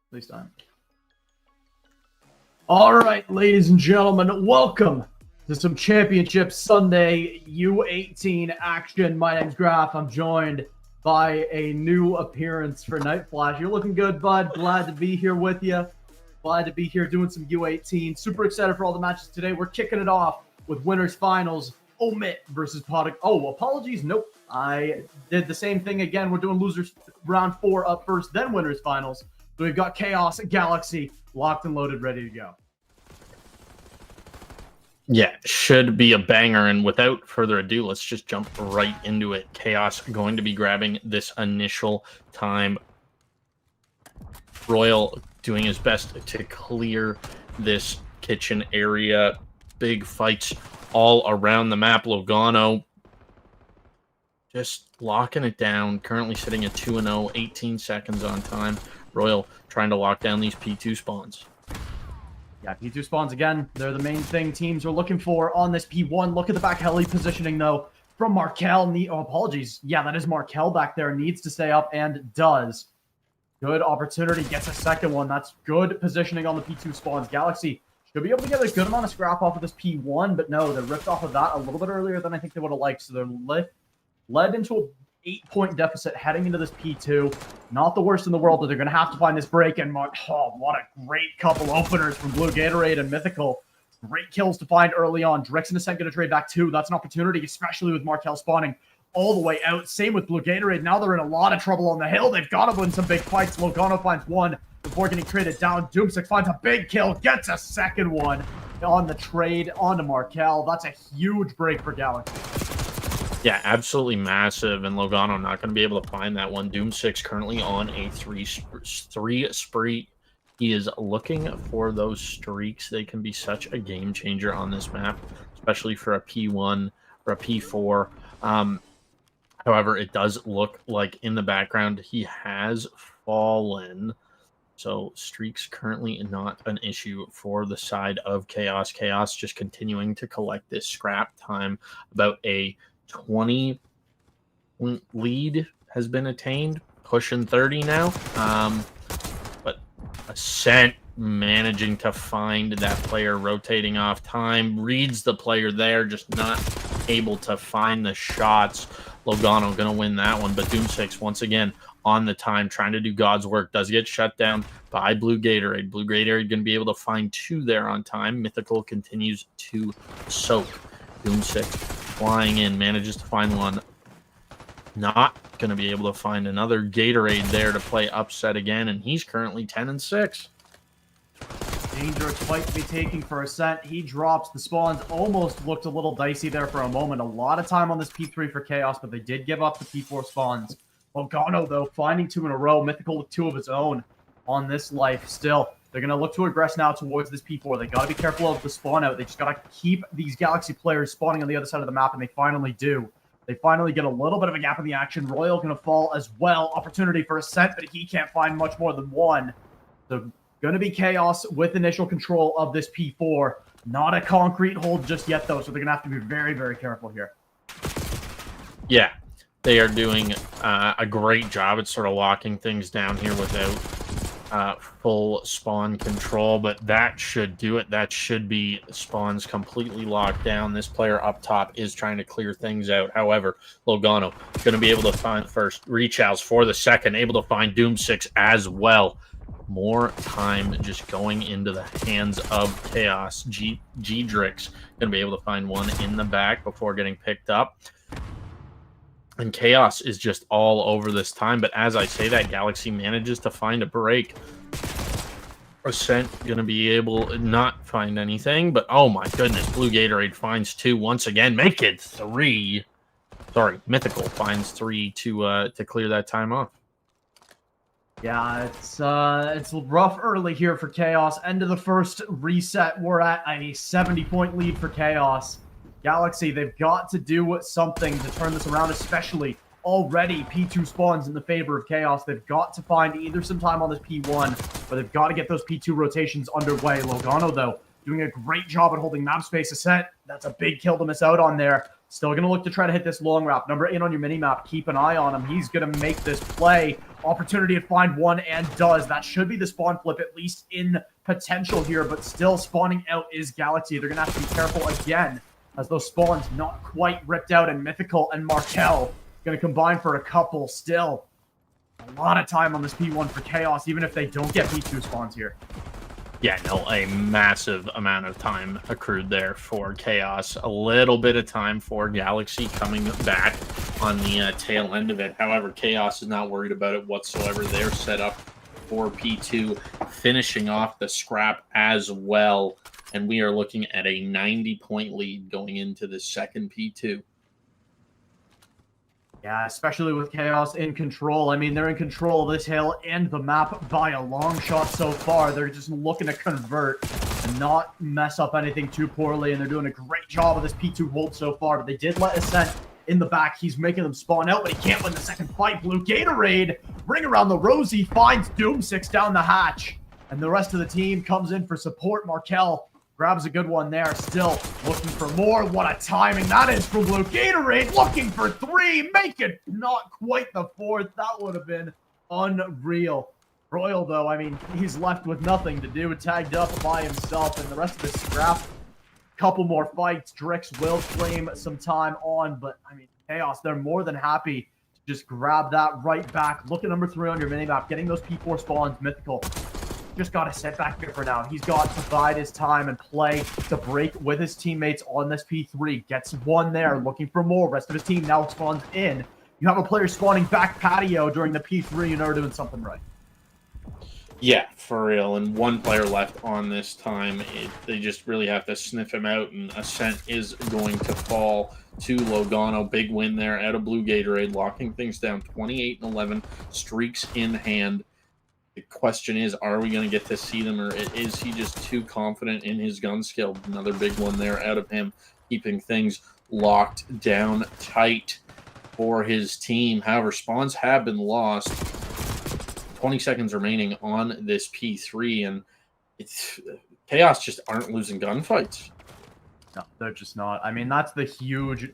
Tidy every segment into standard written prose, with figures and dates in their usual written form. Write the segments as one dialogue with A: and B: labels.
A: Please don't. All right, ladies and gentlemen, welcome to some Championship Sunday U18 action. My name's Graf. I'm joined by a new appearance for Night Flash. You're looking good, bud. Glad to be here with you. Glad to be here doing some U18. Super excited for all the matches today. We're kicking it off with winners finals. OMiT versus Potic. Oh, apologies. Nope. I did the same thing again. We're doing losers round 4 up first, then winners finals. So we've got KAOS Galaxy locked and loaded, ready to go.
B: Yeah, should be a banger. And without further ado, let's just jump right into it. KAOS going to be grabbing this initial time. Royal doing his best to clear this kitchen area. Big fights all around the map. Logano just locking it down. Currently sitting at 2-0, 18 seconds on time. Royal trying to lock down these P2 spawns.
A: Yeah, P2 spawns again. They're the main thing teams are looking for on this P1. Look at the back heli positioning, though, from Markel. Oh, apologies. Yeah, that is Markel back there. Needs to stay up and does. Good opportunity. Gets a second one. That's good positioning on the P2 spawns. Galaxy should be able to get a good amount of scrap off of this P1, but no, they're ripped off of that a little bit earlier than I think they would have liked. So they're led into an 8-point deficit heading into this P2. Not the worst in the world, but they're going to have to find this break. And oh, what a great couple openers from Blue Gatorade and Mythical. Great kills to find early on. Drex and Ascent going to trade back 2. That's an opportunity, especially with Markel spawning all the way out. Same with Blue Gatorade. Now they're in a lot of trouble on the hill. They've got to win some big fights. Logano finds one before getting traded down. Doomsix finds a big kill, gets a second one on the trade onto Markel. That's a huge break for Galaxy.
B: Yeah, absolutely massive, and Logano not going to be able to find that one. Doom6 currently on a three spree. He is looking for those streaks. They can be such a game changer on this map, especially for a P1 or a P4. However, it does look like in the background he has fallen. So streaks currently not an issue for the side of KAOS. KAOS just continuing to collect this scrap time. About a 20 lead has been attained, pushing 30 now. But Ascent managing to find that player rotating off time, reads the player there, just not able to find the shots. Logano gonna win that one, but Doom6 once again on the time, trying to do God's work, does get shut down by Blue Gatorade. Blue Gatorade gonna be able to find 2 there on time. Mythical continues to soak. Doom6 flying in, manages to find one. Not going to be able to find another Gatorade there to play upset again, and he's currently 10-6.
A: Dangerous fight to be taking for Ascent. He drops the spawns. Almost looked a little dicey there for a moment. A lot of time on this P3 for KAOS, but they did give up the P4 spawns. Logano, though, finding 2 in a row. Mythical with 2 of his own on this life still. They're going to look to aggress now towards this P4. They got to be careful of the spawn out. They just got to keep these Galaxy players spawning on the other side of the map, and they finally do. They finally get a little bit of a gap in the action. Royal going to fall as well. Opportunity for Ascent, but he can't find much more than 1. So going to be KAOS with initial control of this P4. Not a concrete hold just yet, though, so they're going to have to be very, very careful here.
B: Yeah, they are doing a great job at sort of locking things down here without full spawn control, but that should do it. That should be spawns completely locked down. This player up top is trying to clear things out. However, Logano going to be able to find first, reach outs for the second, able to find Doom6 as well. More time just going into the hands of KAOS. G-Drix going to be able to find one in the back before getting picked up. And KAOS is just all over this time. But as I say that, Galaxy manages to find a break. Ascent going to be able to not find anything. But oh my goodness, Blue Gatorade finds 2 once again. Make it 3. Sorry, Mythical finds 3 to clear that time off.
A: Yeah, it's rough early here for KAOS. End of the first reset. We're at a 70-point lead for KAOS. Galaxy, they've got to do something to turn this around, especially already P2 spawns in the favor of KAOS. They've got to find either some time on this P1, but they've got to get those P2 rotations underway. Logano, though, doing a great job at holding map space. Ascent, that's a big kill to miss out on there. Still going to look to try to hit this long wrap. Number 8 on your mini-map, keep an eye on him. He's going to make this play. Opportunity to find one, and does. That should be the spawn flip, at least in potential here, but still spawning out is Galaxy. They're going to have to be careful again, as those spawns not quite ripped out, and Mythical and Markel going to combine for a couple. Still a lot of time on this P1 for KAOS, even if they don't get P2 spawns here.
B: Yeah, no, a massive amount of time accrued there for KAOS. A little bit of time for Galaxy coming back on the tail end of it. However, KAOS is not worried about it whatsoever. They're set up for P2, finishing off the scrap as well. And we are looking at a 90-point lead going into the second P2.
A: Yeah, especially with KAOS in control. I mean, they're in control of this hill and the map by a long shot so far. They're just looking to convert and not mess up anything too poorly, and they're doing a great job of this P2 hold so far, but they did let Ascent in the back. He's making them spawn out, but he can't win the second fight. Blue Gatorade, ring around the rosy, finds Doom6 down the hatch, and the rest of the team comes in for support. Markel grabs a good one there, still looking for more. What a timing that is from Blue Gatorade, looking for 3, make it not quite the 4th. That would have been unreal. Royal, though, I mean, he's left with nothing to do, tagged up by himself, and the rest of this scrap, couple more fights. Drix will claim some time on, but, I mean, KAOS, they're more than happy to just grab that right back. Look at number 3 on your minimap, getting those P4 spawns. Mythical just got to sit back here for now. He's got to bide his time and play to break with his teammates on this P3. Gets one there, looking for more. Rest of his team now spawns in. You have a player spawning back patio during the P3. You know, doing something right.
B: Yeah, for real. And one player left on this time. They just really have to sniff him out, and Ascent is going to fall to Logano. Big win there out of Blue Gatorade, locking things down 28-11, streaks in hand. The question is, are we going to get to see them, or is he just too confident in his gun skill? Another big one there out of him, keeping things locked down tight for his team. However, spawns have been lost. 20 seconds remaining on this P3, and it's KAOS just aren't losing gunfights.
A: No, they're just not. I mean, that's the huge...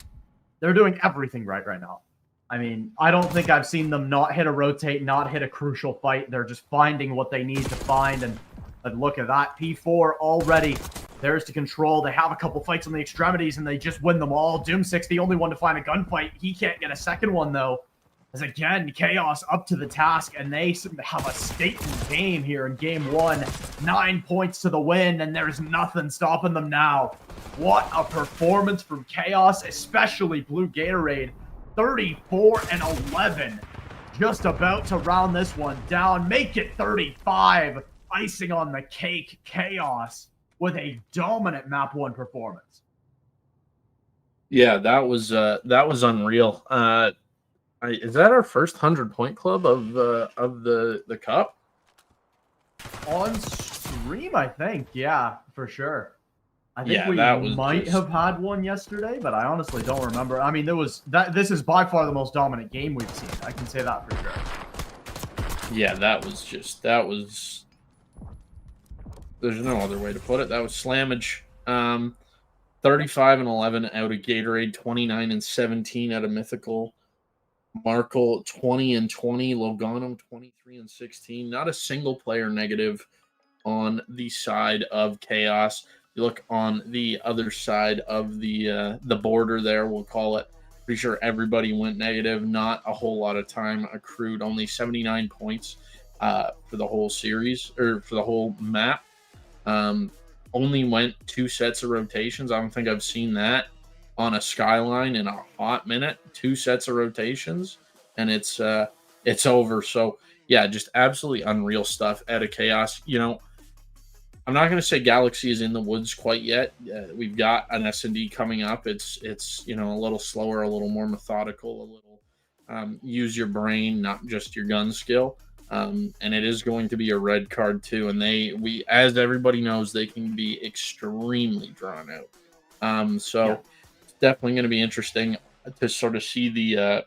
A: They're doing everything right now. I mean, I don't think I've seen them not hit a rotate, not hit a crucial fight. They're just finding what they need to find, and look at that. P4 already theirs to control. They have a couple fights on the extremities, and they just win them all. Doom6, the only one to find a gunfight. He can't get a second one, though. As again, KAOS up to the task, and they have a statement game here in game 1. 9 points to the win, and there's nothing stopping them now. What a performance from KAOS, especially Blue Gatorade. 34-11. Just about to round this one down. Make it 35. Icing on the cake. KAOS with a dominant map 1 performance.
B: Yeah, that was unreal. Is that our first 100-point club of the cup?
A: On stream, I think. Yeah, for sure. I think
B: Yeah,
A: we might have had one yesterday, but I honestly don't remember. I mean, this is by far the most dominant game we've seen. I can say that for sure.
B: Yeah, there's no other way to put it. That was slammage. 35-11 out of Gatorade, 29-17 out of Mythical. Markle 20-20, Logano 23-16. Not a single player negative on the side of KAOS. You look on the other side of the border there, we'll call it. Pretty sure everybody went negative. Not a whole lot of time accrued. Only 79 points for the whole series, or for the whole map. Only went 2 sets of rotations. I don't think I've seen that on a Skyline in a hot minute. 2 sets of rotations, and it's over. So yeah, just absolutely unreal stuff out of KAOS. You know, I'm not going to say Galaxy is in the woods quite yet. We've got an S&D coming up. It's you know, a little slower, a little more methodical, a little use your brain, not just your gun skill. And it is going to be a red card too. And as everybody knows, they can be extremely drawn out. So yeah, it's definitely going to be interesting to sort of see the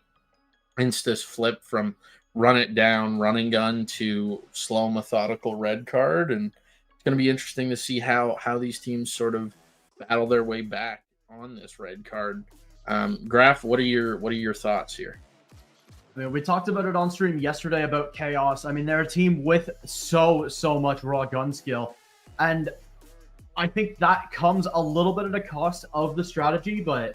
B: instas flip from run it down, running gun to slow, methodical red card. And it's going to be interesting to see how these teams sort of battle their way back on this red card. Graf, what are your thoughts here?
A: I mean, we talked about it on stream yesterday about KAOS. I mean, they're a team with so much raw gun skill, and I think that comes a little bit at a cost of the strategy, but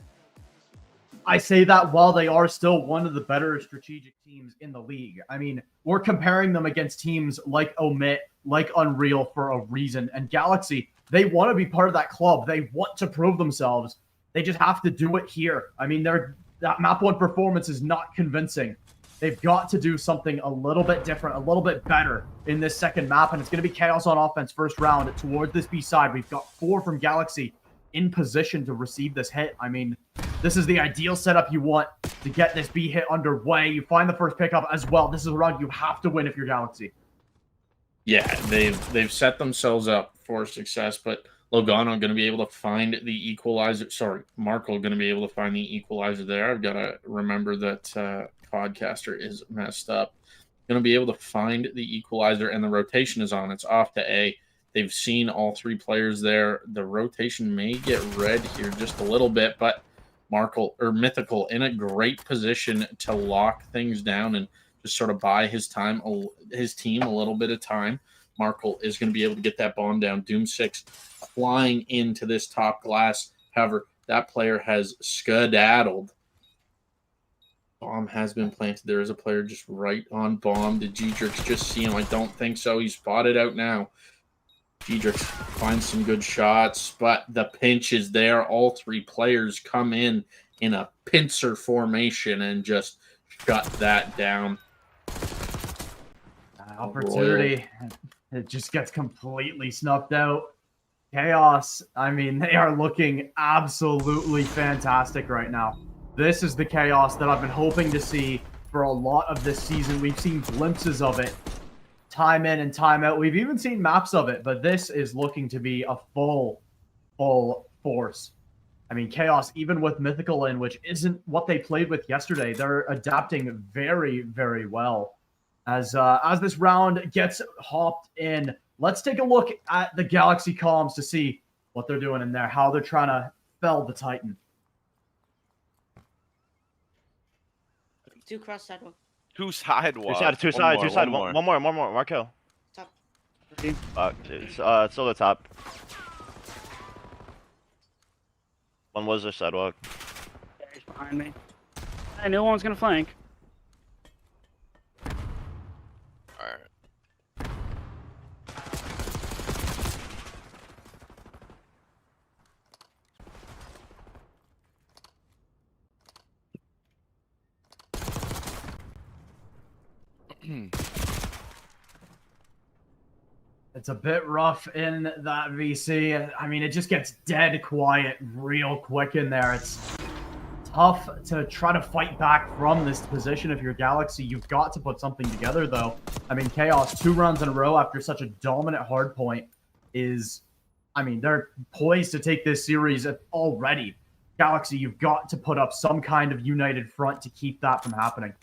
A: I say that while they are still one of the better strategic teams in the league. I mean, we're comparing them against teams like OMiT, like Unreal for a reason, and Galaxy, they want to be part of that club. They want to prove themselves. They just have to do it here. I mean, that map 1 performance is not convincing. They've got to do something a little bit different, a little bit better in this second map, and it's going to be KAOS on offense first round towards this B side. We've got 4 from Galaxy in position to receive this hit. I mean, this is the ideal setup you want to get this B hit underway. You find the first pickup as well. This is a round you have to win if you're Galaxy.
B: Yeah, they've set themselves up for success, but Logano going to be able to find the equalizer. Sorry, Markle going to be able to find the equalizer there. I've got to remember that podcaster is messed up. Going to be able to find the equalizer, and the rotation is on. It's off to A. They've seen all 3 players there. The rotation may get red here just a little bit, but Markle or Mythical in a great position to lock things down and just sort of buy his team a little bit of time. Markle is going to be able to get that bomb down. Doom 6 flying into this top glass. However, that player has skedaddled. Bomb has been planted. There is a player just right on bomb. Did G-Drix just see him? I don't think so. He's spotted out now. G-Drix finds some good shots, but the pinch is there. All 3 players come in a pincer formation and just shut that down.
A: Opportunity. It just gets completely snuffed out. KAOS, I mean, they are looking absolutely fantastic right now. This is the KAOS that I've been hoping to see for a lot of this season. We've seen glimpses of it time in and time out. We've even seen maps of it, but this is looking to be a full force. I mean, KAOS, even with Mythical in, which isn't what they played with yesterday, they're adapting very well. As this round gets hopped in, let's take a look at the Galaxy comms to see what they're doing in there, how they're trying to fell the Titan.
C: 2 cross sidewalk.
D: 2 sidewalk.
E: Two side. One more. Markel.
C: Top.
E: It's still the top. One was a sidewalk.
F: Yeah, he's behind me. I knew one was gonna flank.
D: Alright.
A: It's a bit rough in that VC. I mean, it just gets dead quiet real quick in there. It's tough to try to fight back from this position if you're Galaxy. You've got to put something together, though. I mean, KAOS, 2 rounds in a row after such a dominant hardpoint is... I mean, they're poised to take this series already. Galaxy, you've got to put up some kind of united front to keep that from happening.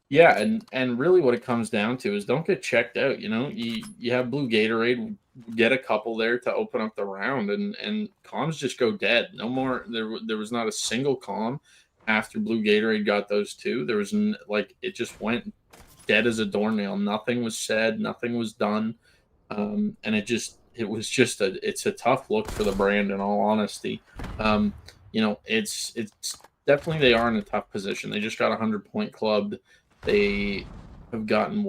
B: Yeah, and really what it comes down to is don't get checked out. You know, you have blue Gatorade, get a couple there to open up the round, and comms just go dead. No more. There was not a single comm after blue Gatorade got those 2. There was it just went dead as a doornail. Nothing was said. Nothing was done. And it's a tough look for the brand in all honesty. You know, it's definitely they are in a tough position. They just got a 100-point clubbed. They have gotten,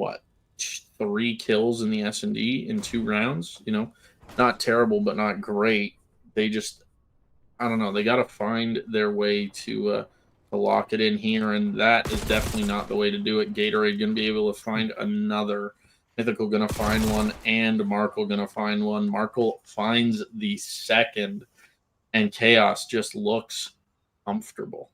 B: 3 kills in the S&D in 2 rounds? You know, not terrible, but not great. They just, I don't know. They got to find their way to lock it in here, and that is definitely not the way to do it. Gatorade going to be able to find another. Mythical going to find one, and Markle going to find one. Markle finds the second, and KAOS just looks comfortable.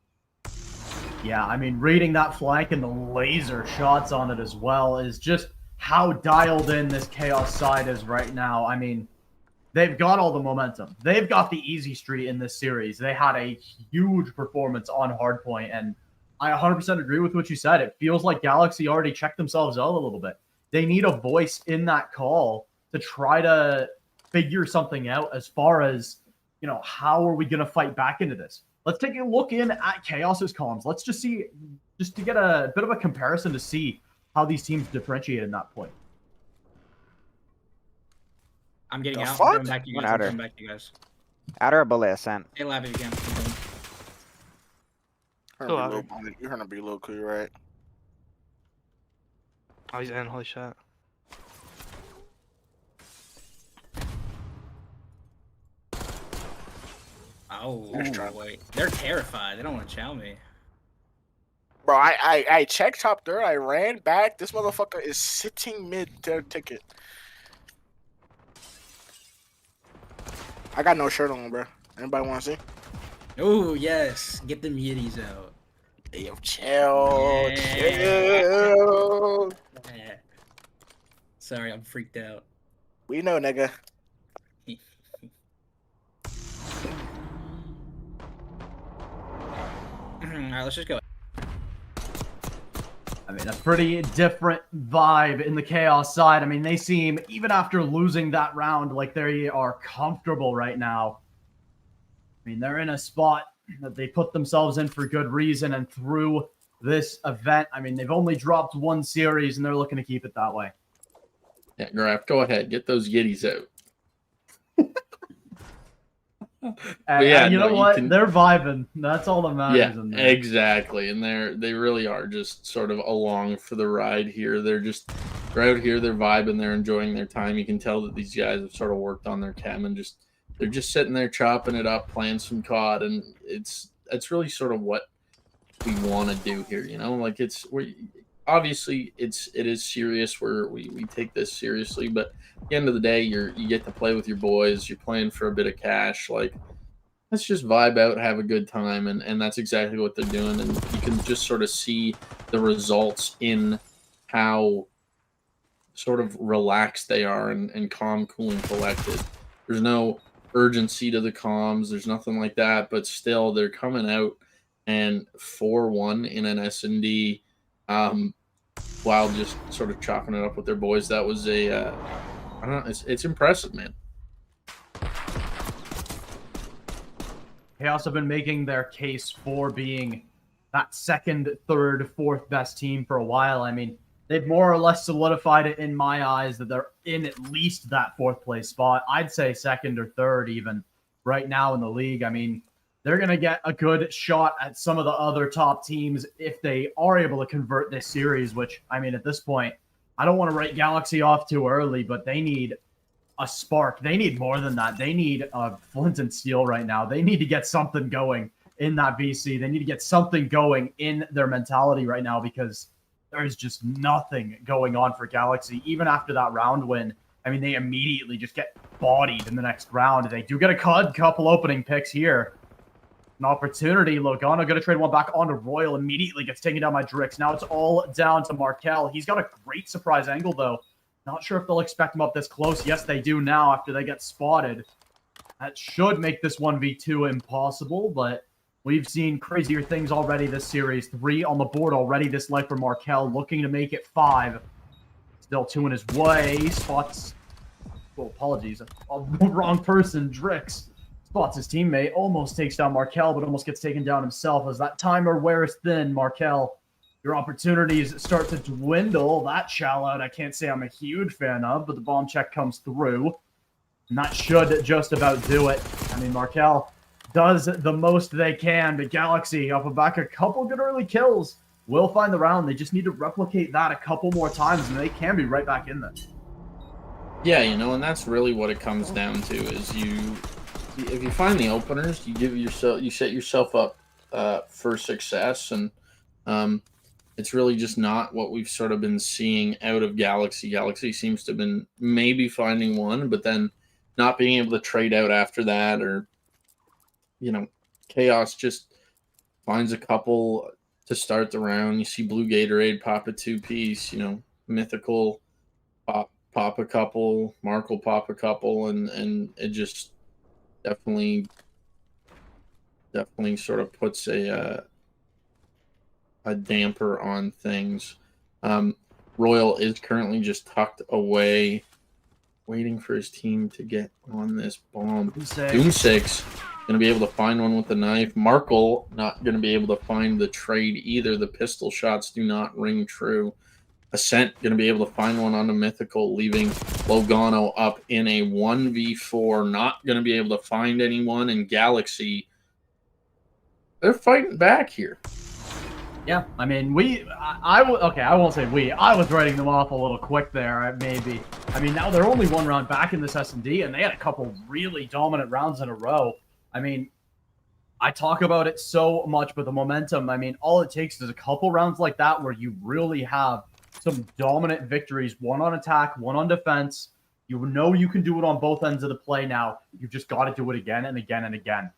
A: Yeah, I mean, reading that flank and the laser shots on it as well is just how dialed in this KAOS side is right now. I mean, they've got all the momentum. They've got the easy street in this series. They had a huge performance on hardpoint, and I 100% agree with what you said. It feels like Galaxy already checked themselves out a little bit. They need a voice in that call to try to figure something out as far as, you know, how are we going to fight back into this? let's take a look in at KAOS's comms. Let's just see, just to get a bit of a comparison to see how these teams differentiate in that point.
D: I'm getting out.
G: fuck?
D: I'm coming back to you
H: One
D: guys. I'm
H: outer.
D: coming back to you guys.
H: Outer or bullet ascent?
D: Hey, lab if you can. I'm coming.
G: You're gonna be low key, right?
I: Oh, he's in. Holy shit.
D: Oh,
G: Nice try.
D: wait. They're terrified. They don't want to chow me.
G: Bro, I checked top third. I ran back. This motherfucker is sitting mid their ticket. I got no shirt on, bro. Anybody want to see?
D: Oh, yes. Get them yitties out.
G: Hey, yo, chill,
D: Yeah.
G: chill.
D: Sorry, I'm freaked out.
G: We know, nigga.
D: Alright, let's just go.
A: I mean, a pretty different vibe in the KAOS side. I mean, they seem, even after losing that round, like they are comfortable right now. I mean, they're in a spot that they put themselves in for good reason, and through this event, I mean, they've only dropped one series, and they're looking to keep it that way.
B: Yeah, Graf, go ahead. Get those Yiddies out.
A: And,
B: yeah,
A: and you
B: no,
A: know what?
B: can-
A: They're vibing. That's all that matters
B: Yeah,
A: in there.
B: exactly. And they really are just sort of along for the ride here. They're out here, they're vibing, they're enjoying their time. You can tell that these guys have sort of worked on their chem and they're just sitting there chopping it up, playing some COD, and it's really sort of what we want to do here, you know? Like obviously it is serious where we take this seriously, but at the end of the day, you get to play with your boys, you're playing for a bit of cash. Like, let's just vibe out, have a good time, and that's exactly what they're doing. And you can just sort of see the results in how sort of relaxed they are and calm, cool, and collected. There's no urgency to the comms, there's nothing like that, but still they're coming out and 4-1 in an S&D while just sort of chopping it up with their boys. That was I don't know, it's impressive, man.
A: KAOS have been making their case for being that second, third, fourth best team for a while. I mean, they've more or less solidified it in my eyes that they're in at least that fourth place spot. I'd say second or third even right now in the league. I mean, they're going to get a good shot at some of the other top teams if they are able to convert this series, which, I mean, at this point, I don't want to write Galaxy off too early, but they need a spark. They need more than that. They need a flint and steel right now. They need to get something going in that VC. They need to get something going in their mentality right now, because there's just nothing going on for Galaxy. Even after that round win, I mean, they immediately just get bodied in the next round. They do get a couple opening picks here. An opportunity. Logano going to trade one back onto Royal. Immediately gets taken down by Drix. Now it's all down to Markel. He's got a great surprise angle, though. Not sure if they'll expect him up this close. Yes, they do now after they get spotted. That should make this 1v2 impossible, but we've seen crazier things already this series. 3 on the board already this leg for Markel, looking to make it 5. Still 2 in his way. Spots... Oh, apologies. Wrong person. Drix spots his teammate. Almost takes down Markel, but almost gets taken down himself as that timer wears thin. Markel, your opportunities start to dwindle. That shell out, I can't say I'm a huge fan of, but the bomb check comes through. And that should just about do it. I mean, Markel does the most they can, but Galaxy, off of back a couple good early kills, will find the round. They just need to replicate that a couple more times, and they can be right back in this.
B: Yeah, you know, and that's really what it comes down to, is if you find the openers, you set yourself up for success, and it's really just not what we've sort of been seeing out of Galaxy. Galaxy seems to have been maybe finding one, but then not being able to trade out after that, or, you know, KAOS just finds a couple to start the round. You see Blue Gatorade pop a 2-piece, you know, Mythical pop a couple, Mark will pop a couple, and it just definitely sort of puts a damper on things. Royal is currently just tucked away, waiting for his team to get on this bomb. Doom 6. going to be able to find one with the knife. Markle not going to be able to find the trade either. The pistol shots do not ring true. Ascent going to be able to find one on the Mythical, leaving Logano up in a 1v4. Not going to be able to find anyone. And Galaxy, they're fighting back here.
A: Yeah, I mean, I won't say we. I was writing them off a little quick there, maybe. I mean, now they're only one round back in this S&D, and they had a couple really dominant rounds in a row. I mean, I talk about it so much, but the momentum, I mean, all it takes is a couple rounds like that where you really have some dominant victories, one on attack, one on defense. You know you can do it on both ends of the play now. You've just got to do it again and again and again.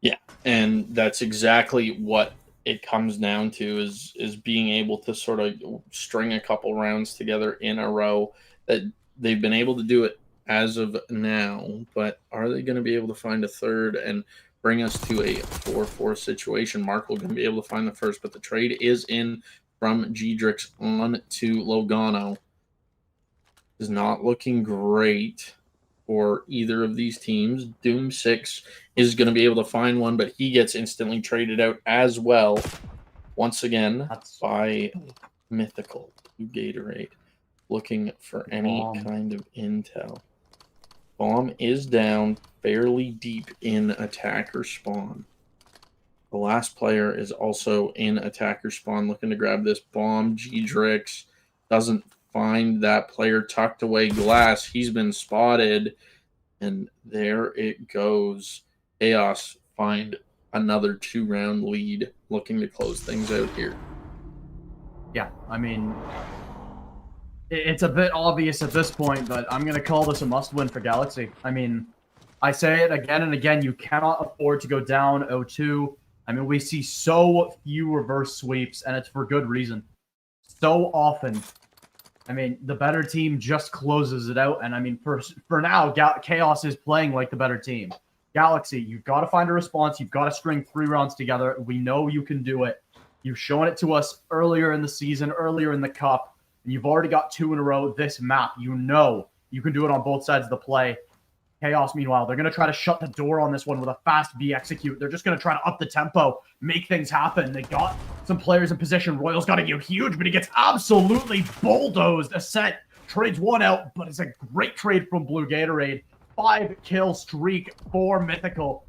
B: Yeah, and that's exactly what it comes down to is being able to sort of string a couple rounds together in a row. That they've been able to do it as of now, but are they going to be able to find a third and bring us to a 4-4 situation? Markle going to be able to find the first, but the trade is in from G-Drix on to Logano. Is not looking great for either of these teams. Doom 6 is going to be able to find one, but he gets instantly traded out as well. Once again, by Mythical Gatorade. Looking for any kind of intel. Bomb is down fairly deep in attacker spawn. The last player is also in attacker spawn looking to grab this bomb. G-Drix doesn't find that player tucked away. Glass, he's been spotted. And there it goes. KAOS find another 2-round lead, looking to close things out here.
A: Yeah, I mean, it's a bit obvious at this point, but I'm going to call this a must-win for Galaxy. I mean, I say it again and again, you cannot afford to go down 0-2. I mean, we see so few reverse sweeps, and it's for good reason. So often, I mean, the better team just closes it out. And I mean, for now, KAOS is playing like the better team. Galaxy, you've got to find a response. You've got to string 3 rounds together. We know you can do it. You've shown it to us earlier in the season, earlier in the cup, and you've already got 2 in a row. This map, you know you can do it on both sides of the play. KAOS, meanwhile, they're going to try to shut the door on this one with a fast B execute. They're just going to try to up the tempo, make things happen. They got some players in position. Royal's got to get huge, but he gets absolutely bulldozed. Ascent trades one out, but it's a great trade from Blue Gatorade. 5-kill streak for Mythical.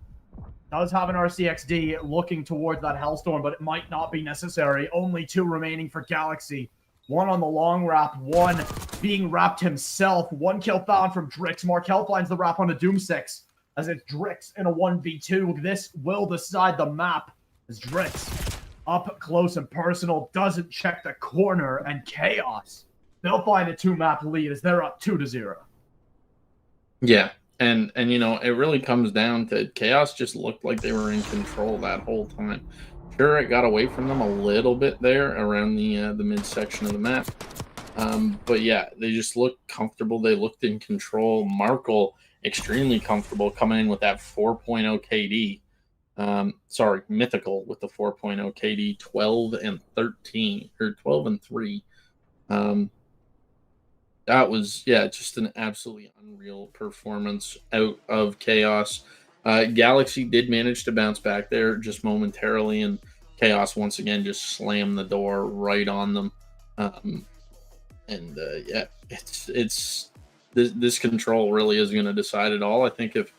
A: Does have an RCXD looking towards that Hellstorm, but it might not be necessary. Only 2 remaining for Galaxy. 1 on the long wrap, 1 being wrapped himself. 1 kill found from Drix. Markel finds the wrap onto Doom 6 as it's Drix in a 1v2. This will decide the map as Drix up close and personal doesn't check the corner, and KAOS, they'll find a 2-map lead as they're up 2-0.
B: Yeah, and you know, it really comes down to KAOS just looked like they were in control that whole time. Sure, it got away from them a little bit there around the midsection of the map. But yeah, they just looked comfortable. They looked in control. Markle, extremely comfortable coming in with that 4.0 KD. Sorry, Mythical with the 4.0 KD, 12 and 13, or 12 and 3. That was, yeah, just an absolutely unreal performance out of KAOS. Galaxy did manage to bounce back there just momentarily, and KAOS once again just slammed the door right on them. Yeah, it's this control really is going to decide it all. I think if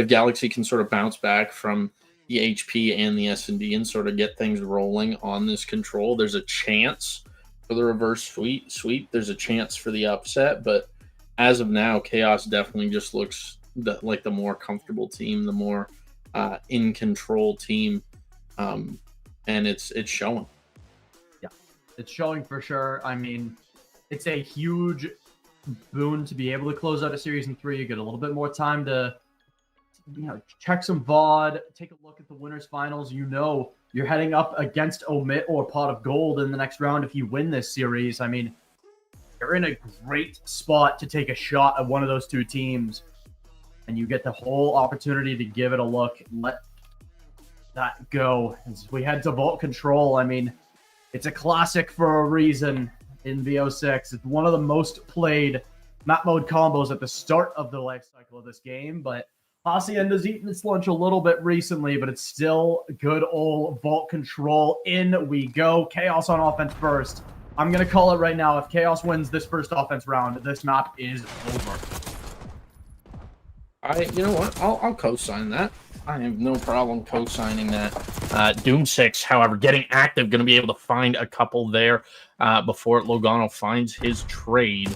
B: Galaxy can sort of bounce back from the HP and the S&D and sort of get things rolling on this control, there's a chance for the reverse sweep. There's a chance for the upset, but as of now, KAOS definitely just looks like the more comfortable team, the more in control team, and it's showing.
A: Yeah, it's showing for sure. I mean, it's a huge boon to be able to close out a series in 3. You get a little bit more time to, you know, check some VOD, take a look at the winners finals. You know, you're heading up against OMiT or Pot of Gold in the next round if you win this series. I mean, you're in a great spot to take a shot at one of those 2 teams, and you get the whole opportunity to give it a look. Let that go. As we head to Vault Control, I mean, it's a classic for a reason in VO6. It's one of the most played map mode combos at the start of the life cycle of this game, but Hacienda's eaten its lunch a little bit recently, but it's still good old vault control. In we go. KAOS on offense first. I'm going to call it right now. If KAOS wins this first offense round, this map is over.
B: You know what? I'll co-sign that. I have no problem co-signing that. Doom 6, however, getting active, going to be able to find a couple there before Logano finds his trade.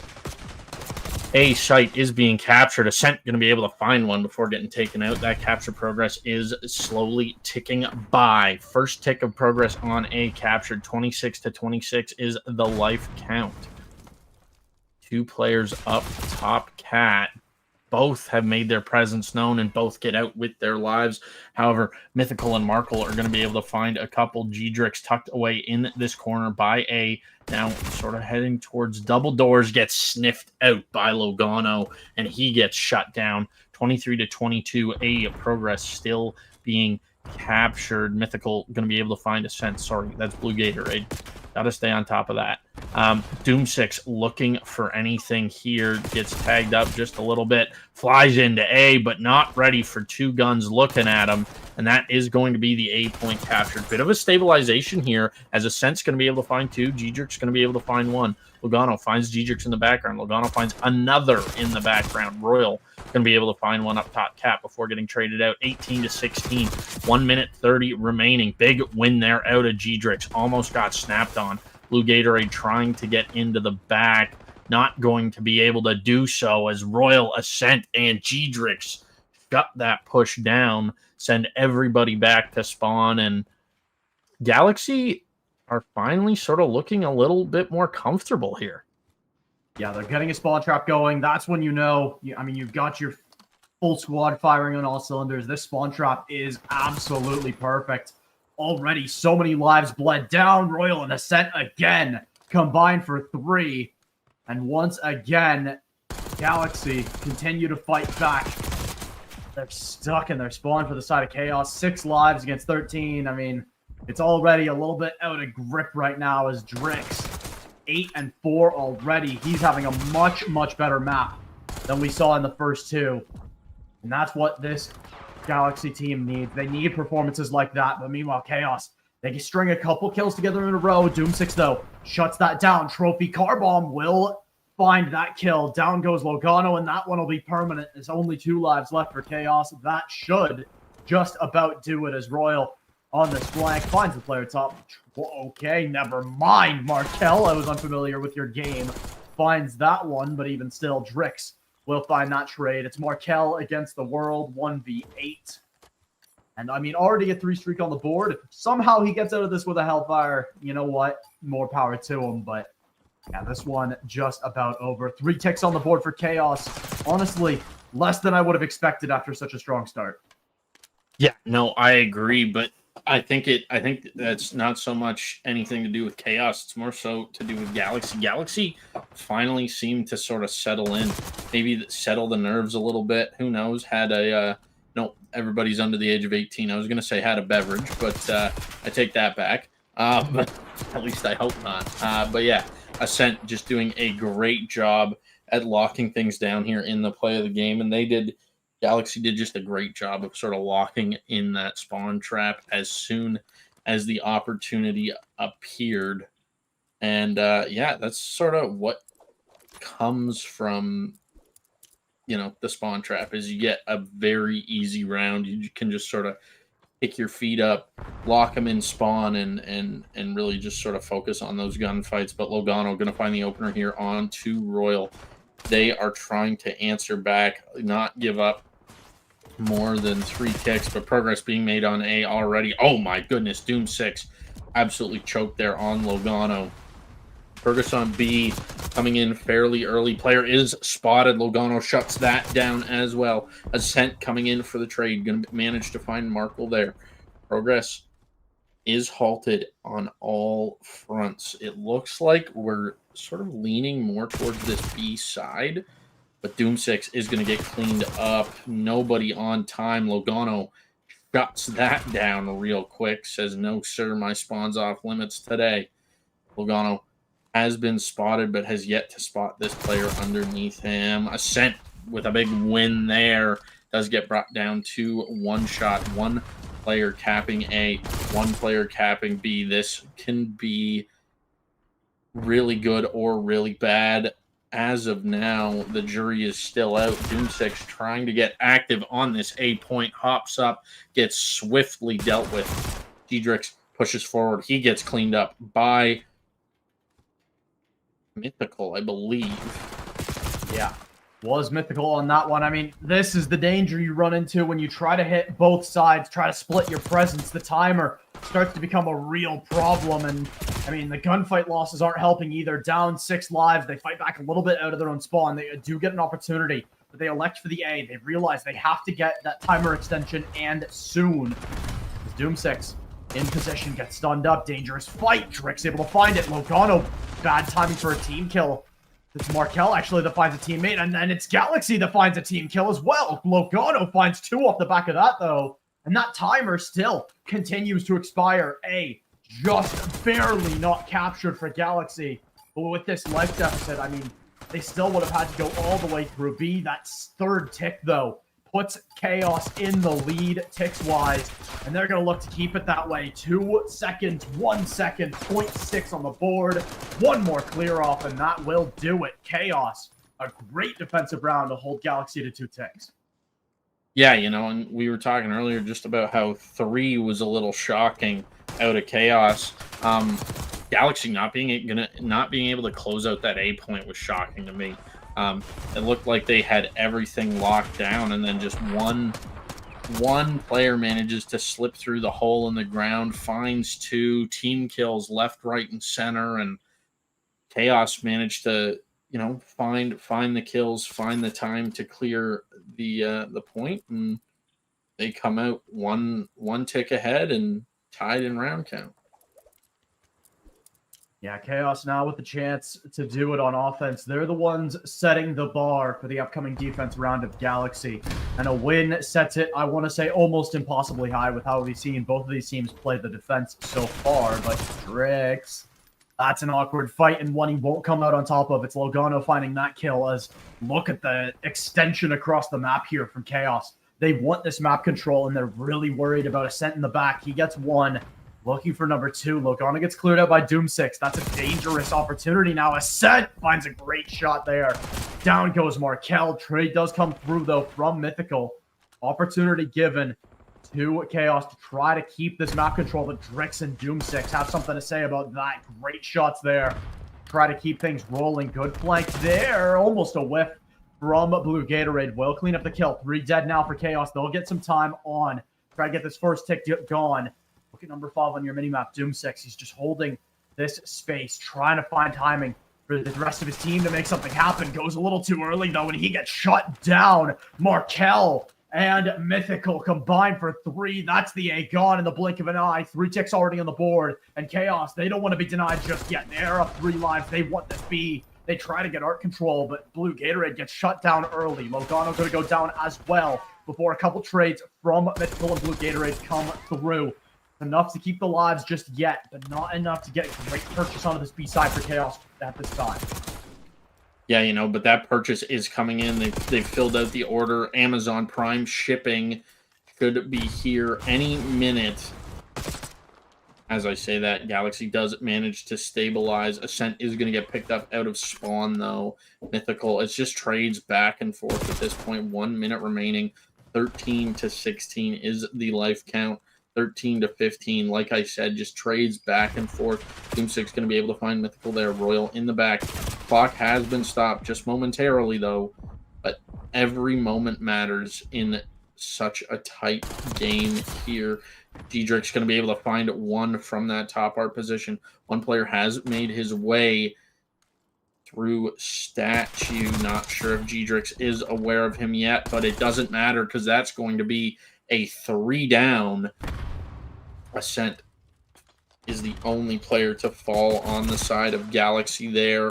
B: A site is being captured. Ascent going to be able to find one before getting taken out. That capture progress is slowly ticking by. First tick of progress on A captured. 26 to 26 is the life count. 2 players up top. Cat. Both have made their presence known and both get out with their lives. However, Mythical and Markle are going to be able to find a couple. G-Drix tucked away in this corner by A. Now sort of heading towards double doors, gets sniffed out by Logano, and he gets shut down. 23 to 22, A progress still being captured. Mythical going to be able to find Ascent. Sorry, that's Blue Gatorade. Got to stay on top of that. Doom 6 looking for anything here. Gets tagged up just a little bit. Flies into A, but not ready for 2 guns looking at him. And that is going to be the A point captured. Bit of a stabilization here, as Ascent's going to be able to find 2. G-Drix going to be able to find 1. Logano finds G-Drix in the background. Logano finds another in the background. Royal going to be able to find one up top. Cap before getting traded out. 18 to 16. 1 minute 30 remaining. Big win there out of G-Drix. Almost got snapped on. Blue Gatorade trying to get into the back. Not going to be able to do so, as Royal, Ascent, and G-Drix shut that push down. Send everybody back to spawn. And Galaxy are finally sort of looking a little bit more comfortable here.
A: Yeah, they're getting a spawn trap going. That's when you know, I mean, you've got your full squad firing on all cylinders. This spawn trap is absolutely perfect. Already so many lives bled down. Royal and Ascent again combined for 3. And once again, Galaxy continue to fight back. They're stuck in their spawn for the side of KAOS. 6 lives against 13. I mean, it's already a little bit out of grip right now as Drix. 8 and 4 already. He's having a much, much better map than we saw in the first 2. And that's what this Galaxy team needs. They need performances like that. But meanwhile, KAOS, they can string a couple kills together in a row. Doom 6, though, shuts that down. Trophy Car Bomb will find that kill. Down goes Logano, and that one will be permanent. There's only 2 lives left for KAOS. That should just about do it, as Royal on this flank finds the player top. Okay, never mind, Markel. I was unfamiliar with your game. Finds that one, but even still, Drix will find that trade. It's Markel against the world, 1v8. And I mean, already a 3 streak on the board. If somehow he gets out of this with a Hellfire, you know what? More power to him. But yeah, this one just about over. 3 ticks on the board for KAOS. Honestly, less than I would have expected after such a strong start.
B: Yeah, no, I agree, but I think that's not so much anything to do with KAOS. It's more so to do with Galaxy. Galaxy finally seemed to sort of settle in, maybe settle the nerves a little bit. Who knows? Had a no, everybody's under the age of 18. I was gonna say had a beverage, but I take that back. But at least I hope not. But yeah, Ascent just doing a great job at locking things down here in the play of the game, and Galaxy did just a great job of sort of locking in that spawn trap as soon as the opportunity appeared. And yeah, that's sort of what comes from, the spawn trap, is you get a very easy round. You can just sort of pick your feet up, lock them in spawn, and really just sort of focus on those gunfights. But Logano going to find the opener here on to Royal. They are trying to answer back, not give up more than 3 ticks, but progress being made on A already. Oh my goodness, Doom 6 absolutely choked there on Logano. Progress on B coming in fairly early. Player is spotted. Logano shuts that down as well. Ascent coming in for the trade. Going to manage to find Markle there. Progress is halted on all fronts. It looks like we're sort of leaning more towards this B side. But Doom 6 is going to get cleaned up. Nobody on time. Logano shuts that down real quick. Says, no, sir, my spawn's off limits today. Logano has been spotted, but has yet to spot this player underneath him. Ascent with a big win there. does get brought down to one shot, one player capping A, one player capping B. This can be really good or really bad. As of now, the jury is still out. Doom6 trying to get active on this A point, hops up, gets swiftly dealt with. Dedrix pushes forward. He gets cleaned up by Mythical, I believe.
A: Yeah, was Mythical on that one. I mean, this is the danger you run into when you try to hit both sides, try to split your presence. The timer starts to become a real problem, and I mean, the gunfight losses aren't helping either. Down 6 lives, they fight back a little bit out of their own spawn. They do get an opportunity, but they elect for the A. They realize they have to get that timer extension, and soon. Doom6 in position, gets stunned up. Dangerous fight. Drix able to find it. Logano, bad timing for a team kill. It's Markel actually that finds a teammate, and then it's Galaxy that finds a team kill as well. Logano finds 2 off the back of that, though. And that timer still continues to expire. A, just barely not captured for Galaxy. But with this life deficit, I mean, they still would have had to go all the way through. B, that 3rd tick, though, puts KAOS in the lead ticks-wise. And they're going to look to keep it that way. 2 seconds, 1 second, 0.6 on the board. One more clear off, and that will do it. KAOS, a great defensive round to hold Galaxy to 2 ticks.
B: Yeah, you know, and we were talking earlier just about how 3 was a little shocking out of KAOS. Galaxy not being able to close out that A point was shocking to me. It looked like they had everything locked down, and then just one player manages to slip through the hole in the ground, finds 2 team kills left, right, and center, and KAOS managed to, you know, find the kills, find the time to clear the point, and they come out one tick ahead and tied in round count.
A: Yeah, KAOS now with the chance to do it on offense. They're the ones setting the bar for the upcoming defense round of Galaxy. And a win sets it, I want to say, almost impossibly high with how we've seen both of these teams play the defense so far. But Drix, that's an awkward fight and one he won't come out on top of. It's Logano finding that kill. As look at the extension across the map here from KAOS. They want this map control, and they're really worried about Ascent in the back. He gets 1. Looking for number 2. Logano gets cleared out by Doom6. That's a dangerous opportunity now. Ascent finds a great shot there. Down goes Markel. Trade does come through, though, from Mythical. Opportunity given to KAOS to try to keep this map control, but Drix and Doom6 have something to say about that. Great shots there. Try to keep things rolling. Good flank there. Almost a whiff from Blue Gatorade. Will clean up the kill. 3 dead now for KAOS. They'll get some time on. Try to get this first tick gone. Look at number 5 on your minimap, Doom6. He's just holding this space, trying to find timing for the rest of his team to make something happen. Goes a little too early, though, and he gets shut down. Markel and Mythical combined for 3. That's the A gone in the blink of an eye. 3 ticks already on the board. And KAOS, they don't want to be denied just yet. They're up 3 lives. They want this B. They try to get art control, but Blue Gatorade gets shut down early. Logano going to go down as well before a couple trades from Mythical and Blue Gatorade come through. Enough to keep the lives just yet, but not enough to get a great purchase onto this B side for KAOS at this time.
B: Yeah, you know, but that purchase is coming in. They've filled out the order. Amazon Prime shipping should be here any minute. As I say that, Galaxy does manage to stabilize. Ascent is going to get picked up out of spawn, though. Mythical, it's just trades back and forth at this point. 1 minute remaining. 13 to 16 is the life count. 13 to 15, like I said, just trades back and forth. Doom6 going to be able to find Mythical there. Royal in the back. Clock has been stopped just momentarily, though. But every moment matters in such a tight game here. Dedrix going to be able to find 1 from that top art position. 1 player has made his way through statue. Not sure if Dedrix is aware of him yet, but it doesn't matter because that's going to be a 3 down. Ascent is the only player to fall on the side of Galaxy there.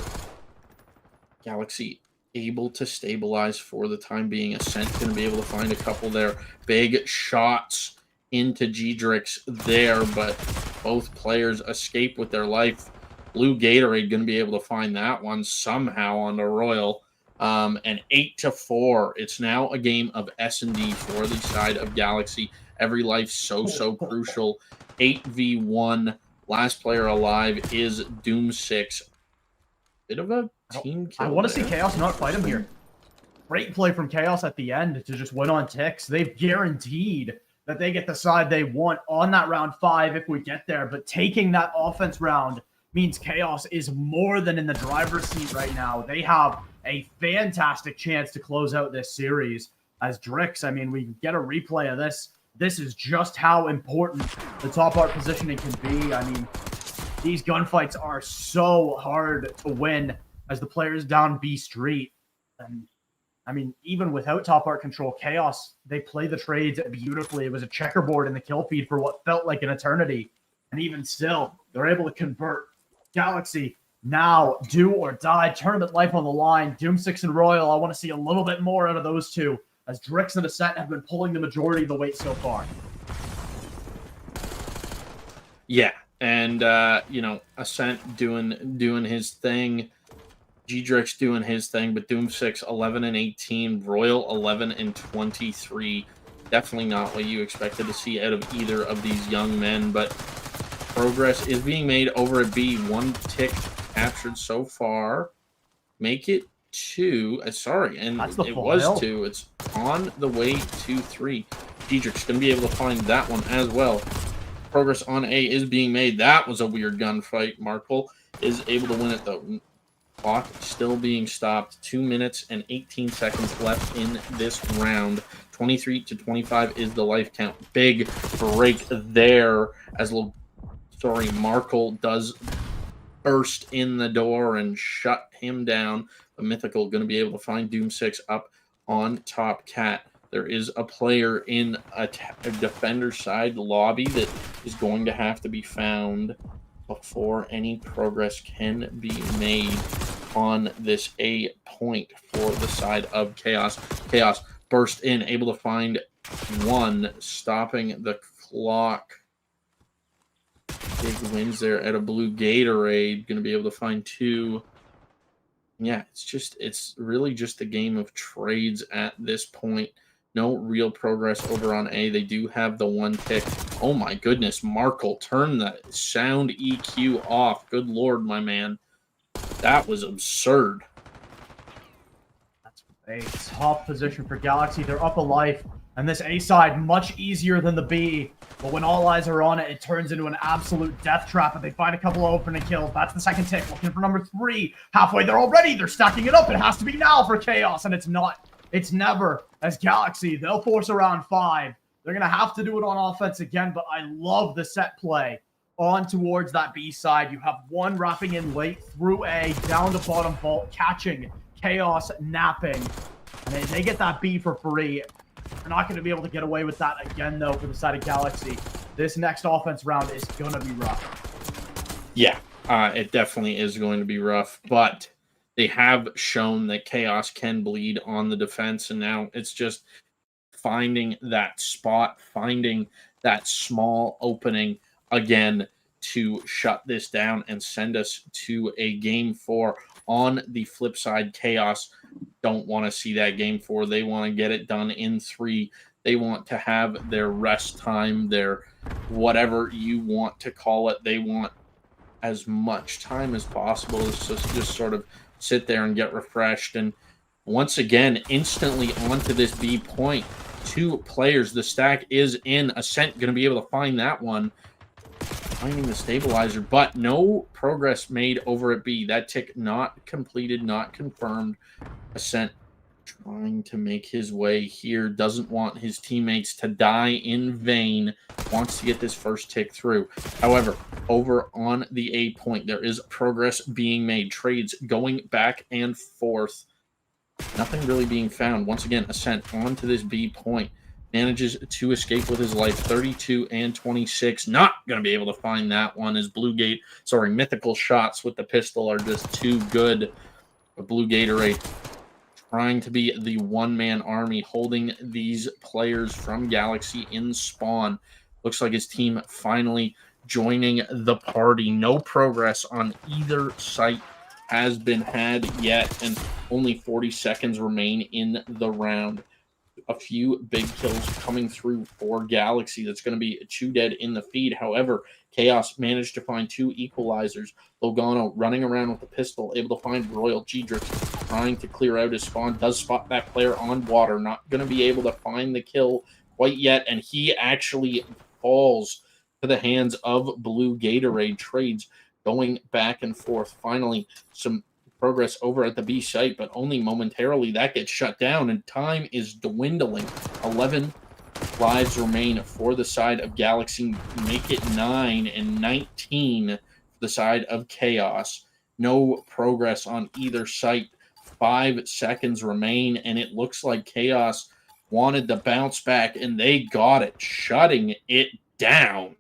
B: Galaxy able to stabilize for the time being. Ascent going to be able to find a couple there. Big shots into Dedrix there, but both players escape with their life. Blue Gatorade going to be able to find that one somehow on the Royal. And 8-4. It's now a game of S&D for the side of Galaxy. Every life so crucial. 8v1. Last player alive is Doom6. Bit of a team kill.
A: I want to see
B: there.
A: KAOS not fight him here. Great play from KAOS at the end to just win on ticks. They've guaranteed that they get the side they want on that round 5 if we get there. But taking that offense round means KAOS is more than in the driver's seat right now. They have a fantastic chance to close out this series as Drix. I mean, we get a replay of this. This is just how important the top art positioning can be. I mean, these gunfights are so hard to win as the players down B Street. And I mean, even without top art control, KAOS, they play the trades beautifully. It was a checkerboard in the kill feed for what felt like an eternity. And even still, they're able to convert. Galaxy now do or die, tournament life on the line. Doom6 and Royal, I want to see a little bit more out of those two, as Drix and Ascent have been pulling the majority of the weight so far.
B: Yeah, and you know, Ascent doing his thing, G-Drix doing his thing, but Doom6 11-18, Royal 11-23. Definitely not what you expected to see out of either of these young men, but progress is being made over at B. 1 tick captured so far. Make it 2. Sorry, and it was
A: hill.
B: 2. It's on the way to 3. G-Drix going to be able to find that one as well. Progress on A is being made. That was a weird gunfight. Markle is able to win it, though. Clock still being stopped. 2 minutes and 18 seconds left in this round. 23-25 is the life count. Big break there as Markle does burst in the door and shut him down. But Mythical going to be able to find Doom6 up on top. Cat. There is a player in a defender side lobby that is going to have to be found before any progress can be made on this A point for the side of KAOS. KAOS burst in, able to find 1, stopping the clock. Big wins there at a blue Gatorade. Going to be able to find 2. Yeah, it's really just a game of trades at this point. No real progress over on A. They do have the 1 tick. Oh my goodness, Markle, turn the sound EQ off. Good Lord, my man. That was absurd.
A: That's a tough position for Galaxy. They're up a life, and this A side much easier than the B. But when all eyes are on it, it turns into an absolute death trap, and they find a couple of opening kills. That's the 2nd tick, looking for number 3. Halfway there already. They're stacking it up. It has to be now for KAOS, and it's not. It's never. As Galaxy, they'll force around 5. They're going to have to do it on offense again, but I love the set play on towards that B side. You have 1 wrapping in late through A, down to bottom vault, catching KAOS napping. And they get that B for free. They're not going to be able to get away with that again, though, for the side of Galaxy. This next offense round is going to be rough.
B: Yeah, it definitely is going to be rough, but they have shown that KAOS can bleed on the defense, and now it's just finding that spot, finding that small opening again to shut this down and send us to a game 4. On the flip side, KAOS don't want to see that game 4. They want to get it done in 3. They want to have their rest time, their whatever you want to call it. They want as much time as possible to just sort of sit there and get refreshed. And once again, instantly onto this B point. 2 players. The stack is in. Ascent going to be able to find that one. Finding the stabilizer, but no progress made over at B. That tick not completed, not confirmed. Ascent trying to make his way here. Doesn't want his teammates to die in vain. Wants to get this first tick through. However, over on the A point, there is progress being made. Trades going back and forth. Nothing really being found. Once again, Ascent onto this B point. Manages to escape with his life. 32-26. Not going to be able to find that one as Mythical shots with the pistol are just too good. A Blue Gatorade trying to be the one-man army, holding these players from Galaxy in spawn. Looks like his team finally joining the party. No progress on either site has been had yet, and only 40 seconds remain in the round. A few big kills coming through for Galaxy. That's going to be 2 dead in the feed. However, KAOS managed to find 2 equalizers. Logano running around with a pistol, able to find Royal G-Drix, trying to clear out his spawn. Does spot that player on water. Not going to be able to find the kill quite yet, and he actually falls to the hands of Blue Gatorade. Trades going back and forth. Finally, some progress over at the B site, but only momentarily. That gets shut down, and time is dwindling. 11 lives remain for the side of Galaxy. Make it 9 and 19 for the side of KAOS. No progress on either site. 5 seconds remain, and it looks like KAOS wanted to bounce back, and they got it, shutting it down.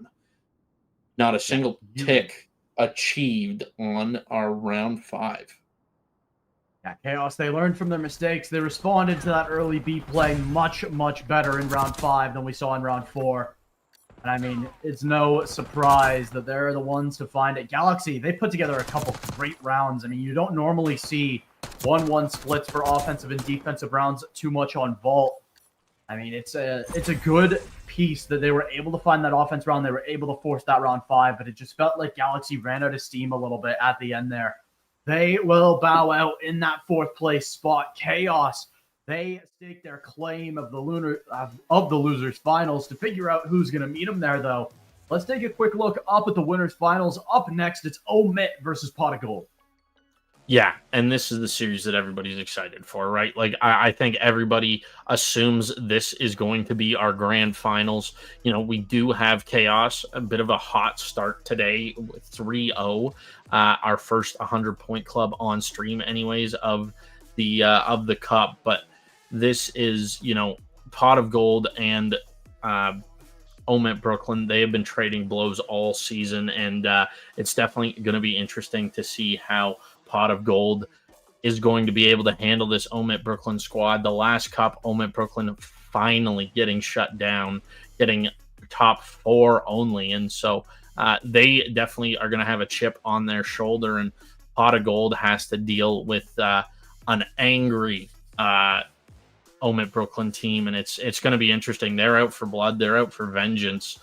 B: Not a single tick achieved on our round 5.
A: Yeah, KAOS, they learned from their mistakes. They responded to that early B play much, much better in round 5 than we saw in round 4. And I mean, it's no surprise that they're the ones to find it. Galaxy, they put together a couple great rounds. I mean, you don't normally see 1-1 splits for offensive and defensive rounds too much on Vault. I mean, it's a good piece that they were able to find that offense round. They were able to force that round 5, but it just felt like Galaxy ran out of steam a little bit at the end there. They will bow out in that 4th place spot. KAOS, they stake their claim of the losers finals. To figure out who's going to meet them there, though, let's take a quick look up at the winners finals. Up next, it's OMiT versus Pot of Gold.
B: Yeah, and this is the series that everybody's excited for, right? Like, I think everybody assumes this is going to be our grand finals. You know, we do have KAOS, a bit of a hot start today with 3-0, our first 100-point club on stream anyways of the cup. But this is, you know, Pot of Gold and OMiT Brooklyn. They have been trading blows all season, and it's definitely going to be interesting to see how Pot of Gold is going to be able to handle this OMiT Brooklyn squad. The last cup, OMiT Brooklyn finally getting shut down, getting top 4 only, and so they definitely are going to have a chip on their shoulder, and Pot of Gold has to deal with an angry OMiT Brooklyn team, and it's going to be interesting. They're out for blood. They're out for vengeance.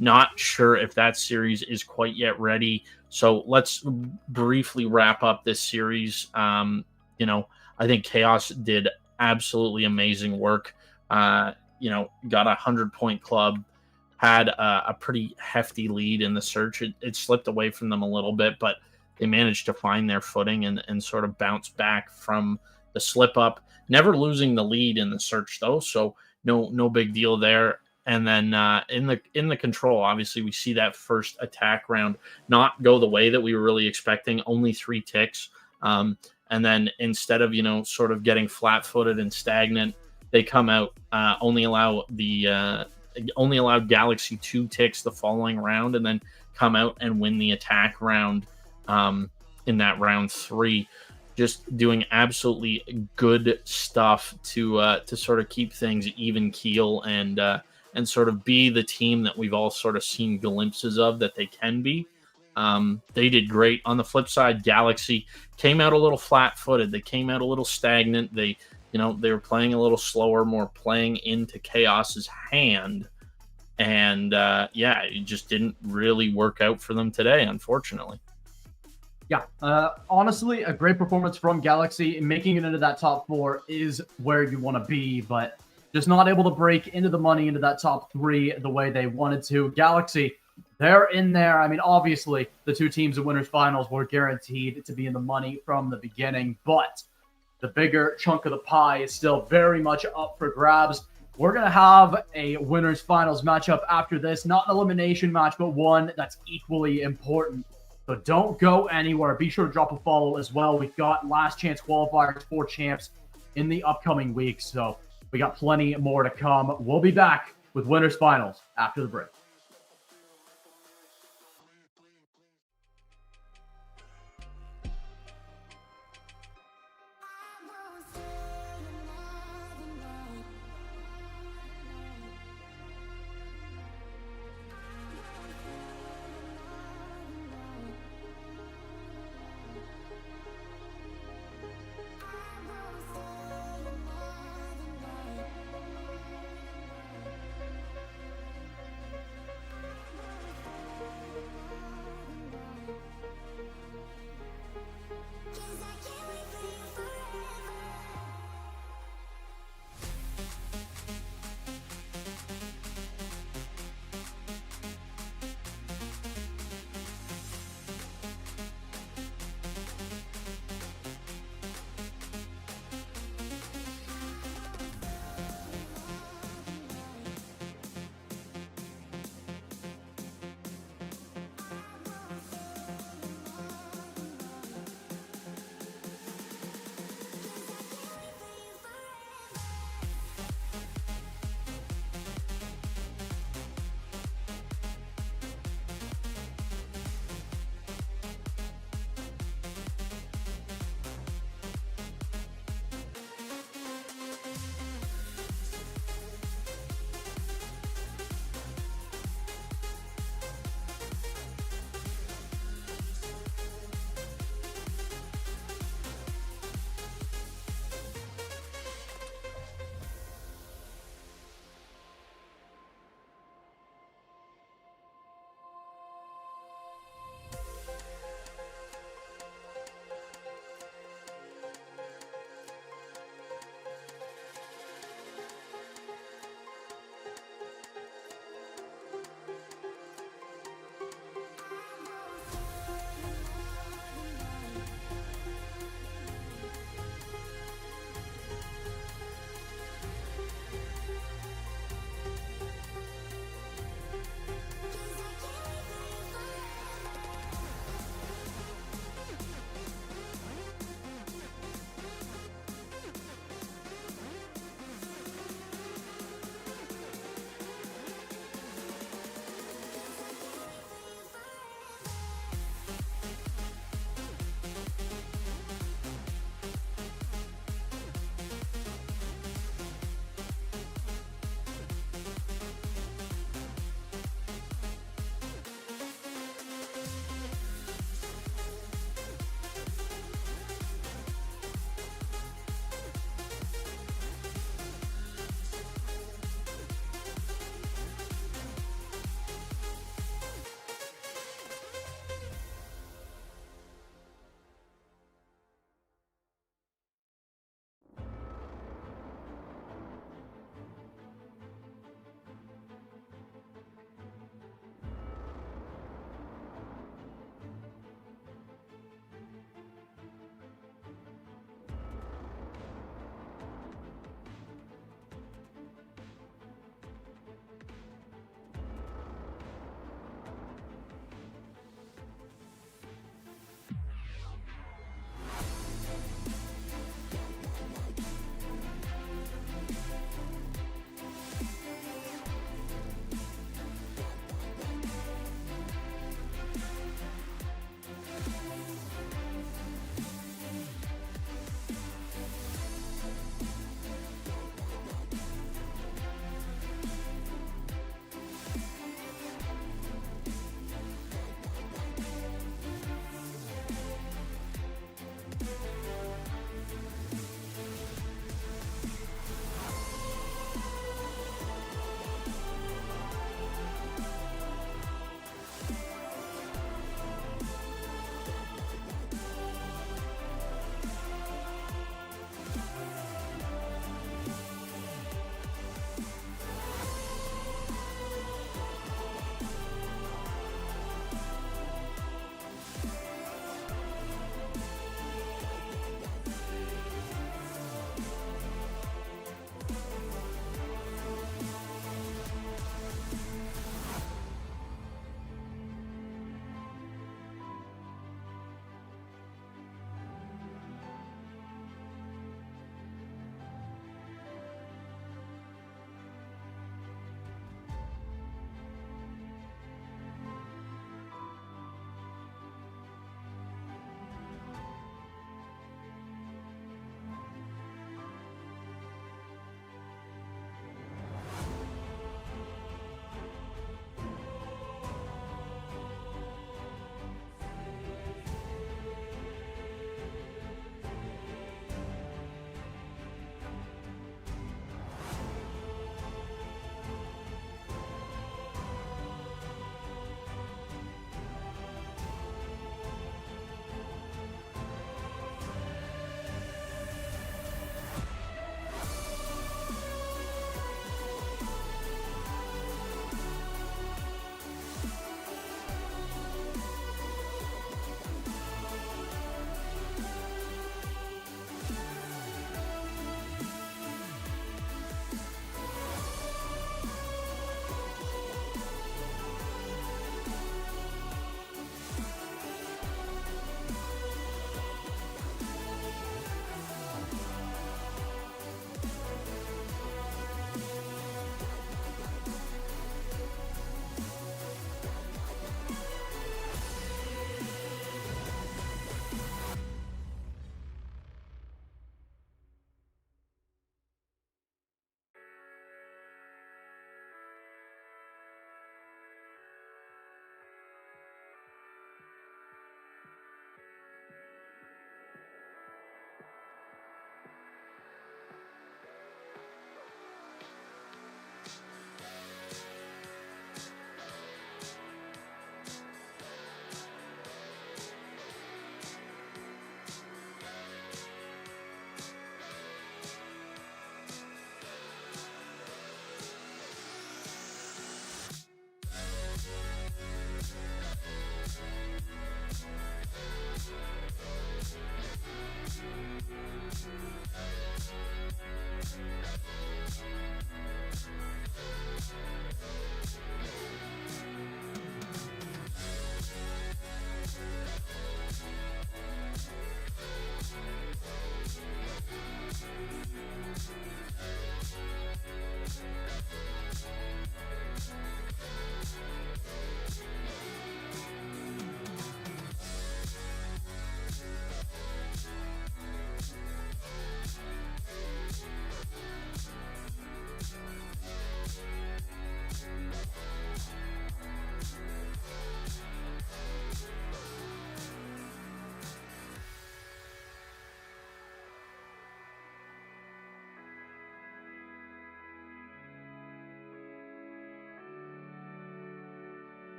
B: Not sure if that series is quite yet ready. So let's briefly wrap up this series. You know, I think KAOS did absolutely amazing work. You know, got a 100-point club, had a pretty hefty lead in the search. It slipped away from them a little bit, but they managed to find their footing and sort of bounce back from the slip up. Never losing the lead in the search though, so no big deal there. And then in the control, obviously we see that first attack round not go the way that we were really expecting. Only 3 ticks, and then instead of, you know, sort of getting flat-footed and stagnant, they come out only allowed Galaxy 2 ticks the following round, and then come out and win the attack round in that round 3. Just doing absolutely good stuff to sort of keep things even keel and sort of be the team that we've all sort of seen glimpses of that they can be. They did great. On the flip side, Galaxy came out a little flat-footed. They came out a little stagnant. They were playing a little slower, more playing into KAOS's hand. And yeah, it just didn't really work out for them today, unfortunately.
A: Yeah, honestly, a great performance from Galaxy. Making it into that top 4 is where you want to be, but just not able to break into the money, into that top 3 the way they wanted to. Galaxy, they're in there. I mean, obviously, the 2 teams in winners finals were guaranteed to be in the money from the beginning, but the bigger chunk of the pie is still very much up for grabs. We're going to have a winners finals matchup after this, not an elimination match, but one that's equally important. So don't go anywhere. Be sure to drop a follow as well. We've got last chance qualifiers for champs in the upcoming weeks. So we got plenty more to come. We'll be back with winners finals after the break.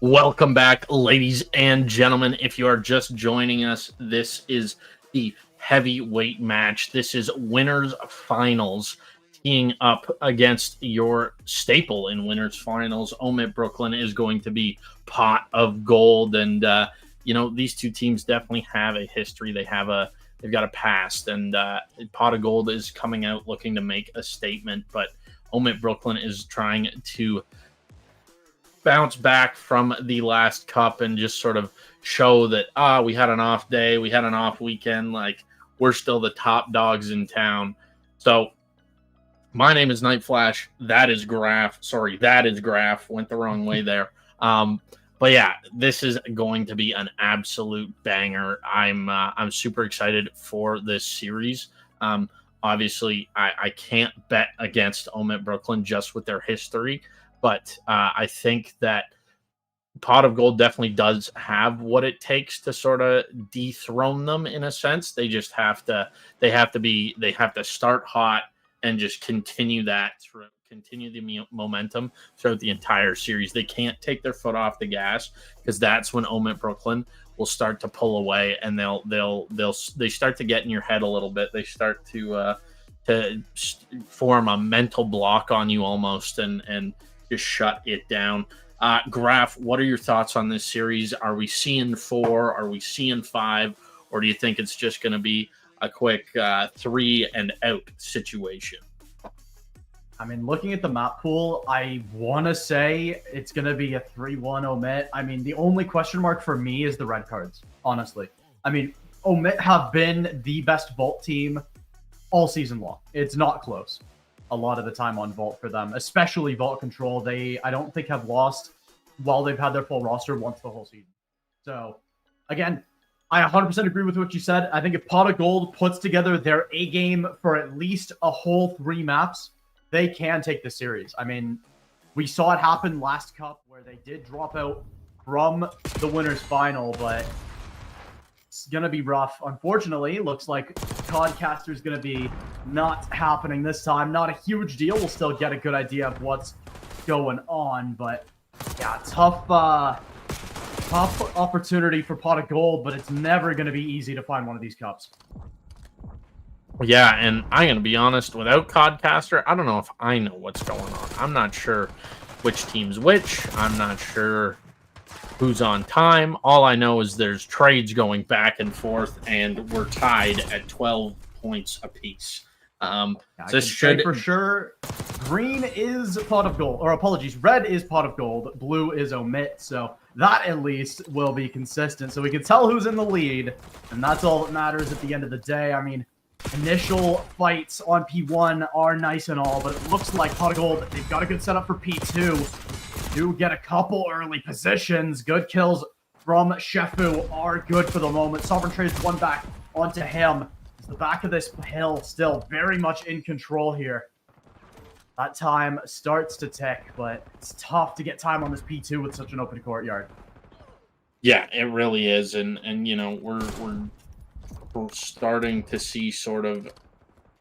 B: Welcome back, ladies and gentlemen. If you are just joining us, this is the heavyweight match. This is winners finals. teeing up against your staple in winners finals. OMiT Brooklyn is going to be Pot of Gold, and you know, these two teams definitely have a history. They've got a past, and Pot of Gold is coming out looking to make a statement, but OMiT Brooklyn is trying to bounce back from the last cup and just sort of show that we had an off day, we had an off weekend, like we're still the top dogs in town. So my name is Night Flash. That is Graph. Sorry, that is Graph. Went the wrong way there. But yeah, this is going to be an absolute banger. I'm super excited for this series. Obviously, I can't bet against OMiT Brooklyn just with their history, but I think that Pot of Gold definitely does have what it takes to sort of dethrone them in a sense. They just have to start hot and just continue the momentum throughout the entire series. They can't take their foot off the gas, because that's when OMiT Brooklyn will start to pull away, and they start to get in your head a little bit. They start to form a mental block on you almost, and just shut it down. Graph, what are your thoughts on this series? Are we seeing 4? Are we seeing 5? Or do you think it's just going to be a quick 3 and out situation?
A: I mean, looking at the map pool, I want to say it's going to be a 3-1 OMiT. I mean, the only question mark for me is the red cards, honestly. I mean, OMiT have been the best Vault team all season long. It's not close a lot of the time on Vault for them, especially Vault Control. I don't think, have lost while they've had their full roster once the whole season. So, again, I 100% agree with what you said. I think if Pot of Gold puts together their A game for at least a whole 3 maps, they can take the series. I mean, we saw it happen last cup where they did drop out from the winners final, but it's going to be rough. Unfortunately, looks like Codcaster is going to be not happening this time. Not a huge deal. We'll still get a good idea of what's going on, but yeah, tough opportunity for Pot of Gold, but it's never going to be easy to find one of these cups.
B: Yeah, and I'm going to be honest, without Codcaster, I don't know if I know what's going on. I'm not sure which team's which. I'm not sure who's on time. All I know is there's trades going back and forth, and we're tied at 12 points apiece.
A: This should for sure. Green is Pot of Gold, or apologies, red is Pot of Gold, blue is OMiT, so that at least will be consistent. So we can tell who's in the lead, and that's all that matters at the end of the day. I mean, initial fights on P1 are nice and all, but it looks like Pot of Gold, they've got a good setup for P2. Do get a couple early positions. Good kills from Shefu are good for the moment. Sovereign trades one back onto him. It's the back of this hill still very much in control here. That time starts to tick, but it's tough to get time on this P2 with such an open courtyard.
B: Yeah, it really is, and you know, we're starting to see sort of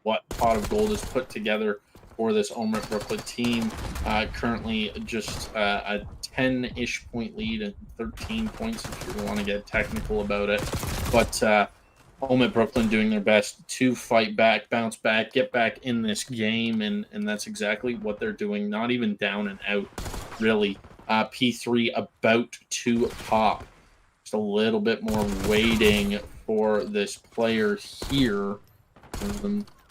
B: what Pot of Gold has put together for this OMiT Brooklyn team. Currently just a 10-ish point lead and 13 points if you want to get technical about it. But OMiT Brooklyn doing their best to fight back, bounce back, get back in this game, and that's exactly what they're doing. Not even down and out, really. P3 about to pop. Just a little bit more waiting for this player here.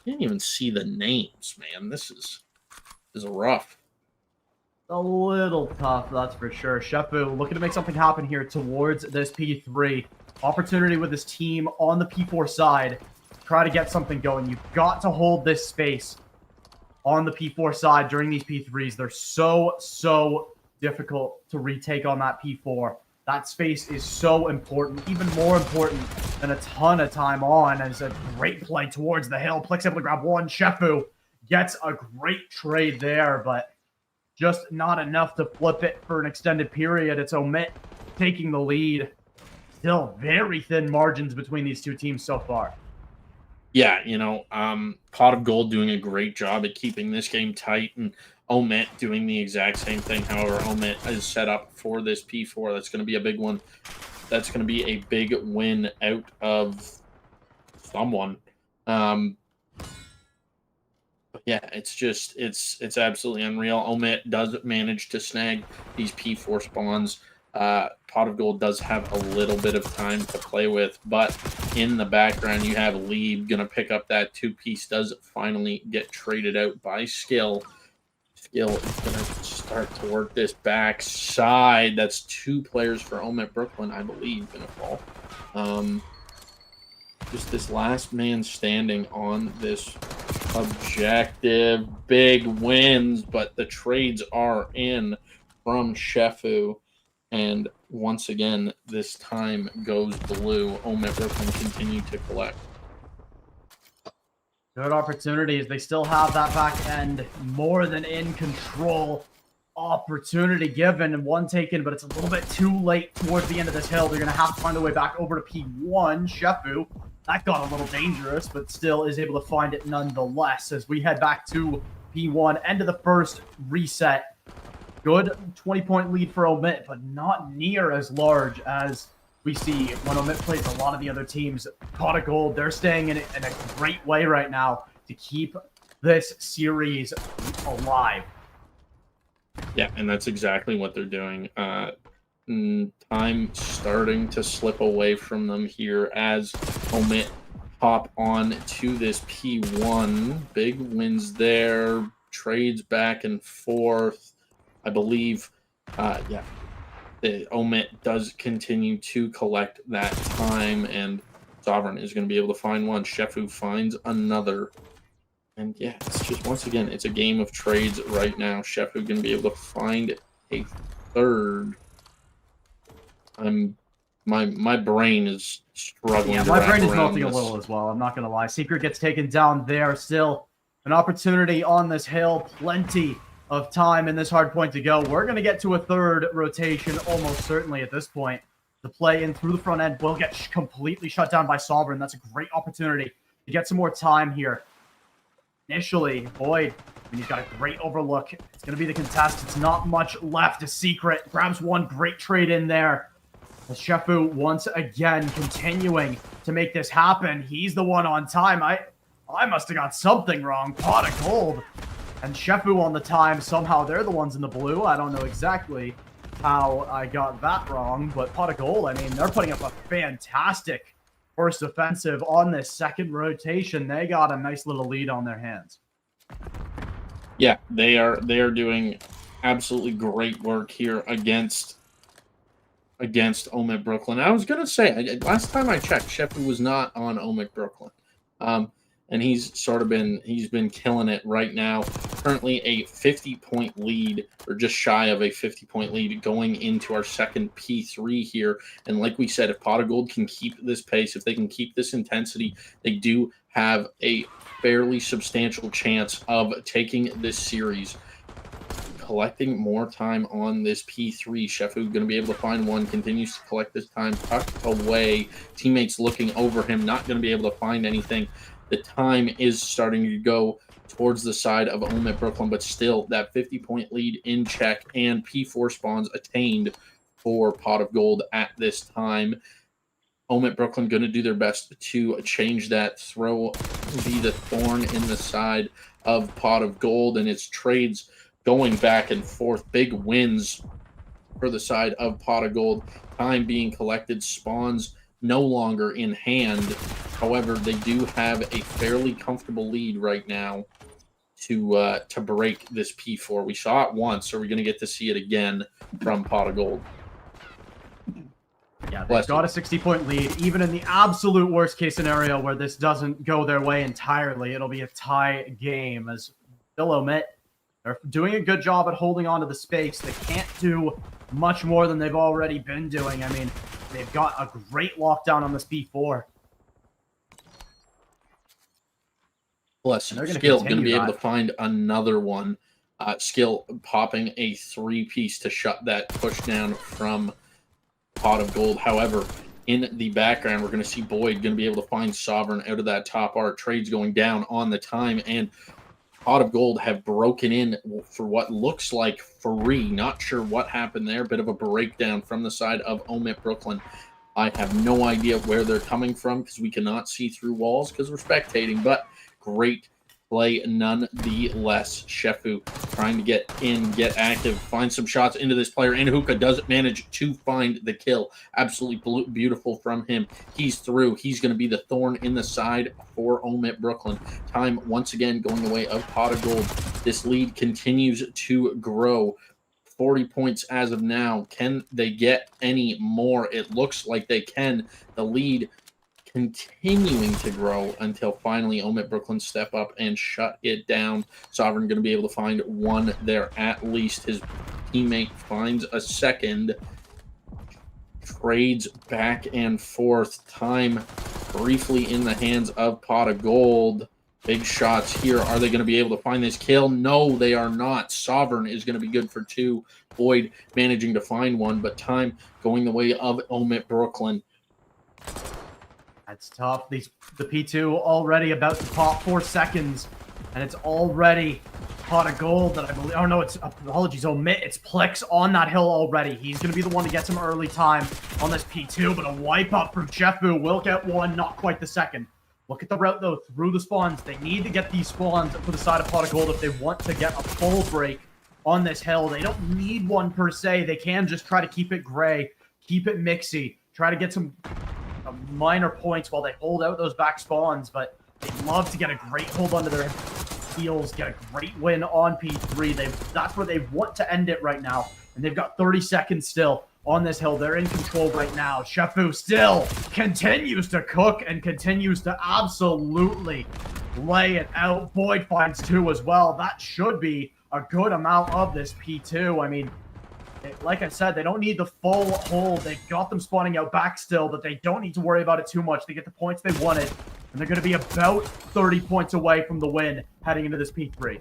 B: Can't even see the names, man. This is rough.
A: A little tough, that's for sure. Shefu looking to make something happen here towards this P3. Opportunity with his team on the P4 side. Try to get something going. You've got to hold this space on the P4 side during these P3s. They're so difficult to retake on that P4. That space is so important, even more important than a ton of time on. As a great play towards the hill. Plix able to grab one. Shefu gets a great trade there, but just not enough to flip it for an extended period. It's OMiT taking the lead. Still very thin margins between these two teams so far.
B: Yeah, you know, Pot of Gold doing a great job at keeping this game tight, and OMiT doing the exact same thing. However, OMiT is set up for this P4. That's going to be a big one. That's going to be a big win out of someone. But Yeah, it's just it's absolutely unreal. OMiT does manage to snag these P4 spawns. Pot of Gold does have a little bit of time to play with, but in the background you have Lieb gonna pick up that 2-piece. Does finally get traded out by Skill. Skill is gonna start to work this backside. That's 2 players for OMiT Brooklyn, I believe, gonna fall. Just this last man standing on this objective. Big wins, but the trades are in from Shefu. And once again, this time goes blue. OMiT Brooklyn continue to collect.
A: Good opportunities. They still have that back end more than in control. Opportunity given and one taken, but it's a little bit too late towards the end of this hill. They're going to have to find a way back over to P1. Shefu, that got a little dangerous, but still is able to find it nonetheless as we head back to P1. End of the first reset. Good 20-point lead for OMiT, but not near as large as we see when OMiT plays a lot of the other teams. Pot of Gold, they're staying in a great way right now to keep this series alive.
B: Yeah, and that's exactly what they're doing. Time starting to slip away from them here as OMiT hop on to this P1. Big wins there. Trades back and forth. I believe, the OMiT does continue to collect that time, and Sovereign is going to be able to find one. Shefu finds another. And yeah, it's just, once again, it's a game of trades right now. Shefu going to be able to find a third. My brain is struggling.
A: Yeah,
B: to
A: my
B: wrap
A: brain is
B: around
A: melting a
B: this.
A: little as well. I'm not going to lie. Secret gets taken down there. Still an opportunity on this hill. Plenty of time in this hard point to go. We're going to get to a third rotation almost certainly at this point. The play in through the front end will get completely shut down by Sovereign. That's a great opportunity to get some more time here. Initially, Boyd, he's got a great overlook. It's going to be the contest. It's not much left. A Secret grabs one great trade in there. As Shefu once again continuing to make this happen. He's the one on time. I must have got something wrong. Pot of Gold. And Shefu on the time. Somehow they're the ones in the blue. I don't know exactly how I got that wrong. But Pot of Gold, I mean, they're putting up a fantastic first offensive on this second rotation. They got a nice little lead on their hands.
B: Yeah, they are doing absolutely great work here against OMiT Brooklyn. I was gonna say, last time I checked, Shefu was not on OMiT Brooklyn, and he's been killing it right now. Currently a 50-point lead, or just shy of a 50-point lead, going into our second P3 here. And like we said, if Pot of Gold can keep this pace, if they can keep this intensity, they do have a fairly substantial chance of taking this series. Collecting more time on this P3. Shefu going to be able to find one, continues to collect this time, tucked away. Teammates looking over him, not going to be able to find anything. The time is starting to go towards the side of OMiT Brooklyn, but still that 50-point lead in check, and P4 spawns attained for Pot of Gold at this time. OMiT Brooklyn going to do their best to change that, be the thorn in the side of Pot of Gold, and its trades going back and forth. Big wins for the side of Pot of Gold. Time being collected, spawns no longer in hand. However, they do have a fairly comfortable lead right now to break this P4. We saw it once, so we're going to get to see it again from Pot of Gold.
A: Yeah, they've got a 60-point lead. Even in the absolute worst-case scenario where this doesn't go their way entirely, it'll be a tie game as still OMiT. They're doing a good job at holding on to the space. They can't do much more than they've already been doing. I mean, they've got a great lockdown on this P4.
B: Plus, Skill going to be able to find another one. Skill popping a 3-piece to shut that push down from Pot of Gold. However, in the background, we're going to see Boyd going to be able to find Sovereign out of that top art. Trades going down on the time, and Pot of Gold have broken in for what looks like free. Not sure what happened there. Bit of a breakdown from the side of OMiT Brooklyn. I have no idea where they're coming from because we cannot see through walls because we're spectating, but great play none the less. Shefu trying to get in, get active, find some shots into this player. And Hookah does manage to find the kill. Absolutely beautiful from him. He's through. He's going to be the thorn in the side for OMiT Brooklyn. Time once again going the way of Pot of Gold. This lead continues to grow. 40 points as of now. Can they get any more? It looks like they can. The lead continuing to grow until finally OMiT Brooklyn step up and shut it down. Sovereign going to be able to find one there at least. His teammate finds a second. Trades back and forth. Time briefly in the hands of Pot of Gold. Big shots here. Are they going to be able to find this kill? No, they are not. Sovereign is going to be good for 2. Boyd managing to find one, but time going the way of OMiT Brooklyn.
A: That's tough. The P2 already about to pop 4 seconds, and it's already Pot of Gold that I believe. Oh no, it's apologies, OMiT. It's Plex on that hill already. He's going to be the one to get some early time on this P2, but a wipe up from Shefu will get one, not quite the second. Look at the route though through the spawns. They need to get these spawns for the side of Pot of Gold if they want to get a full break on this hill. They don't need one per se. They can just try to keep it gray, keep it mixy, try to get some minor points while they hold out those back spawns, but they love to get a great hold under their heels, get a great win on P3. That's where they want to end it right now, and they've got 30 seconds still on this hill. They're in control right now. Shefu still continues to cook and continues to absolutely lay it out. Boyd finds 2 as well. That should be a good amount of this P2. I mean, like I said, they don't need the full hold. They've got them spawning out back still, but they don't need to worry about it too much. They get the points they wanted, and they're going to be about 30 points away from the win heading into this P3.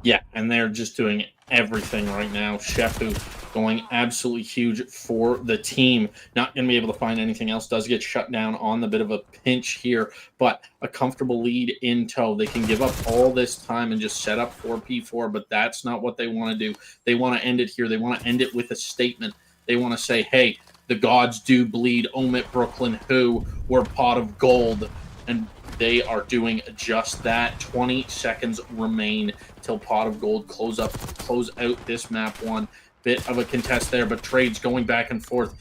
B: Yeah, and they're just doing everything right now. Shefu going absolutely huge for the team. Not going to be able to find anything else. Does get shut down on the bit of a pinch here, but a comfortable lead in tow. They can give up all this time and just set up for P4, but that's not what they want to do. They want to end it here. They want to end it with a statement. They want to say, hey, the gods do bleed. OMiT Brooklyn, who were Pot of Gold. And they are doing just that. 20 seconds remain till Pot of Gold close out this map 1. Bit of a contest there, but trades going back and forth.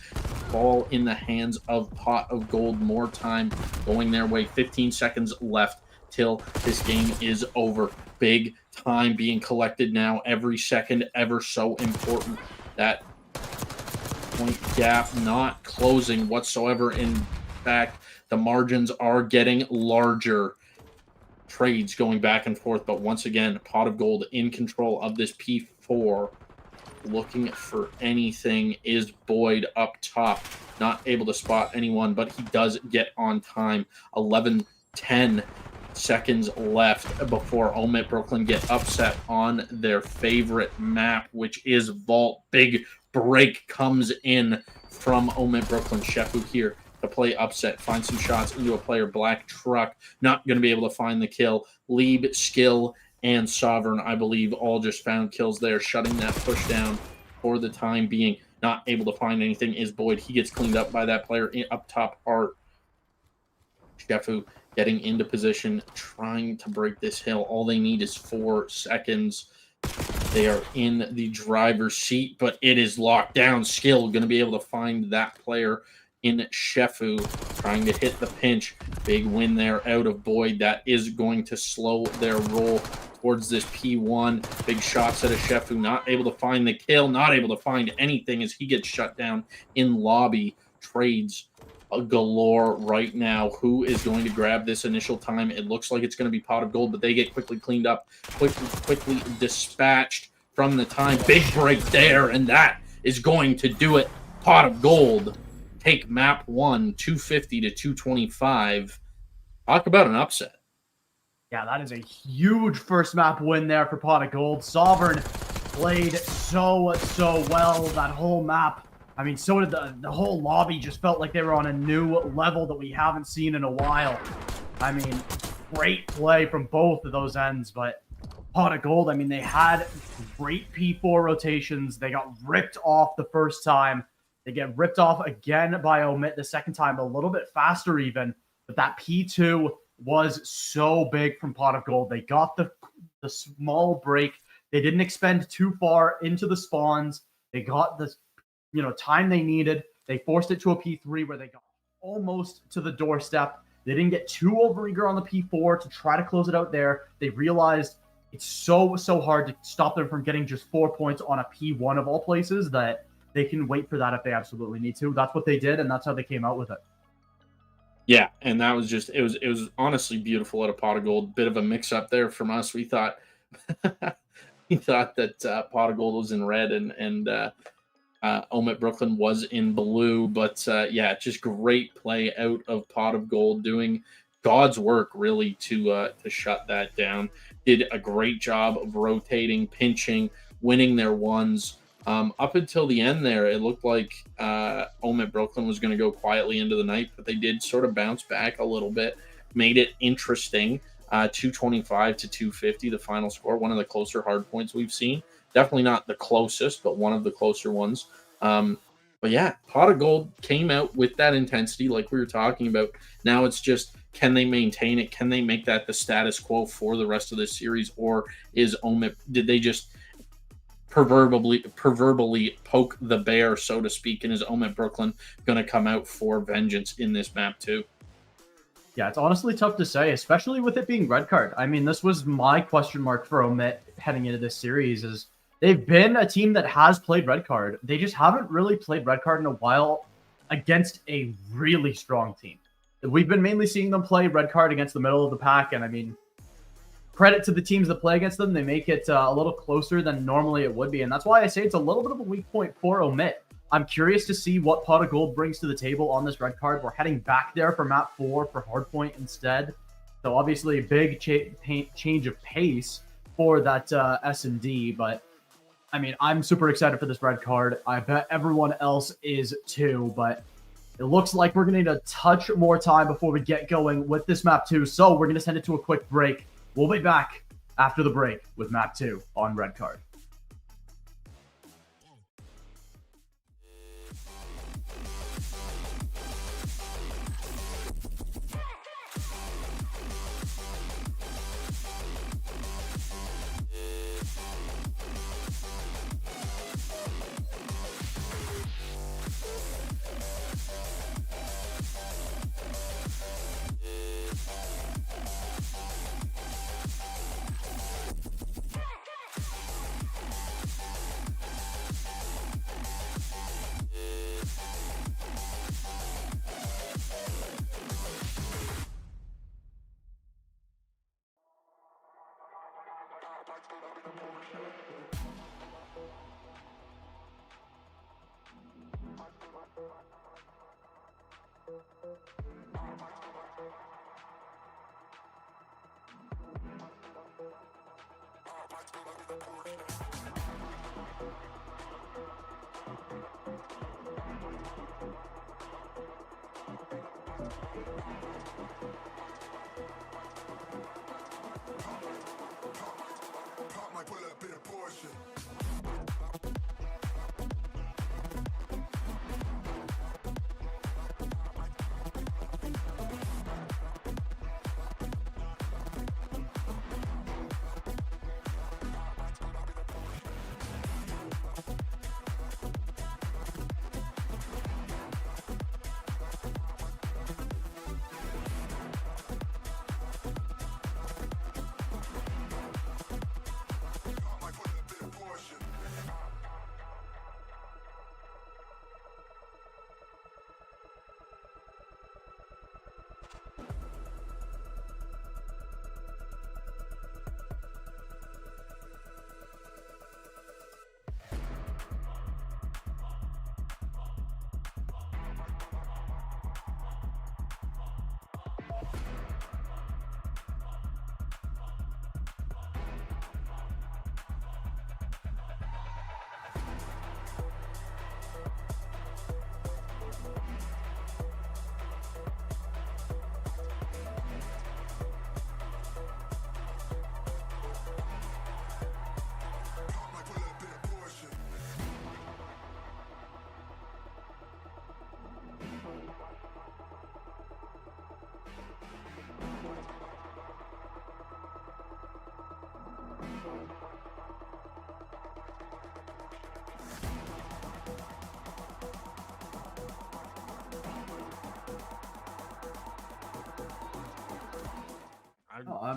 B: Ball in the hands of Pot of Gold. More time going their way. 15 seconds left till this game is over. Big time being collected now. Every second ever so important. That point gap not closing whatsoever. In fact, the margins are getting larger. Trades going back and forth, but once again, Pot of Gold in control of this P4. Looking for anything is Boyd up top. Not able to spot anyone, but he does get on time. 11-10 seconds left before OMiT Brooklyn get upset on their favorite map, which is Vault. Big break comes in from OMiT Brooklyn. Shefu here to play upset, find some shots into a player. Black Truck not going to be able to find the kill. Lieb, Skill, and Sovereign, I believe, all just found kills there, shutting that push down for the time being. Not able to find anything is Boyd. He gets cleaned up by that player up top, Art. Shefu getting into position, trying to break this hill. All they need is 4 seconds. They are in the driver's seat, but it is locked down. Skill going to be able to find that player in Shefu, trying to hit the pinch. Big win there out of Boyd. That is going to slow their roll towards this P1. Big shots at a Shefu, not able to find the kill, not able to find anything as he gets shut down in lobby. Trades galore right now. Who is going to grab this initial time? It looks like it's going to be Pot of Gold, but they get quickly cleaned up, quickly dispatched from the time. Big break there, and that is going to do it. Pot of Gold take map 1, 250 to 225. Talk about an upset.
A: Yeah, that is a huge first map win there for Pot of Gold. Sovereign played so well that whole map. I mean, so did the whole lobby. Just felt like they were on a new level that we haven't seen in a while. I mean, great play from both of those ends, but Pot of Gold, I mean, they had great P4 rotations. They got ripped off the first time. They get ripped off again by OMiT the second time, a little bit faster even. But that P2 was so big from Pot of Gold. They got the small break. They didn't expend too far into the spawns. They got the time they needed. They forced it to a P3 where they got almost to the doorstep. They didn't get too overeager on the P4 to try to close it out there. They realized it's so hard to stop them from getting just 4 points on a P1 of all places that they can wait for that if they absolutely need to. That's what they did, and that's how they came out with it.
B: Yeah, and that was just it was honestly beautiful at a Pot of Gold. Bit of a mix up there from us. We thought that Pot of Gold was in red and OMiT Brooklyn was in blue, but yeah, just great play out of Pot of Gold, doing God's work really to shut that down. Did a great job of rotating, pinching, winning their ones. Up until the end there, it looked like OMiT Brooklyn was going to go quietly into the night, but they did sort of bounce back a little bit, made it interesting. 225 to 250, the final score, one of the closer hard points we've seen. Definitely not the closest, but one of the closer ones. But yeah, Pot of Gold came out with that intensity like we were talking about. Now it's just, can they maintain it? Can they make that the status quo for the rest of the series? Or is OMiT, did they just proverbially poke the bear, so to speak, and is OMiT Brooklyn going to come out for vengeance in this map too?
A: Yeah, it's honestly tough to say, especially with it being red card. I mean, this was my question mark for OMiT heading into this series. Is they've been a team that has played red card. They just haven't really played red card in a while against a really strong team. We've been mainly seeing them play red card against the middle of the pack, and I mean, credit to the teams that play against them. They make it a little closer than normally it would be, and that's why I say it's a little bit of a weak point for OMiT. I'm curious to see what Pot of Gold brings to the table on this red card. We're heading back there for map 4 for hardpoint instead. So obviously a big change of pace for that S&D. But I mean, I'm super excited for this red card. I bet everyone else is too. But it looks like we're going to need a touch more time before we get going with this map 2. So we're going to send it to a quick break. We'll be back after the break with map 2 on red card.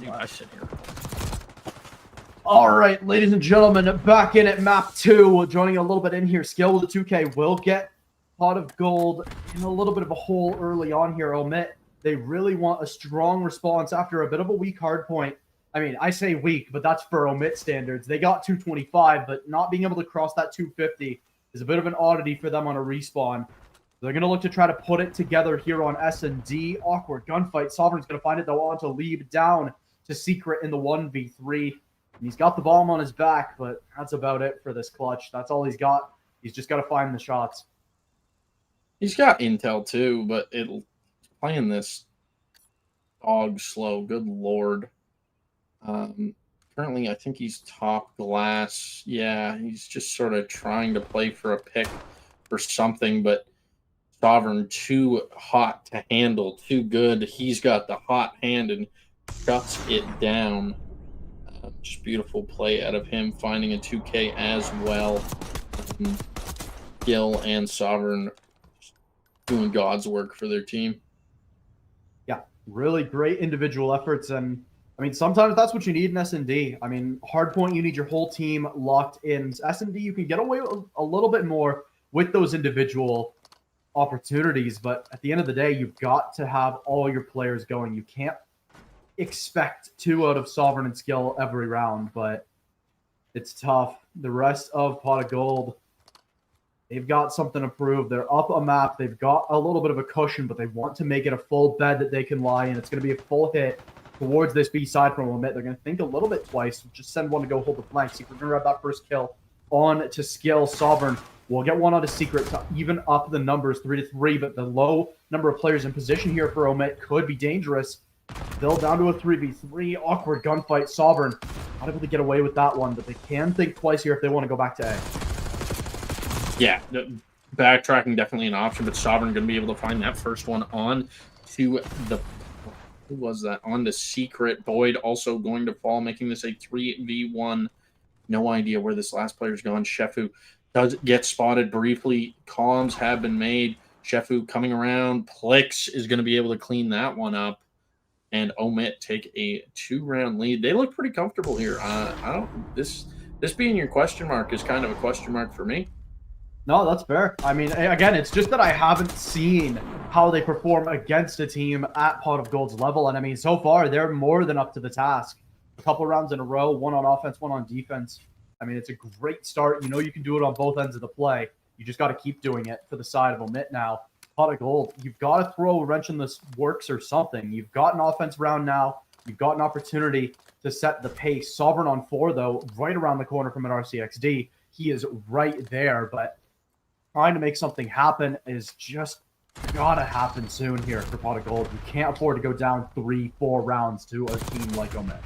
B: Dude, I sit here.
A: All right, ladies and gentlemen, back in at map 2. Joining a little bit in here, Skill with the 2K will get Pot of Gold in a little bit of a hole early on here. OMiT, they really want a strong response after a bit of a weak hard point. I mean, I say weak, but that's for OMiT standards. They got 225, but not being able to cross that 250 is a bit of an oddity for them on a respawn. They're going to look to try to put it together here on S&D. Awkward gunfight. Sovereign's going to find it, though, on to lead down to Secret in the 1v3. And he's got the bomb on his back, but that's about it for this clutch. That's all he's got. He's just got to find the shots.
B: He's got intel too, but playing this dog slow. Good lord. Currently, I think he's top glass. Yeah, he's just sort of trying to play for a pick for something, but Sovereign too hot to handle, too good. He's got the hot hand and shuts it down. Just beautiful play out of him, finding a 2K as well. Gil and Sovereign doing God's work for their team.
A: Yeah, really great individual efforts. And, I mean, sometimes that's what you need in S&D. I mean, hardpoint, you need your whole team locked in. S&D, you can get away with a little bit more with those individual opportunities. But at the end of the day, you've got to have all your players going. You can't expect 2 out of Sovereign and Skill every round, but it's tough. The rest of Pot of Gold, they've got something to prove. They're up a map. They've got a little bit of a cushion, but they want to make it a full bed that they can lie in. It's going to be a full hit towards this B side from OMiT. They're going to think a little bit twice. Just send one to go hold the flank. Secret going to grab that first kill on to Skill. Sovereign will get one on to Secret to even up the numbers 3-3, but the low number of players in position here for OMiT could be dangerous. Still down to a 3v3. Awkward gunfight. Sovereign not able to get away with that one, but they can think twice here if they want to go back to A.
B: Yeah, backtracking definitely an option, but Sovereign going to be able to find that first one on to the... Who was that? On to Secret. Boyd also going to fall, making this a 3v1. No idea where this last player's gone. Shefu does get spotted briefly. Comms have been made. Shefu coming around. Plix is going to be able to clean that one up. And OMiT take a 2-round lead. They look pretty comfortable here. This being your question mark is kind of a question mark for me.
A: No, that's fair. I mean, again, it's just that I haven't seen how they perform against a team at Pot of Gold's level. And I mean, so far, they're more than up to the task. A couple rounds in a row, one on offense, one on defense. I mean, it's a great start. You know you can do it on both ends of the play. You just got to keep doing it for the side of OMiT now. Pot of Gold, you've got to throw a wrench in this works or something. You've got an offense round now. You've got an opportunity to set the pace. Sovereign on 4, though, right around the corner from an RCXD. He is right there, but trying to make something happen is just got to happen soon here for Pot of Gold. You can't afford to go down 3-4 rounds to a team like OMiT.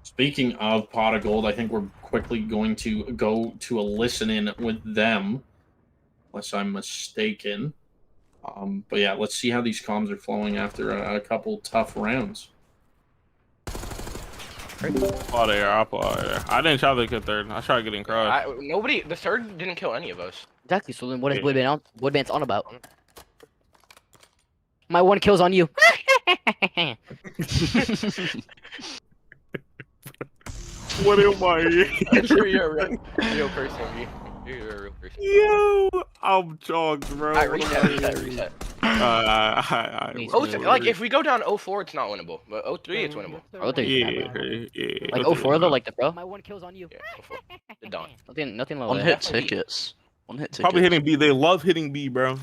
B: Speaking of Pot of Gold, I think we're quickly going to go to a listen-in with them, unless I'm mistaken. But yeah, let's see how these comms are flowing after a couple tough rounds.
H: Oh, there, I didn't try to get third. I tried getting crushed.
I: Nobody, the third didn't kill any of us.
C: Exactly. So then, what is Woodman's on about? My 1 kill's on you.
H: What am I?
I: You're a real person. You're a real person.
H: Yo, I'm jogged, bro.
I: Alright, reset. Like, if we go down 0-4, it's not winnable. But 0-3, it's winnable.
C: 0-3.
H: Yeah.
C: Like 0-4 though, like the pro. My 1 kill's on you.
I: Yeah, 0-4. The dawn.
C: Nothing low.
J: One-hit tickets. One-hit tickets.
H: Probably hitting B. They love hitting B, bro.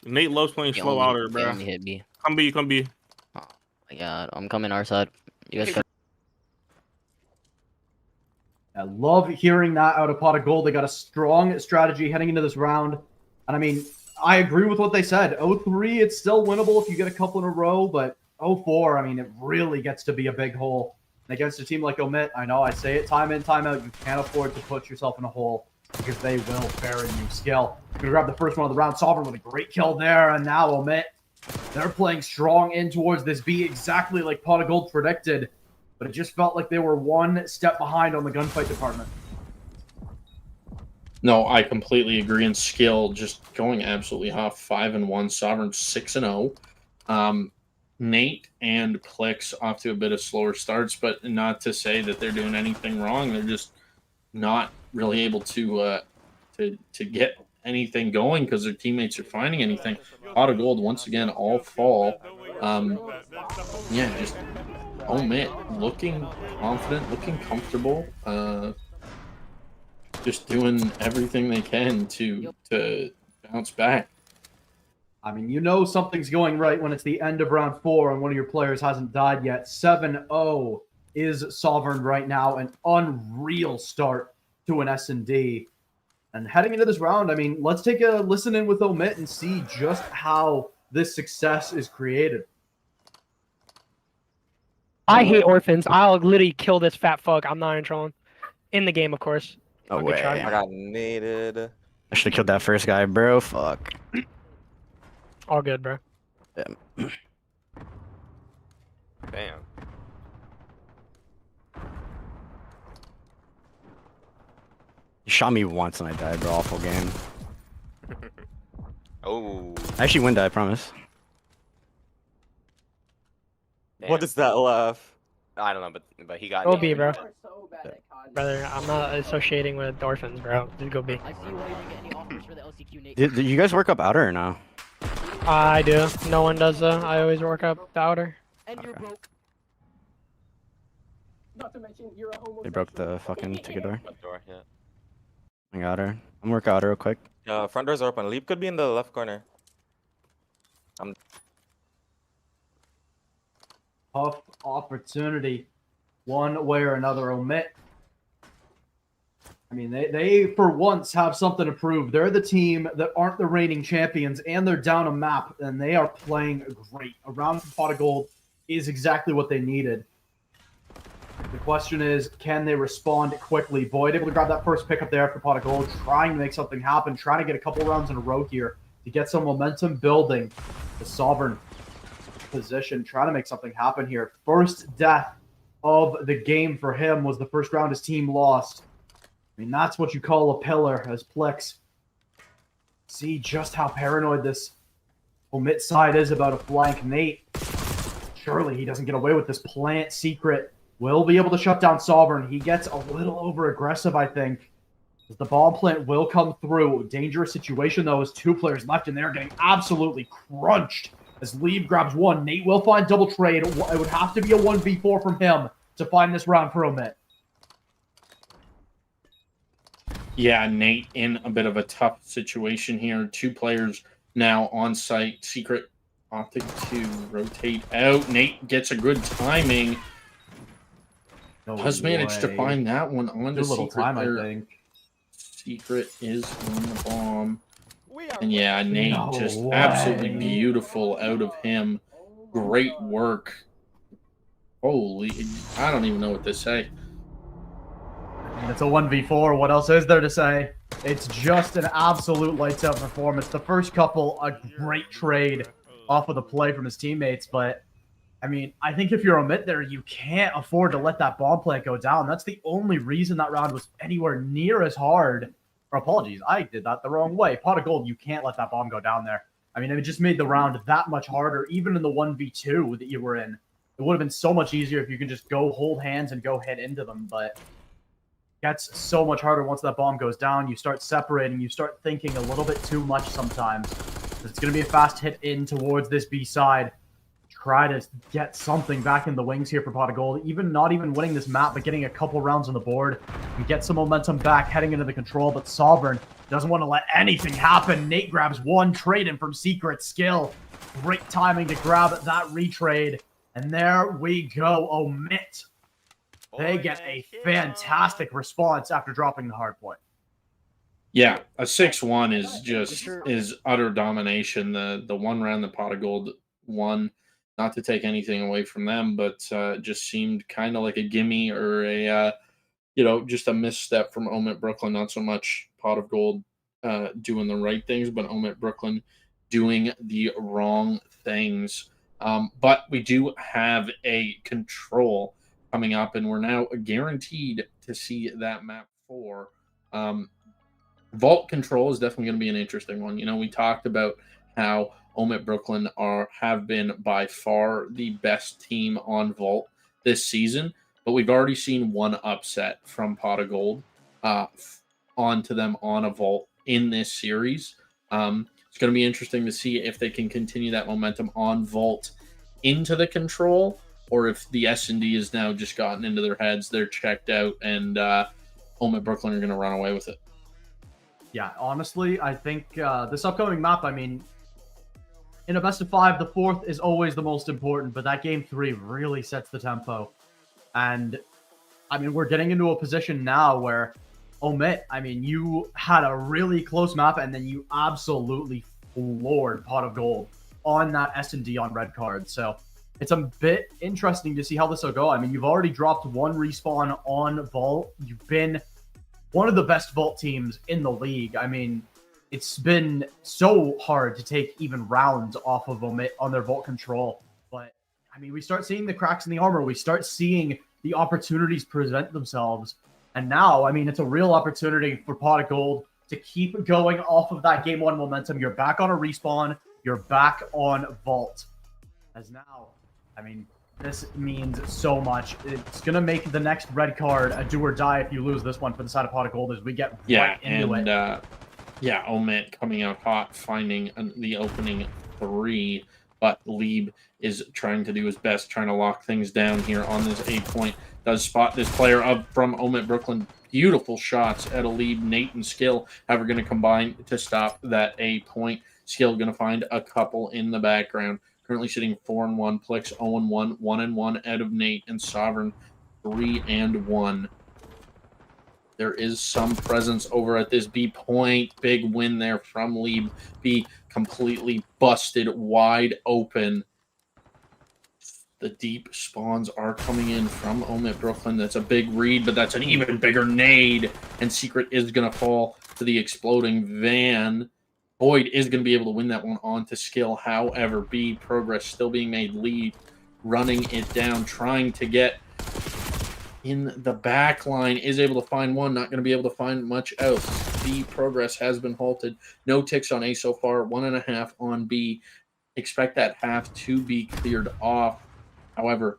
H: Nate loves playing slow outer, bro.
C: Hit B.
H: Come B.
C: Oh my god, I'm coming our side. You guys.
A: I love hearing that out of Pot of Gold. They got a strong strategy heading into this round. And I mean, I agree with what they said. 0-3, it's still winnable if you get a couple in a row, but 0-4, I mean, it really gets to be a big hole. And against a team like OMiT, I know I say it time in, time out, you can't afford to put yourself in a hole because they will bury you. Skill, you're going to grab the first one of the round. Sovereign with a great kill there, and now OMiT, they're playing strong in towards this B exactly like Pot of Gold predicted. But it just felt like they were one step behind on the gunfight department.
B: No, I completely agree. And Skill just going absolutely off 5-1. Sovereign 6-0. Nate and Plex off to a bit of slower starts, but not to say that they're doing anything wrong. They're just not really able to get anything going because their teammates are finding anything. Pot of gold once again, all fall. Yeah, just OMiT looking confident, looking comfortable, just doing everything they can to bounce back.
A: I mean, you know something's going right when it's the end of round 4 and one of your players hasn't died yet. 7-0 is Sovereign right now, an unreal start to an S&D. And heading into this round, I mean, let's take a listen in with OMiT and see just how this success is created.
K: I hate orphans. I'll literally kill this fat fuck. I'm not even trolling. In the game, of course.
L: No
K: Good
L: way.
K: try.
I: I got naded.
L: I should have killed that first guy, bro. Fuck.
K: All good, bro.
L: Yeah.
I: Damn.
L: You shot me once and I died, bro. Awful game.
I: Oh.
L: I actually win, I promise.
I: What is that laugh? I don't know, but he got.
K: Go B,
I: naded.
K: bro. Brother, I'm not associating with orphans, bro. Just go B.
C: I see why you didn't get any offers for the LCQ, Nate.
L: Did you guys work up outer or no?
K: I do. No one does, I always work up the outer.
C: And you're broke.
L: They broke the fucking ticket door.
I: Front door, yeah.
L: I got her. I'm working outer real quick.
I: Front doors are open. Leap could be in the left corner.
A: Tough opportunity, one way or another. OMiT. I mean, they for once have something to prove. They're the team that aren't the reigning champions, and they're down a map, and they are playing great. A round for pot of gold is exactly what they needed. The question is, can they respond quickly? Boyd able to grab that first pick up there for pot of gold, trying to make something happen, trying to get a couple rounds in a row here to get some momentum building. The Sovereign position, trying to make something happen here. First death of the game for him was the first round his team lost. I mean, that's what you call a pillar, as Plex. See just how paranoid this OMiT side is about a flank. Nate, surely he doesn't get away with this plant secret. Will be able to shut down Sovereign. He gets a little over aggressive, I think. The bomb plant will come through. Dangerous situation, though, as 2 players left, and they're getting absolutely crunched. As Lieb grabs one, Nate will find double trade. It would have to be a 1v4 from him to find this round for OMiT.
B: Yeah, Nate in a bit of a tough situation here. 2 players now on site. Secret opting to rotate out. Nate gets a good timing. Has managed to find that one on the
A: little
B: Secret
A: time,
B: there.
A: I think.
B: Secret is on the bomb. And yeah, Nate just absolutely beautiful out of him. Great work. Holy, I don't even know what to say.
A: And it's a 1v4. What else is there to say? It's just an absolute lights out performance. The first couple, a great trade off of the play from his teammates. But, I mean, I think if you're OMiT there, you can't afford to let that bomb plant go down. That's the only reason that round was anywhere near as hard. Or apologies, I did that the wrong way. Pot of gold, you can't let that bomb go down there. I mean, it just made the round that much harder, even in the 1v2 that you were in. It would have been so much easier if you could just go hold hands and go hit into them, but it gets so much harder once that bomb goes down. You start separating, you start thinking a little bit too much sometimes. It's going to be a fast hit in towards this B side. Try to get something back in the wings here for pot of gold. Even not even winning this map, but getting a couple rounds on the board and get some momentum back heading into the control. But Sovereign doesn't want to let anything happen. Nate grabs one trade in from Secret Skill. Great timing to grab that retrade. And there we go, OMiT. They get a fantastic response after dropping the hard point.
B: Yeah, a 6-1 is just utter domination. The one round the pot of gold won. Not to take anything away from them, but just seemed kind of like a gimme or a, just a misstep from OMiT Brooklyn. Not so much pot of gold doing the right things, but OMiT Brooklyn doing the wrong things. But we do have a control coming up, and we're now guaranteed to see that map 4. Vault control is definitely going to be an interesting one. We talked about how OMiT Brooklyn have been by far the best team on Vault this season, but we've already seen one upset from Pot of Gold onto them on a Vault in this series. It's going to be interesting to see if they can continue that momentum on Vault into the Control, or if the S&D has now just gotten into their heads, they're checked out, and OMiT Brooklyn are going to run away with it.
A: Yeah, honestly, I think this upcoming map, I mean, in a best of 5, the 4th is always the most important, but that game 3 really sets the tempo. And, I mean, we're getting into a position now where OMiT, I mean, you had a really close map, and then you absolutely floored Pot of Gold on that S&D on red card. So it's a bit interesting to see how this will go. I mean, you've already dropped 1 respawn on Vault. You've been one of the best Vault teams in the league. I mean, it's been so hard to take even rounds off of OMiT on their Vault control. But, I mean, we start seeing the cracks in the armor. We start seeing the opportunities present themselves. And now, I mean, it's a real opportunity for Pot of Gold to keep going off of that Game 1 momentum. You're back on a respawn. You're back on Vault. As now, I mean, this means so much. It's going to make the next red card a do or die if you lose this one for the side of Pot of Gold as we get right into it.
B: Yeah, OMiT coming out hot, finding the opening 3, but Lieb is trying to do his best, trying to lock things down here on this 8-point. Does spot this player up from OMiT Brooklyn. Beautiful shots at a Lieb. Nate and Skill are going to combine to stop that 8-point. Skill going to find a couple in the background. Currently sitting 4-1. Plix 0-1. 1-1 out of Nate, and Sovereign 3-1. There is some presence over at this B point. Big win there from Lieb. B completely busted wide open. The deep spawns are coming in from OMiT Brooklyn. That's a big read, but that's an even bigger nade. And Secret is going to fall to the exploding van. Boyd is going to be able to win that one on to Skill. However, B progress still being made. Lead running it down, trying to get in the back line. Is able to find one. Not going to be able to find much else. B progress has been halted. No ticks on A so far. 1.5 on B. Expect that half to be cleared off. However,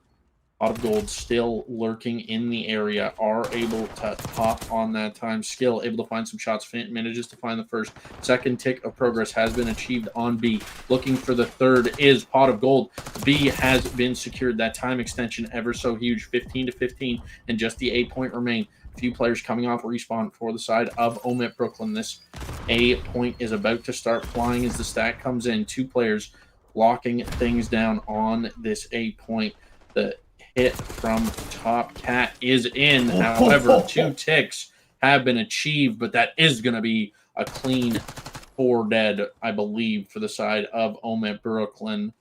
B: Pot of Gold still lurking in the area, are able to pop on that time. Skill able to find some shots, manages to find the first. Second tick of progress has been achieved on B. Looking for the third is Pot of Gold. B has been secured. That time extension ever so huge, 15-15, and just the 8-point remain. A few players coming off respawn for the side of OMiT Brooklyn. This A-point is about to start flying as the stack comes in. 2 players locking things down on this 8-point. The hit from Top Cat is in. However, 2 ticks have been achieved, but that is going to be a clean 4 dead, I believe, for the side of OMiT Brooklyn.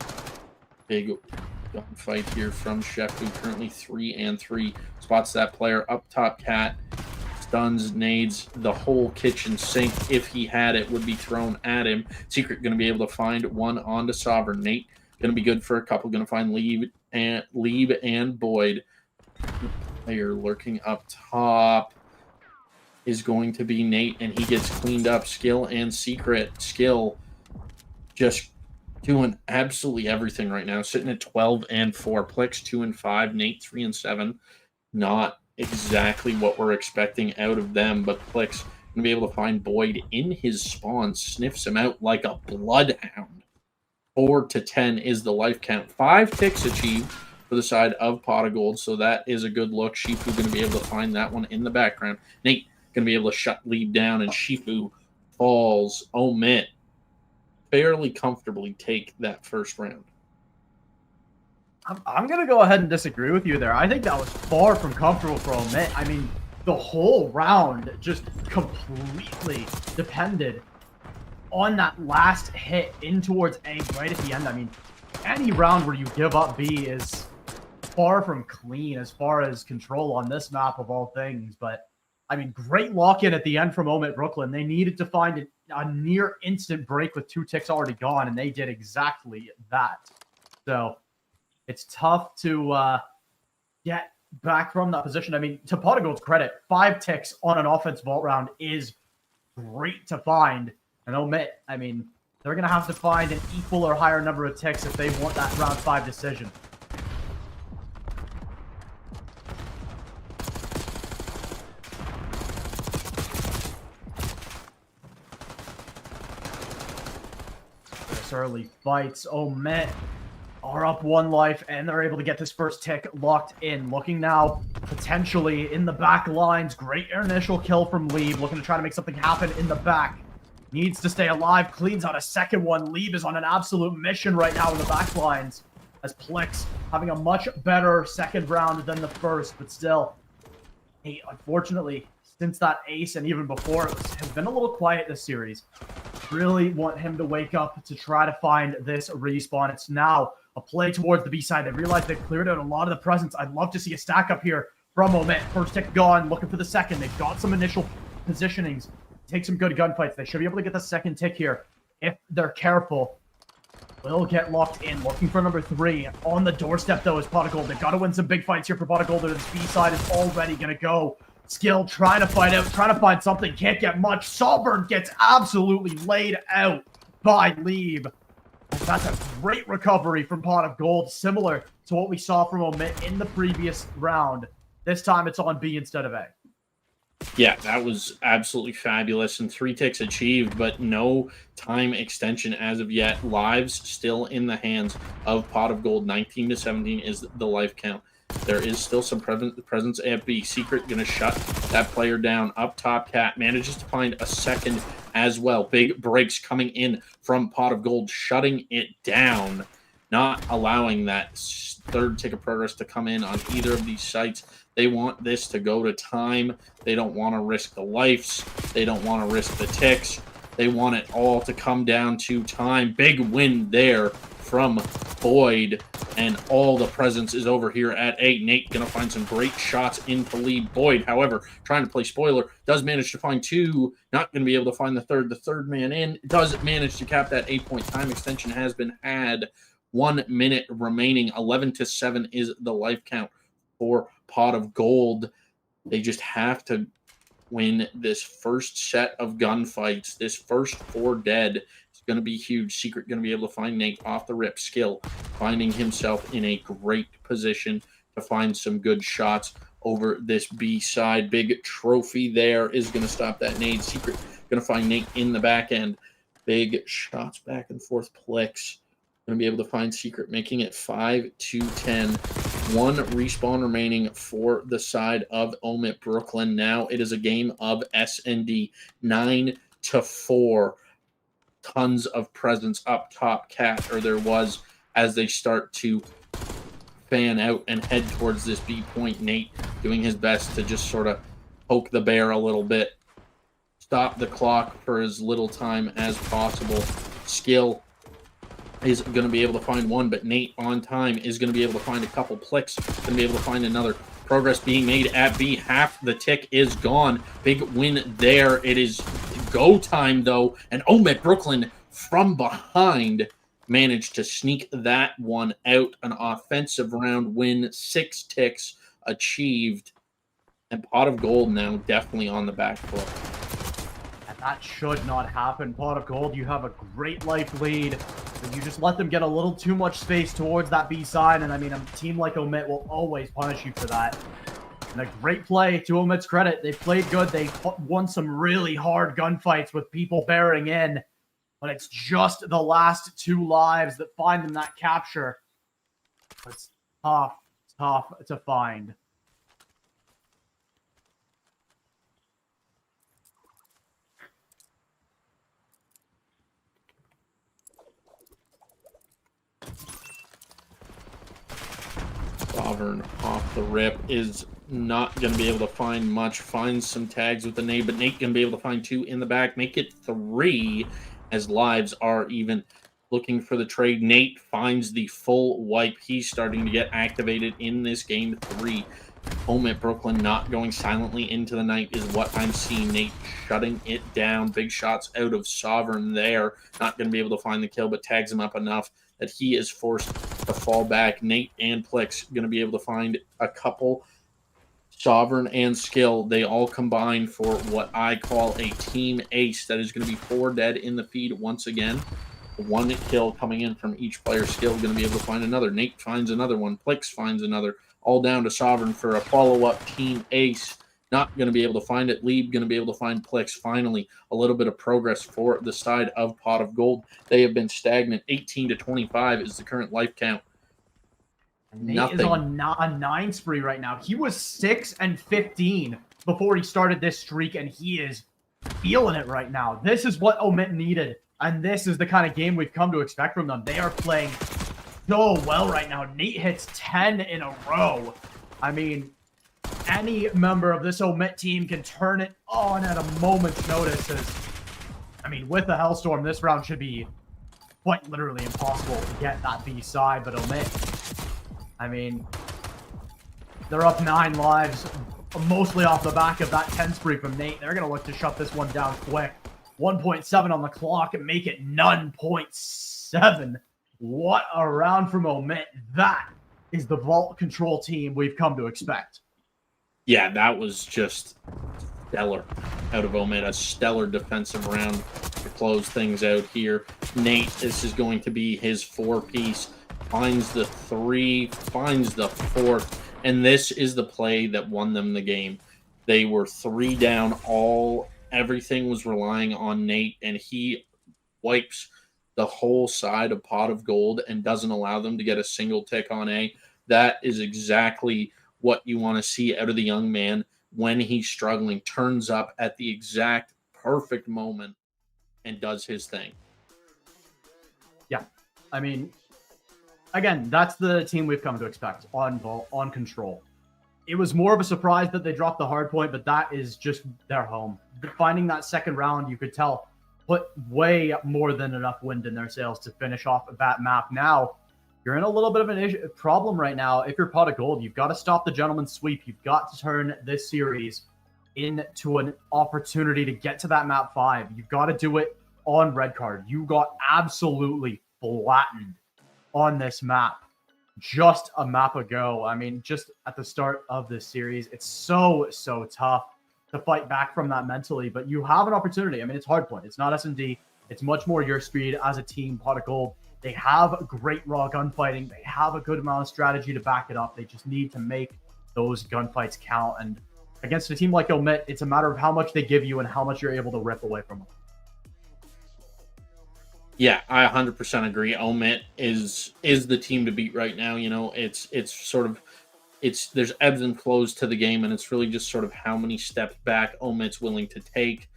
B: Big gunfight here from Chef, who currently 3-3. Spots that player up top. Cat stuns, nades, the whole kitchen sink, if he had it, would be thrown at him. Secret going to be able to find one onto Sovereign. Nate going to be good for a couple. Going to find Lieb and Boyd. The player lurking up top is going to be Nate, and he gets cleaned up. Skill and Secret. Skill just doing absolutely everything right now. Sitting at 12-4. Plix 2-5. Nate 3-7. Not exactly what we're expecting out of them, but Plix going to be able to find Boyd in his spawn, sniffs him out like a bloodhound. 4-10 is the life count. 5 ticks achieved for the side of Pot of Gold, so that is a good look. Shifu going to be able to find that one in the background. Nate going to be able to shut Lead down, and Shifu falls. OMiT fairly comfortably take that first round.
A: I'm going to go ahead and disagree with you there. I think that was far from comfortable for OMiT. I mean, the whole round just completely depended on that last hit in towards A right at the end. I mean, any round where you give up B is far from clean as far as control on this map of all things. But, I mean, great lock-in at the end from OMiT Brooklyn. They needed to find a near instant break with 2 ticks already gone, and they did exactly that. So it's tough to get back from that position. I mean, to Pot of Gold's credit, 5 ticks on an offense vault round is great to find. And OMiT, I mean, they're going to have to find an equal or higher number of ticks if they want that round 5 decision. This early fights, OMiT are up 1 life, and they're able to get this first tick locked in. Looking now, potentially in the back lines. Great initial kill from Lieb, looking to try to make something happen in the back. Needs to stay alive, cleans out a second one. Lieb is on an absolute mission right now in the back lines, as Plex having a much better second round than the first, but still, he, unfortunately, since that ace and even before, has been a little quiet this series. Really want him to wake up to try to find this respawn. It's now a play towards the B side. They realize they've cleared out a lot of the presence. I'd love to see a stack up here from OMiT. First tick gone, looking for the second. They've got some initial positionings. Take some good gunfights. They should be able to get the second tick here if they're careful. Will get locked in, looking for number 3. On the doorstep, though, is Pot of Gold. They've got to win some big fights here for Pot of Gold. This B side is already going to go. Skill trying to fight out, trying to find something. Can't get much. Sovereign gets absolutely laid out by Lieb. That's a great recovery from Pot of Gold, similar to what we saw from OMiT in the previous round. This time it's on B instead of A.
B: Yeah, that was absolutely fabulous, and 3 ticks achieved, but no time extension as of yet. Lives still in the hands of Pot of Gold. 19 to 17 is the life count. There is still some presence at B. Secret going to shut that player down. Up top, Cat manages to find a second as well. Big breaks coming in from Pot of Gold, shutting it down, not allowing that third tick of progress to come in on either of these sites. They want this to go to time. They don't want to risk the lives. They don't want to risk the ticks. They want it all to come down to time. Big win there from Boyd, and all the presence is over here at A. Nate going to find some great shots into lead. Boyd, however, trying to play spoiler, does manage to find 2. Not going to be able to find the third. The third man in does manage to cap that 8-point time extension has been had. 1 minute remaining. 11 to 7 is the life count for Pot of Gold. They just have to win this first set of gunfights. This first 4 dead is going to be huge. Secret going to be able to find Nate off the rip. Skill finding himself in a great position to find some good shots over this B side. Big trophy there is going to stop that nade. Secret going to find Nate in the back end. Big shots back and forth. Plex going to be able to find Secret, making it 5 to 10. 1 respawn remaining for the side of OMiT Brooklyn. Now it is a game of S&D. 9 to 4. Tons of presence up top, Cat, or there was, as they start to fan out and head towards this B point. Nate doing his best to just sort of poke the bear a little bit. Stop the clock for as little time as possible. Skill is going to be able to find 1, but Nate on time is going to be able to find a couple. Plex going to be able to find another. Progress being made at B. Half the tick is gone. Big win there. It is go time, though, and OMiT Brooklyn from behind managed to sneak that one out. An offensive round win. 6 ticks achieved, and Pot of Gold now definitely on the back foot.
A: That should not happen. Pot of Gold, you have a great life lead. But you just let them get a little too much space towards that B side, and I mean, a team like OMiT will always punish you for that. And a great play to OMIT's credit. They played good. They won some really hard gunfights with people bearing in, but it's just the last 2 lives that find them that capture. It's tough to find.
B: Sovereign off the rip is not going to be able to find much. Finds some tags with the nade, but Nate going to be able to find 2 in the back. Make it 3 as lives are even. Looking for the trade. Nate finds the full wipe. He's starting to get activated in this game 3. OMiT Brooklyn not going silently into the night is what I'm seeing. Nate shutting it down. Big shots out of Sovereign there. Not going to be able to find the kill, but tags him up enough that he is forced to fall back. Nate and Plex going to be able to find a couple. Sovereign and Skill, they all combine for what I call a team ace. That is going to be 4 dead in the feed once again. One kill coming in from each player's skill, going to be able to find another. Nate finds another one. Plix finds another. All down to Sovereign for a follow-up team ace. Not going to be able to find it. Lieb going to be able to find Plix. Finally, a little bit of progress for the side of Pot of Gold. They have been stagnant. 18 to 25 is the current life count.
A: Nate is on a 9 spree right now. He was 6 and 15 before he started this streak, and he is feeling it right now. This is what OMiT needed, and this is the kind of game we've come to expect from them. They are playing so well right now. Nate hits 10 in a row. I mean, any member of this OMiT team can turn it on at a moment's notice. I mean, with the Hellstorm, this round should be quite literally impossible to get that B side, but OMiT, I mean, they're up 9 lives, mostly off the back of that 10 spree from Nate. They're going to look to shut this one down quick. 1.7 on the clock and make it none. 0.7. What a round from OMiT. That is the vault control team we've come to expect.
B: Yeah, that was just stellar out of OMiT. A stellar defensive round to close things out here. Nate, this is going to be his 4-piece. Finds the 3, finds the 4th, and this is the play that won them the game. They were 3 down. Everything was relying on Nate, and he wipes the whole side of Pot of Gold and doesn't allow them to get a single tick on A. That is exactly what you want to see out of the young man when he's struggling. Turns up at the exact perfect moment and does his thing.
A: Yeah, I mean, again, that's the team we've come to expect on control. It was more of a surprise that they dropped the hard point, but that is just their home. Finding that second round, you could tell, put way more than enough wind in their sails to finish off that map. Now, you're in a little bit of a problem right now. If you're Pot of Gold, you've got to stop the gentleman's sweep. You've got to turn this series into an opportunity to get to that map 5. You've got to do it on red card. You got absolutely flattened on this map just a map ago. I mean, just at the start of this series, it's so tough to fight back from that mentally, but you have an opportunity. I mean, it's hard point. It's not S&D. It's much more your speed as a team. Pot of Gold, they have great raw gunfighting. They have a good amount of strategy to back it up. They just need to make those gunfights count. And against a team like OMiT, it's a matter of how much they give you and how much you're able to rip away from them.
B: Yeah, I 100% agree. OMiT is the team to beat right now. You know, it's there's ebbs and flows to the game, and it's really just sort of how many steps back OMiT's willing to take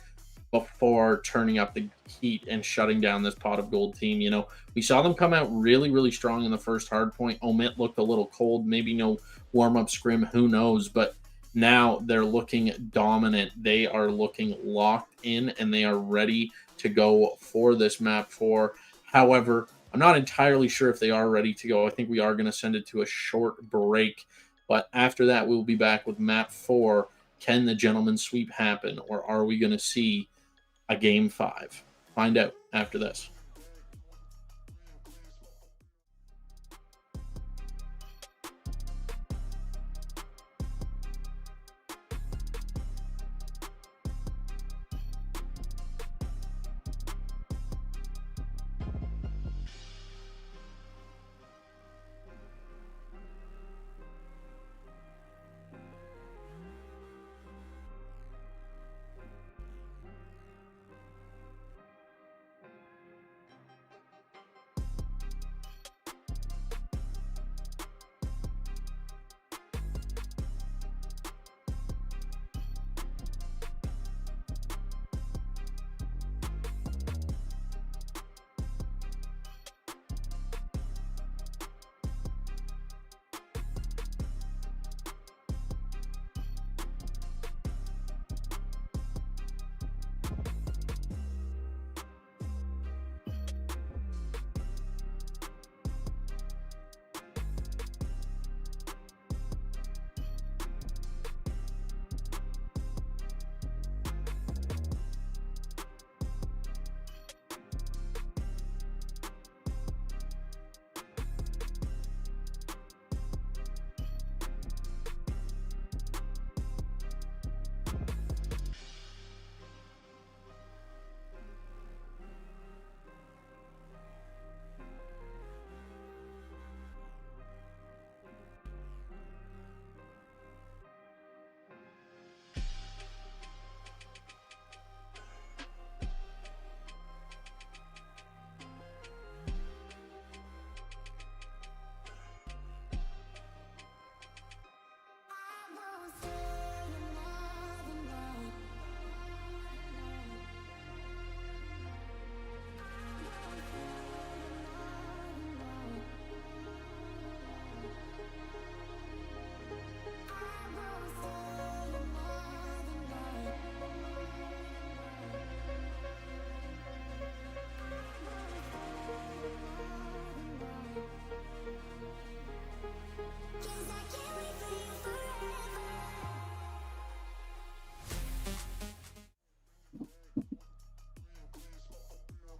B: before turning up the heat and shutting down this Pot of Gold team. You know, we saw them come out really strong in the first hard point. OMiT looked a little cold, maybe no warm-up scrim, who knows, but now they're looking dominant. They are looking locked in, and they are ready to go for this map 4. However, I'm not entirely sure if they are ready to go. I think we are going to send it to a short break, but after that, we'll be back with map 4. Can the gentleman's sweep happen, or are we going to see a game 5? Find out after this.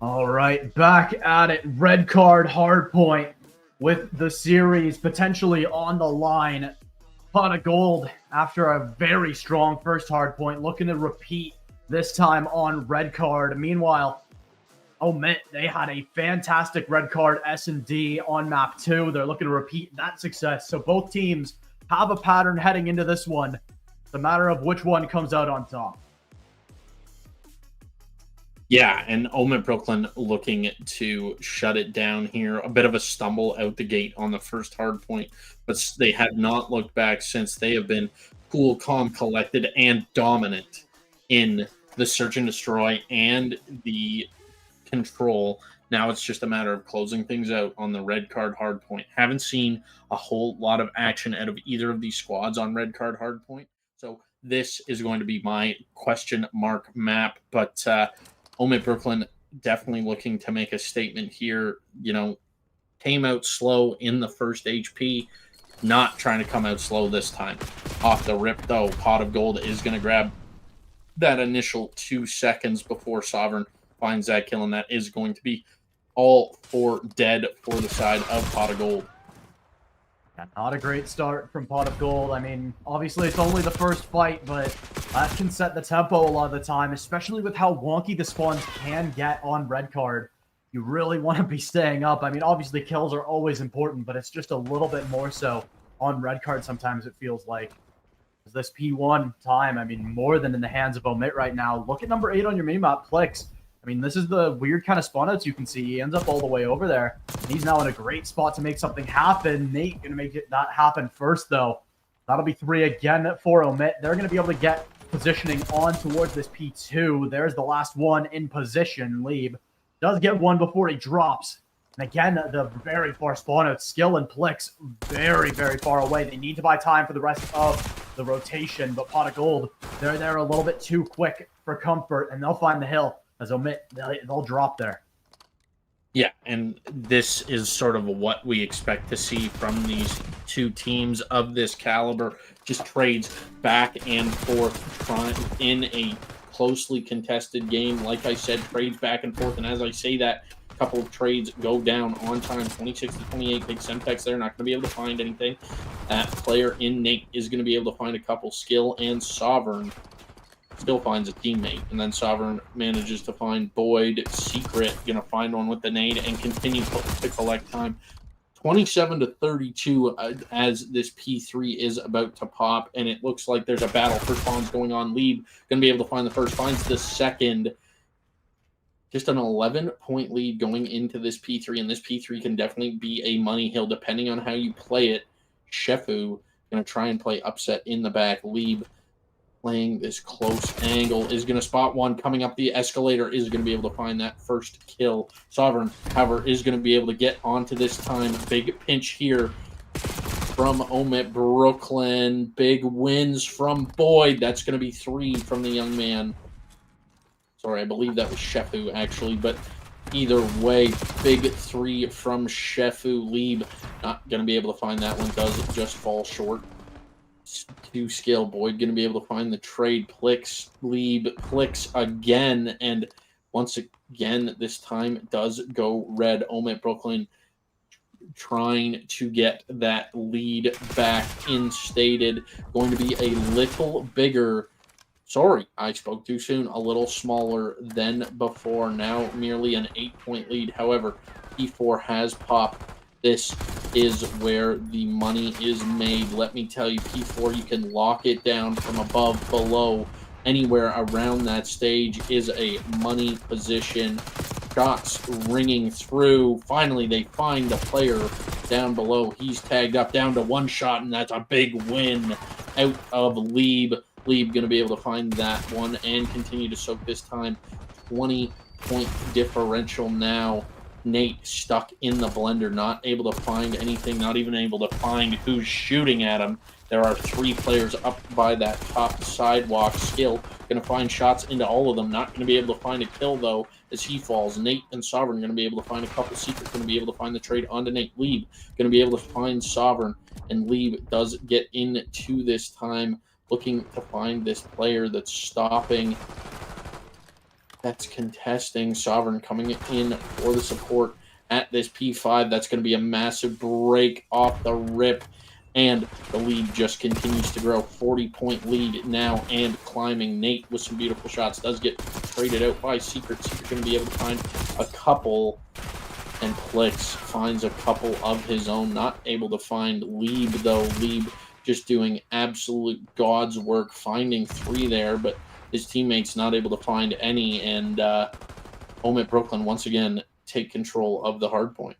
A: All right, back at it. Red card, hard point with the series potentially on the line. Pot of gold after a very strong first hard point, looking to repeat this time on red card. Meanwhile, OMiT, they had a fantastic red card S&D on map 2. They're looking to repeat that success. So both teams have a pattern heading into this one. It's a matter of which one comes out on top.
B: Yeah, and OMiT Brooklyn looking to shut it down here. A bit of a stumble out the gate on the first hard point, but they have not looked back since. They have been cool, calm, collected, and dominant in the search and destroy and the control. Now it's just a matter of closing things out on the red card hard point. Haven't seen a whole lot of action out of either of these squads on red card hard point. So this is going to be my question mark map, but OMiT Brooklyn definitely looking to make a statement here. You know, came out slow in the first HP, not trying to come out slow this time. Off the rip, though, Pot of Gold is going to grab that initial 2 seconds before Sovereign finds that kill, and that is going to be all 4 dead for the side of Pot of Gold.
A: Yeah, not a great start from Pot of Gold. I mean, obviously it's only the first fight, but that can set the tempo a lot of the time, especially with how wonky the spawns can get on red card. You really want to be staying up. I mean, obviously kills are always important, but it's just a little bit more so on red card sometimes it feels like. This P1 time, I mean, more than in the hands of OMiT right now. Look at number 8 on your minimap, Plix. I mean, this is the weird kind of spawn outs you can see. He ends up all the way over there. He's now in a great spot to make something happen. Nate going to make that happen first, though. That'll be 3 again for OMiT. They're going to be able to get positioning on towards this P2. There's the last one in position. Lieb does get one before he drops. And again, the very far spawn out. Skill and Plix very, very far away. They need to buy time for the rest of the rotation, but Pot of Gold, they're there a little bit too quick for comfort, and they'll find the hill. As OMiT, they'll drop there.
B: Yeah, and this is sort of what we expect to see from these two teams of this caliber. Just trades back and forth in a closely contested game. Like I said, trades back and forth, and as I say that, a couple of trades go down on time. 26 to 28, big Semtex there, not going to be able to find anything. That player in Nate is going to be able to find a couple. Skill and Sovereign still finds a teammate, and then Sovereign manages to find Boyd. Secret gonna find one with the nade and continue to collect time. 27 to 32 as this P3 is about to pop, and it looks like there's a battle for spawns going on. Lieb gonna be able to find the first, finds the second. Just an 11-point lead going into this P3, and this P3 can definitely be a money hill depending on how you play it. Shefu gonna try and play upset in the back. Lieb playing this close angle is going to spot one coming up the escalator, is going to be able to find that first kill. Sovereign, however, is going to be able to get onto this time. Big pinch here from OMiT Brooklyn. Big wins from Boyd. That's going to be 3 from the young man. Sorry, I believe that was Shefu, actually, but either way, big 3 from Shefu. Lieb not going to be able to find that one. Does just fall short. 2 skill. Boyd going to be able to find the trade. Plix, Lieb, Plix again, and once again, this time does go red. OMiT Brooklyn trying to get that lead back instated. Going to be a little bigger. Sorry, I spoke too soon. A little smaller than before. Now merely an 8-point lead. However, P4 has popped. This is where the money is made. Let me tell you, P4, you can lock it down from above, below, anywhere around that stage is a money position. Shots ringing through. Finally, they find the player down below. He's tagged up down to 1 shot, and that's a big win out of Lieb. Lieb going to be able to find that one and continue to soak this time. 20-point differential now. Nate stuck in the blender, not able to find anything, not even able to find who's shooting at him. There are 3 players up by that top sidewalk. Skill going to find shots into all of them. Not going to be able to find a kill, though, as he falls. Nate and Sovereign going to be able to find a couple. Secret going to be able to find the trade onto Nate. Lieb going to be able to find Sovereign, and Lieb does get into this time, looking to find this player that's stopping that's contesting. Sovereign coming in for the support at this P5. That's going to be a massive break off the rip. And the lead just continues to grow. 40-point lead now and climbing. Nate with some beautiful shots does get traded out by Secret. Secret going to be able to find a couple. And Plix finds a couple of his own. Not able to find Lieb, though. Lieb just doing absolute God's work, finding 3 there. But his teammates not able to find any. And OMiT Brooklyn once again take control of the hard point.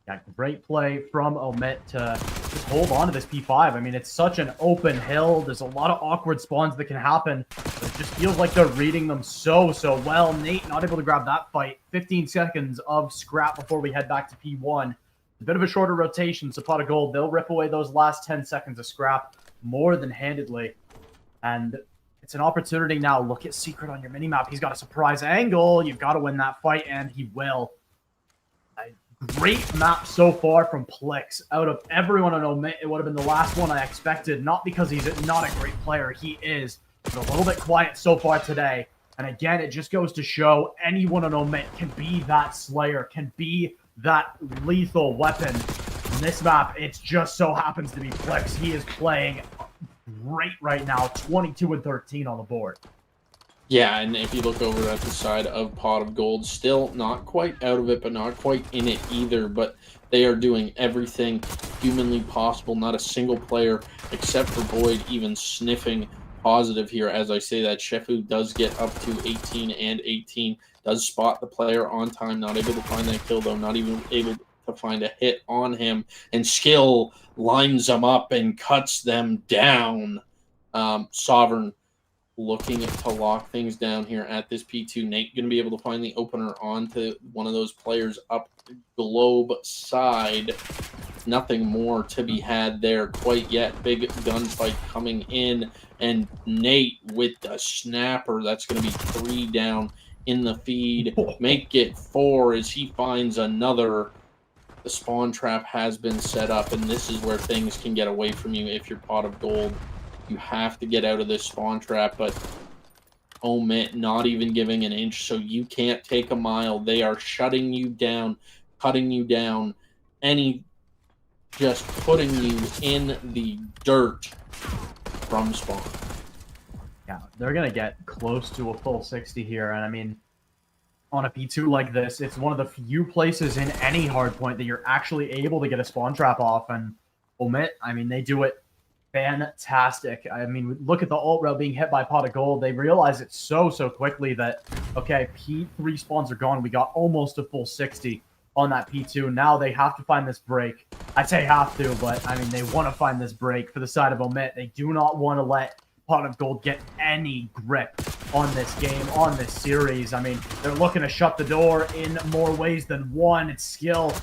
A: Yeah, great play from OMiT to just hold on to this P5. I mean, it's such an open hill. There's a lot of awkward spawns that can happen. But it just feels like they're reading them so well. Nate not able to grab that fight. 15 seconds of scrap before we head back to P1. A bit of a shorter rotation, so Pot of Gold, they'll rip away those last 10 seconds of scrap more than handedly. And it's an opportunity now. Look at Secret on your minimap. He's got a surprise angle. You've got to win that fight, and he will. Great map so far from Plix. Out of everyone on OMiT, it would have been the last one I expected. Not because he's not a great player. He is. But a little bit quiet so far today. And again, it just goes to show anyone on OMiT can be that Slayer, can be that lethal weapon. In this map, it just so happens to be Plix. He is playing great right now. 22 and 13 on the board.
B: Yeah, and if you look over at the side of Pot of Gold, still not quite out of it, but not quite in it either. But they are doing everything humanly possible. Not a single player, except for Boyd, even sniffing positive here. As I say that, Shefu does get up to 18 and 18. Does spot the player on time. Not able to find that kill, though. Not even able to find a hit on him. And Skill lines them up and cuts them down. Sovereign looking to lock things down here at this P2. Nate going to be able to find the opener onto one of those players up globe side. Nothing more to be had there quite yet. Big gunfight coming in. And Nate with the snapper. That's going to be 3 down in the feed. Make it 4 as he finds another. The spawn trap has been set up. And this is where things can get away from you if you're Pot of Gold. You have to get out of this spawn trap, but OMiT not even giving an inch, so you can't take a mile. They are shutting you down, cutting you down, just putting you in the dirt from spawn.
A: Yeah, they're going to get close to a full 60 here, and I mean, on a P2 like this, it's one of the few places in any hardpoint that you're actually able to get a spawn trap off, and OMiT, I mean, they do it fantastic. I mean, look at the ult rail being hit by Pot of Gold. They realize it so quickly that, okay, P3 spawns are gone. We got almost a full 60 on that P2. Now they have to find this break. I'd say have to, but I mean, they want to find this break for the side of OMiT. They do not want to let Pot of Gold get any grip on this game, on this series. I mean, they're looking to shut the door in more ways than one. It's Skill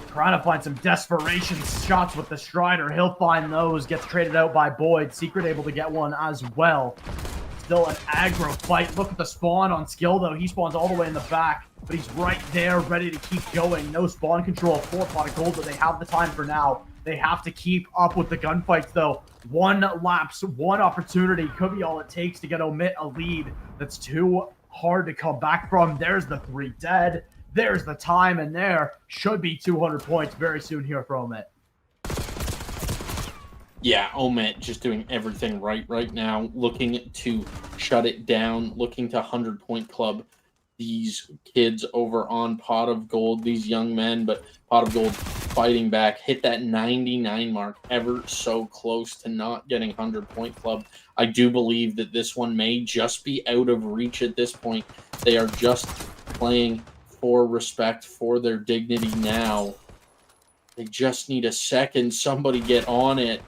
A: trying to find some desperation shots with the Strider. He'll find those. Gets traded out by Boyd. Secret able to get one as well. Still an aggro fight. Look at the spawn on Skill, though. He spawns all the way in the back, but he's right there, ready to keep going. No spawn control for Pot of Gold, but they have the time for now. They have to keep up with the gunfights, though. One lapse, one opportunity could be all it takes to get OMiT a lead that's too hard to come back from. There's the 3 dead. There's the time, and there should be 200 points very soon here for OMiT.
B: Yeah, OMiT just doing everything right now, looking to shut it down, looking to 100-point club these kids over on Pot of Gold, these young men, but Pot of Gold fighting back, hit that 99 mark, ever so close to not getting 100-point club. I do believe that this one may just be out of reach at this point. They are just playing for respect, for their dignity now. They just need a second. Somebody get on it.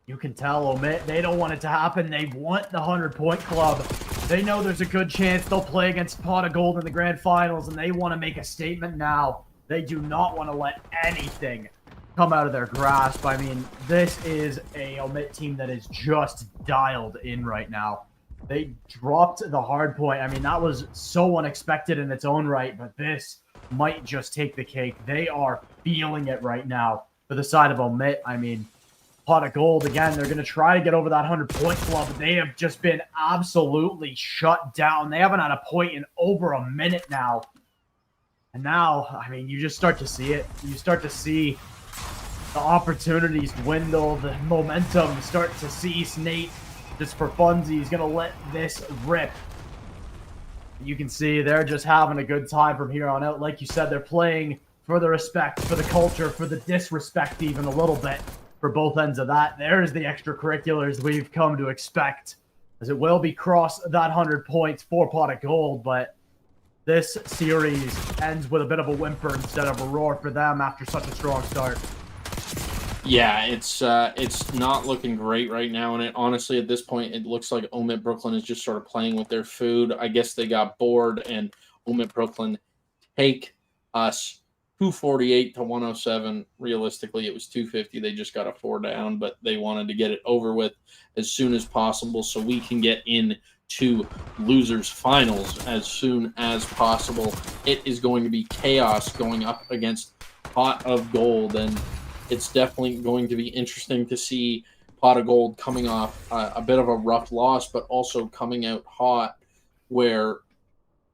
A: You can tell OMiT, they don't want it to happen. They want the 100-point club. They know there's a good chance they'll play against Pot of Gold in the grand finals, and they want to make a statement now. They do not want to let anything come out of their grasp. I mean, this is a OMiT team that is just dialed in right now. They dropped the hard point. I mean, that was so unexpected in its own right, but this might just take the cake. They are feeling it right now for the side of OMiT. I mean, Pot of Gold, again, they're going to try to get over that 100-point club. They have just been absolutely shut down. They haven't had a point in over a minute now. And now, I mean, you just start to see it. You start to see the opportunities dwindle, the momentum start to cease. Nate, just for funsies, he's going to let this rip. You can see they're just having a good time from here on out. Like you said, they're playing for the respect, for the culture, for the disrespect even a little bit. For both ends of that, there's the extracurriculars we've come to expect, as it will be cross that 100 points for Pot of Gold, but this series ends with a bit of a whimper instead of a roar for them after such a strong start.
B: Yeah, it's not looking great right now, and honestly, at this point, it looks like OMiT Brooklyn is just sort of playing with their food. I guess they got bored, and OMiT Brooklyn take us 248 to 107. Realistically, it was 250. They just got a 4 down, but they wanted to get it over with as soon as possible so we can get into losers finals as soon as possible. It is going to be KAOS going up against Pot of Gold, and it's definitely going to be interesting to see Pot of Gold coming off a bit of a rough loss, but also coming out hot, where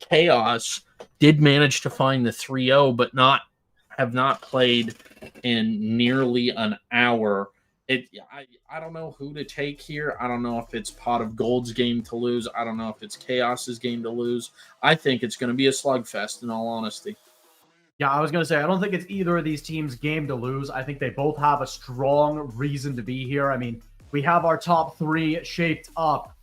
B: KAOS did manage to find the 3-0, but have not played in nearly an hour. I don't know who to take here. I don't know if it's Pot of Gold's game to lose. I don't know if it's KAOS's game to lose. I think it's going to be a slugfest, in all honesty.
A: Yeah, I was going to say, I don't think it's either of these teams' game to lose. I think they both have a strong reason to be here. I mean, we have our top 3 shaped up,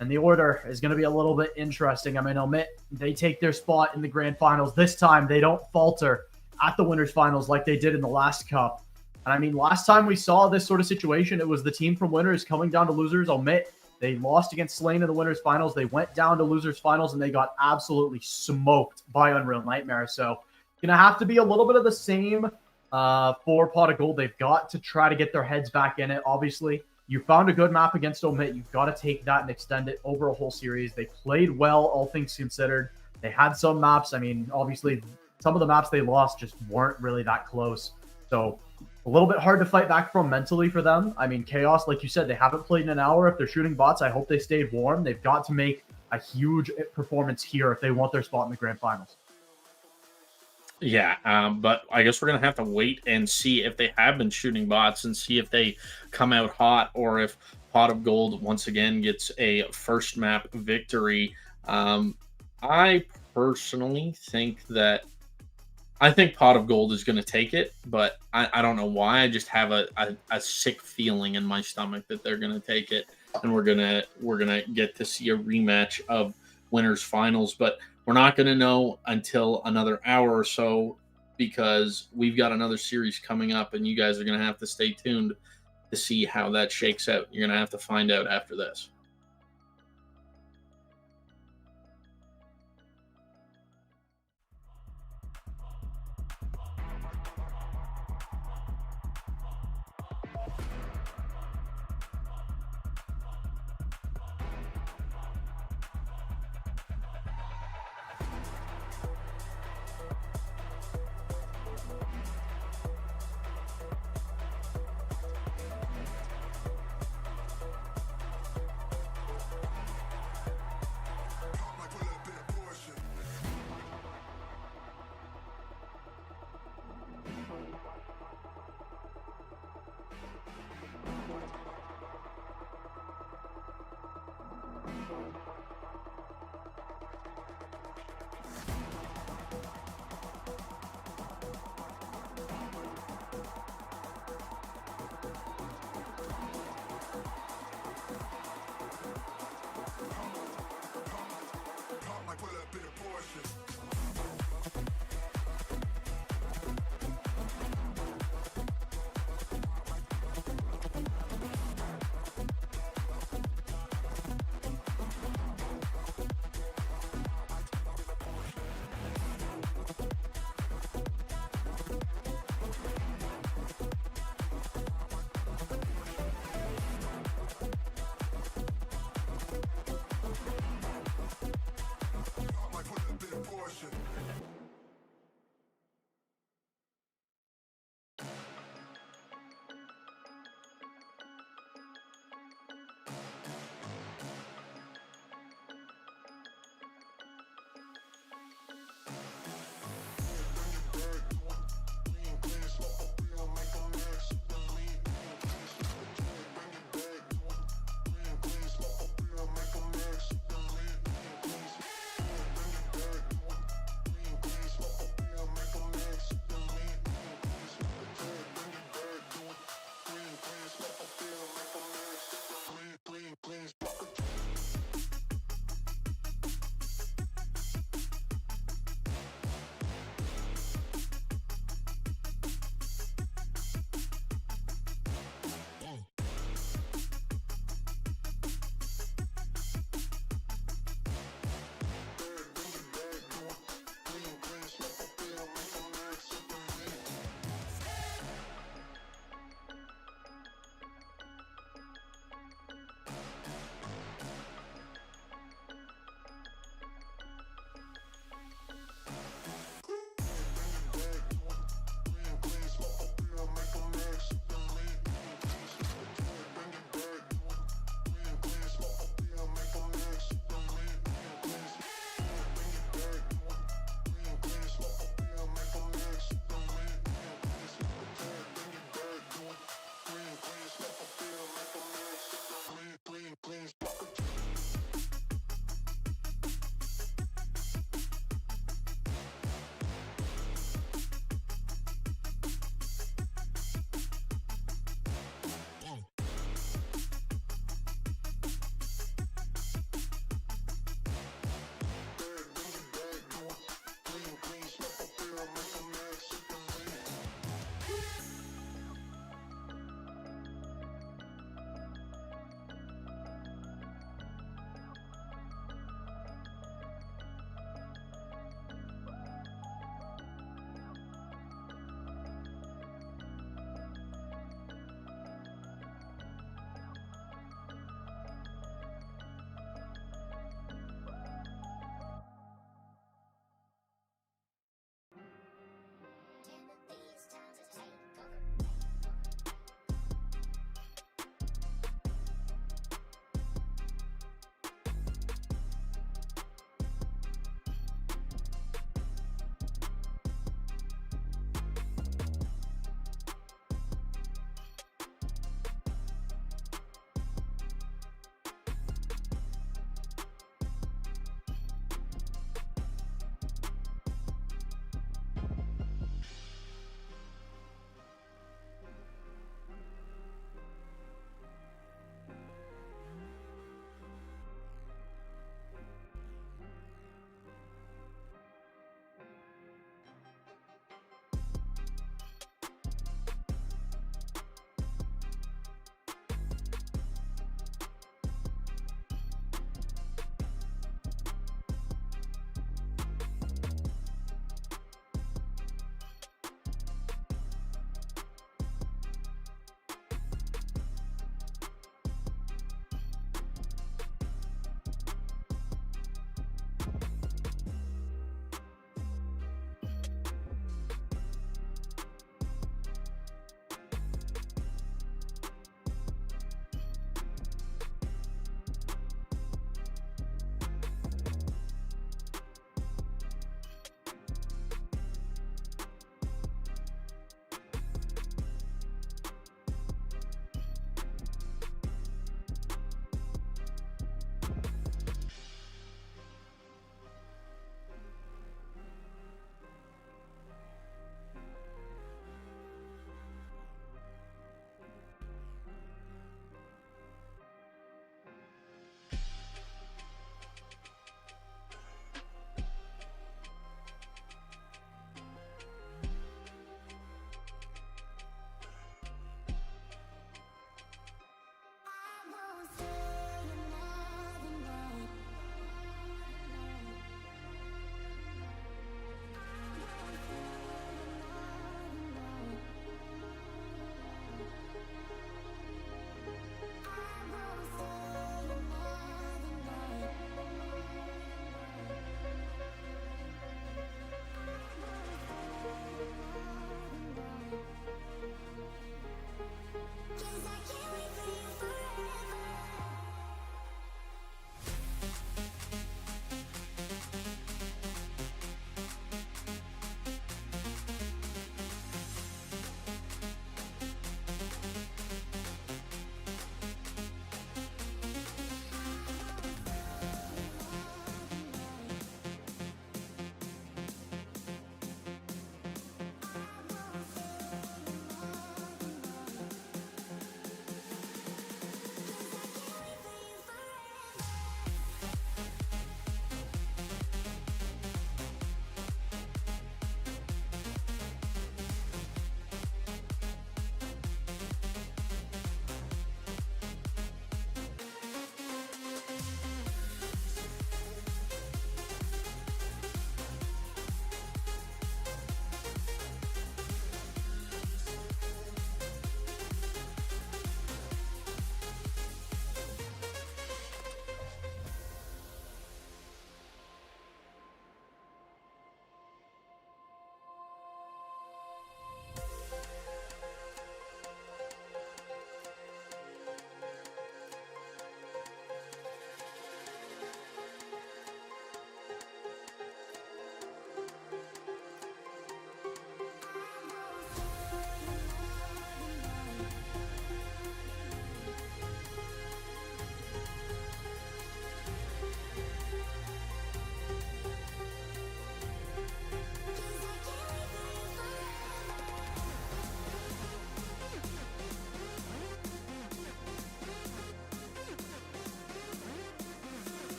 A: and the order is going to be a little bit interesting. I mean, OMiT, they take their spot in the grand finals. This time, they don't falter at the winners finals like they did in the last cup. And I mean, last time we saw this sort of situation, it was the team from winners coming down to losers. OMiT, they lost against Slane in the winners finals. They went down to losers finals, and they got absolutely smoked by Unreal Nightmare. So going to have to be a little bit of the same for Pot of Gold. They've got to try to get their heads back in it. Obviously, you found a good map against OMiT. You've got to take that and extend it over a whole series. They played well, all things considered. They had some maps. I mean, obviously, some of the maps they lost just weren't really that close. So a little bit hard to fight back from mentally for them. I mean, KAOS, like you said, they haven't played in an hour. If they're shooting bots, I hope they stayed warm. They've got to make a huge performance here if they want their spot in the grand finals.
B: Yeah, but I guess we're going to have to wait and see if they have been shooting bots and see if they come out hot, or if Pot of Gold once again gets a first map victory. I personally think Pot of Gold is going to take it, but I don't know why. I just have a sick feeling in my stomach that they're going to take it, and we're gonna get to see a rematch of winners finals. But we're not going to know until another hour or so, because we've got another series coming up, and you guys are going to have to stay tuned to see how that shakes out. You're going to have to find out after this.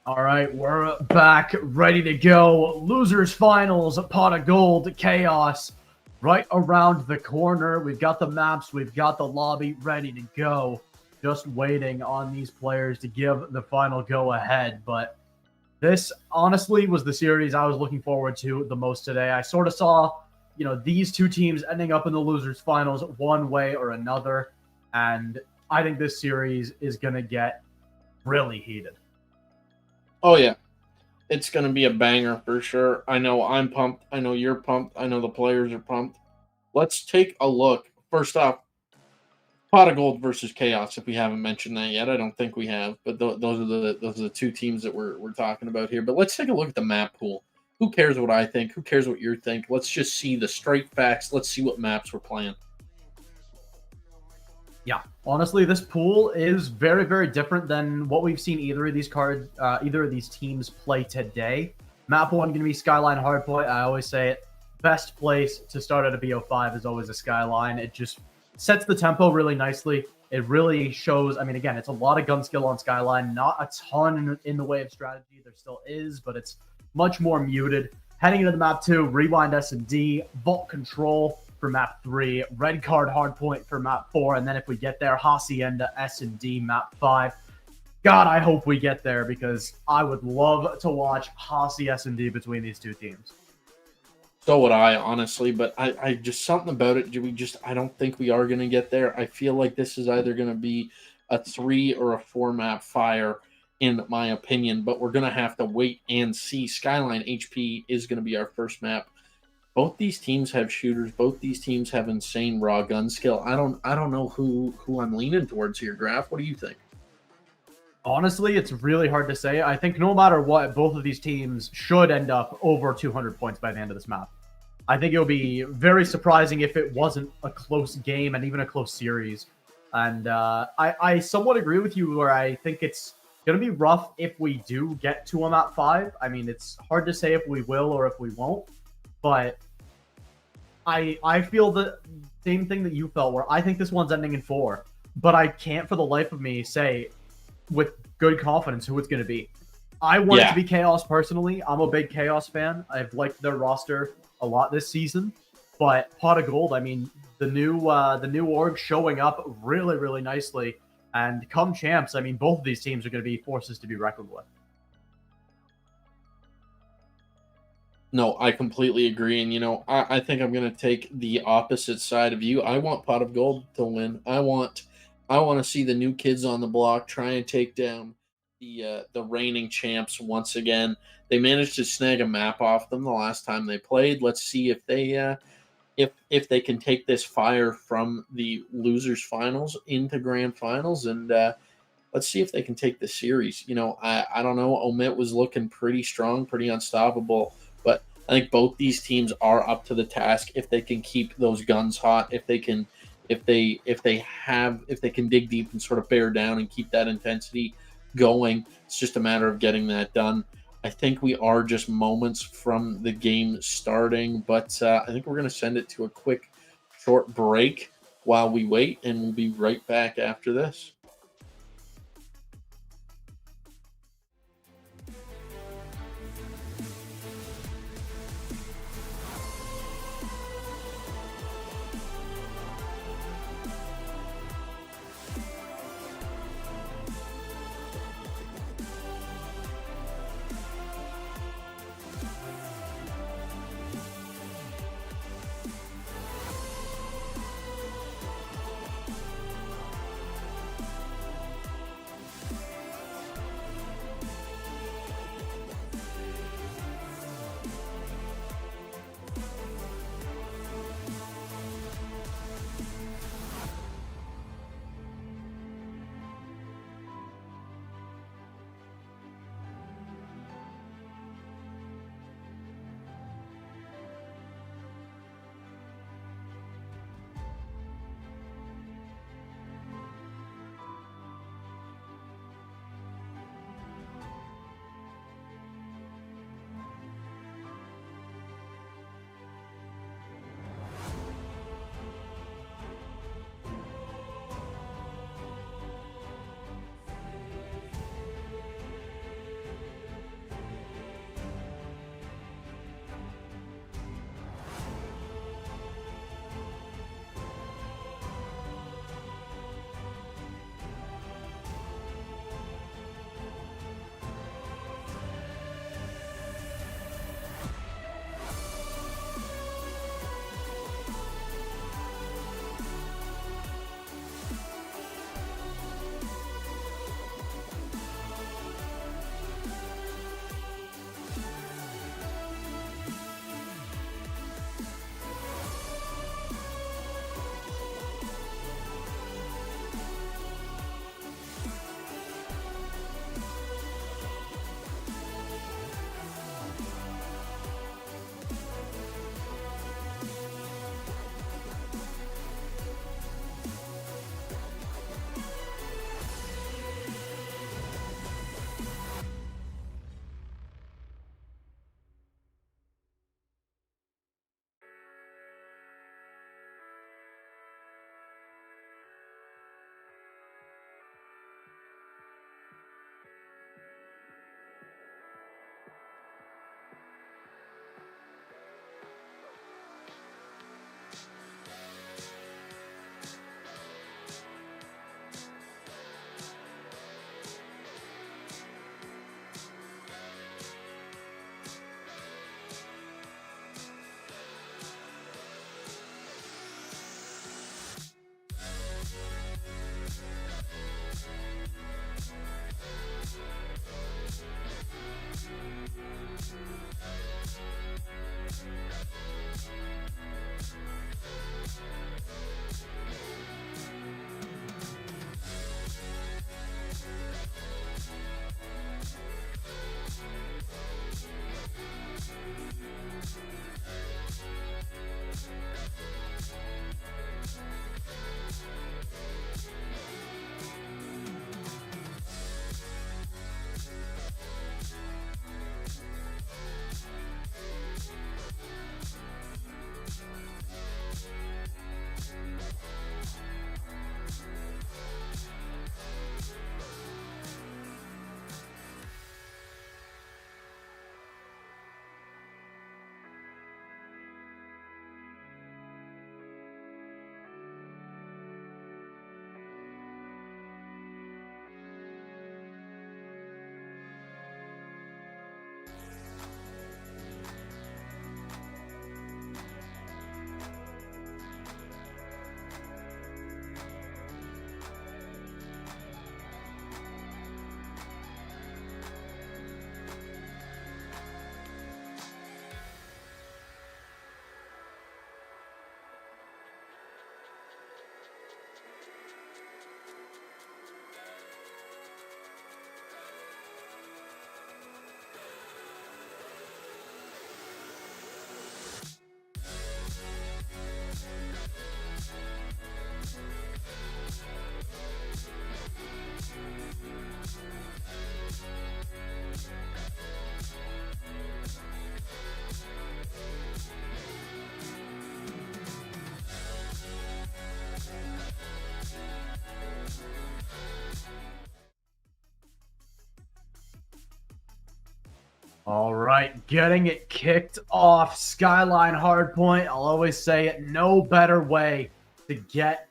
A: All right, we're back, ready to go. Losers finals, pot of gold, chaos, right around the corner. We've got the maps, we've got the lobby ready to go. Just waiting on these players to give the final go ahead. But this honestly was the series I was looking forward to the most today. I sort of saw, these two teams ending up in the losers finals one way or another. And I think this series is going to get really heated.
B: Oh, yeah. It's going to be a banger for sure. I know I'm pumped. I know you're pumped. I know the players are pumped. Let's take a look. First off, Pot of Gold versus Chaos, if we haven't mentioned that yet. I don't think we have, but those are the two teams that we're talking about here. But let's take a look at the map pool. Who cares what I think? Who cares what you think? Let's just see the straight facts. Let's see what maps we're playing.
A: Yeah, honestly, this pool is very, very different than what we've seen either of these teams play today. Map 1 going to be Skyline Hardpoint. I always say it. Best place to start at a BO5 is always a Skyline. It just sets the tempo really nicely. It really shows, again, it's a lot of gun skill on Skyline. Not a ton in the way of strategy. There still is, but it's much more muted. Heading into the map 2, Rewind S&D, Vault Control for map 3, Red Card Hardpoint for map 4, and then if we get there, Hacienda S&D map 5. God, I hope we get there because I would love to watch Hasi S&D between these two teams.
B: So would I, honestly, but I just something about it. I don't think we are going to get there. I feel like this is either going to be a 3 or a 4 map fire, in my opinion, but we're going to have to wait and see. Skyline HP is going to be our first map. Both these teams have shooters. Both these teams have insane raw gun skill. I don't know who I'm leaning towards here, Graf. What do you think?
A: Honestly, it's really hard to say. I think no matter what, both of these teams should end up over 200 points by the end of this map. I think it'll be very surprising if it wasn't a close game and even a close series. And I somewhat agree with you where I think it's going to be rough if we do get to a map 5. It's hard to say if we will or if we won't. But I feel the same thing that you felt, where I think this one's ending in 4. But I can't for the life of me say with good confidence who it's going to be. I want it to be Chaos personally. I'm a big Chaos fan. I've liked their roster a lot this season. But Pot of Gold, the new org showing up really, really nicely. And come champs, both of these teams are going to be forces to be reckoned with.
B: No, I completely agree. And, I think I'm going to take the opposite side of you. I want Pot of Gold to win. I want to see the new kids on the block try and take down the reigning champs once again. They managed to snag a map off them the last time they played. Let's see if they can take this fire from the losers finals into grand finals, and let's see if they can take the series. I don't know. OMiT was looking pretty strong, pretty unstoppable. But I think both these teams are up to the task if they can keep those guns hot, if they can dig deep and sort of bear down and keep that intensity going. It's just a matter of getting that done. I think we are just moments from the game starting, but I think we're going to send it to a quick short break while we wait, and we'll be right back after this.
A: All right, getting it kicked off. Skyline Hardpoint. I'll always say it. No better way to get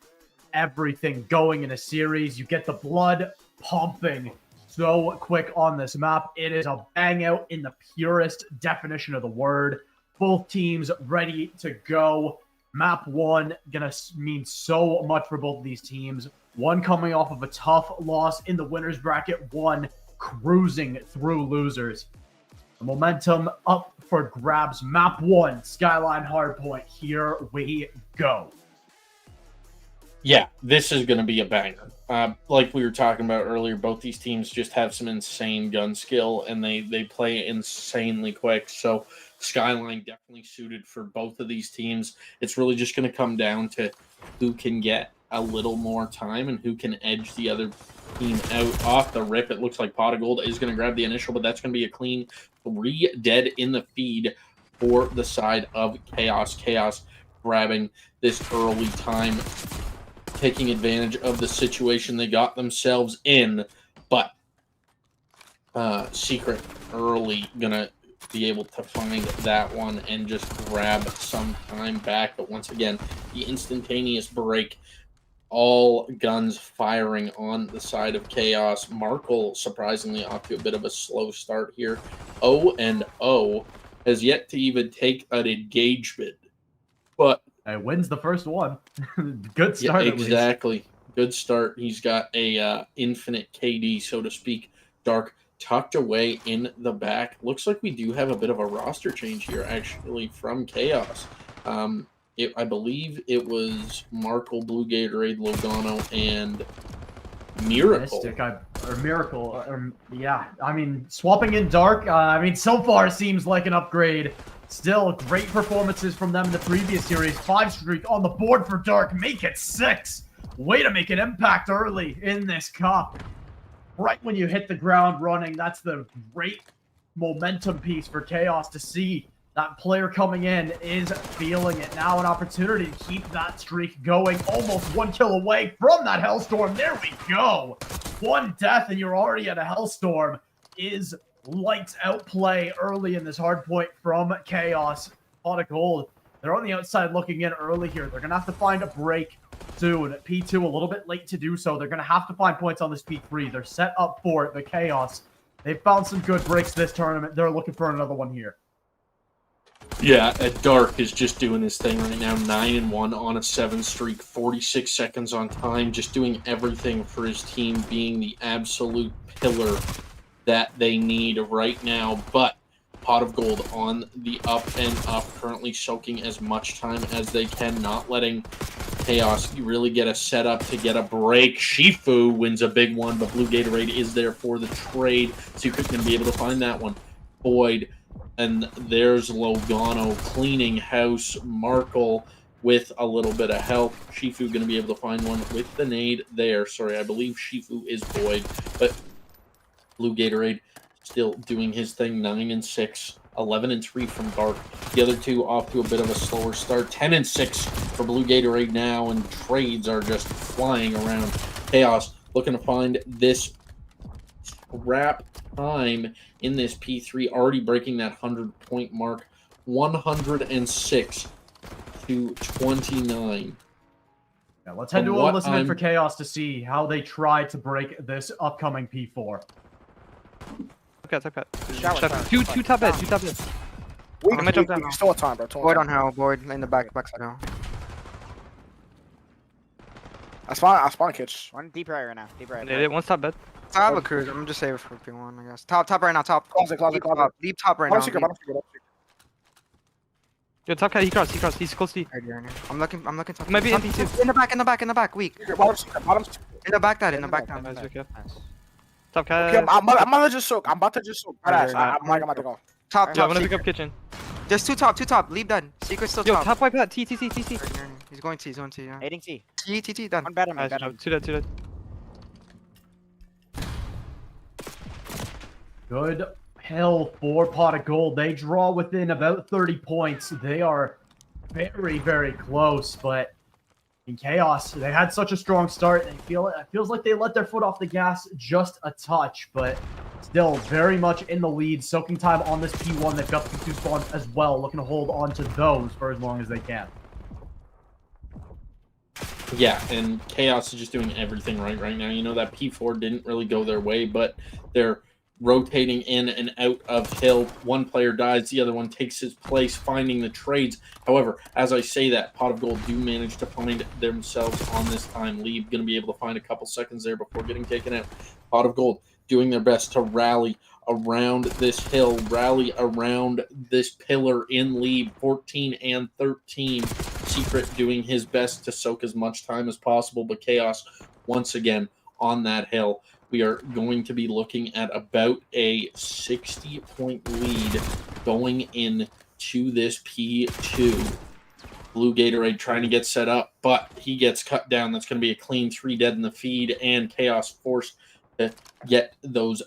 A: everything going in a series. You get the blood pumping so quick on this map. It is a bang out in the purest definition of the word. Both teams ready to go. Map 1 gonna mean so much for both of these teams. One coming off of a tough loss in the winners bracket, one cruising through losers. The momentum up for grabs. Map 1, Skyline Hardpoint. Here we go.
B: Yeah, this is going to be a banger. Like we were talking about earlier, both these teams just have some insane gun skill, and they play insanely quick. So Skyline definitely suited for both of these teams. It's really just going to come down to who can get a little more time and who can edge the other team out. Off the rip, it looks like Pot of Gold is going to grab the initial, but that's going to be a clean 3 dead in the feed for the side of KAOS. KAOS grabbing this early time, taking advantage of the situation they got themselves in, but Secret early gonna be able to find that one and just grab some time back. But once again, the instantaneous break, all guns firing on the side of KAOS. Markle surprisingly off to a bit of a slow start here. O has yet to even take an engagement, but
A: it wins the first one. Good start.
B: Yeah, exactly. Good start. He's got a infinite KD, so to speak. Dark tucked away in the back. Looks like we do have a bit of a roster change here, actually, from KAOS. I believe it was Markle, Blue Gatorade, Logano, and Miracle.
A: Yeah. I mean, swapping in Dark, so far seems like an upgrade. Still, great performances from them in the previous series. 5 streak on the board for Dark. Make it 6. Way to make an impact early in this cup. Right when you hit the ground running, that's the great momentum piece for KAOS to see. That player coming in is feeling it. Now an opportunity to keep that streak going. Almost 1 kill away from that Hellstorm. There we go. 1 death and you're already at a Hellstorm is lights out play early in this hard point from KAOS. Pot of Gold. They're on the outside looking in early here. They're going to have to find a break soon. P2 a little bit late to do so. They're going to have to find points on this P3. They're set up for it, but KAOS, they've found some good breaks this tournament. They're looking for another one here.
B: Yeah, Dark is just doing his thing right now. 9-1 on a 7 streak, 46 seconds on time, just doing everything for his team, being the absolute pillar that they need right now. But Pot of Gold on the up and up, currently soaking as much time as they can, not letting KAOS really get a setup to get a break. Shifu wins a big one, but Blue Gatorade is there for the trade. Secret's going to be able to find that one. Boyd, and there's Logano cleaning house. Markle with a little bit of help. Shifu going to be able to find one with the nade there. Sorry, I believe Shifu is Boyd, but Blue Gatorade still doing his thing. 9-6, 11-3 from Dark. The other two off to a bit of a slower start. 10-6 for Blue Gatorade now, and trades are just flying around. KAOS looking to find this scrap time in this P3, already breaking that 100-point mark. 106-29.
A: Yeah, let's head to a listen for KAOS to see how they try to break this upcoming P4.
F: Okay, top cut. Two top heads, 2 top heads.
G: We still have time, bro.
M: Boyd on hell, Boyd in the back side now.
G: I spawn a kitch.
I: One deep right now. Deep right.
F: They did 1 top bed.
M: I have a cruise. I'm just saving for P1, I guess. Top right now. Top.
G: Closet.
M: Deep top right now.
F: Yo, top cut. He crossed. He's close to you.
M: I'm looking. Top.
F: He might be MP too.
M: In the back. Weak.
G: Bottom.
M: In the back. Down.
F: Nice, okay. Top cat.
G: Okay, I'm about to just soak. I'm about to go.
M: Top.
F: Yeah, I'm gonna pick up kitchen.
M: There's 2 top. Leave that. Secret still top.
F: Yo, top wipe that. T.
M: He's going T, yeah.
I: Aiding T.
M: T, done.
I: One better, man.
F: Nice, 2 dead.
A: Good hill for Pot of Gold. They draw within about 30 points. They are very, very close, but in KAOS, they had such a strong start. It feels like they let their foot off the gas just a touch, but still very much in the lead. Soaking time on this P1. They've got the P2 spawns as well, looking to hold on to those for as long as they can.
B: Yeah, and KAOS is just doing everything right now. You know, that P4 didn't really go their way, but they're rotating in and out of hill. One player dies, the other one takes his place, finding the trades. However, as I say that, Pot of Gold do manage to find themselves on this time. Leeb going to be able to find a couple seconds there before getting taken out. Pot of Gold doing their best to rally around this hill, rally around this pillar in Leeb. 14 and 13. Secret doing his best to soak as much time as possible, but KAOS once again on that hill. We are going to be looking at about a 60-point lead going into this P2. Blue Gatorade trying to get set up, but he gets cut down. That's going to be a clean 3 dead in the feed, and KAOS forced to get those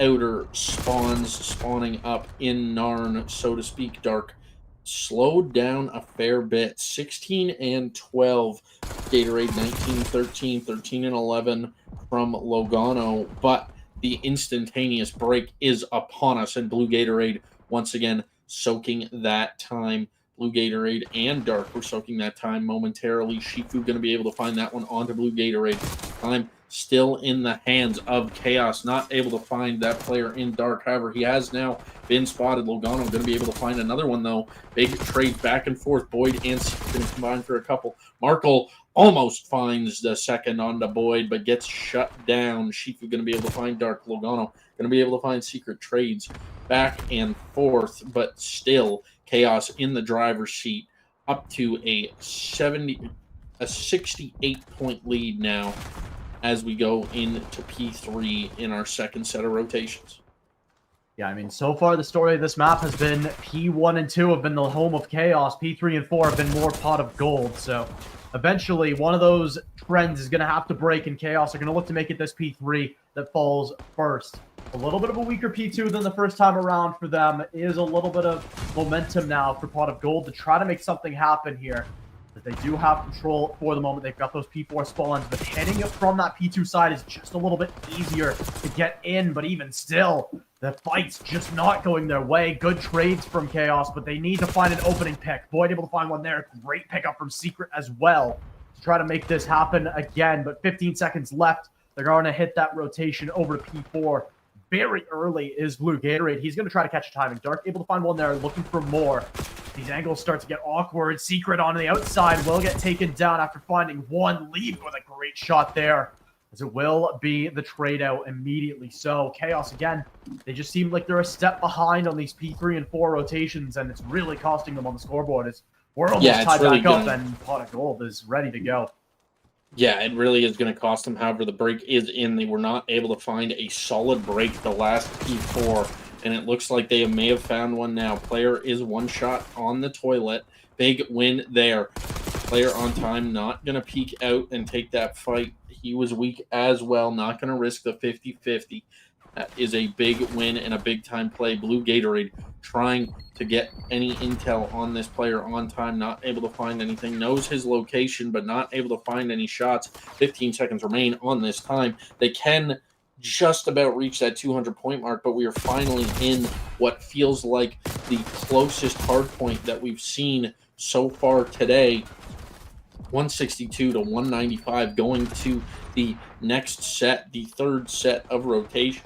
B: outer spawns spawning up in Narn, so to speak. Dark slowed down a fair bit. 16 and 12. Gatorade 19, 13, 13 and 11 from Logano, but the instantaneous break is upon us, and Blue Gatorade once again soaking that time. Blue Gatorade and Dark were soaking that time momentarily. Shifu going to be able to find that one onto Blue Gatorade. Time still in the hands of KAOS, not able to find that player in Dark. However, he has now been spotted. Logano going to be able to find another one, though. Big trade back and forth. Boyd and Secret going to combine for a couple. Markle almost finds the second onto Boyd, but gets shut down. Shifu going to be able to find Dark. Logano going to be able to find Secret. Trades back and forth, but still KAOS in the driver's seat, up to a 68-point lead now as we go into P3 in our second set of rotations.
A: Yeah, I mean, so far the story of this map has been P1 and 2 have been the home of KAOS. P3 and 4 have been more Pot of Gold. So eventually one of those trends is going to have to break, and KAOS are going to look to make it this P3 that falls first. A little bit of a weaker P2 than the first time around for them. Is a little bit of momentum now for Pot of Gold to try to make something happen here. That they do have control for the moment. They've got those P4 spawns, but hitting it from that P2 side is just a little bit easier to get in. But even still, the fight's just not going their way. Good trades from KAOS, but they need to find an opening pick. Boyd able to find one there. Great pickup from Secret as well to try to make this happen again. But 15 seconds left. They're going to hit that rotation over to P4. Very early is Blue Gatorade. He's going to try to catch a timing. Dark able to find one there, looking for more. These angles start to get awkward. Secret on the outside will get taken down after finding one. Leave with a great shot there, as it will be the trade out immediately. So KAOS, again, they just seem like they're a step behind on these P3 and 4 rotations, and it's really costing them on the scoreboard. We're almost tied
B: really
A: back up, and Pot of Gold is ready to go.
B: Yeah, it really is going to cost them. However, the break is in. They were not able to find a solid break the last P4, and it looks like they may have found one now. Player is one shot on the toilet. Big win there. Player on time, not going to peek out and take that fight. He was weak as well, not going to risk the 50-50. That is a big win and a big-time play. Blue Gatorade trying to get any intel on this player on time, not able to find anything. Knows his location, but not able to find any shots. 15 seconds remain on this time. They can just about reach that 200-point mark, but we are finally in what feels like the closest hard point that we've seen so far today. 162 to 195 going to the next set, the third set of rotations,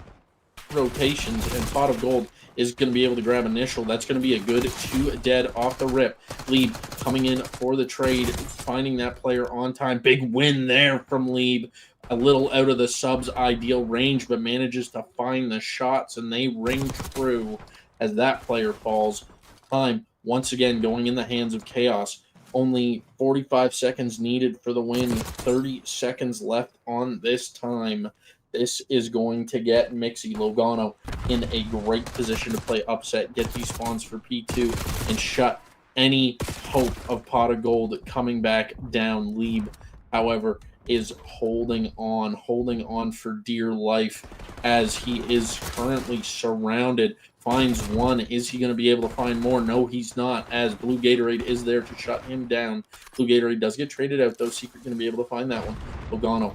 B: and Pot of Gold is going to be able to grab initial. That's going to be a good 2 dead off the rip. Leeb coming in for the trade, finding that player on time. Big win there from Leeb. A little out of the sub's ideal range, but manages to find the shots, and they ring true as that player falls. Time once again going in the hands of KAOS. Only 45 seconds needed for the win. 30 seconds left on this time. This is going to get Mixie Logano in a great position to play upset, get these spawns for P2, and shut any hope of Pot of Gold coming back down. Leeb, however, is holding on for dear life as he is currently surrounded. Finds one. Is he going to be able to find more? No, he's not, as Blue Gatorade is there to shut him down. Blue Gatorade does get traded out, though. Secret going to be able to find that one. Logano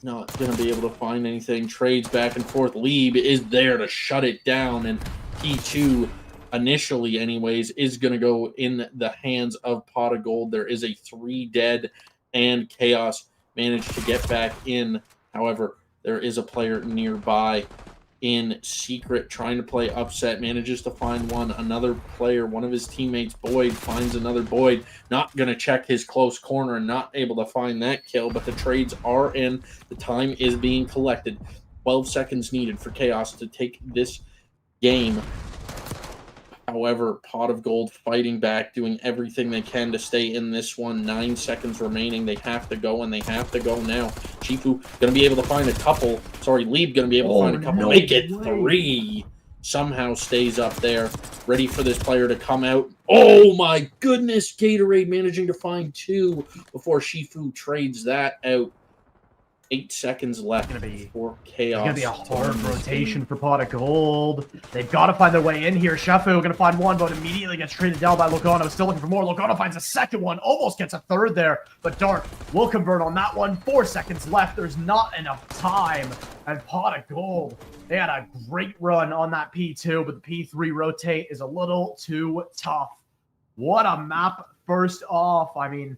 B: not going to be able to find anything. Trades back and forth. Lieb is there to shut it down, and P2, initially anyways, is going to go in the hands of Pot of Gold. There is a 3 dead, and KAOS managed to get back in. However, there is a player nearby in secret trying to play upset, manages to find one. Another player, one of his teammates, Boyd, finds another. Boyd not going to check his close corner and not able to find that kill, but the trades are in. The time is being collected. 12 seconds needed for KAOS to take this game. However, Pot of Gold fighting back, doing everything they can to stay in this one. 9 seconds remaining. They have to go, and they have to go now. Shifu going to be able to find a couple. Sorry, Lieb going to be able to find a couple.
A: No
B: Make it
A: way.
B: 3. Somehow stays up there. Ready for this player to come out. Oh my goodness. Gatorade managing to find 2 before Shifu trades that out. 8 seconds left for KAOS.
A: It's going to be a hard rotation for Pot of Gold. They've got to find their way in here. Shefu going to find one, but immediately gets traded down by Logano. Still looking for more. Logano finds a second one. Almost gets a third there, but Dark will convert on that one. 4 seconds left. There's not enough time. And Pot of Gold, they had a great run on that P2, but the P3 rotate is a little too tough. What a map first off. I mean,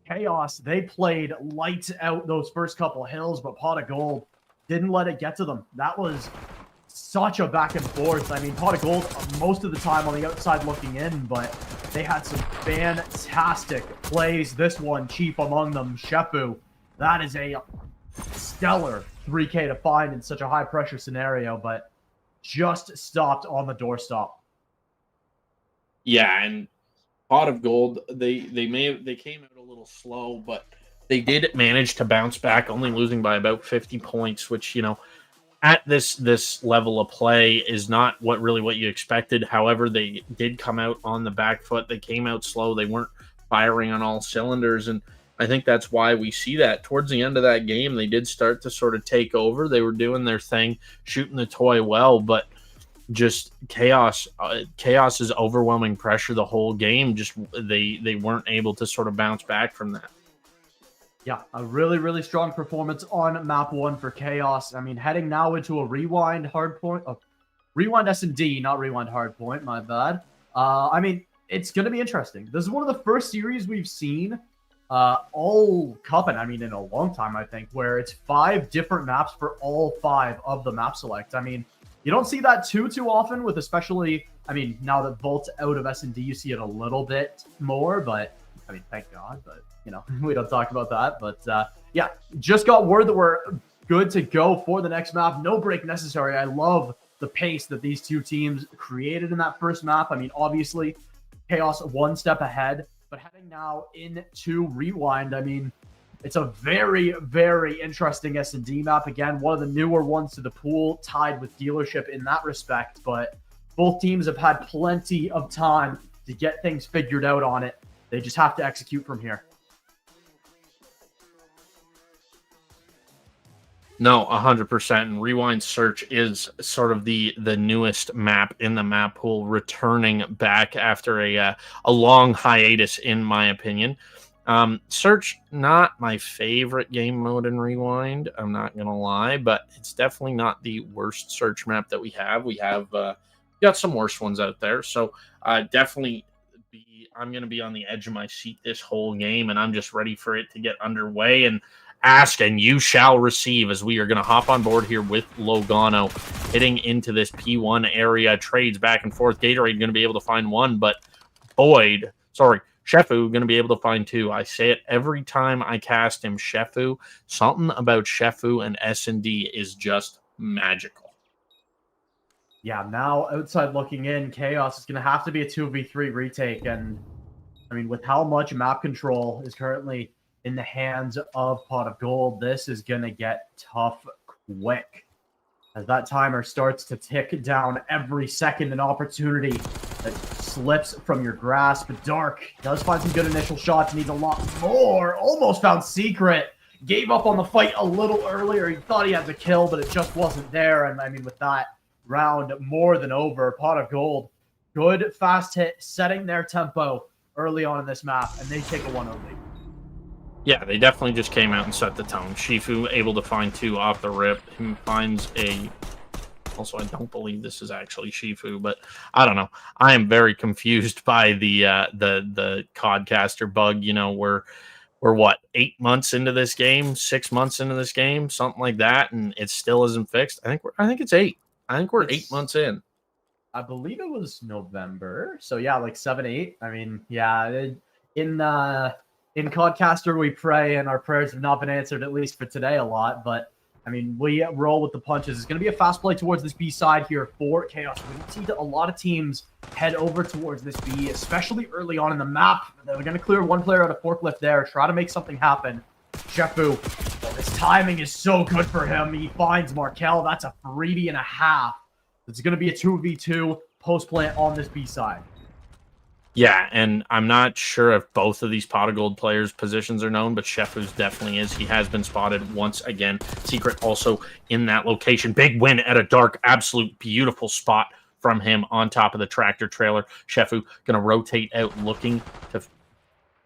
A: KAOS, they played lights out those first couple of hills, but Pot of Gold didn't let it get to them. That was such a back and forth. I mean, Pot of Gold most of the time on the outside looking in, but they had some fantastic plays. This one, chief among them, Shefu. That is a stellar 3K to find in such a high pressure scenario, but just stopped on the doorstop.
B: Yeah, and Pot of Gold, they came out a little slow, but they did manage to bounce back, only losing by about 50 points, which, you know, at this level of play is not what you expected. However, they did come out on the back foot. They came out slow. They weren't firing on all cylinders, and I think that's why we see that towards the end of that game, they did start to sort of take over. They were doing their thing, shooting the toy well, but just KAOS's overwhelming pressure the whole game, just they weren't able to sort of bounce back from that.
A: Yeah, a really, really strong performance on map 1 for KAOS. I mean, heading now into a rewind hardpoint, rewind S&D, not rewind hardpoint, my bad. I mean, it's going to be interesting. This is one of the first series we've seen all cup, and I mean in a long time, I think, where it's 5 different maps for all 5 of the map select. I mean, you don't see that too often with, especially, I mean, now that Volt's out of S&D, you see it a little bit more, but I mean, thank God, but you know, we don't talk about that. But yeah, just got word that we're good to go for the next map. No break necessary. I love the pace that these two teams created in that first map. I mean, obviously, KAOS 1 step ahead, but heading now into Rewind, I mean, it's a very, very interesting S&D map. Again, one of the newer ones to the pool, tied with Dealership in that respect. But both teams have had plenty of time to get things figured out on it. They just have to execute from here.
B: No, 100%. And Rewind Search is sort of the newest map in the map pool, returning back after a long hiatus, in my opinion. Search, not my favorite game mode in Rewind, I'm not going to lie, but it's definitely not the worst search map that we have. We have got some worse ones out there, so definitely I'm going to be on the edge of my seat this whole game, and I'm just ready for it to get underway. And ask and you shall receive, as we are going to hop on board here with Logano, hitting into this P1 area, trades back and forth. Gatorade going to be able to find one, but Shefu going to be able to find 2. I say it every time I cast him, Shefu. Something about Shefu and S&D is just magical.
A: Yeah, now outside looking in, KAOS is going to have to be a 2v3 retake. And I mean, with how much map control is currently in the hands of Pot of Gold, this is going to get tough quick. As that timer starts to tick down every second, an opportunity that slips from your grasp. Dark does find some good initial shots, needs a lot more. Almost found Secret. Gave up on the fight a little earlier. He thought he had the kill, but it just wasn't there. And I mean, with that round more than over, Pot of Gold, good fast hit, setting their tempo early on in this map, and they take a 1-0 lead.
B: Yeah, they definitely just came out and set the tone. Shifu able to find 2 off the rip. He finds a... Also, I don't believe this is actually Shifu, but I don't know. I am very confused by the Codcaster bug. You know, we're what, 8 months into this game, 6 months into this game, something like that, and it still isn't fixed. I think it's 8. I think we're 8 months in.
A: I believe it was November. So yeah, like 7, 8. I mean, yeah, in Codcaster we pray, and our prayers have not been answered, at least for today, a lot. But I mean, we roll with the punches. It's going to be a fast play towards this B side here for KAOS. We see a lot of teams head over towards this B, especially early on in the map. They're going to clear one player out of forklift there, try to make something happen. Shefu, his timing is so good for him. He finds Markel. That's a freebie and a half. It's going to be a 2v2 post-plant on this B side.
B: Yeah, and I'm not sure if both of these pot of gold players' positions are known, but Shefu's definitely is. He has been spotted once again. Secret also in that location. Big win at a dark, absolute beautiful spot from him on top of the tractor trailer. Shefu going to rotate out, looking to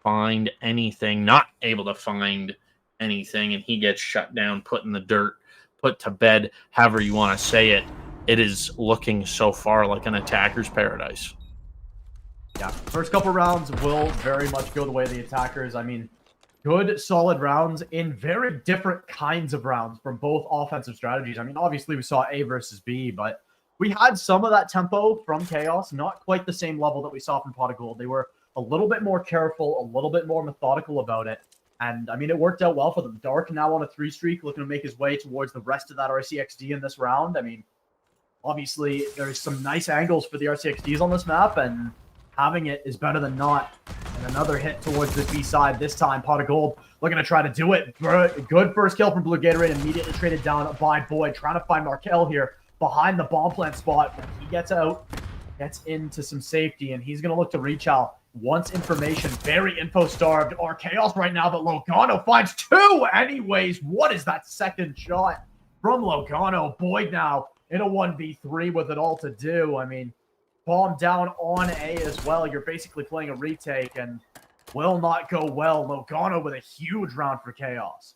B: find anything. Not able to find anything, and he gets shut down, put in the dirt, put to bed, however you want to say it. It is looking so far like an attacker's paradise.
A: Yeah, first couple rounds will very much go the way of the attackers. I mean, good, solid rounds in very different kinds of rounds from both offensive strategies. I mean, obviously we saw A versus B, but we had some of that tempo from KAOS, not quite the same level that we saw from Pot of Gold. They were a little bit more careful, a little bit more methodical about it. And, I mean, it worked out well for them. Dark now on a 3 streak, looking to make his way towards the rest of that RCXD in this round. I mean, obviously, there's some nice angles for the RCXDs on this map, and having it is better than not. And another hit towards the B side. This time, Pot of Gold looking to try to do it. Good first kill from Blue Gatorade, immediately traded down by Boyd. Trying to find Markel here behind the bomb plant spot. When he gets out, gets into some safety, and he's going to look to reach out. Wants information, very info-starved. Or KAOS right now, but Logano finds 2 anyways. What is that second shot from Logano? Boyd now in a 1v3 with it all to do. I mean, bomb down on A as well. You're basically playing a retake and will not go well. Logano with a huge round for KAOS.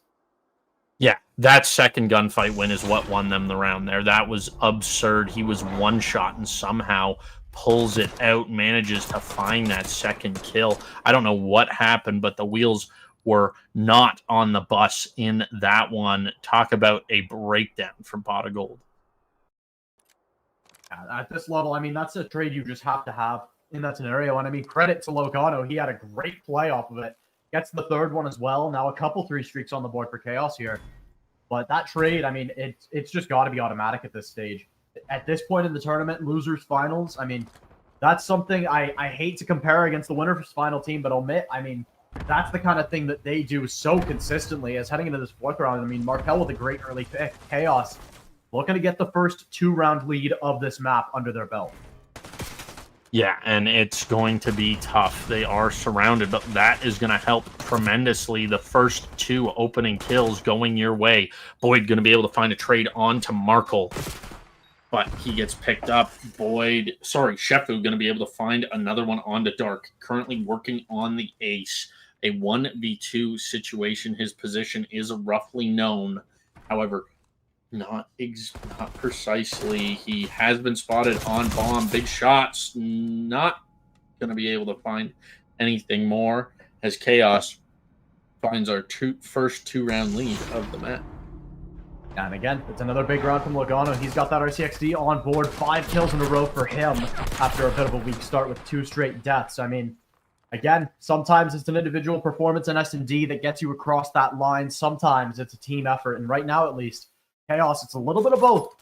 B: Yeah, that second gunfight win is what won them the round there. That was absurd. He was one shot and somehow pulls it out, manages to find that second kill. I don't know what happened, but the wheels were not on the bus in that one. Talk about a breakdown from Pot of Gold.
A: At this level, I mean, that's a trade you just have to have in that scenario. And I mean, credit to Logano. He had a great play off of it. Gets the third one as well. Now a couple 3 streaks on the board for KAOS here. But that trade, I mean, it's just got to be automatic at this stage. At this point in the tournament, losers finals, I mean, that's something I hate to compare against the winner's final team, but OMiT, I mean, that's the kind of thing that they do so consistently as heading into this 4th round. I mean, Markel with a great early pick. KAOS looking to get the first 2-round lead of this map under their belt.
B: Yeah, and it's going to be tough. They are surrounded, but that is going to help tremendously. The first 2 opening kills going your way. Boyd going to be able to find a trade on to Markle, but he gets picked up. Shefu going to be able to find another one onto Dark. Currently working on the ace. A 1v2 situation. His position is roughly known. However, not precisely. He has been spotted on bomb. Big shots. Not going to be able to find anything more as KAOS finds our first 2-round lead of the map.
A: And again, it's another big round from Logano. He's got that RCXD on board. 5 kills in a row for him after a bit of a weak start with 2 straight deaths. I mean, again, sometimes it's an individual performance in S&D that gets you across that line. Sometimes it's a team effort. And right now, at least, KAOS, it's a little bit of both.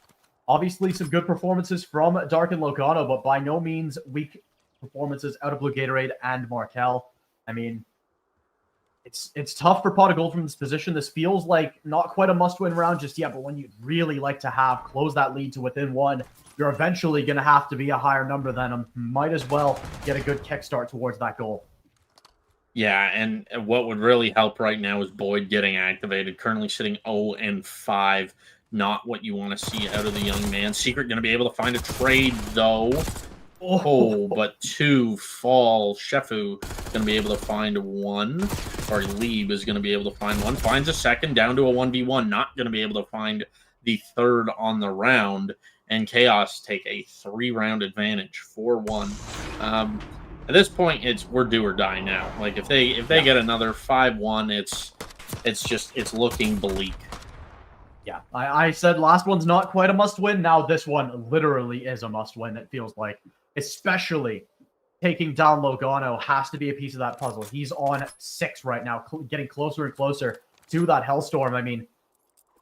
A: Obviously, some good performances from Dark and Logano, but by no means weak performances out of Blue Gatorade and Markel. I mean, it's tough for Pot of Gold from this position. This feels like not quite a must-win round just yet, but when you'd really like to close that lead to within 1, you're eventually going to have to be a higher number than them. Might as well get a good kickstart towards that goal.
B: Yeah, and what would really help right now is Boyd getting activated. Currently sitting 0-5. Not what you want to see out of the young man. Secret going to be able to find a trade, though. Oh, but 2 fall. Shefu going to be able to find 1. Or Lieb is going to be able to find 1. Finds a second, down to a 1v1. Not going to be able to find the third on the round. And KAOS take a 3-round advantage, 4-1. At this point, we're do or die now. Like if they get another 5-1, it's looking bleak.
A: Yeah, I said last one's not quite a must-win. Now this one literally is a must-win, it feels like. Especially taking down Logano has to be a piece of that puzzle. He's on 6 right now, getting closer and closer to that Hellstorm. I mean,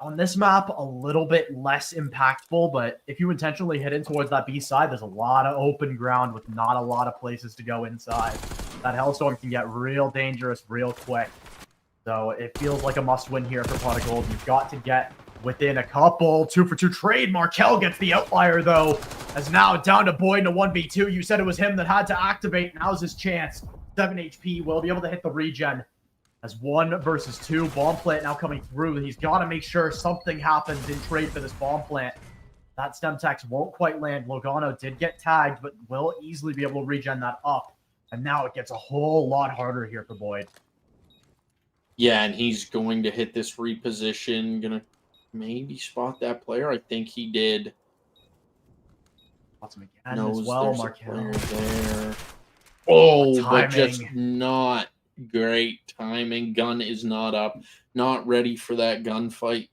A: on this map, a little bit less impactful, but if you intentionally head in towards that B side, there's a lot of open ground with not a lot of places to go inside. That Hellstorm can get real dangerous real quick. So it feels like a must-win here for Pot of Gold. You've got to get within a couple. 2-for-2 trade. Markel gets the outlier, though, as now down to Boyd in a 1v2. You said it was him that had to activate. Now's his chance. 7 HP. Will be able to hit the regen. As 1 versus 2. Bomb plant now coming through. He's got to make sure something happens in trade for this bomb plant. That stem tax won't quite land. Logano did get tagged, but will easily be able to regen that up. And now it gets a whole lot harder here for Boyd.
B: Yeah, and he's going to hit this reposition. Gonna maybe spot that player. I think he did.
A: Spots him again as well, Markel.
B: There. Oh, but just not great timing. Gun is not up. Not ready for that gunfight.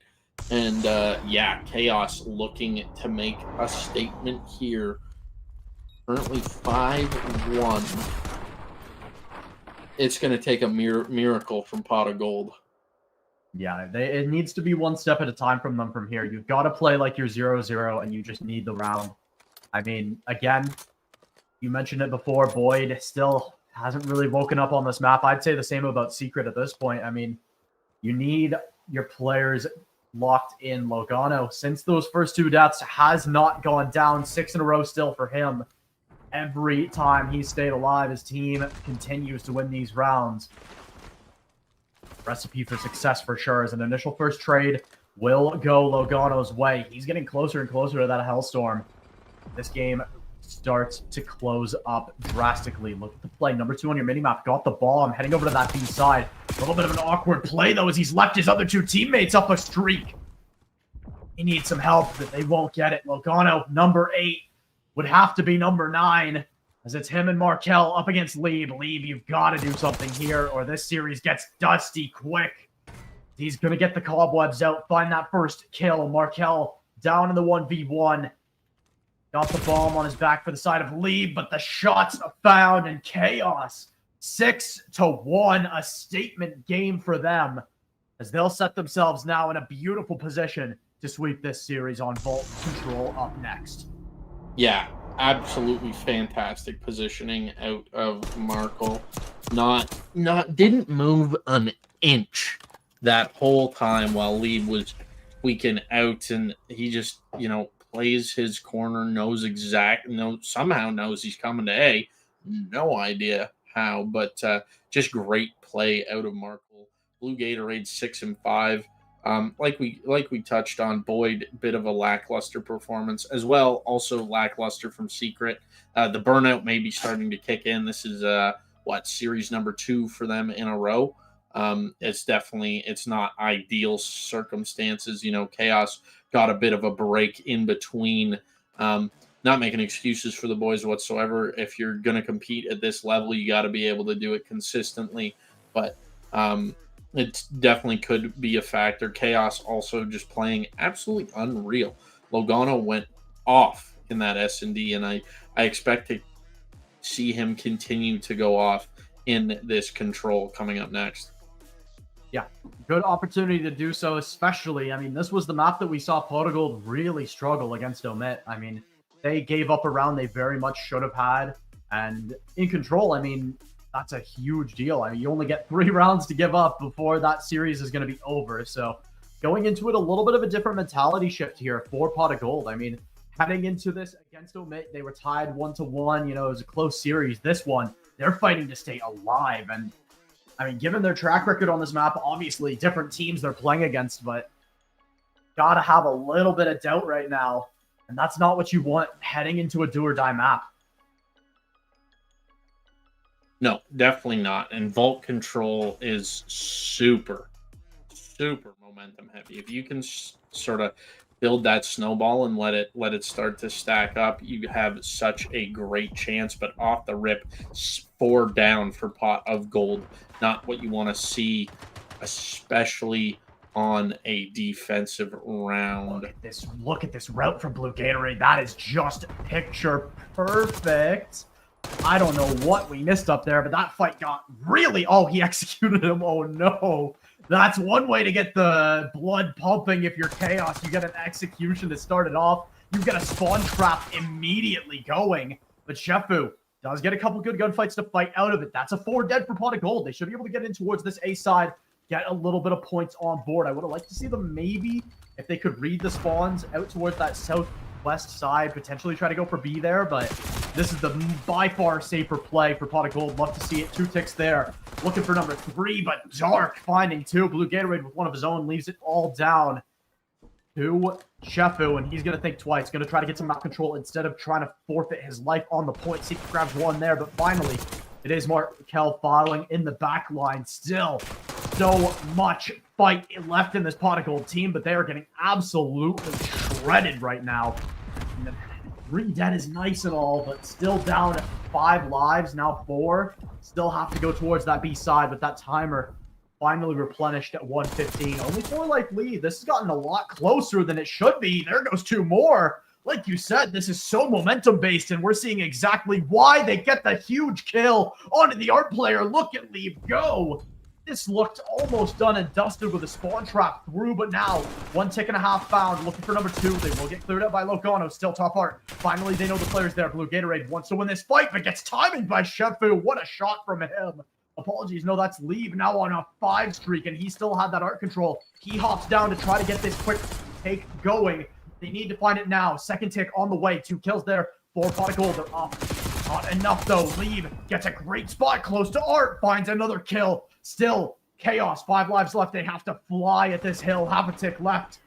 B: And yeah, KAOS looking to make a statement here. Currently 5-1. It's going to take a miracle from Pot of Gold.
A: Yeah, it needs to be one step at a time from them from here. You've got to play like you're 0-0, and you just need the round. I mean, again, you mentioned it before, Boyd still hasn't really woken up on this map. I'd say the same about Secret at this point. I mean, you need your players locked in. Logano, since those first 2 deaths, has not gone down. 6 in a row still for him. Every time he stayed alive, his team continues to win these rounds. Recipe for success for sure. As an initial first trade will go Logano's way. He's getting closer and closer to that Hellstorm. This game starts to close up drastically. Look at the play. Number 2 on your minimap. Got the bomb. Heading over to that B side. A little bit of an awkward play, though, as he's left his other 2 teammates up a streak. He needs some help, but they won't get it. Logano, number 8. Would have to be number 9, as it's him and Markel up against Lieb. Lieb, you've got to do something here, or this series gets dusty quick. He's going to get the cobwebs out, find that first kill. Markel down in the 1v1. Got the bomb on his back for the side of Lieb, but the shots are found, and KAOS 6-1, a statement game for them, as they'll set themselves now in a beautiful position to sweep this series on Vault Control up next.
B: Yeah, absolutely fantastic positioning out of Markel. Didn't move an inch that whole time while Lieb was tweaking out, and he just, plays his corner, somehow knows he's coming to A. No idea how, but just great play out of Markel. Blue Gatorade 6 and 5. Like we touched on, Boyd, bit of a lackluster performance as well. Also lackluster from Secret. The burnout may be starting to kick in. This is series number 2 for them in a row. It's not ideal circumstances. KAOS got a bit of a break in between. Not making excuses for the boys whatsoever. If you're going to compete at this level, you got to be able to do it consistently. But it definitely could be a factor. KAOS also just playing absolutely unreal. Logano went off in that S&D, and I expect to see him continue to go off in this control coming up next.
A: Yeah, good opportunity to do so, especially, I mean, this was the map that we saw Pot of Gold really struggle against OMiT. I mean, they gave up a round they very much should have had, and in control, I mean, that's a huge deal. I mean, you only get 3 rounds to give up before that series is going to be over. So going into it, a little bit of a different mentality shift here for Pot of Gold. I mean, heading into this against OMiT, they were tied 1-1. It was a close series. This one, they're fighting to stay alive. And I mean, given their track record on this map, obviously different teams they're playing against, but got to have a little bit of doubt right now. And that's not what you want heading into a do or die map.
B: No, definitely not. And vault control is super momentum heavy. If you can sort of build that snowball and let it start to stack up, you have such a great chance. But off the rip, 4 down for pot of gold. Not what you want to see, especially on a defensive round.
A: Look at this route from Blue Gatorade. That is just picture perfect. I don't know what we missed up there, but that fight got really... Oh, he executed him. Oh, no. That's one way to get the blood pumping if you're KAOS. You get an execution to start it off. You get a spawn trap immediately going. But Shefu does get a couple good gunfights to fight out of it. That's a 4 dead for pot of gold. They should be able to get in towards this A side, get a little bit of points on board. I would have liked to see them maybe, if they could read the spawns out towards that southwest side, potentially try to go for B there, but this is the by far safer play for pot of gold. Love to see it. 2 ticks there. Looking for number 3, but Dark finding 2. Blue Gatorade with one of his own leaves it all down to Shefu, and he's going to think twice. Going to try to get some map control instead of trying to forfeit his life on the point. Secret grabs 1 there, but finally, it is Markel following in the back line. Still so much fight left in this pot of gold team, but they are getting absolutely shredded right now. And the 3 dead is nice and all, but still down at 5 lives, now 4. Still have to go towards that B side, but that timer finally replenished at 115. Only 4 life lead. This has gotten a lot closer than it should be. There goes 2 more. Like you said, this is so momentum-based, and we're seeing exactly why they get the huge kill onto the art player. Look at Leave go. This looked almost done and dusted with a spawn trap through, but now 1 tick and a half found. Looking for number 2. They will get cleared out by Logano. Still top art. Finally, they know the player's there. Blue Gatorade wants to win this fight, but gets timing by Shefu. What a shot from him. Apologies. No, that's Leave now on a 5 streak, and he still had that art control. He hops down to try to get this quick take going. They need to find it now. 2nd tick on the way. 2 kills there. 4 pot of gold. They're up. Not enough, though. Leave gets a great spot close to art. Finds another kill. Still, KAOS. 5 lives left. They have to fly at this hill. Half a tick left.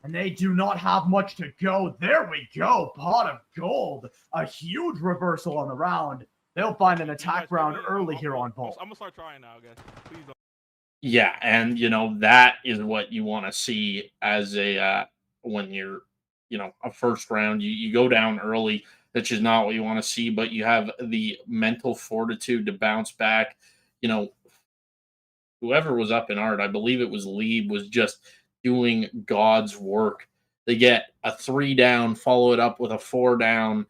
A: And they do not have much to go. There we go. Pot of gold. A huge reversal on the round. They'll find an attack round early here on Vault.
H: I'm going to start trying now, guys. Please don't.
B: Yeah, and, that is what you want to see as a... when you're, a first round, you go down early. That's just not what you want to see, but you have the mental fortitude to bounce back. Whoever was up in art, I believe it was Lieb, was just doing God's work. They get a 3 down, follow it up with a 4 down.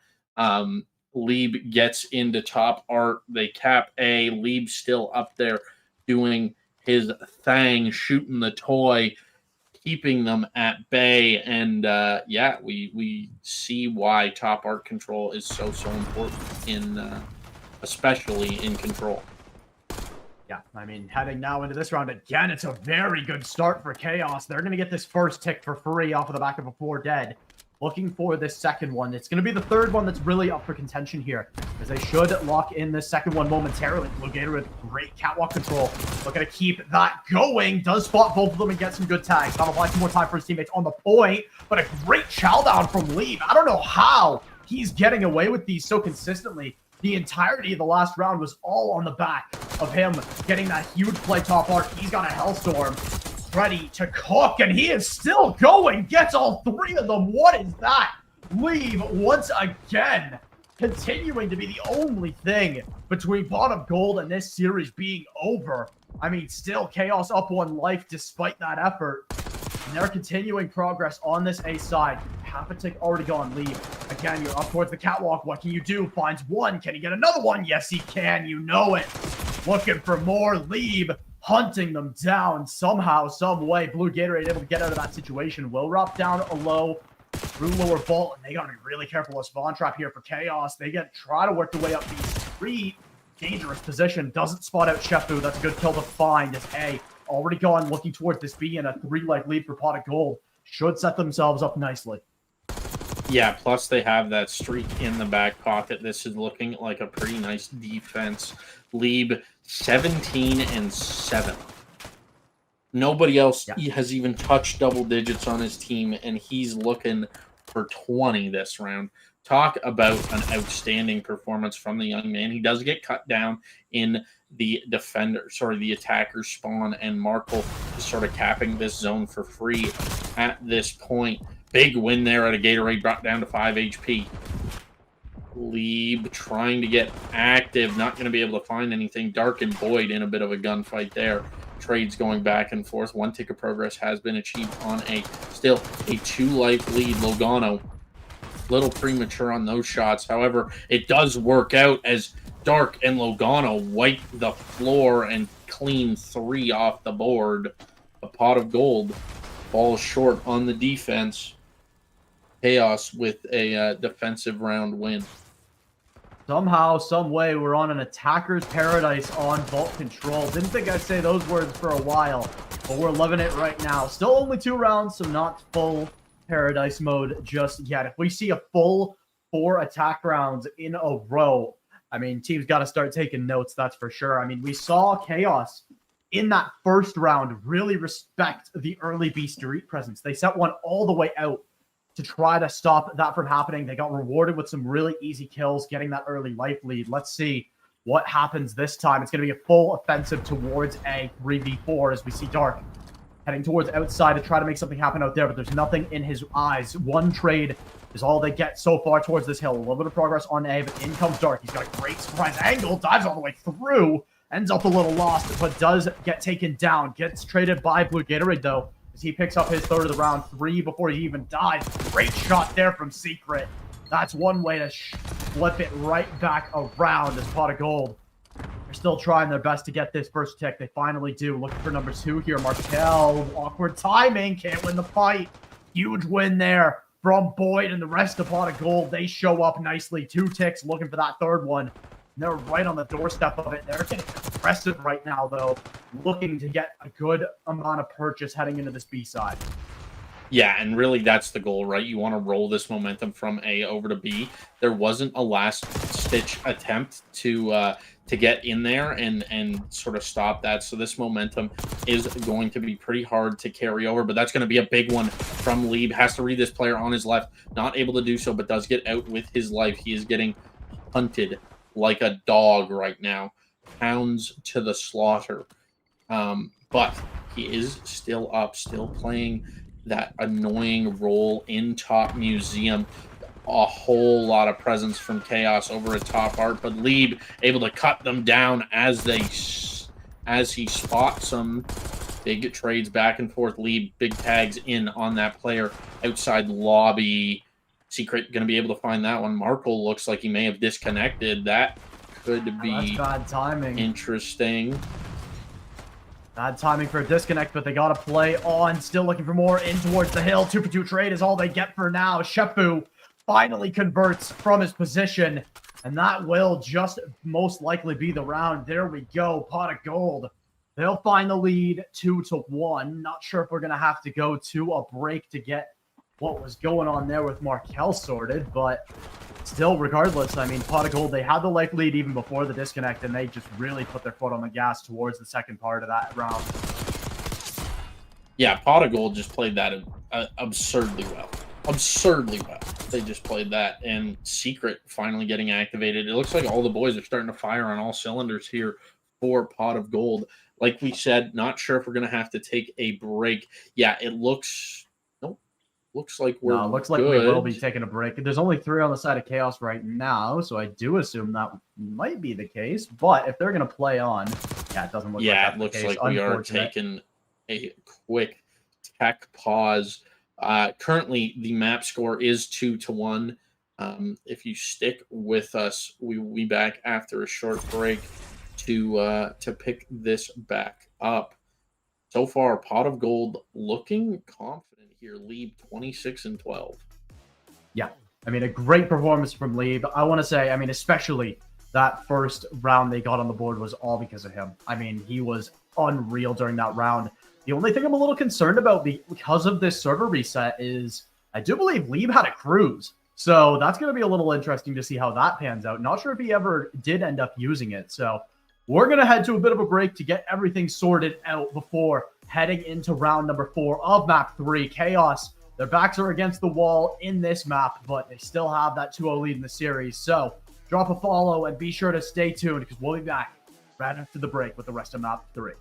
B: Lieb gets into top art. They cap A. Lieb still up there doing his thing, shooting the toy, keeping them at bay, and we see why top art control is so important in especially in control.
A: Yeah, I mean, heading now into this round again, it's a very good start for KAOS. They're going to get this first tick for free off of the back of a 4 dead. Looking for this second one. It's going to be the third one that's really up for contention here, as they should lock in this second one momentarily. Blue Gator with great catwalk control. Looking to keep that going. Does spot both of them and get some good tags. Not apply some more time for his teammates on the point, but a great chow down from Leave. I don't know how he's getting away with these so consistently. The entirety of the last round was all on the back of him getting that huge play top art. He's got a Hellstorm ready to cook, and he is still going. Gets all 3 of them. What is that? Leave once again, continuing to be the only thing between pot of gold and this series being over. I mean, still KAOS up 1 life despite that effort. And they're continuing progress on this A side. Half a tick already gone. Leave. Again, you're up towards the catwalk. What can you do? Finds 1. Can he get another one? Yes, he can. You know it. Looking for more. Leave. Hunting them down somehow, some way. Blue Gatorade able to get out of that situation. Will drop down a low through lower vault, and they gotta be really careful with spawn trap here for KAOS. They try to work their way up these 3 dangerous position. Doesn't spot out Shefu. That's a good kill to find as A already gone, looking towards this B, and a 3-life lead for pot of gold. Should set themselves up nicely.
B: Yeah, plus they have that streak in the back pocket. This is looking like a pretty nice defense. Lieb 17-7. Nobody else has even touched double digits on his team, and he's looking for 20 this round. Talk about an outstanding performance from the young man. He does get cut down in the the attacker spawn, and Markle is sort of capping this zone for free at this point. Big win there at a Gatorade, brought down to 5 HP. Lieb trying to get active, not going to be able to find anything. Dark and Boyd in a bit of a gunfight there. Trades going back and forth. 1 tick of progress has been achieved on still a 2-life lead. Logano, little premature on those shots. However, it does work out as Dark and Logano wipe the floor and clean 3 off the board. A pot of gold falls short on the defense. KAOS with a defensive round win.
A: Somehow, some way, we're on an attacker's paradise on vault control. Didn't think I'd say those words for a while, but we're loving it right now. Still only 2 rounds, so not full paradise mode just yet. If we see a full 4 attack rounds in a row, I mean, teams got to start taking notes, that's for sure. I mean, we saw KAOS in that first round really respect the early B Street presence. They set one all the way out to try to stop that from happening. They got rewarded with some really easy kills, getting that early life lead. Let's see what happens this time. It's going to be a full offensive towards a 3v4 as we see Dark heading towards outside to try to make something happen out there, but there's nothing in his eyes. 1 trade is all they get so far towards this hill. A little bit of progress on A, but in comes Dark. He's got a great surprise angle, dives all the way through, ends up a little lost, but does get taken down. Gets traded by Blue Gatorade, though, as he picks up his 3rd of the round, 3 before he even dies. Great shot there from Secret. That's one way to flip it right back around as pot of gold. They're still trying their best to get this first tick. They finally do. Looking for number 2 here. Markel, awkward timing, can't win the fight. Huge win there from Boyd and the rest of pot of gold. They show up nicely. 2 ticks, looking for that 3rd one. They're right on the doorstep of it. They're getting aggressive right now, though, looking to get a good amount of purchase heading into this B side.
B: Yeah, and really that's the goal, right? You want to roll this momentum from A over to B. There wasn't a last-ditch attempt to get in there and sort of stop that. So this momentum is going to be pretty hard to carry over, but that's going to be a big one from Lieb. Has to read this player on his left. Not able to do so, but does get out with his life. He is getting hunted like a dog right now. Pounds to the slaughter. But he is still up, still playing that annoying role in top museum. A whole lot of presence from KAOS over at top art, but Lieb able to cut them down as he spots some big trades back and forth. Lieb big tags in on that player outside lobby. Secret going to be able to find that one. Markle looks like he may have disconnected. That could be
A: bad timing.
B: Interesting.
A: Bad timing for a disconnect, but they got to play on. Still looking for more in towards the hill. 2-for-2 trade is all they get for now. Shepu finally converts from his position, and that will just most likely be the round. There we go. Pot of gold. They'll find the lead 2-1. Not sure if we're going to have to go to a break to get what was going on there with Markel sorted, but still, regardless, I mean, pot of gold, they had the life lead even before the disconnect, and they just really put their foot on the gas towards the second part of that round.
B: Yeah, pot of gold just played that absurdly well. Absurdly well. They just played that, and Secret finally getting activated. It looks like all the boys are starting to fire on all cylinders here for pot of gold. Like we said, not sure if we're going to have to take a break. Yeah, it looks... Looks like we're
A: looks like we will be taking a break. There's only 3 on the side of KAOS right now, so I do assume that might be the case. But if they're going to play on, yeah, it doesn't look like that's
B: it looks
A: the case.
B: like we are taking a quick tech pause. Currently, the map score is 2-1. If you stick with us, we will be back after a short break to pick this back up. So far, pot of gold looking confident here. Lieb 26-12.
A: Yeah, I mean, a great performance from Lieb. I want to say, I mean, especially that first round they got on the board was all because of him. I mean, he was unreal during that round. The only thing I'm a little concerned about because of this server reset is I do believe Lieb had a cruise. So that's going to be a little interesting to see how that pans out. Not sure if he ever did end up using it. So we're going to head to a bit of a break to get everything sorted out before heading into round number 4 of map 3. KAOS Their backs are against the wall in this map, but they still have that 2-0 lead in the series. So drop a follow and be sure to stay tuned because we'll be back right after the break with the rest of map 3.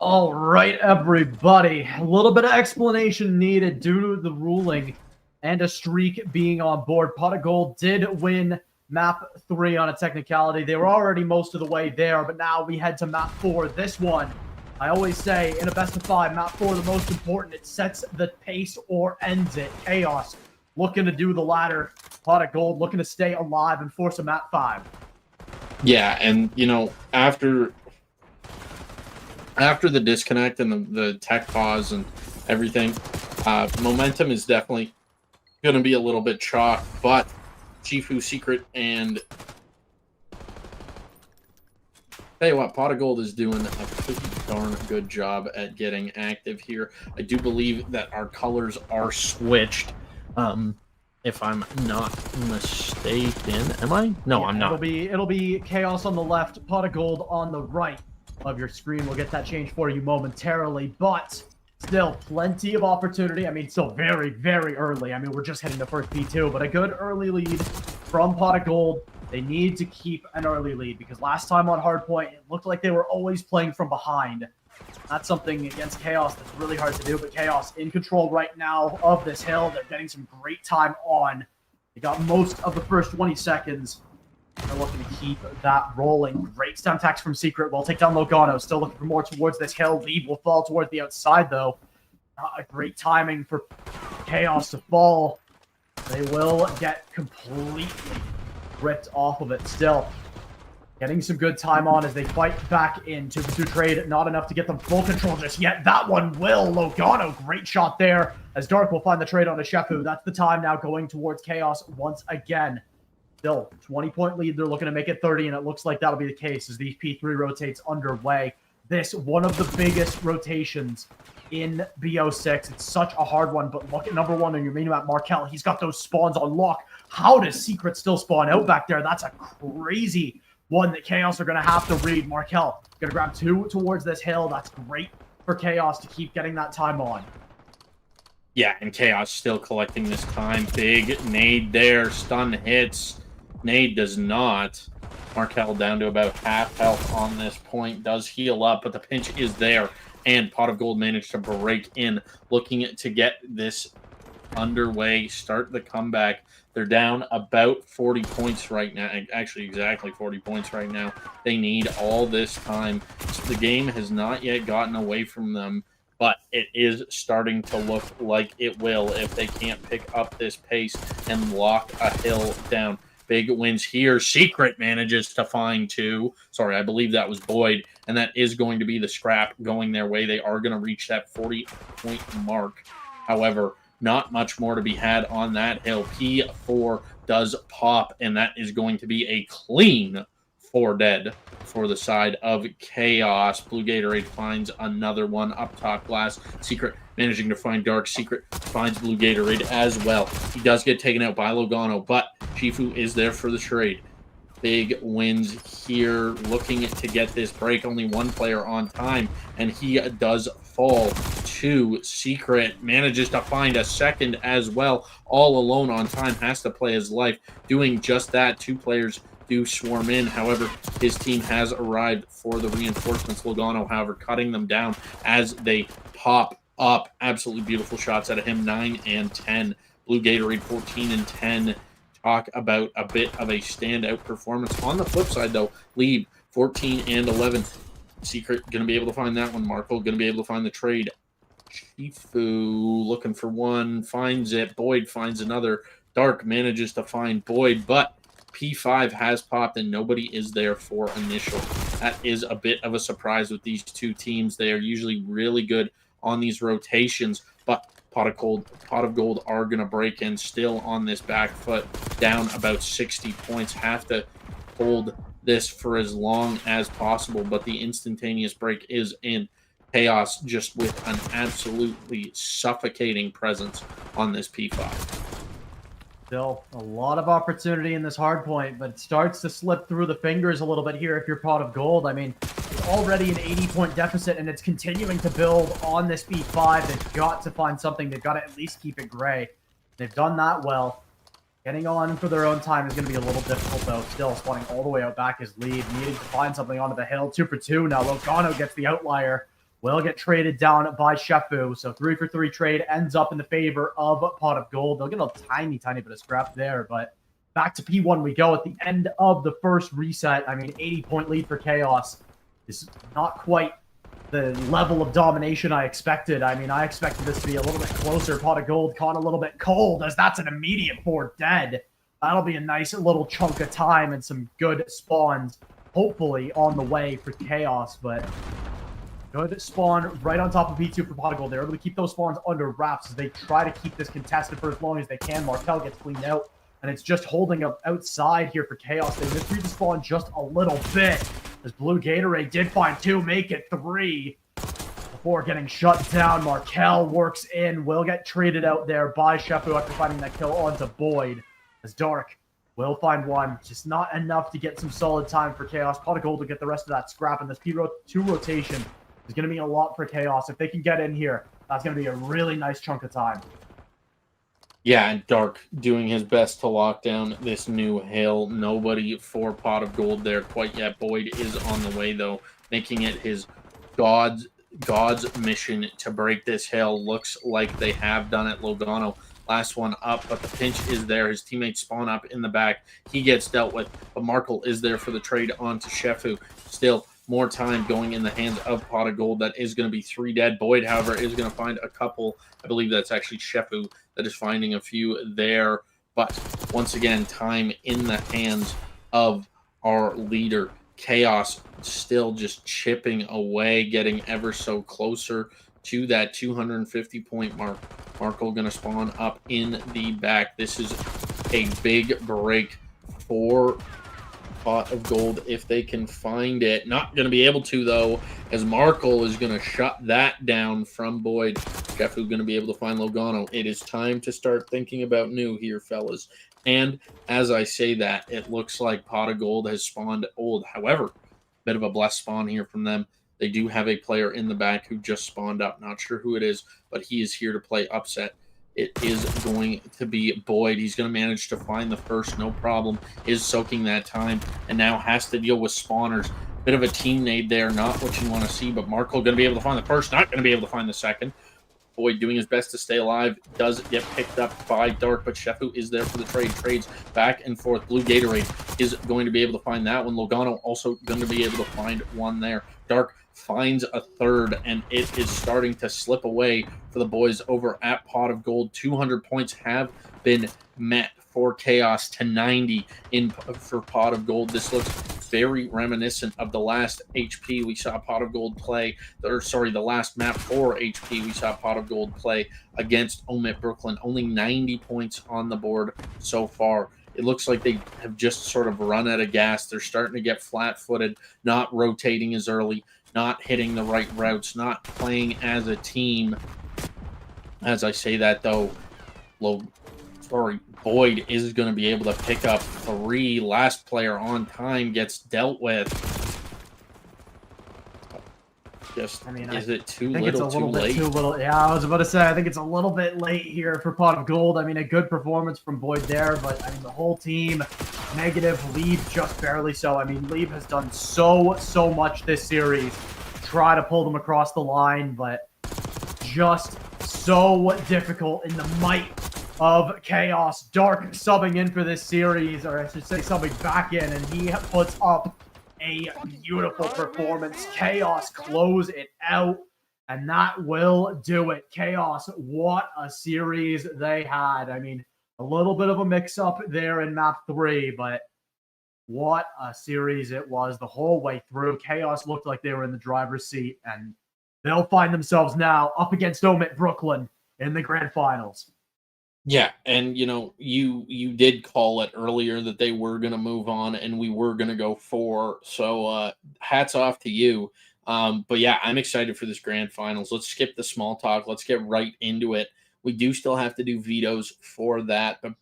A: All right, everybody. A little bit of explanation needed due to the ruling and a streak being on board. Pot of Gold did win map 3 on a technicality. They were already most of the way there, but now we head to map 4. This one, I always say, in a best of 5, map 4, the most important. It sets the pace or ends it. KAOS looking to do the latter. Pot of Gold looking to stay alive and force a map 5.
B: Yeah, and you know, after the disconnect and the tech pause and everything, momentum is definitely going to be a little bit chalk, but Shifu, Secret, and tell you what, Pot of Gold is doing a pretty darn good job at getting active here. I do believe that our colors are switched. If I'm not mistaken, am I? No, I'm not.
A: It'll be KAOS on the left, Pot of Gold on the right of your screen. We'll get that change for you momentarily, but still plenty of opportunity. I mean, still very, very early. I mean, we're just hitting the first P2, but a good early lead from Pot of Gold. They need to keep an early lead because last time on Hardpoint, it looked like they were always playing from behind. That's something against KAOS that's really hard to do, but KAOS in control right now of this hill. They're getting some great time on. They got most of the first 20 seconds. They're looking to keep that rolling. Great stem tax from Secret. We'll take down Logano. Still looking for more towards this hill. Lead will fall towards the outside, though. Not a great timing for KAOS to fall. They will get completely ripped off of it still. Getting some good time on as they fight back into the trade. Not enough to get them full control just yet. That one will. Logano, great shot there. As Dark will find the trade on a Shefu. That's the time now going towards KAOS once again. Still, 20-point lead. They're looking to make it 30, and it looks like that'll be the case as the P3 rotates underway. This, one of the biggest rotations in BO6. It's such a hard one, but look at number 1 on your minimap, Markel. He's got those spawns on lock. How does Secret still spawn out back there? That's a crazy one that KAOS are going to have to read. Markel going to grab 2 towards this hill. That's great for KAOS to keep getting that time on.
B: Yeah, and KAOS still collecting this time. Big nade there. Stun hits. Nade does not. Markel down to about half health on this point. Does heal up, but the pinch is there. And Pot of Gold managed to break in. Looking to get this underway. Start the comeback. They're down about 40 points right now. Actually, exactly 40 points right now. They need all this time. The game has not yet gotten away from them, but it is starting to look like it will if they can't pick up this pace and lock a hill down. Big wins here. Secret manages to find 2. Sorry, I believe that was Boyd, and that is going to be the scrap going their way. They are going to reach that 40-point mark. However, not much more to be had on that hill. P4 does pop, and that is going to be a clean 4 dead for the side of KAOS. Blue Gatorade finds another one up top glass. Secret managing to find Dark. Secret finds Blue Gatorade as well. He does get taken out by Logano, but Shifu is there for the trade. Big wins here, looking to get this break. Only 1 player on time, and he does fall to Secret. Manages to find a second as well. All alone on time, has to play his life. Doing just that, 2 players do swarm in. However, his team has arrived for the reinforcements. Logano, however, cutting them down as they pop up. Absolutely beautiful shots out of him. 9 and 10. Blue Gatorade 14 and 10. Talk about a bit of a standout performance. On the flip side, though, Lead 14 and 11. Secret going to be able to find that one. Marco going to be able to find the trade. Shifu looking for 1, finds it. Boyd finds another. Dark manages to find Boyd, but P5 has popped and nobody is there for initial. That is a bit of a surprise with these 2 teams. They are usually really good on these rotations, but Pot of Gold are going to break in still on this back foot, down about 60 points. Have to hold this for as long as possible, but the instantaneous break is in. KAOS just with an absolutely suffocating presence on this P5.
A: Still a lot of opportunity in this hard point, but it starts to slip through the fingers a little bit here if you're Pot of Gold. I mean, it's already an 80-point deficit, and it's continuing to build on this B5. They've got to find something. They've got to at least keep it gray. They've done that well. Getting on for their own time is going to be a little difficult, though. Still spawning all the way out back is Lead, needing to find something onto the hill. 2 for 2 now. Logano gets the outlier. Will get traded down by Shefu. So 3 for 3 trade ends up in the favor of Pot of Gold. They'll get a tiny bit of scrap there, but back to P1 we go at the end of the first reset. I mean, 80-point lead for KAOS is not quite the level of domination I expected. I mean, I expected this to be a little bit closer. Pot of Gold caught a little bit cold, as that's an immediate 4 dead. That'll be a nice little chunk of time and some good spawns, hopefully, on the way for KAOS, but good spawn right on top of P2 for Pot of Gold. They're able to keep those spawns under wraps as they try to keep this contested for as long as they can. Markel gets cleaned out, and it's just holding up outside here for KAOS. They misread the spawn just a little bit, as Blue Gatorade did find 2, make it 3. Before getting shut down, Markel works in, will get traded out there by Shefu after finding that kill onto Boyd. As Dark will find 1, just not enough to get some solid time for KAOS. Pot of Gold to get the rest of that scrap, and this P2 rotation is going to mean a lot for KAOS. If they can get in here, that's going to be a really nice chunk of time.
B: Yeah, and Dark doing his best to lock down this new hill. Nobody for Pot of Gold there quite yet. Boyd is on the way, though, making it his God's mission to break this hill. Looks like they have done it. Logano, last one up, but the pinch is there. His teammates spawn up in the back. He gets dealt with, but Markle is there for the trade onto Shefu. Still more time going in the hands of Pot of Gold. That is going to be 3 dead. Boyd, however, is going to find a couple. I believe that's actually Shefu that is finding a few there. But once again, time in the hands of our leader. KAOS still just chipping away, getting ever so closer to that 250-point mark. Markle going to spawn up in the back. This is a big break for Pot of Gold if they can find it. Not going to be able to, though, as Markle is going to shut that down from Boyd. Shefu going to be able to find Logano. It is time to start thinking about new here, fellas. And as I say that, it looks like Pot of Gold has spawned old. However, bit of a blessed spawn here from them. They do have a player in the back who just spawned up. Not sure who it is, but he is here to play upset. It is going to be Boyd. He's going to manage to find the first, no problem. Is soaking that time and now has to deal with spawners. Bit of a team nade there, not what you want to see, but Markle going to be able to find the first, not going to be able to find the second. Boyd doing his best to stay alive, does get picked up by Dark, but Shefu is there for the trade. Trades back and forth. Blue Gatorade is going to be able to find that one. Logano also going to be able to find one there. Dark finds a third, and it is starting to slip away for the boys over at Pot of Gold. 200 points have been met for KAOS to 90 for Pot of Gold. This looks very reminiscent of the last HP we saw Pot of Gold play, or sorry, the last map for HP we saw Pot of Gold play against OMiT Brooklyn. Only 90 points on the board so far. It looks like they have just sort of run out of gas. They're starting to get flat-footed, not rotating as early, not hitting the right routes, not playing as a team. As I say that, though, Boyd is going to be able to pick up 3. Last player on time gets dealt with. Just, is it too little, too late?
A: Too little. Yeah, I was about to say, I think it's a little bit late here for Pot of Gold. I mean, a good performance from Boyd there, but I mean, the whole team negative. Leave just barely so. I mean, Leave has done so much this series to try to pull them across the line, but just so difficult in the might of KAOS. Dark subbing in for this series, or I should say subbing back in, and he puts up a beautiful performance. KAOS close it out, and that will do it. KAOS, what a series they had. I mean, a little bit of a mix-up there in map 3, but what a series it was the whole way through. KAOS looked like they were in the driver's seat, and they'll find themselves now up against OMiT Brooklyn in the grand finals.
B: Yeah, and you know, you did call it earlier that they were going to move on and we were going to go 4. So hats off to you. But yeah, I'm excited for this grand finals. Let's skip the small talk. Let's get right into it. We do still have to do vetoes for that, but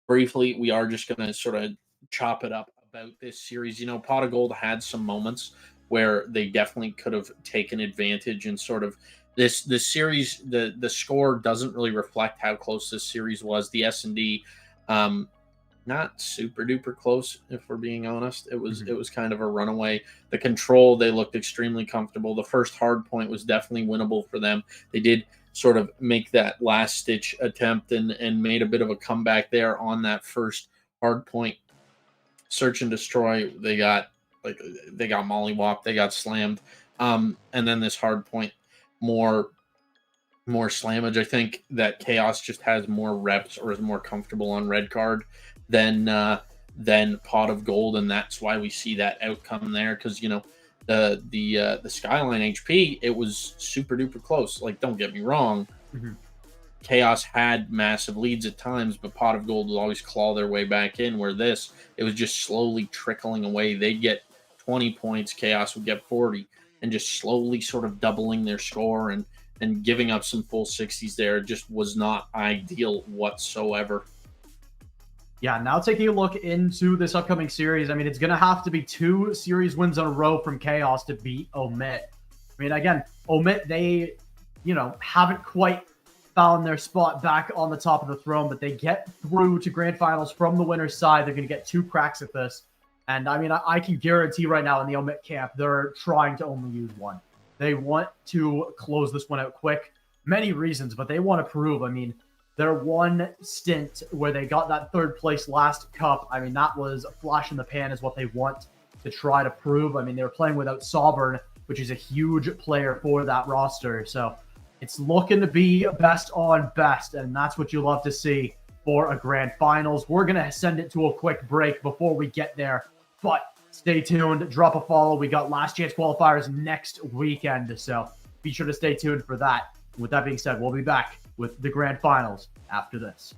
B: briefly, we are just going to sort of chop it up about this series. You know, Pot of Gold had some moments where they definitely could have taken advantage and sort of this series. The score doesn't really reflect how close this series was. The S&D, not super duper close, if we're being honest. It was kind of a runaway. The control, they looked extremely comfortable. The first hard point was definitely winnable for them. They did sort of make that last stitch attempt and made a bit of a comeback there on that first hard point. Search and destroy, they got mollywopped, they got slammed. And then this hard point, more more slammage. I think that KAOS just has more reps or is more comfortable on red card than Pot of Gold, and that's why we see that outcome there. Because the Skyline HP, it was super duper close. Like, don't get me wrong, KAOS had massive leads at times, but Pot of Gold would always claw their way back in. Where this, it was just slowly trickling away. They'd get 20 points, KAOS would get 40, and just slowly sort of doubling their score and giving up some full 60s there just was not ideal whatsoever.
A: Yeah, now taking a look into this upcoming series, I mean, it's going to have to be 2 series wins in a row from KAOS to beat OMiT. I mean, again, OMiT, they, haven't quite found their spot back on the top of the throne, but they get through to grand finals from the winner's side. They're going to get 2 cracks at this. And, I mean, I can guarantee right now in the OMiT camp, they're trying to only use one. They want to close this one out quick. Many reasons, but they want to prove, I mean, their one stint where they got that 3rd place last cup, I mean, that was a flash in the pan is what they want to try to prove. I mean, they were playing without Sovereign, which is a huge player for that roster. So it's looking to be best on best, and that's what you love to see for a grand finals. We're going to send it to a quick break before we get there, but stay tuned, drop a follow. We got last chance qualifiers next weekend, so be sure to stay tuned for that. With that being said, we'll be back with the grand finals after this.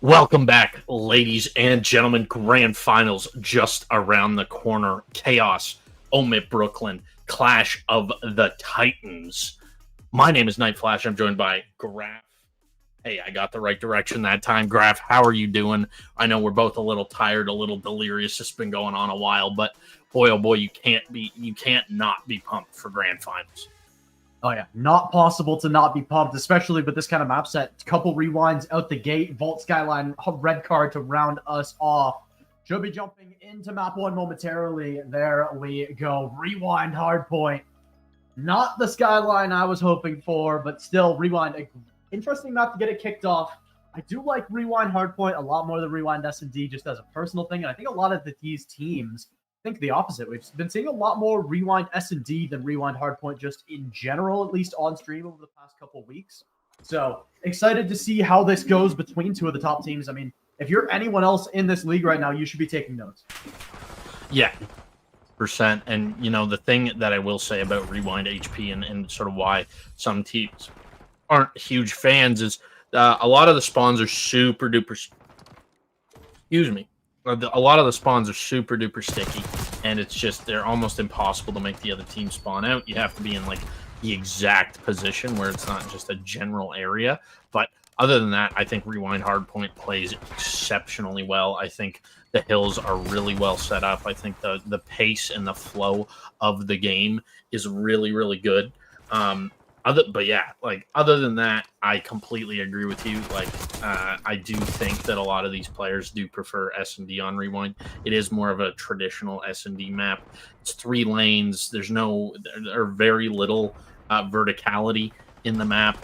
B: Welcome back, ladies and gentlemen. Grand Finals just around the corner. KAOS, OMiT Brooklyn, Clash of the Titans. My name is Night Flash. I'm joined by Graf. Hey, I got the right direction that time. Graf, how are you doing? I know we're both a little tired, a little delirious. It's been going on a while, but boy, oh boy, you can't not be pumped for Grand Finals.
A: Oh yeah, not possible to not be pumped, especially with this kind of map set. Couple rewinds out the gate, Vault Skyline, red card to round us off. Should be jumping into map 1 momentarily. There we go. Rewind hardpoint. Not the Skyline I was hoping for, but still Rewind. Interesting map to get it kicked off. I do like Rewind hardpoint a lot more than Rewind S&D just as a personal thing, and I think a lot of these teams think the opposite. We've been seeing a lot more Rewind S&D than Rewind hardpoint just in general, at least on stream over the past couple weeks. So excited to see how this goes between two of the top teams. I mean, if you're anyone else in this league right now, you should be taking notes.
B: Yeah, %. And, you know, the thing that I will say about Rewind HP and sort of why some teams aren't huge fans is a lot of the spawns are super duper... Excuse me. A lot of the spawns are super duper sticky, and it's just they're almost impossible to make the other team spawn out. You have to be in like the exact position where it's not just a general area. But other than that, I think Rewind hardpoint plays exceptionally well. I think the hills are really well set up. I think the pace and the flow of the game is really, really good. But yeah, like other than that, I completely agree with you. Like, I do think that a lot of these players do prefer S&D on Rewind. It is more of a traditional S&D map. It's 3 lanes. There are very little verticality in the map.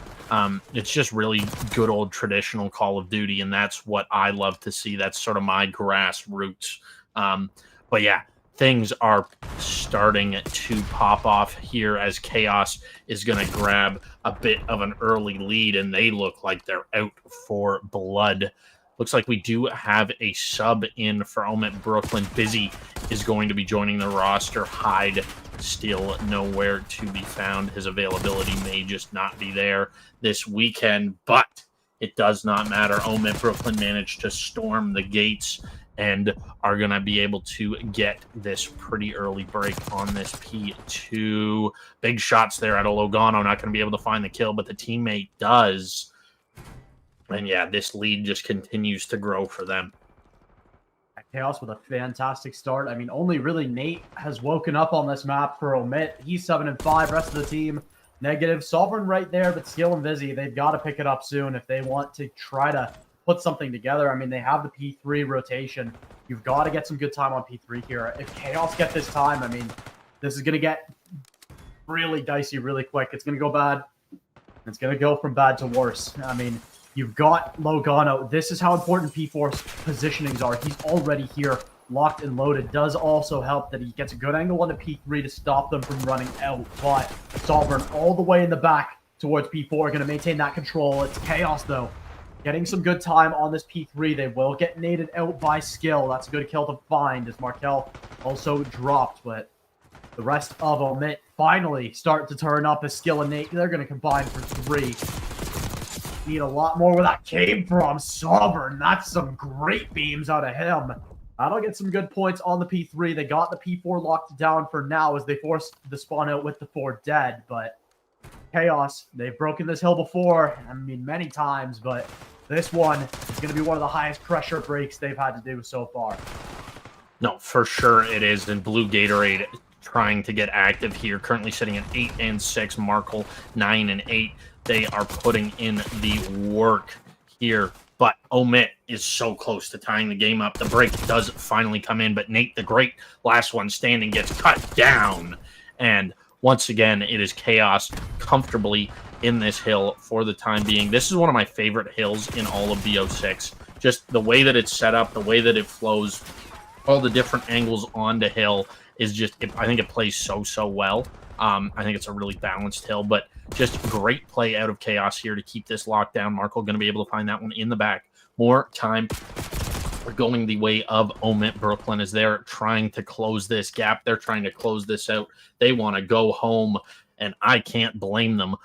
B: It's just really good old traditional Call of Duty, and that's what I love to see. That's sort of my grassroots. But yeah. Things are starting to pop off here as KAOS is going to grab a bit of an early lead, and they look like they're out for blood. Looks like we do have a sub in for OMiT Brooklyn. Busy is going to be joining the roster. Hyde still nowhere to be found. His availability may just not be there this weekend, but it does not matter. OMiT Brooklyn managed to storm the gates and are going to be able to get this pretty early break on this P2. Big shots there at Logano. Not going to be able to find the kill, but the teammate does. And yeah, this lead just continues to grow for them.
A: KAOS with a fantastic start. I mean, only really Nate has woken up on this map for OMiT. He's 7-5. Rest of the team, negative. Sovereign right there, but Skill and Vizzy, they've got to pick it up soon if they want to try to put something together. I mean, they have the P3 rotation. You've got to get some good time on P3 here. If KAOS get this time, I mean, this is going to get really dicey really quick. It's going to go bad. It's going to go from bad to worse. I mean, you've got Logano. This is how important P4's positionings are. He's already here, locked and loaded. Does also help that he gets a good angle on the P3 to stop them from running out. But Sovereign all the way in the back towards P4, going to maintain that control. It's KAOS, though, getting some good time on this P3. They will get naded out by Skill. That's a good kill to find as Markel also dropped. But the rest of OMiT finally start to turn up as Skill and Nate. They're going to combine for 3. Need a lot more where that came from. Sovereign, that's some great beams out of him. That'll get some good points on the P3. They got the P4 locked down for now as they forced the spawn out with the 4 dead. But KAOS, they've broken this hill before. I mean, many times, but this one is going to be one of the highest pressure breaks they've had to do so far.
B: No, for sure it is. And Blue Gatorade trying to get active here. Currently sitting at 8 and 6. Markle 9 and 8. They are putting in the work here. but OMiT is so close to tying the game up. The break does finally come in, but Nate the Great, last one standing, gets cut down. And once again, it is KAOS comfortably in this hill for the time being. This is one of my favorite hills in all of BO6. Just the way that it's set up, the way that it flows, all the different angles on the hill is just, I think it plays so well. I think it's a really balanced hill, but just great play out of KAOS here to keep this locked down. Marco going to be able to find that one in the back. More time going the way of OMiT Brooklyn as they're trying to close this gap. They're trying to close this out. They want to go home, and I can't blame them.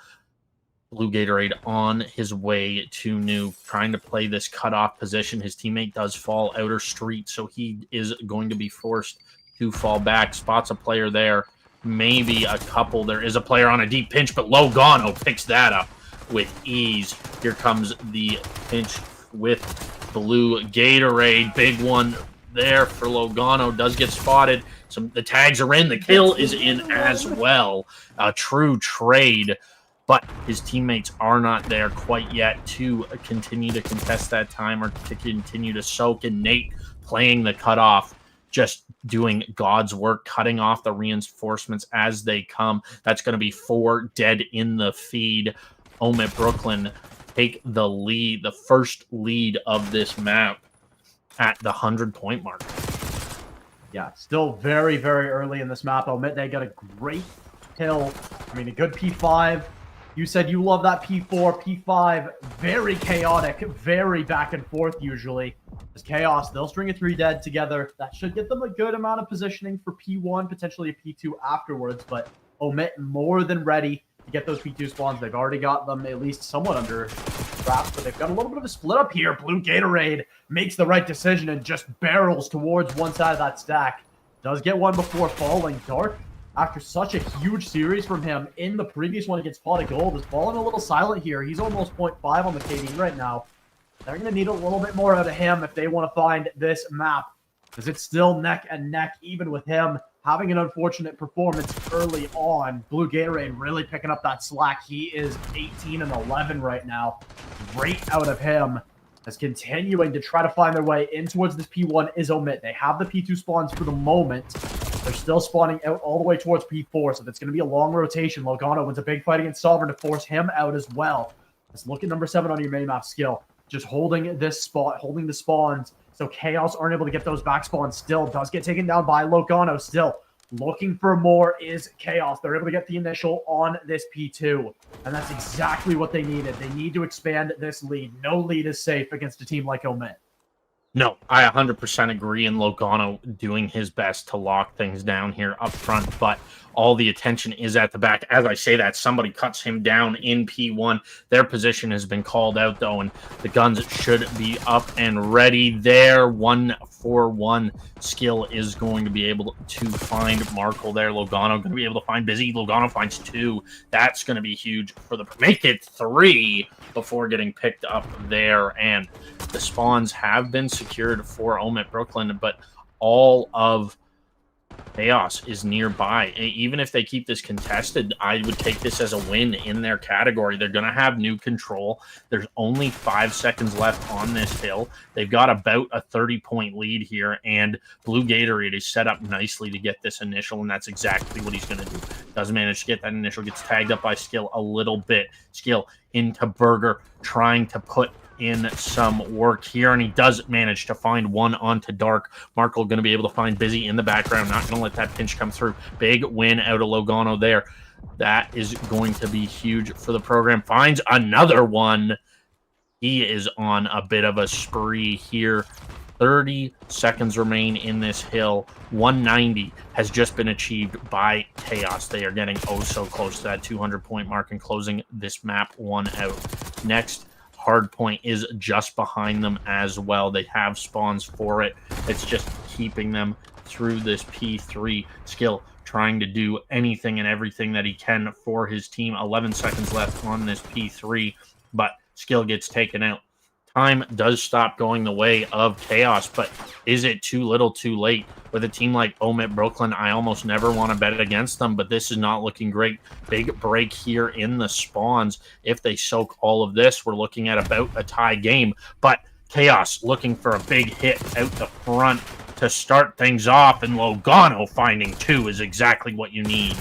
B: Blue Gatorade on his way to new, trying to play this cutoff position. His teammate does fall outer street, so he is going to be forced to fall back. Spots a player there. Maybe a couple. There is a player on a deep pinch, but Logano picks that up with ease. Here comes the pinch with Blue Gatorade. Big one there for Logano. Does get spotted. The tags are in. The kill is in as well. A true trade, but his teammates are not there quite yet to continue to contest that time or to continue to soak. And Nate playing the cutoff, just doing God's work, cutting off the reinforcements as they come. That's going to be 4 dead in the feed. OMiT Brooklyn take the lead, the first lead of this map at the 100-point mark.
A: Yeah, still very, very early in this map. OMiT, they got a great hill. I mean, a good P5. You said you love that P4, P5, very chaotic, very back and forth usually. As KAOS, they'll string a 3 dead together. That should get them a good amount of positioning for P1, potentially a P2 afterwards, but OMiT more than ready to get those P2 spawns. They've already got them at least somewhat under wraps, but they've got a little bit of a split up here. Blue Gatorade makes the right decision and just barrels towards one side of that stack. Does get one before falling. Dark, after such a huge series from him in the previous one against Pot of Gold, is falling a little silent here. He's almost 0.5 on the KD right now. They're going to need a little bit more out of him if they want to find this map, because it's still neck and neck, even with him having an unfortunate performance early on. Blue Gatorade really picking up that slack. He is 18 and 11 right now. Great out of him, as continuing to try to find their way in towards this P1 is OMiT. They have the P2 spawns for the moment. They're still spawning out all the way towards P4, so that's going to be a long rotation. Logano wins a big fight against Sovereign to force him out as well. Let's look at number 7 on your minimap skill. Just holding this spot, holding the spawns, so KAOS aren't able to get those back spawns. Still does get taken down by Logano. Still looking for more is KAOS. They're able to get the initial on this P2, and that's exactly what they needed. They need to expand this lead. No lead is safe against a team like OMiT.
B: No, I 100% agree, and Logano doing his best to lock things down here up front, but all the attention is at the back. As I say that, somebody cuts him down in P1. Their position has been called out, though, and the guns should be up and ready there. 1-4-1 skill is going to be able to find Markle there. Logano going to be able to find Busy. Logano finds 2. That's going to be huge for the... Make it 3 before getting picked up there, and the spawns have been secured for OMiT Brooklyn, but all of KAOS is nearby. Even if they keep this contested, I would take this as a win in their category. They're going to have new control. There's only 5 seconds left on this hill. They've got about a 30-point lead here, and Blue Gatorade is set up nicely to get this initial, and that's exactly what he's going to do. Doesn't manage to get that initial, gets tagged up by Skill a little bit. Skill into Burger, trying to put in some work here, and he does manage to find one onto Dark. Markle going to be able to find Busy in the background, not going to let that pinch come through. Big win out of Logano there. That is going to be huge for the program. Finds another one. He is on a bit of a spree here. 30 seconds remain in this hill. 190 has just been achieved by KAOS. They are getting oh so close to that 200-point mark and closing this map 1 out. Next hardpoint is just behind them as well. They have spawns for it. It's just keeping them through this P3. Skill trying to do anything and everything that he can for his team. 11 seconds left on this P3, but Skill gets taken out. Time does stop going the way of KAOS, but is it too little too late? With a team like OMiT Brooklyn, I almost never want to bet against them, but this is not looking great. Big break here in the spawns. If they soak all of this, we're looking at about a tie game, but KAOS looking for a big hit out the front to start things off, and Logano finding 2 is exactly what you need.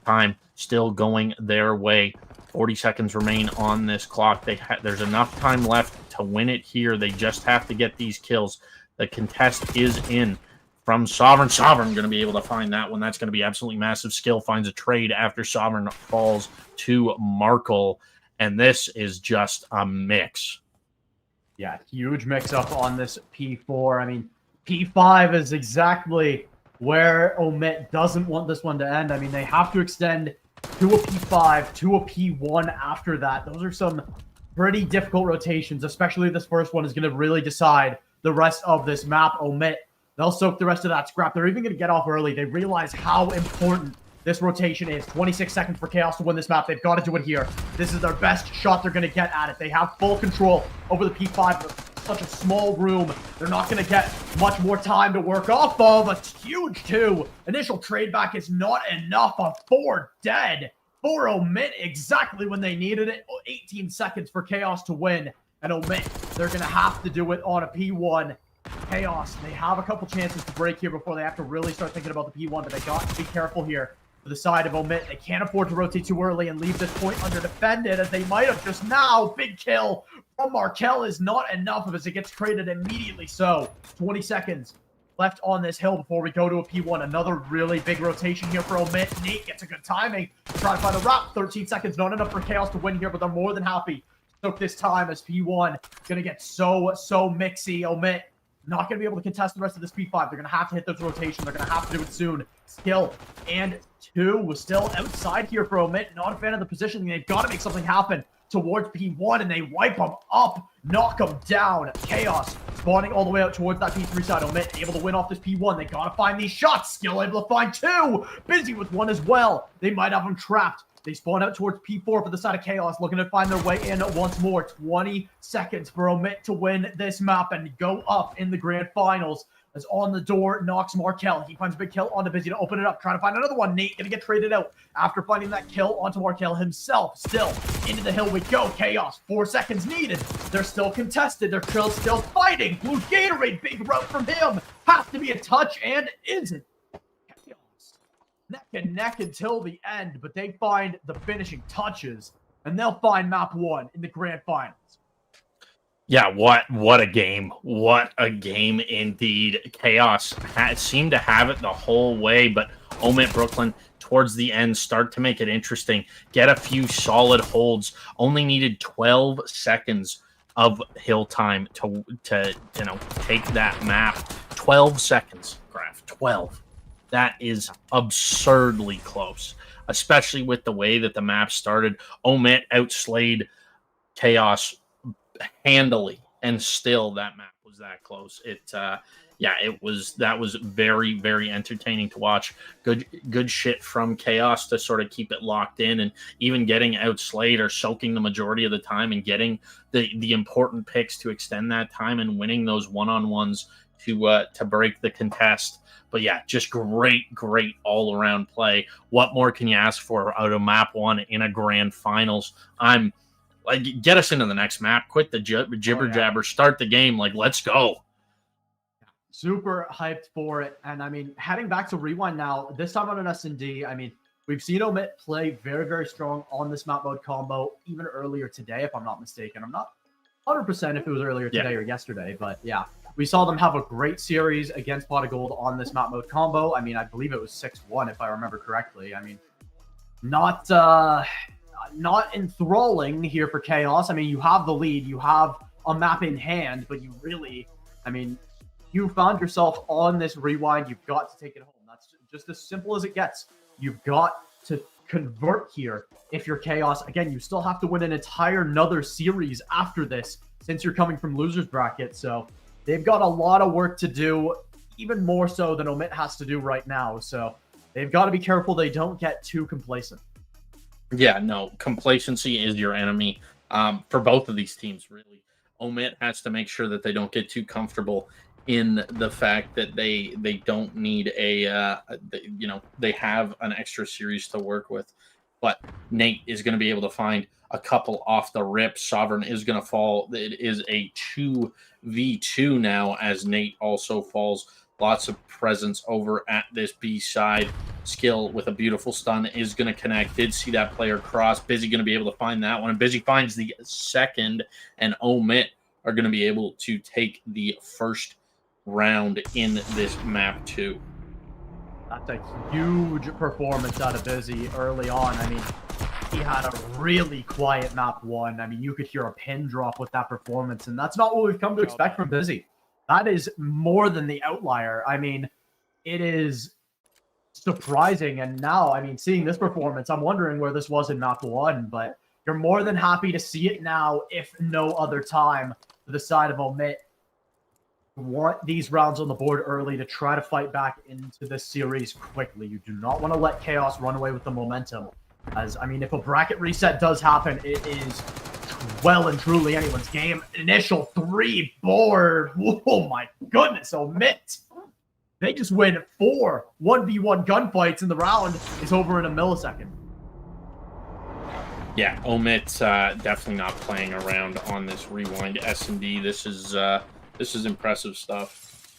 B: Time still going their way. 40 seconds remain on this clock. There's enough time left to win it here. They just have to get these kills. The contest is in from Sovereign. Sovereign going to be able to find that one. That's going to be absolutely massive. Skill finds a trade after Sovereign falls to Markle, and this is just a mix.
A: Yeah, huge mix-up on this P4. I mean, P5 is exactly where OMiT doesn't want this one to end. I mean, they have to extend to a P5, to a P1 after that. Those are some pretty difficult rotations, especially this first one is going to really decide the rest of this map. OMiT, they'll soak the rest of that scrap. They're even going to get off early. They realize how important this rotation is. 26 seconds for KAOS to win this map. They've got to do it here. This is their best shot they're going to get at it. They have full control over the P5. Such a small room. They're not going to get much more time to work off of. A huge 2. Initial trade back is not enough. A 4 dead for OMiT exactly when they needed it. 18 seconds for KAOS to win. And OMiT, they're going to have to do it on a P1. KAOS, they have a couple chances to break here before they have to really start thinking about the P1, but they got to be careful here. For the side of OMiT, they can't afford to rotate too early and leave this point under defended as they might have just now. Big kill from Markel is not enough as it gets traded immediately. So 20 seconds left on this hill before we go to a P1. Another really big rotation here for OMiT. Nate gets a good timing to try to find a wrap. 13 seconds, not enough for KAOS to win here, but they're more than happy to took this time as P1 gonna get so mixy. OMiT not going to be able to contest the rest of this P5. They're going to have to hit those rotations. They're going to have to do it soon. Skill and 2 was still outside here for OMiT. Not a fan of the positioning. They've got to make something happen towards P1, and they wipe them up, knock them down. KAOS spawning all the way out towards that P3 side. OMiT able to win off this P1. They got to find these shots. Skill able to find 2. Busy with 1 as well. They might have them trapped. They spawn out towards P4 for the side of KAOS, looking to find their way in once more. 20 seconds for OMiT to win this map and go up in the grand finals. As on the door knocks Markel. He finds a big kill onto Busy to open it up. Trying to find another one. Nate gonna get traded out after finding that kill onto Markel himself. Still into the hill we go. KAOS, 4 seconds needed. They're still contested. They're still fighting. Blue Gatorade, big route from him. Has to be a touch and isn't. Neck and neck until the end, but they find the finishing touches, and they'll find map 1 in the grand finals.
B: Yeah, what a game. What a game indeed. KAOS seemed to have it the whole way, but OMiT Brooklyn towards the end start to make it interesting. Get a few solid holds. Only needed 12 seconds of hill time to take that map. 12 seconds, Graf. 12. That is absurdly close, especially with the way that the map started. OMiT outslayed KAOS handily, and still that map was that close. That was very, very entertaining to watch. Good shit from KAOS to sort of keep it locked in, and even getting outslayed or soaking the majority of the time and getting the important picks to extend that time and winning those one-on-ones to break the contest. But yeah, just great all-around play. What more can you ask for out of map 1 in a grand finals? Get us into the next map. Quit the jibber jabber. Start the game. Let's go.
A: Super hyped for it. And I mean, heading back to Rewind now, this time on an S&D, I mean, we've seen OMiT play very, very strong on this map mode combo even earlier today, if I'm not mistaken. I'm not 100% if it was earlier today or yesterday, but yeah. We saw them have a great series against Pot of Gold on this map mode combo. I mean, I believe it was 6-1 if I remember correctly. I mean, not enthralling here for KAOS. I mean, you have the lead, you have a map in hand, but you really, I mean, you found yourself on this rewind. You've got to take it home. That's just as simple as it gets. You've got to convert here if you're KAOS. Again, you still have to win an entire another series after this since you're coming from losers bracket. So they've got a lot of work to do, even more so than OMiT has to do right now. So they've got to be careful they don't get too complacent.
B: Yeah, no, complacency is your enemy for both of these teams, really. OMiT has to make sure that they don't get too comfortable in the fact that they don't need they have an extra series to work with. But Nate is going to be able to find a couple off the rip. Sovereign is going to fall. It is a 2v2 now as Nate also falls. Lots of presence over at this B side. Skill with a beautiful stun is going to connect. Did see that player cross. Busy going to be able to find that one. And Busy finds the second, and OMiT are going to be able to take the first round in this map 2.
A: That's a huge performance out of Busy early on. I mean, he had a really quiet map 1. I mean, you could hear a pin drop with that performance, and that's not what we've come to expect from Busy. That is more than the outlier. I mean, it is surprising. And now, I mean, seeing this performance, I'm wondering where this was in map 1, but you're more than happy to see it now, if no other time, to the side of OMiT. You want these rounds on the board early to try to fight back into this series quickly. You do not want to let KAOS run away with the momentum. As, I mean, if a bracket reset does happen, it is well and truly anyone's game. Initial 3 board. Oh my goodness, OMiT. They just win 4 1v1 gunfights, and the round is over in a millisecond.
B: Yeah, OMiT definitely not playing around on this rewind S&D. This is impressive stuff.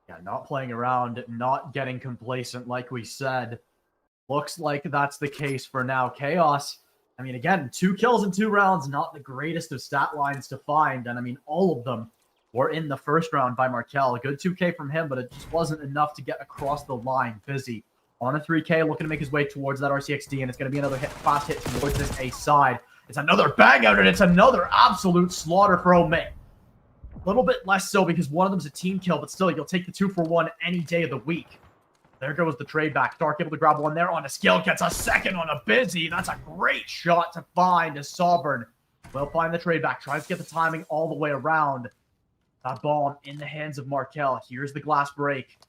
A: Yeah, not playing around, not getting complacent like we said. Looks like that's the case for now. KAOS, I mean, again, 2 kills in 2 rounds, not the greatest of stat lines to find. And I mean, all of them were in the first round by Markel. A good 2K from him, but it just wasn't enough to get across the line. Busy on a 3K, looking to make his way towards that RCXD, and it's going to be another fast hit towards this A side. It's another bang out, and it's another absolute slaughter for OMiT. A little bit less so because one of them's a team kill, but still, you'll take the 2-for-1 any day of the week. There goes the trade back. Dark able to grab one there on a skill, gets a second on a Busy. That's a great shot to find as Sovereign will find the trade back. Tries to get the timing all the way around. That bomb in the hands of Markel. Here's the glass break.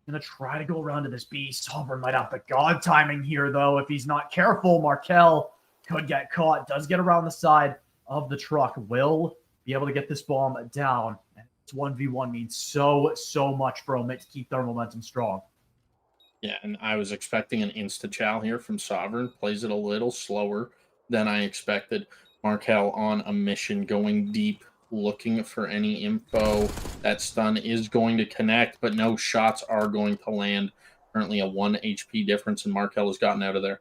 A: Gonna try to go around to this B. Sovereign might have the god timing here, though. If he's not careful, Markel could get caught. Does get around the side of the truck. Will be able to get this bomb down. It's 1v1 means so much for OMiT to keep their momentum strong.
B: Yeah, and I was expecting an insta-chow here from Sovereign. Plays it a little slower than I expected. Markel on a mission, going deep, looking for any info. That stun is going to connect, but no shots are going to land. Currently a 1 HP difference, and Markel has gotten out of there.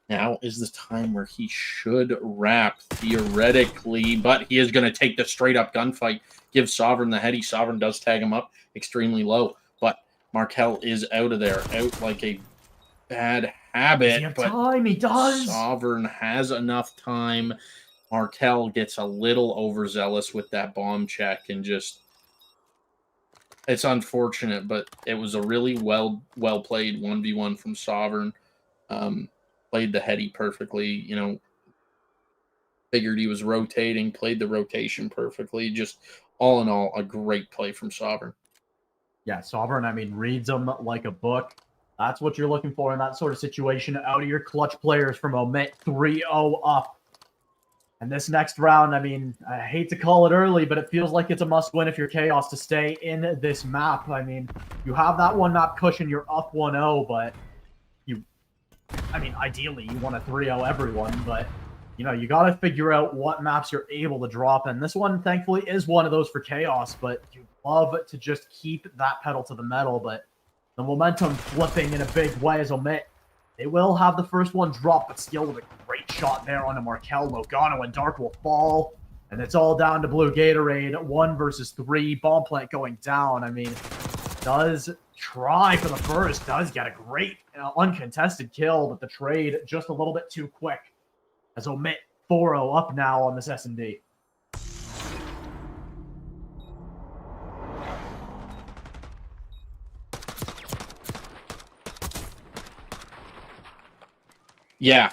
B: Now is the time where he should wrap, theoretically, but he is going to take the straight-up gunfight, give Sovereign the heady. Sovereign does tag him up extremely low, but Markel is out of there, out like a bad habit.
A: Does he have
B: but
A: time? He does.
B: Sovereign has enough time. Markel gets a little overzealous with that bomb check, and just, it's unfortunate, but it was a really well played 1v1 from Sovereign. Played the heady perfectly, you know, figured he was rotating, played the rotation perfectly. Just all in all, a great play from Sovereign.
A: Yeah, Sovereign, I mean, reads them like a book. That's what you're looking for in that sort of situation. Out of your clutch players from OMiT, 3-0 up. And this next round, I mean, I hate to call it early, but it feels like it's a must-win if you're KAOS to stay in this map. I mean, you have that 1 map cushion, you're up 1-0, but I mean, ideally, you want to 3-0 everyone, but, you know, you got to figure out what maps you're able to drop. And this one, thankfully, is one of those for KAOS, but you love to just keep that pedal to the metal. But the momentum flipping in a big way as OMiT. They will have the first one drop, but Skill with a great shot there on a Markel. Logano and Dark will fall, and it's all down to Blue Gatorade. 1 versus 3. Bomb plant going down. I mean, does try for the first, does get a great uncontested kill, but the trade just a little bit too quick as OMiT 4-0 up now on this S&D.
B: Yeah,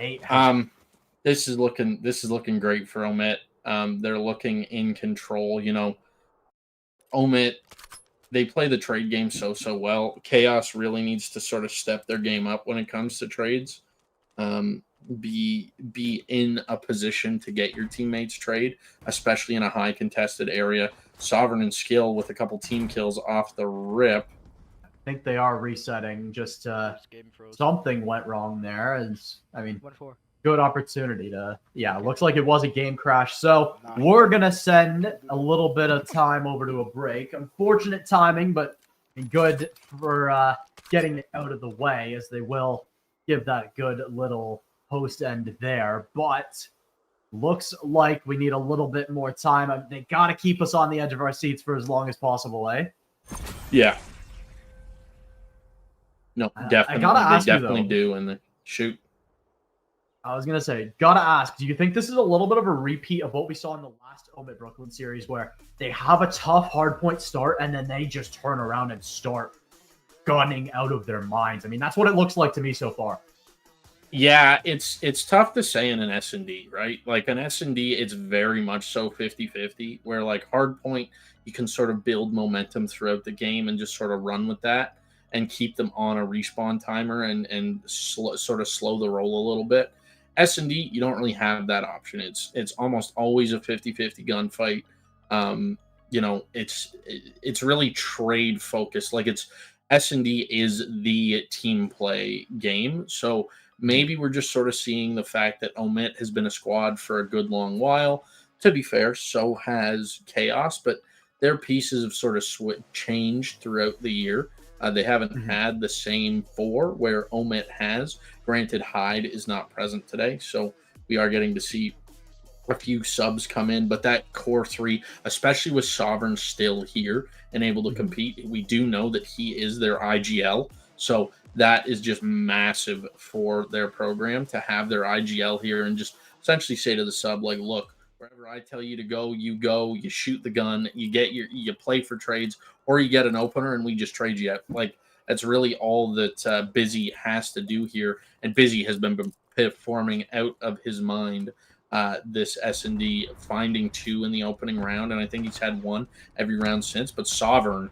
B: this is looking great for OMiT. They're looking in control. You know, OMiT, they play the trade game so well. KAOS really needs to sort of step their game up when it comes to trades. Be in a position to get your teammates trade, especially in a high contested area. Sovereign and Skill with a couple team kills off the rip.
A: think they are resetting. Just
C: Game froze.
A: something went wrong there. And I mean,
C: 1-4.
A: good opportunity to, yeah, looks like it was a game crash. So we're going to send a little bit of time over to a break. Unfortunate timing, but good for getting it out of the way, as they will give that good little post end there. But looks like we need a little bit more time. They got to keep us on the edge of our seats for as long as possible, eh?
B: Yeah. No, definitely.
A: gotta ask you,
B: definitely
A: though.
B: do. And shoot.
A: I was going to say, gotta ask, do you think this is a little bit of a repeat of what we saw in the last OMiT Brooklyn series, where they have a tough hardpoint start and then they just turn around and start gunning out of their minds? I mean, that's what it looks like to me so far.
B: Yeah, it's tough to say in an S&D, right? Like an S&D, it's very much so 50-50, where like hardpoint, you can sort of build momentum throughout the game and just sort of run with that and keep them on a respawn timer and sort of slow the roll a little bit. S&D, you don't really have that option. It's almost always a 50-50 gunfight. You know, it's really trade focused. Like it's S&D is the team play game. So maybe we're just sort of seeing the fact that OMiT has been a squad for a good long while. To be fair, so has KAOS, but their pieces have sort of changed throughout the year. They haven't had the same four where OMiT has. Granted, Hyde is not present today, so we are getting to see a few subs come in. But that core three, especially with Sovereign still here and able to compete, we do know that he is their IGL. So that is just massive for their program to have their IGL here and just essentially say to the sub, like, look, wherever I tell you to go, you shoot the gun, you play for trades, or you get an opener and we just trade you out. Like, that's really all that Busy has to do here. And Busy has been performing out of his mind this S&D, finding 2 in the opening round. And I think he's had 1 every round since. But Sovereign,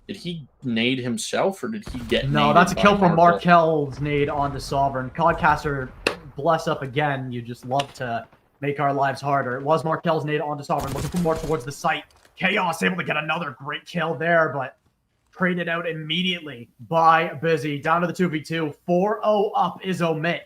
B: did he nade himself or did he get
A: No, that's a kill from
B: Markel?
A: Markel's nade onto Sovereign. Codcaster, bless up again. You just love to make our lives harder. It was Markel's nade onto Sovereign, looking for more towards the site. KAOS able to get another great kill there, but traded out immediately by Busy. Down to the 2v2. 4-0 up is OMiT.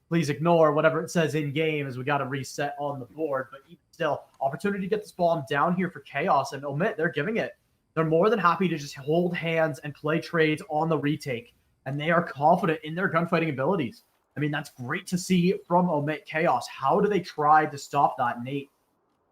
A: Please ignore whatever it says in-game, as we got to reset on the board. But even still, opportunity to get this bomb down here for KAOS, and OMiT, they're giving it. They're more than happy to just hold hands and play trades on the retake, and they are confident in their gunfighting abilities. I mean, that's great to see from OMiT. KAOS, how do they try to stop that? Nate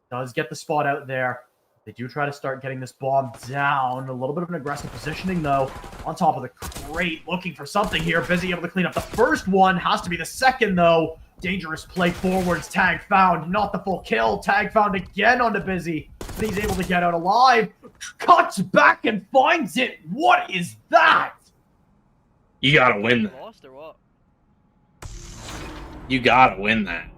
A: does get the spot out there. They do try to start getting this bomb down. A little bit of an aggressive positioning, though, on top of the crate. Looking for something here. Busy able to clean up the first one. Has to be the second, though. Dangerous play forwards. Tag found. Not the full kill. Tag found again onto Busy. But he's able to get out alive. Cuts back and finds it. What is that?
B: You gotta win that.
C: Lost or what?
B: You gotta win that.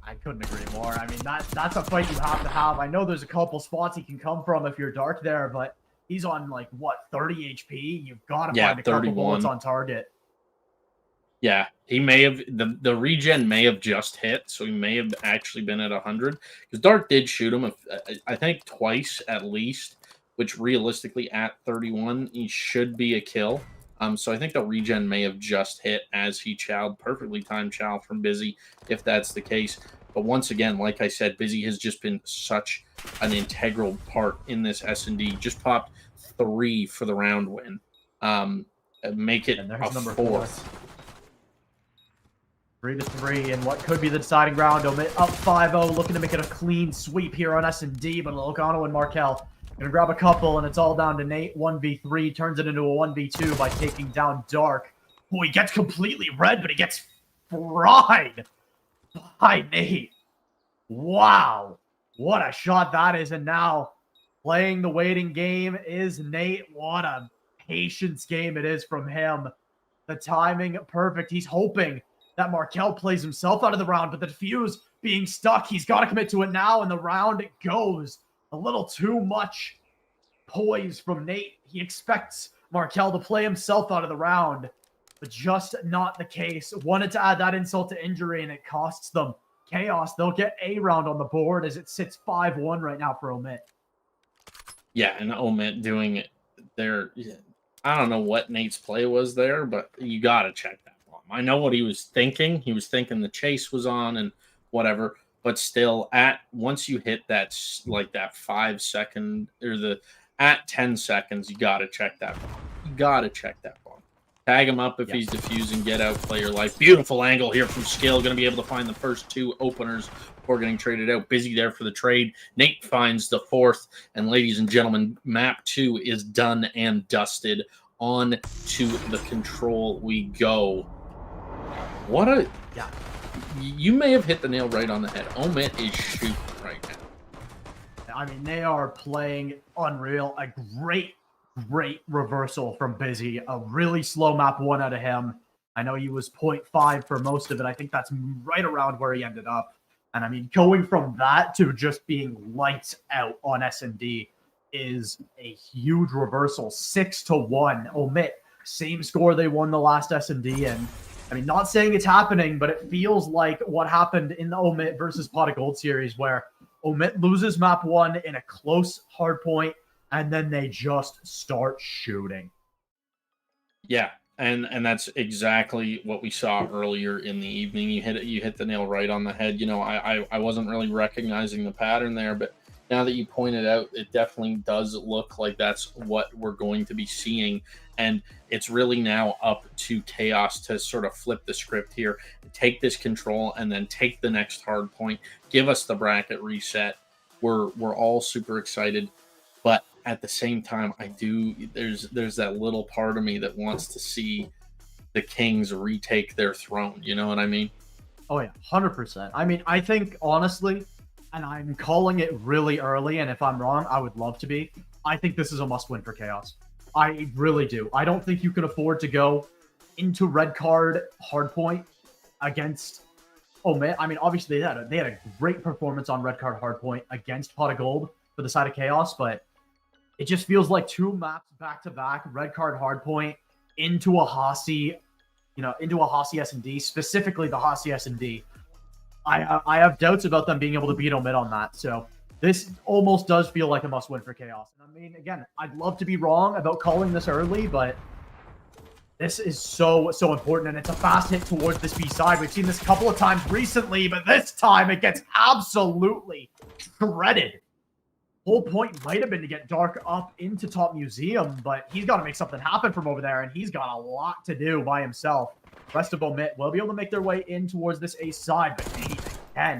A: I couldn't agree more. I mean, that's a fight you have to have. I know there's a couple spots he can come from if you're dark there, but he's on, like, what, 30 HP? You've got to find a couple bullets on target.
B: Yeah, he may have, the regen may have just hit, so he may have actually been at 100. Because Dark did shoot him, I think, twice at least, which realistically at 31, he should be a kill. So I think the regen may have just hit as he chowed. Perfectly timed chow from Busy, if that's the case. But once again, like I said, Busy has just been such an integral part in this S&D. Just popped 3 for the round win. Make it a 4th.
A: 3-3 in what could be the deciding round. OMiT up 5-0, looking to make it a clean sweep here on S&D, but Logano and Markel gonna grab a couple, and it's all down to Nate. 1v3, turns it into a 1v2 by taking down Dark. Oh, he gets completely red, but he gets fried by Nate. Wow, what a shot that is. And now playing the waiting game is Nate. What a patience game it is from him. The timing perfect. He's hoping that Markel plays himself out of the round, but the defuse being stuck, he's got to commit to it now, and the round goes. A little too much poise from Nate. He expects Markel to play himself out of the round, but just not the case. Wanted to add that insult to injury, and it costs them. KAOS, they'll get a round on the board as it sits 5-1 right now for OMiT.
B: Yeah, and OMiT doing their, I don't know what Nate's play was there, but you got to check that bomb. I know what he was thinking. He was thinking the chase was on and whatever, but still, at once you hit that like that 5 second or at 10 seconds, you got to check that bomb. You got to check that bomb. Tag him up if he's defusing. Get out, play your life. Beautiful angle here from Skill. Going to be able to find the first 2 openers before getting traded out. Busy there for the trade. Nate finds the 4th. And ladies and gentlemen, map 2 is done and dusted. On to the control we go. What a...
A: Yeah.
B: You may have hit the nail right on the head. OMiT is shooting right now.
A: I mean, they are playing unreal. A great reversal from Busy. A really slow map 1 out of him. I know he was 0.5 for most of it. I think that's right around where he ended up. And I mean, going from that to just being lights out on S&D is a huge reversal. 6-1. OMiT, same score they won the last S&D. And I mean, not saying it's happening, but it feels like what happened in the OMiT versus Pot of Gold series, where OMiT loses map 1 in a close hard point, and then they just start shooting.
B: Yeah, and that's exactly what we saw earlier in the evening. You hit the nail right on the head. You know, I wasn't really recognizing the pattern there, but now that you pointed out, it definitely does look like that's what we're going to be seeing. And it's really now up to KAOS to sort of flip the script here, take this control, and then take the next hard point, give us the bracket reset. We're all super excited, but at the same time, there's that little part of me that wants to see the Kings retake their throne. You know what I mean?
A: Oh yeah, 100%. I mean, I think honestly, and I'm calling it really early, and if I'm wrong, I would love to be. I think this is a must-win for KAOS. I really do. I don't think you can afford to go into red card hardpoint against OMiT. I mean, obviously they had a great performance on red card hardpoint against Pot of Gold for the side of KAOS, but it just feels like 2 maps back-to-back, red card hardpoint into a Hossie, into a Hossie S&D, specifically the Hossie S&D. I have doubts about them being able to beat OMiT on that. So this almost does feel like a must-win for KAOS. I mean, again, I'd love to be wrong about calling this early, but this is so important, and it's a fast hit towards this B side. We've seen this a couple of times recently, but this time it gets absolutely shredded. Whole point might have been to get Dark up into top museum, but he's got to make something happen from over there, and he's got a lot to do by himself. Rest of OMiT will be able to make their way in towards this A side, but Nate again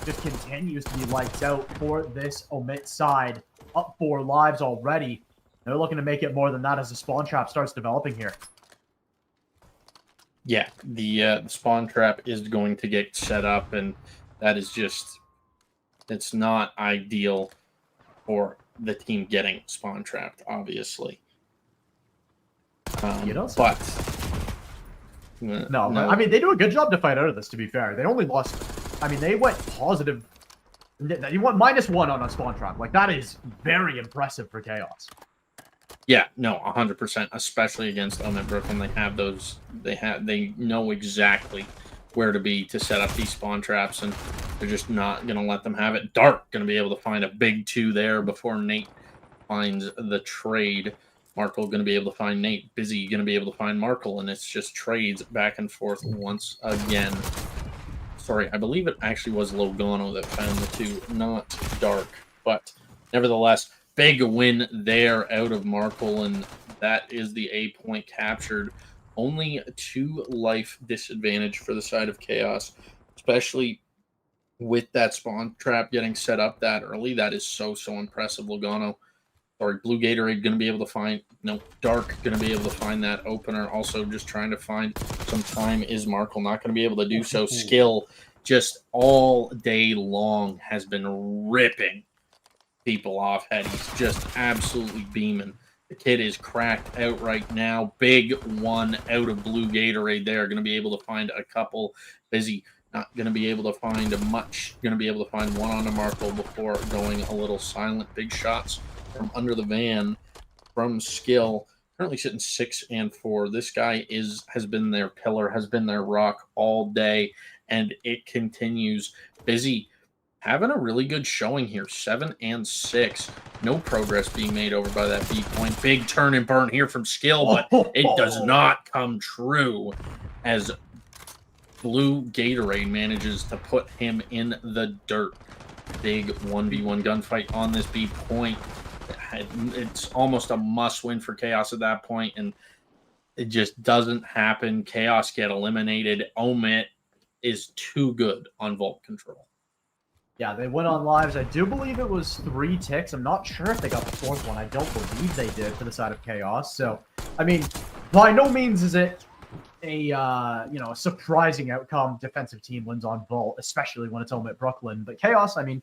A: just continues to be lights out for this OMiT side. Up 4 lives already. They're looking to make it more than that as the spawn trap starts developing here.
B: Yeah, the spawn trap is going to get set up, and that is just, it's not ideal for the team getting spawn trapped, obviously.
A: No, I mean, they do a good job to fight out of this, to be fair. They only lost, I mean, they went positive. You went -1 on a spawn trap. Like, that is very impressive for KAOS.
B: Yeah, no, 100%, especially against OMiT Brooklyn. They have those, they know exactly where to be to set up these spawn traps, and they're just not going to let them have it. Dark going to be able to find a big 2 there before Nate finds the trade. Markle going to be able to find Nate. Busy going to be able to find Markle, and it's just trades back and forth once again. Sorry, I believe it actually was Logano that found the 2, not Dark. But nevertheless, big win there out of Markle, and that is the A point captured. Only 2 life disadvantage for the side of KAOS, especially with that spawn trap getting set up that early. That is so impressive. Logano, sorry, Blue Gatorade going to be able to find, no, Dark going to be able to find that opener. Also just trying to find some time is Markle not going to be able to do so. Skill just all day long has been ripping people off head. He's just absolutely beaming. The kid is cracked out right now. Big 1 out of Blue Gatorade there. Going to be able to find a couple. Busy, not going to be able to find much. Going to be able to find 1 on the Markle before going a little silent. Big shots from under the van from Skill. Currently sitting 6 and 4. This guy has been their pillar, has been their rock all day, and it continues. Busy having a really good showing here. 7 and 6. No progress being made over by that B point. Big turn and burn here from Skill, but it does not come true as Blue Gatorade manages to put him in the dirt. Big 1v1 gunfight on this B point. It's almost a must-win for KAOS at that point, and it just doesn't happen. KAOS get eliminated. OMiT is too good on Vault Control.
A: Yeah, they went on lives. I do believe it was 3 ticks. I'm not sure if they got the 4th one. I don't believe they did for the side of KAOS. So, I mean, by no means is it a a surprising outcome. Defensive team wins on Vault, especially when it's OMiT Brooklyn. But KAOS, I mean,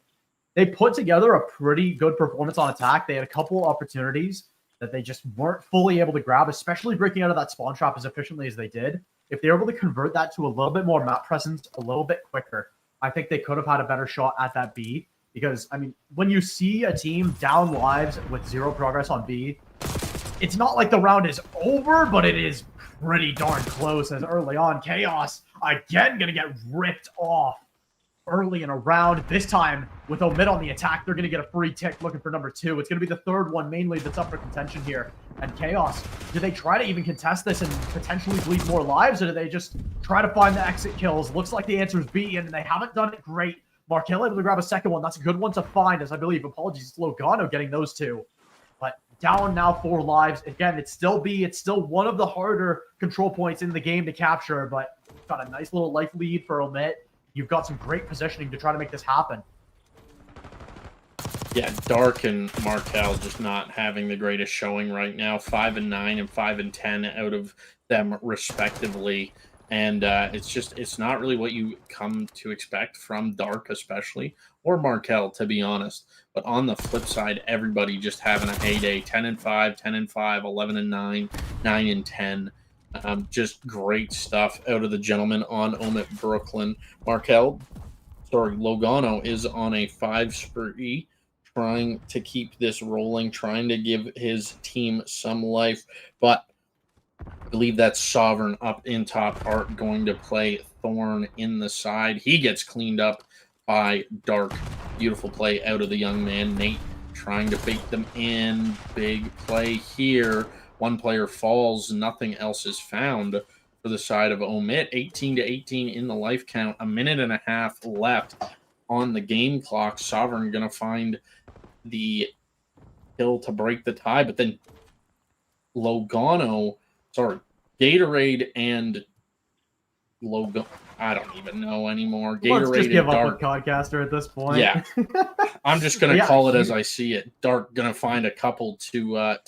A: they put together a pretty good performance on attack. They had a couple opportunities that they just weren't fully able to grab, especially breaking out of that spawn trap as efficiently as they did. If they were able to convert that to a little bit more map presence a little bit quicker, I think they could have had a better shot at that B. Because, I mean, when you see a team down lives with 0 progress on B, it's not like the round is over, but it is pretty darn close, as early on, KAOS, again, going to get ripped off early in a round. This time, with OMiT on the attack, they're going to get a free tick looking for number 2. It's going to be the 3rd one, mainly, that's up for contention here. And KAOS, do they try to even contest this and potentially bleed more lives, or do they just try to find the exit kills? Looks like the answer is B, and they haven't done it great. Markel able to grab a 2nd one. That's a good one to find, as I believe, apologies, it's Logano getting those 2. But down now 4 lives. Again, it's still B. It's still one of the harder control points in the game to capture, but got a nice little life lead for OMiT. You've got some great positioning to try to make this happen.
B: Yeah, Dark and Markel just not having the greatest showing right now. 5 and 9 and 5 and 10 out of them respectively. And it's not really what you come to expect from Dark especially, or Markel, to be honest. But on the flip side, everybody just having a heyday. 10 and 5, 10 and 5, 11 and 9, 9 and 10. Just great stuff out of the gentleman on OMiT Brooklyn. Logano is on a 5 spree, trying to keep this rolling, trying to give his team some life. But I believe that's Sovereign up in top art, going to play Thorn in the side. He gets cleaned up by Dark. Beautiful play out of the young man. Nate trying to bait them in. Big play here. One player falls, nothing else is found for the side of OMiT. 18 to 18 in the life count. 1.5 minutes left on the game clock. Sovereign going to find the kill to break the tie, but then Gatorade and Logo. I don't even know anymore. Gatorade.
A: Let's just give
B: and
A: up
B: Dark.
A: with Codcaster at this point.
B: Yeah, I'm just gonna call it as I see it. Dark gonna find a couple to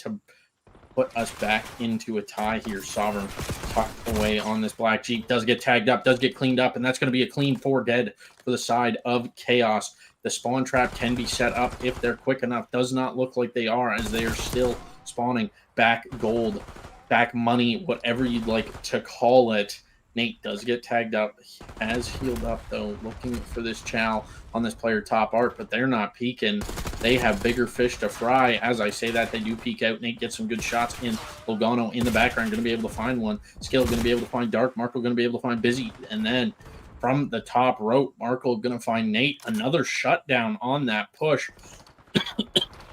B: put us back into a tie here. Sovereign tucked away on this black Jeep. Does get tagged up, does get cleaned up, and that's going to be a clean 4 dead for the side of KAOS. The spawn trap can be set up if they're quick enough. Does not look like they are, as they are still spawning back gold, back money, whatever you'd like to call it. Nate does get tagged up, has healed up though, looking for this chow on this player top art, but they're not peeking. They have bigger fish to fry. As I say that, they do peek out. Nate gets some good shots in. Logano in the background, going to be able to find one. Skill going to be able to find Dark. Marco going to be able to find Busy. And then from the top rope, Marco going to find Nate. Another shutdown on that push.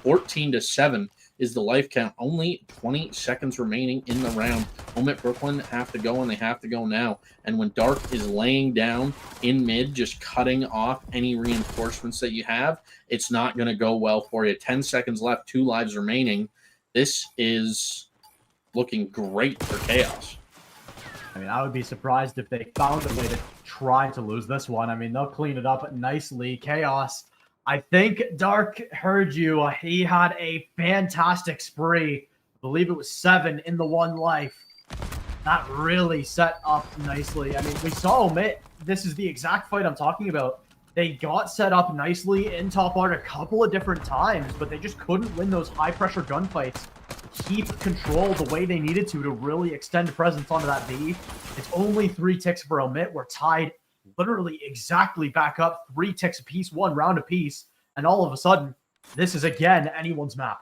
B: 14 to 7 is the life count. Only 20 seconds remaining in the round. OMiT Brooklyn have to go, and they have to go now. And when Dark is laying down in mid, just cutting off any reinforcements that you have, it's not going to go well for you. 10 seconds left, 2 lives remaining. This is looking great for KAOS.
A: I mean, I would be surprised if they found a way to try to lose this one. I mean, they'll clean it up nicely. KAOS, I think Dark heard you. He had a fantastic spree. I believe it was 7 in the 1 life. That really set up nicely. I mean, we saw OMiT. This is the exact fight I'm talking about. They got set up nicely in top art a couple of different times, but they just couldn't win those high-pressure gunfights. Keep control the way they needed to really extend presence onto that B. It's only 3 ticks for OMiT. We're tied literally exactly back up, 3 ticks apiece, 1 round apiece, and all of a sudden, this is again anyone's map.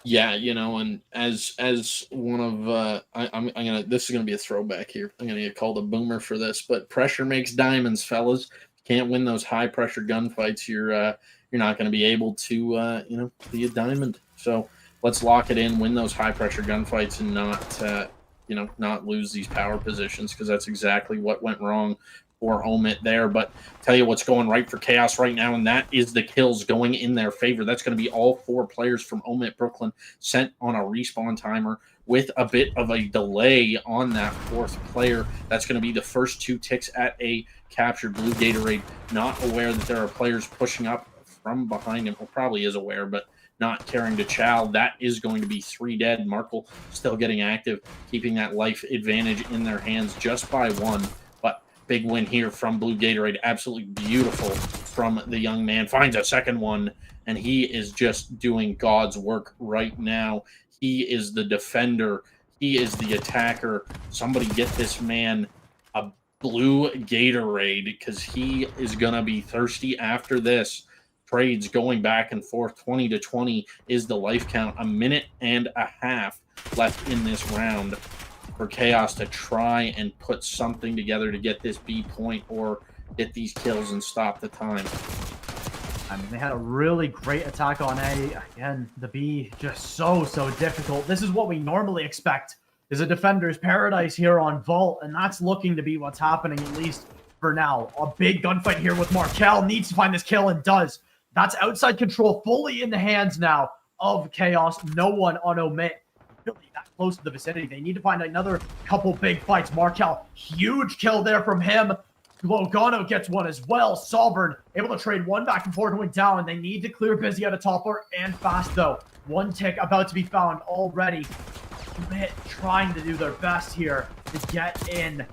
B: Yeah, you know, and as one of I'm gonna, this is gonna be a throwback here. I'm gonna get called a boomer for this, but pressure makes diamonds, fellas. can't win those high pressure gunfights, you're not going to be able to be a diamond. So let's lock it in, win those high pressure gunfights, and not lose these power positions, because that's exactly what went wrong for OMiT there. But tell you what's going right for KAOS right now, and that is the kills going in their favor. That's going to be all 4 players from OMiT Brooklyn sent on a respawn timer with a bit of a delay on that 4th player. That's going to be the first 2 ticks at a captured blue Gatorade, not aware that there are players pushing up from behind him. Well, probably is aware, but not caring to chow. That is going to be 3 dead. Markle still getting active, keeping that life advantage in their hands just by 1. But big win here from blue Gatorade. Absolutely beautiful from the young man. Finds a second one, and he is just doing God's work right now. He is the defender. He is the attacker. Somebody get this man a blue Gatorade, because he is going to be thirsty after this. Trades going back and forth. 20 to 20 is the life count. 1.5 minutes left in this round for KAOS to try and put something together to get this B point or get these kills and stop the time.
A: I mean, they had a really great attack on A. Again, the B just so difficult. This is what we normally expect, is a defender's paradise here on Vault, and that's looking to be what's happening, at least for now. A big gunfight here with Markel. Needs to find this kill and does. That's outside control fully in the hands now of KAOS. No one on OMiT really that close to the vicinity. They need to find another couple big fights. Markel, huge kill there from him. Logano gets one as well. Sovereign able to trade one back and forth, going down. They need to clear Busy out of toppler, and fast though. 1 tick about to be found already. OMiT trying to do their best here to get in.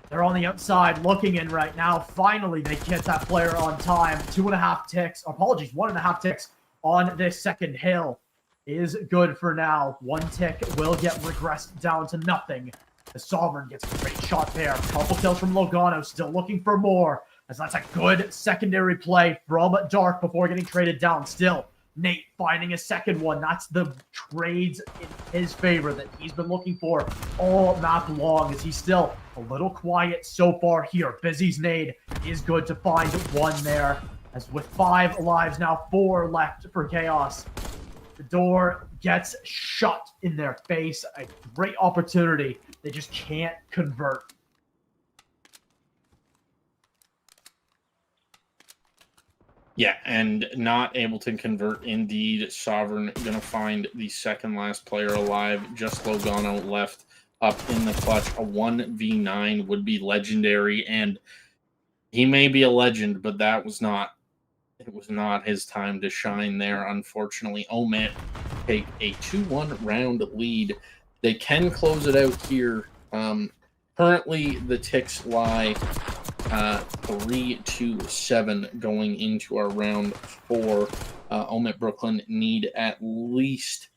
A: They're on the outside looking in right now. Finally, they get that player on time. 2.5 ticks. Apologies, 1.5 ticks on this second hill is good for now. 1 tick will get regressed down to nothing. The Sovereign gets a great shot there. Couple kills from Logano, still looking for more, as that's a good secondary play from Dark before getting traded down. Still, Nate finding a second one. That's the trades in his favor that he's been looking for all map long, as he's still a little quiet so far here. Busy's nade is good to find 1 there, as with 5 lives now, 4 left for KAOS. The door gets shut in their face. A great opportunity. They just can't convert.
B: Yeah, and not able to convert indeed. Sovereign going to find the second last player alive. Just Logano left up in the clutch. A 1v9 would be legendary, and he may be a legend, but that was not, it was not his time to shine there, unfortunately. OMiT take a 2-1 round lead. They can close it out here. Currently, the ticks lie 3-7 going into our round 4. OMiT Brooklyn need at least,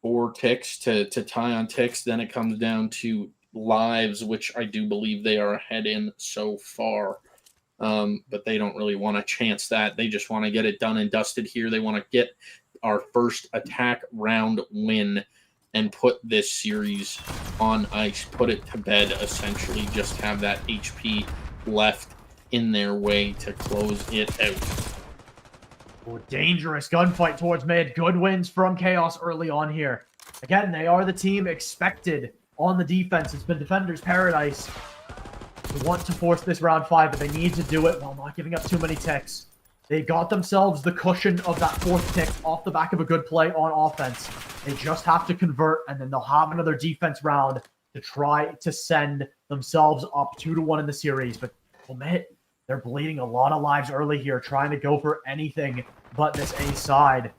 B: 4 ticks to tie on ticks. Then it comes down to lives, which I do believe they are ahead in so far. But they don't really want to chance that. They just want to get it done and dusted here. They want to get our first attack round win and put this series on ice, put it to bed, essentially. Just have that HP left in their way to close it out.
A: Oh, dangerous gunfight towards mid. Good wins from KAOS early on here. Again, they are the team expected on the defense. It's been defender's paradise. They want to force this round 5, but they need to do it while not giving up too many ticks. They got themselves the cushion of that 4th tick off the back of a good play on offense. They just have to convert, and then they'll have another defense round to try to send themselves up 2-1 in the series. But OMiT, they're bleeding a lot of lives early here, trying to go for anything but this A side.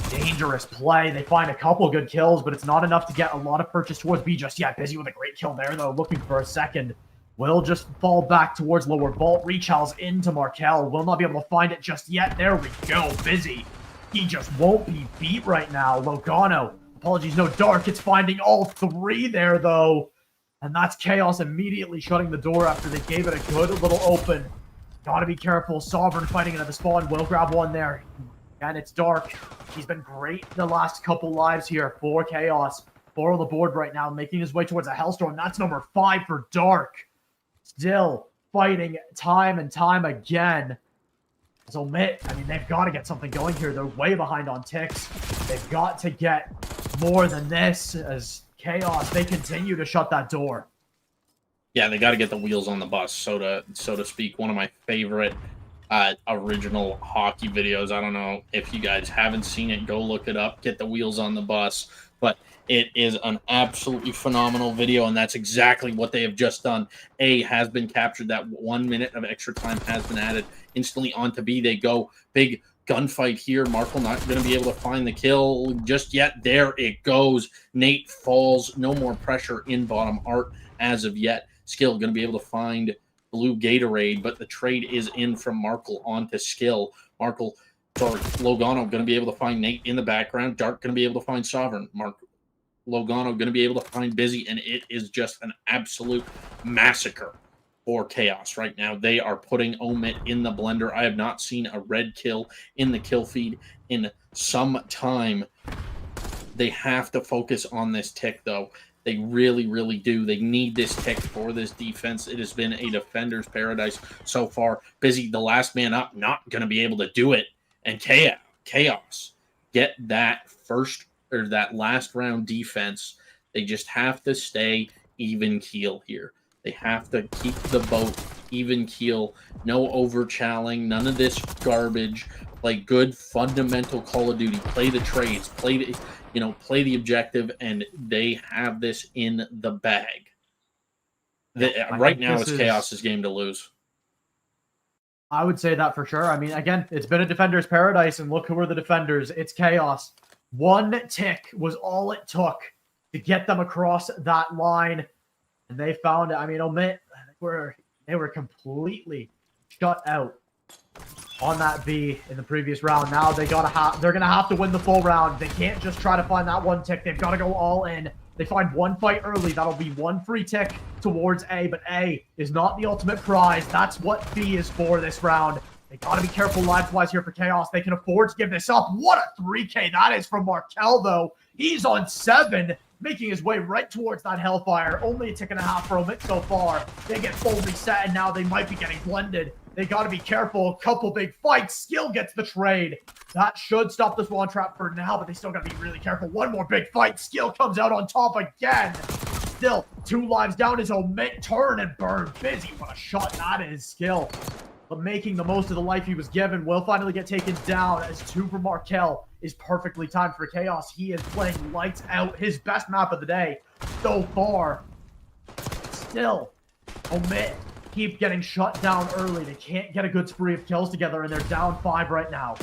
A: Dangerous play. They find a couple good kills, but it's not enough to get a lot of purchase towards B just yet. Busy with a great kill there, though, looking for a second. Will just fall back towards lower vault. Rechals into Markel. Will not be able to find it just yet. There we go. Busy. He just won't be beat right now. Logano. Apologies, no Dark. It's finding all 3 there, though. And that's KAOS immediately shutting the door after they gave it a good little open. Gotta be careful. Sovereign fighting into the spawn. Will grab one there. And it's Dark. He's been great the last couple lives here for KAOS. 4 on the board right now, making his way towards a Hellstorm. That's number 5 for Dark. still fighting time and time again. As OMiT, I mean, they've got to get something going here. They're way behind on ticks. They've got to get more than this as KAOS, they continue to shut that door.
B: Yeah, they got to get the wheels on the bus, so to speak. One of my favorite original hockey videos. I don't know if you guys haven't seen it. Go look it up. Get the wheels on the bus. But it is an absolutely phenomenal video, and that's exactly what they have just done. A has been captured. That 1 minute of extra time has been added. Instantly onto B they go. Big gunfight here. Markle not going to be able to find the kill just yet. There it goes. Nate falls. No more pressure in bottom art as of yet. Skill going to be able to find blue Gatorade, but the trade is in from Markle onto Skill. Logano going to be able to find Nate in the background. Dark going to be able to find Sovereign. Logano going to be able to find Busy, and it is just an absolute massacre for KAOS right now. They are putting OMiT in the blender. I have not seen a red kill in the kill feed in some time. They have to focus on this tick, though. They really, really do. They need this tick for this defense. It has been a defender's paradise so far. Busy, the last man up, not going to be able to do it. And KAOS get that first or that last round defense. They just have to stay even keel here. They have to keep the boat even keel. No overchalling. None of this garbage. Play good fundamental Call of Duty. Play the trades. Play the objective, and they have this in the bag. Right now, it's KAOS's game to lose.
A: I would say that for sure. I mean, again, it's been a defender's paradise, and look who are the defenders. It's KAOS. One tick was all it took to get them across that line, and they found it. I mean, OMiT, they were completely shut out on that B in the previous round. Now they're gonna have to win the full round. They can't just try to find that one tick. They've got to go all in. They find one fight early. That'll be one free tick towards A, but A is not the ultimate prize. That's what B is for this round. They got to be careful lives-wise here for KAOS. They can afford to give this up. What a 3K that is from Markel, though. He's on 7, making his way right towards that Hellfire. Only a tick and a half for OMiT so far. They get full reset, and now they might be getting blended. They got to be careful. A couple big fights. Skill gets the trade. That should stop this one trap for now, but they still got to be really careful. One more big fight. Skill comes out on top again. Still, 2 lives down is OMiT. Turn and burn. Busy. What a shot that is. Skill, but making the most of the life he was given, will finally get taken down as 2 for Markel is perfectly timed for KAOS. He is playing lights out. His best map of the day so far. Still, OMiT keep getting shut down early. They can't get a good spree of kills together, and they're down 5 right now.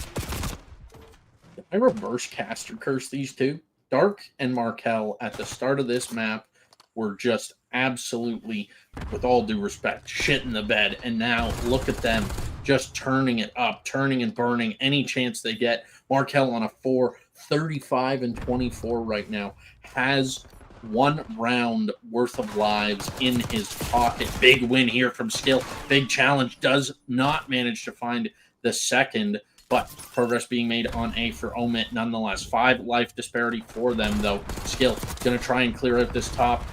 B: Did I reverse caster curse these two? Dark and Markel at the start of this map were just absolutely, with all due respect, shit in the bed. And now look at them just turning it up, turning and burning any chance they get. Markel on a 4, 35 and 24 right now, has 1 round worth of lives in his pocket. Big win here from Skill. Big challenge. Does not manage to find the second, but progress being made on A for OMiT nonetheless. 5 life disparity for them, though. Skill going to try and clear out this top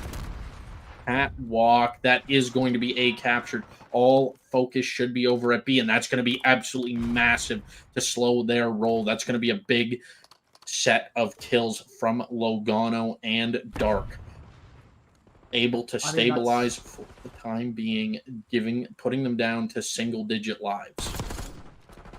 B: catwalk. That is going to be A captured. All focus should be over at B, and that's going to be absolutely massive to slow their roll. That's going to be a big set of kills from Logano and Dark. Able to stabilize for the time being, putting them down to single-digit lives.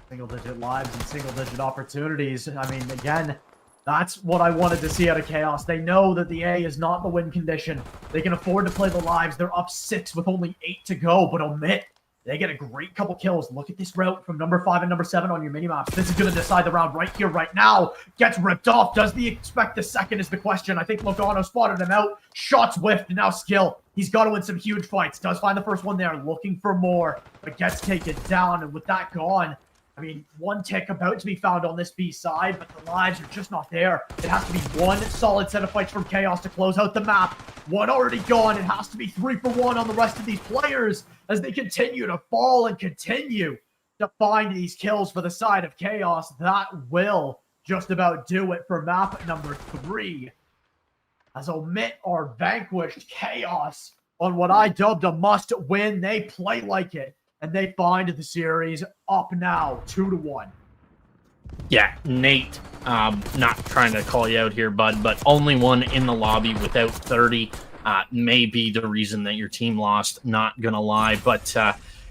A: Single-digit lives and single-digit opportunities. I mean, again, that's what I wanted to see out of KAOS. They know that the A is not the win condition. They can afford to play the lives. They're up 6 with only 8 to go, but OMiT, they get a great couple kills. Look at this route from number 5 and number 7 on your mini-maps. This is going to decide the round right here, right now. Gets ripped off. Does he expect the second is the question. I think Logano spotted him out. Shots whiffed, and now Skill. He's got to win some huge fights. Does find the first one there. Looking for more, but gets taken down. And with that gone, I mean, 1 tick about to be found on this B side, but the lives are just not there. It has to be 1 solid set of fights from KAOS to close out the map. 1 already gone. It has to be 3 for 1 on the rest of these players as they continue to fall and continue to find these kills for the side of KAOS. That will just about do it for map number 3. As OMiT are vanquished, KAOS on what I dubbed a must-win. They play like it, and they find the series up now, 2-1.
B: Yeah, Nate, not trying to call you out here, bud, but only one in the lobby without 30 may be the reason that your team lost, not gonna lie. But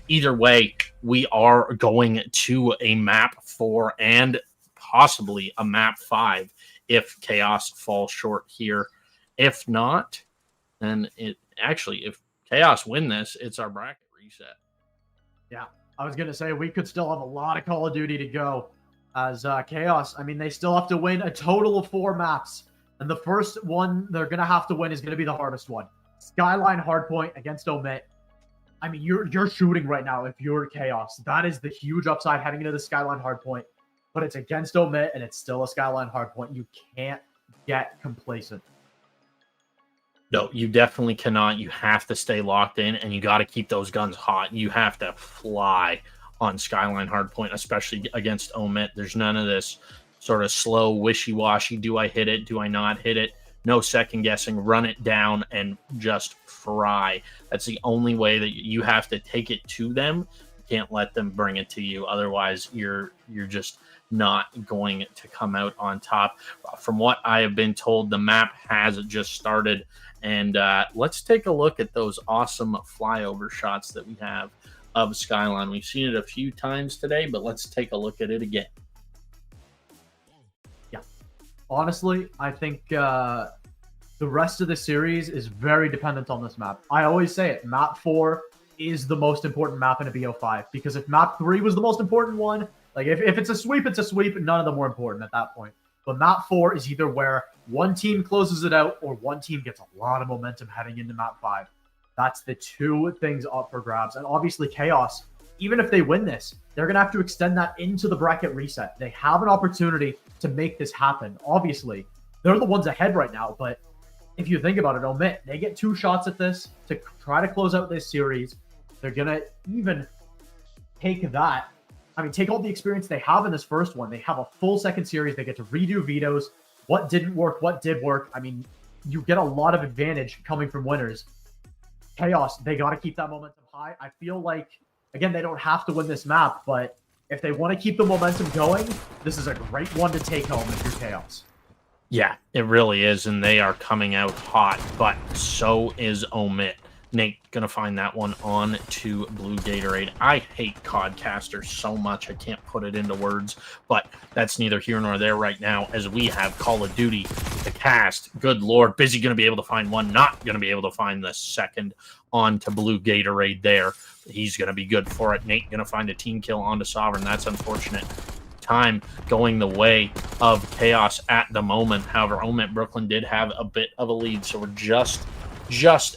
B: either way, we are going to a map 4 and possibly a map 5 if KAOS falls short here. If not, then if KAOS win this, it's our bracket reset.
A: Yeah, I was going to say we could still have a lot of Call of Duty to go as KAOS. I mean, they still have to win a total of 4 maps. And the first one they're going to have to win is going to be the hardest one. Skyline Hardpoint against OMiT. I mean, you're shooting right now if you're KAOS. That is the huge upside heading into the Skyline Hardpoint. But it's against OMiT, and it's still a Skyline Hardpoint. You can't get complacent.
B: No, you definitely cannot. You have to stay locked in, and you got to keep those guns hot. You have to fly on Skyline Hardpoint, especially against OMiT. There's none of this sort of slow, wishy-washy. Do I hit it? Do I not hit it? No second guessing. Run it down and just fry. That's the only way that you have to take it to them. You can't let them bring it to you. Otherwise, you're just not going to come out on top. From what I have been told, the map has just started. And let's take a look at those awesome flyover shots that we have of Skyline. We've seen it a few times today, but let's take a look at it again.
A: Yeah. Honestly, I think the rest of the series is very dependent on this map. I always say it. Map 4 is the most important map in a BO5. Because if map 3 was the most important one, like if it's a sweep, it's a sweep. None of them were important at that point. But map 4 is either where one team closes it out or one team gets a lot of momentum heading into map 5. That's the two things up for grabs. And obviously KAOS, even if they win this, they're going to have to extend that into the bracket reset. They have an opportunity to make this happen. Obviously, they're the ones ahead right now. But if you think about it, OMiT, they get 2 shots at this to try to close out this series. They're going to even take that. I mean, take all the experience they have in this first one. They have a full second series. They get to redo vetoes. What didn't work, what did work. I mean, you get a lot of advantage coming from winners. KAOS, they got to keep that momentum high. I feel like, again, they don't have to win this map, but if they want to keep the momentum going, this is a great one to take home if you're KAOS.
B: Yeah, it really is, and they are coming out hot, but so is OMiT. Nate, gonna find that one on to Blue Gatorade. I hate Codcaster so much, I can't put it into words, but that's neither here nor there right now as we have Call of Duty, the cast. Good Lord, Busy gonna be able to find one, not gonna be able to find the second on to Blue Gatorade there. He's gonna be good for it. Nate gonna find a team kill onto Sovereign. That's unfortunate. Time going the way of KAOS at the moment. However, OMiT Brooklyn did have a bit of a lead, so we're just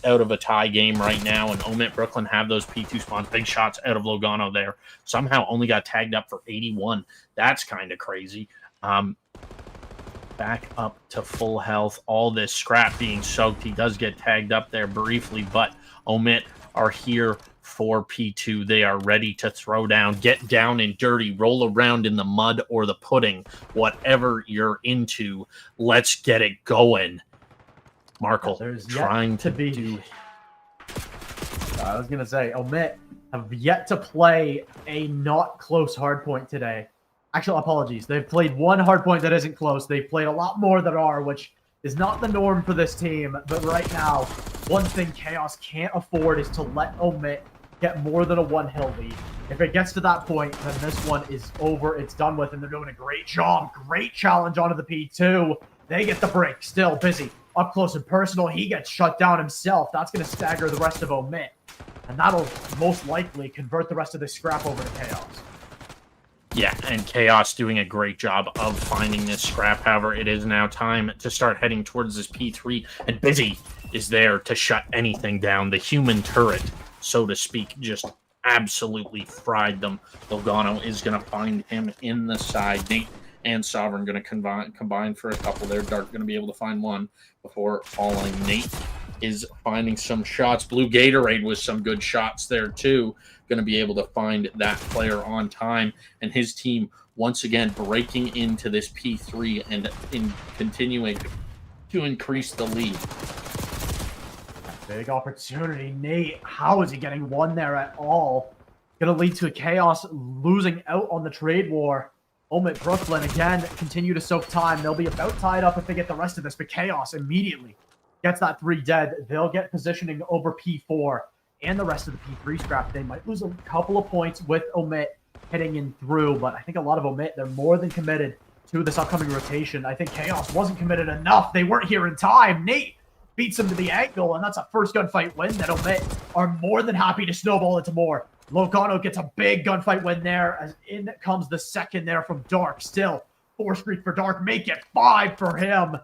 B: out of a tie game right now, and OMiT Brooklyn have those P2 spawns. Big shots out of Logano there. Somehow only got tagged up for 81. That's kind of crazy. Back up to full health. All this scrap being soaked. He does get tagged up there briefly, but OMiT are here for P2. They are ready to throw down, get down and dirty, roll around in the mud or the pudding, whatever you're into. Let's get it going. Markle trying to do.
A: I was going to say, OMiT have yet to play a not close hardpoint today. Actual apologies. They've played one hardpoint that isn't close. They've played a lot more that are, which is not the norm for this team. But right now, one thing KAOS can't afford is to let OMiT get more than a 1-hill lead. If it gets to that point, then this one is over. It's done with, and they're doing a great job. Great challenge onto the P2. They get the break. Still Busy. Up close and personal, he gets shut down himself. That's going to stagger the rest of OMiT. And that'll most likely convert the rest of this scrap over to KAOS.
B: Yeah, and KAOS doing a great job of finding this scrap. However, it is now time to start heading towards this P3. And Busy is there to shut anything down. The human turret, so to speak, just absolutely fried them. Logano is going to find him in the side. Nate and Sovereign going to combine for a couple there. Dark going to be able to find one before falling. Nate is finding some shots. Blue Gatorade with some good shots there too. Going to be able to find that player on time. And his team once again breaking into this P3 and continuing to increase the lead.
A: Big opportunity. Nate, how is he getting one there at all? Gonna lead to a KAOS losing out on the trade war. OMiT Brooklyn, again, continue to soak time. They'll be about tied up if they get the rest of this, but KAOS immediately gets that 3 dead. They'll get positioning over P4 and the rest of the P3 scrap. They might lose a couple of points with OMiT hitting in through, but I think a lot of OMiT, they're more than committed to this upcoming rotation. I think KAOS wasn't committed enough. They weren't here in time. Nate beats him to the ankle, and that's a first gunfight win that OMiT are more than happy to snowball into more. Logano gets a big gunfight win there, as in comes the second there from Dark. Still, 4 streak for Dark, make it 5 for him.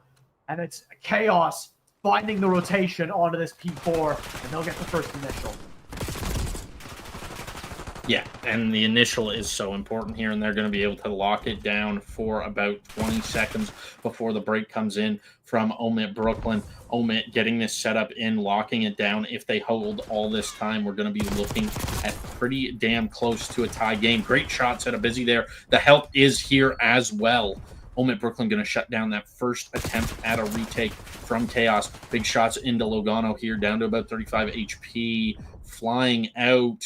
A: And it's KAOS finding the rotation onto this P4, and they'll get the first initial.
B: Yeah, and the initial is so important here, and they're going to be able to lock it down for about 20 seconds before the break comes in from OMiT Brooklyn. OMiT getting this setup in, locking it down. If they hold all this time, we're going to be looking at pretty damn close to a tie game. Great shots at a busy there. The help is here as well. OMiT Brooklyn going to shut down that first attempt at a retake from KAOS. Big shots into Logano here, down to about 35 HP. Flying out.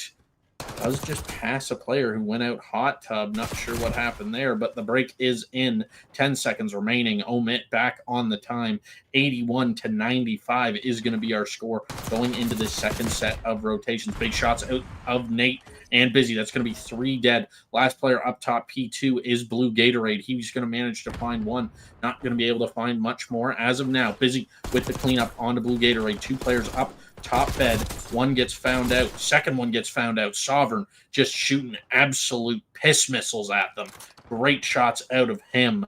B: Does just pass a player who went out hot tub. Not sure what happened there, but the break is in. 10 seconds remaining. OMiT back on the time. 81-95 is going to be our score going into this second set of rotations. Big shots out of Nate and Busy. That's going to be 3 dead. Last player up top, P2, is Blue Gatorade. He's going to manage to find 1. Not going to be able to find much more as of now. Busy with the cleanup onto Blue Gatorade. 2 players up top bed. 1 gets found out. Second one gets found out. Sovereign just shooting absolute piss missiles at them. Great shots out of him.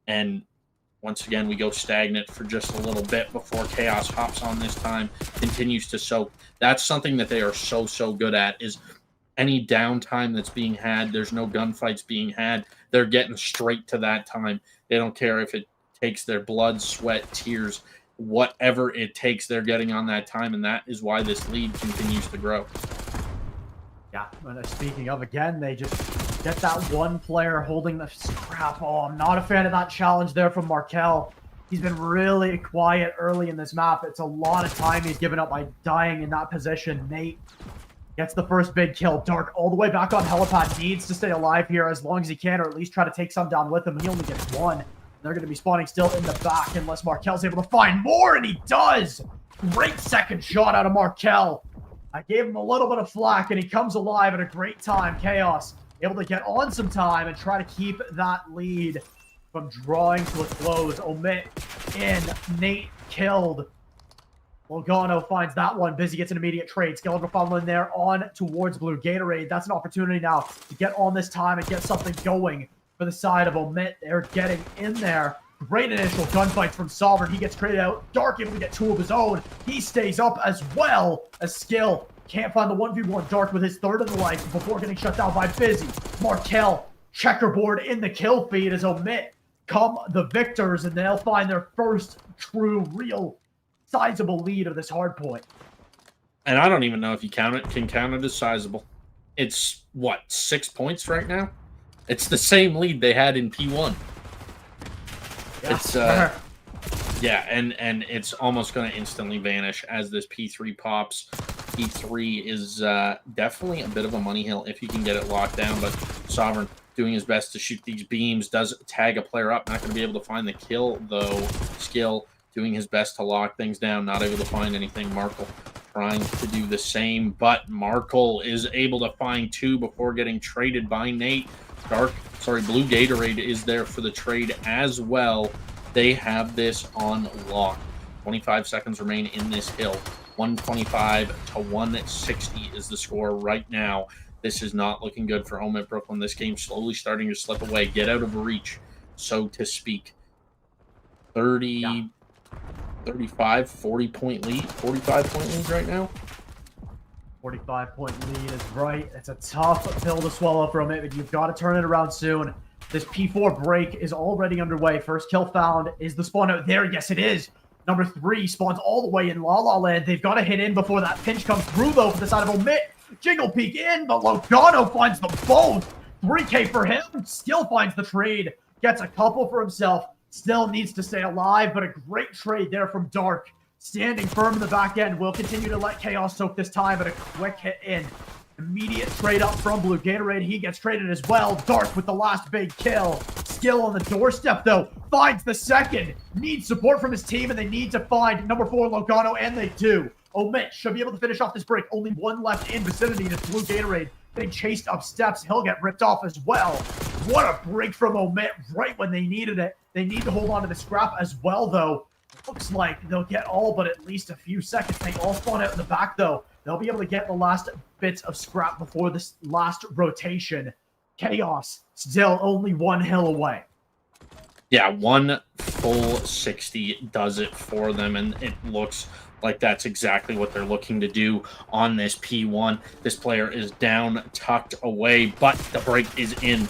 B: And once again, we go stagnant for just a little bit before KAOS hops on this time, continues to soak. That's something that they are so good at, is any downtime that's being had, there's no gunfights being had, they're getting straight to that time. They don't care if it takes their blood, sweat, tears, whatever it takes, they're getting on that time, and that is why this lead continues to grow.
A: Yeah, and speaking of, again, they just get that 1 player holding the scrap. Oh, I'm not a fan of that challenge there from Markel. He's been really quiet early in this map. It's a lot of time he's given up by dying in that position. Nate gets the first big kill. Dark all the way back on helipad, needs to stay alive here as long as he can, or at least try to take some down with him. He only gets 1. They're going to be spawning still in the back unless Markel's able to find more, and he does! Great second shot out of Markel. I gave him a little bit of flack, and he comes alive at a great time. KAOS able to get on some time and try to keep that lead from drawing to a close. OMiT in. Nate killed. Logano finds that one. Busy gets an immediate trade. Skeleton following there on towards Blue Gatorade. That's an opportunity now to get on this time and get something going for the side of OMiT. They're getting in there. Great initial gunfight from Sovereign. He gets traded out. Dark able to get 2 of his own. He stays up as well as Skill. Can't find the 1v1. Dark with his 3rd of the life before getting shut down by Busy. Markel checkerboard in the kill feed as OMiT come the victors, and they'll find their first true, real, sizable lead of this hard point.
B: And I don't even know if you can count it as sizable. It's, what, 6 points right now? It's the same lead they had in P1.
A: Yeah.
B: It's yeah, and it's almost going to instantly vanish as this P3 pops. P3 is definitely a bit of a money hill if you can get it locked down, but Sovereign doing his best to shoot these beams, does tag a player up, not going to be able to find the kill, though. Skill doing his best to lock things down, not able to find anything. Markle trying to do the same, but Markle is able to find 2 before getting traded by Nate. Blue Gatorade is there for the trade as well. They have this on lock. 25 seconds remain in this hill. 125 to 160 is the score right now. This is not looking good for OMiT Brooklyn. This game's slowly starting to slip away, get out of reach, so to speak. 35, 40-point lead, 45-point lead right now.
A: 45-point lead is right. It's a tough pill to swallow for OMiT, but you've got to turn it around soon. This P4 break is already underway. First kill found. Is the spawn out there? Yes, it is. Number 3 spawns all the way in La La Land. They've got to hit in before that pinch comes through, though, for the side of OMiT. Jingle Peek in, but Logano finds them both. 3K for him. Still finds the trade. Gets a couple for himself. Still needs to stay alive, but a great trade there from Dark. standing firm in the back end. Will continue to let KAOS soak this time, but a quick hit in. Immediate trade up from Blue. Gatorade, he gets traded as well. Dark with the last big kill. Skill on the doorstep, though, finds the second. Needs support from his team, and they need to find number 4, Logano, and they do. OMiT should be able to finish off this break. Only one left in vicinity, and it's Blue Gatorade. They chased up steps. He'll get ripped off as well. What a break from OMiT right when they needed it. They need to hold on to the scrap as well, though. Looks like they'll get all but at least a few seconds. They all spawn out in the back, though. They'll be able to get the last bits of scrap before this last rotation. KAOS still only one hill away.
B: Yeah, one full 60 does it for them, and it looks like that's exactly what they're looking to do on this P1. This player is down, tucked away, but the break is in.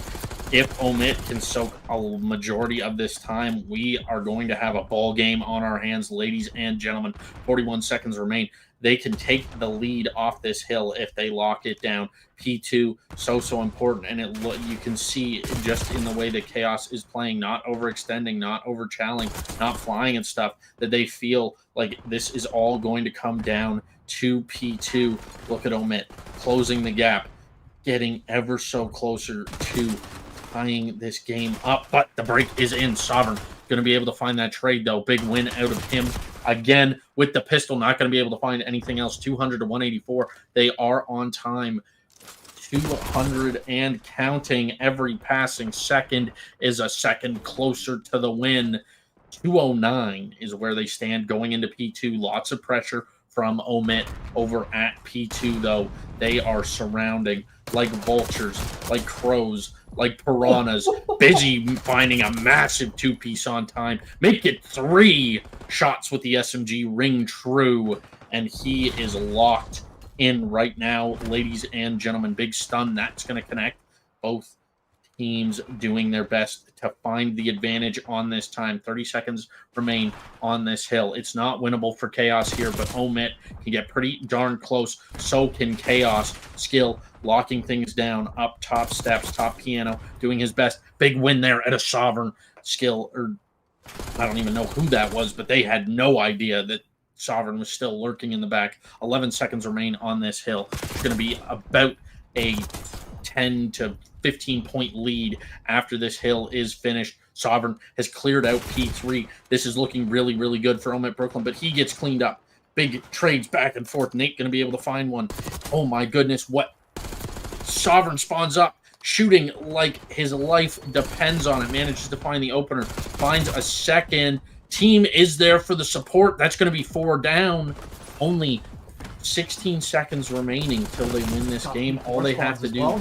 B: If OMiT can soak a majority of this time, we are going to have a ball game on our hands, ladies and gentlemen. 41 seconds remain. They can take the lead off this hill if they lock it down. P2, so important, and you can see just in the way that KAOS is playing, not overextending, not overchalling, not flying and stuff, that they feel like this is all going to come down to P2. Look at OMiT closing the gap, getting ever so closer to tying this game up, but the break is in. Sovereign going to be able to find that trade, though. Big win out of him. Again, with the pistol, not going to be able to find anything else. 200 to 184. They are on time. 200 and counting. Every passing second is a second closer to the win. 209 is where they stand going into P2. Lots of pressure from OMiT over at P2, though. They are surrounding like vultures, like crows, like piranhas, busy finding a massive two-piece on time. Make it 3 shots with the SMG ring true, and he is locked in right now, ladies and gentlemen. Big stun, that's going to connect. Both teams doing their best to find the advantage on this time. 30 seconds remain on this hill. It's not winnable for KAOS here, but OMiT can get pretty darn close. So can KAOS. Skill locking things down up top steps, top piano, doing his best. Big win there at a Sovereign. Skill, or I don't even know who that was, but they had no idea that Sovereign was still lurking in the back. 11 seconds remain on this hill. It's going to be about a 10 to 15-point lead after this hill is finished. Sovereign has cleared out P3. This is looking really, really good for OMiT Brooklyn, but he gets cleaned up. Big trades back and forth. Nate going to be able to find one. Oh my goodness, what? Sovereign spawns up, shooting like his life depends on it. Manages to find the opener. Finds a second. Team is there for the support. That's going to be 4 down. Only 16 seconds remaining till they win this game. All they have to do is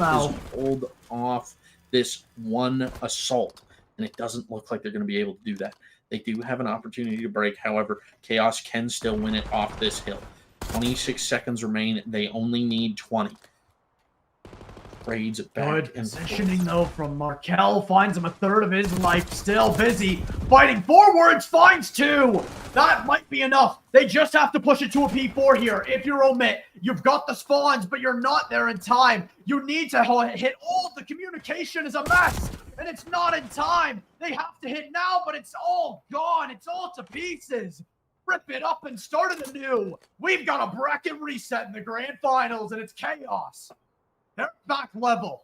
B: hold off this one assault, and it doesn't look like they're going to be able to do that. They do have an opportunity to break. However, KAOS can still win it off this hill. 26 seconds remain. They only need 20. Trades back
A: Good positioning, though, from Markel. Finds him a third of his life. Still busy. Fighting forwards. Finds 2. That might be enough. They just have to push it to a P4 here. If you're OMiT, you've got the spawns, but you're not there in time. You need to hit all. The communication is a mess, and it's not in time. They have to hit now, but it's all gone. It's all to pieces. Rip it up and start it anew. We've got a bracket reset in the grand finals, and it's KAOS. They're back level.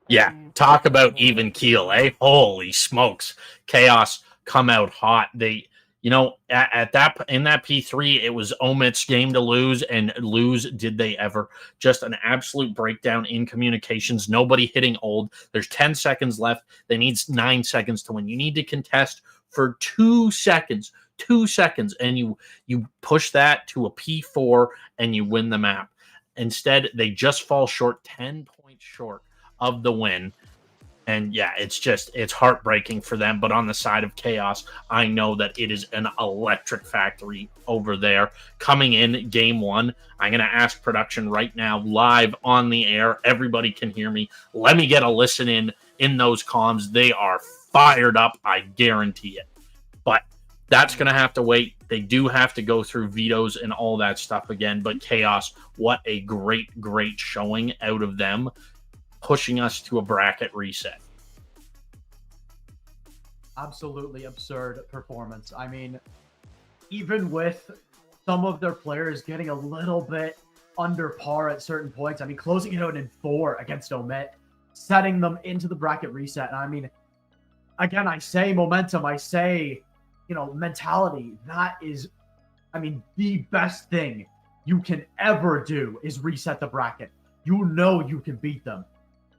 B: Yeah, talk about even keel, eh? Holy smokes. KAOS come out hot. They, you know, at that in that P3, it was OMiT's game to lose, and lose did they ever. Just an absolute breakdown in communications. Nobody hitting old. There's 10 seconds left. They need 9 seconds to win. You need to contest for 2 seconds. 2 seconds, and you push that to a P4 and you win the map. Instead, they just fall short, 10 points short of the win. And yeah, it's heartbreaking for them. But on the side of KAOS, I know that it is an electric factory over there. Coming in game 1, I'm going to ask production right now, live on the air. Everybody can hear me. Let me get a listen in those comms. They are fired up. I guarantee it. But that's going to have to wait. They do have to go through vetoes and all that stuff again. But KAOS, what a great, great showing out of them, pushing us to a bracket reset.
A: Absolutely absurd performance. I mean, even with some of their players getting a little bit under par at certain points, I mean, closing it out in 4 against OMiT, setting them into the bracket reset. And I mean, again, I say momentum, I say, mentality. That is, I mean, the best thing you can ever do is reset the bracket. You know you can beat them.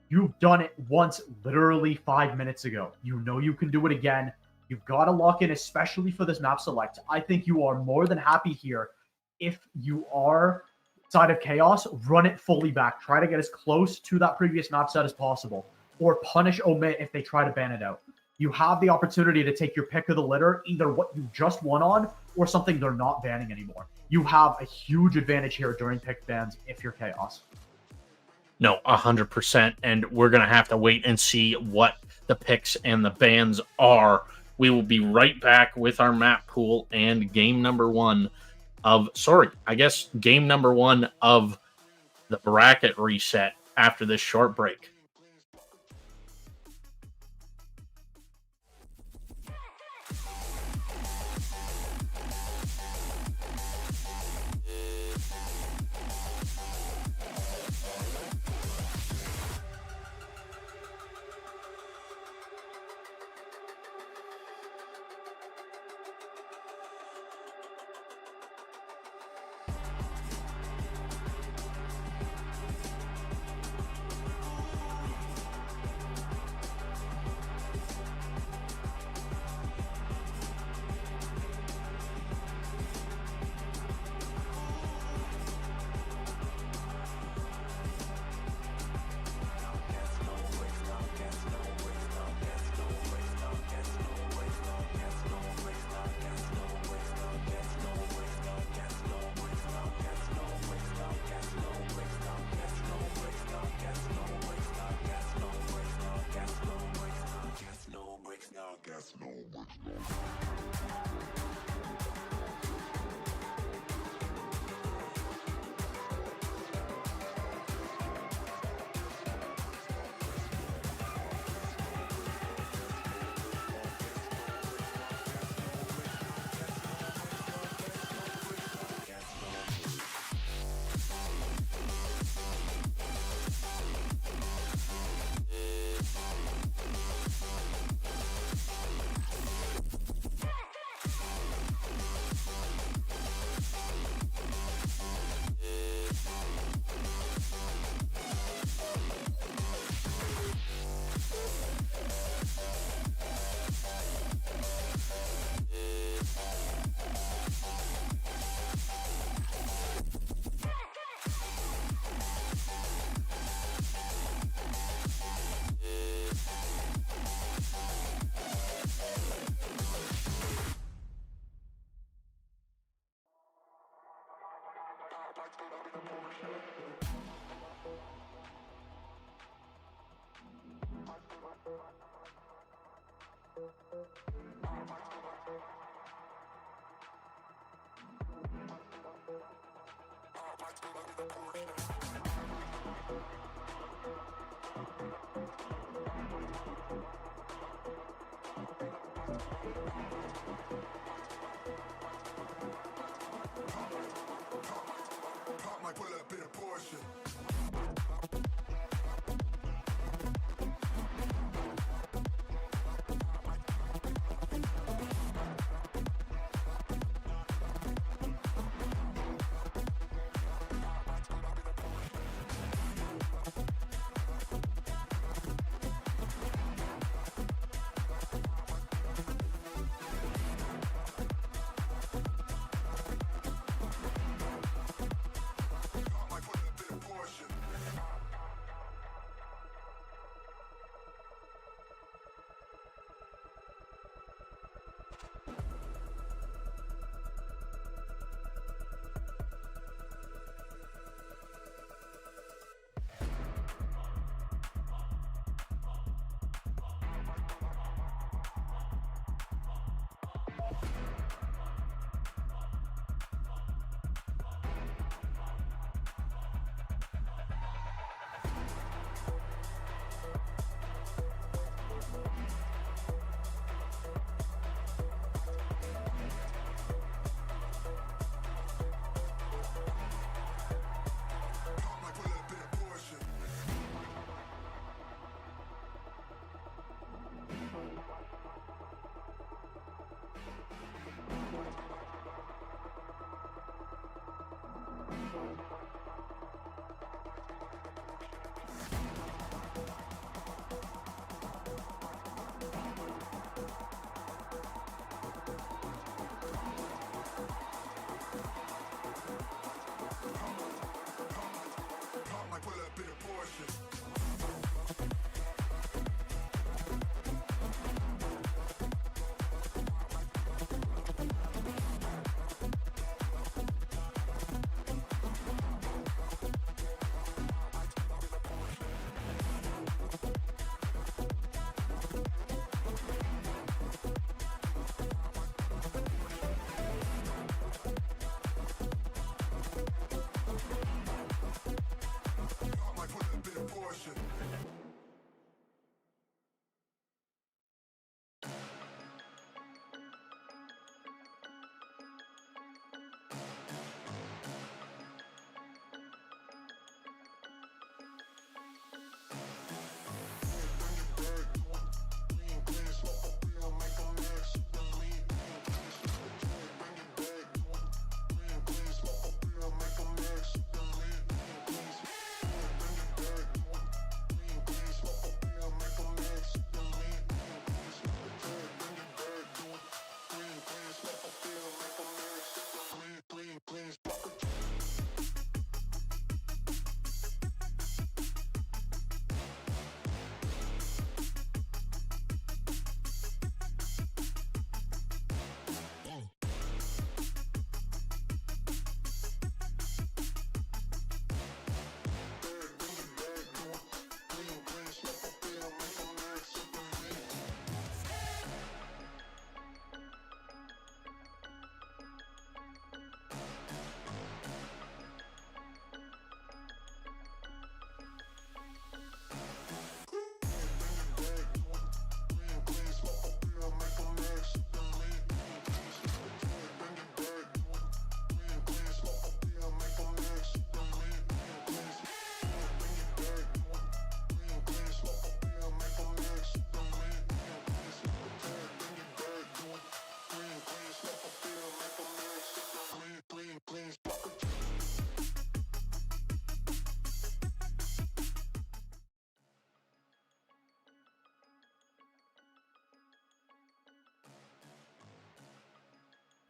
A: You've done it once, literally 5 minutes ago. You know you can do it again. You've got to lock in, especially for this map select. I think you are more than happy here. If you are side of KAOS, run it fully back. Try to get as close to that previous map set as possible. Or punish OMiT if they try to ban it out. You have the opportunity to take your pick of the litter, either what you just won on or something they're not banning anymore. You have a huge advantage here during pick bans if you're KAOS.
B: No, 100%. And we're going to have to wait and see what the picks and the bans are. We will be right back with our map pool and game number 1 of the bracket reset after this short break.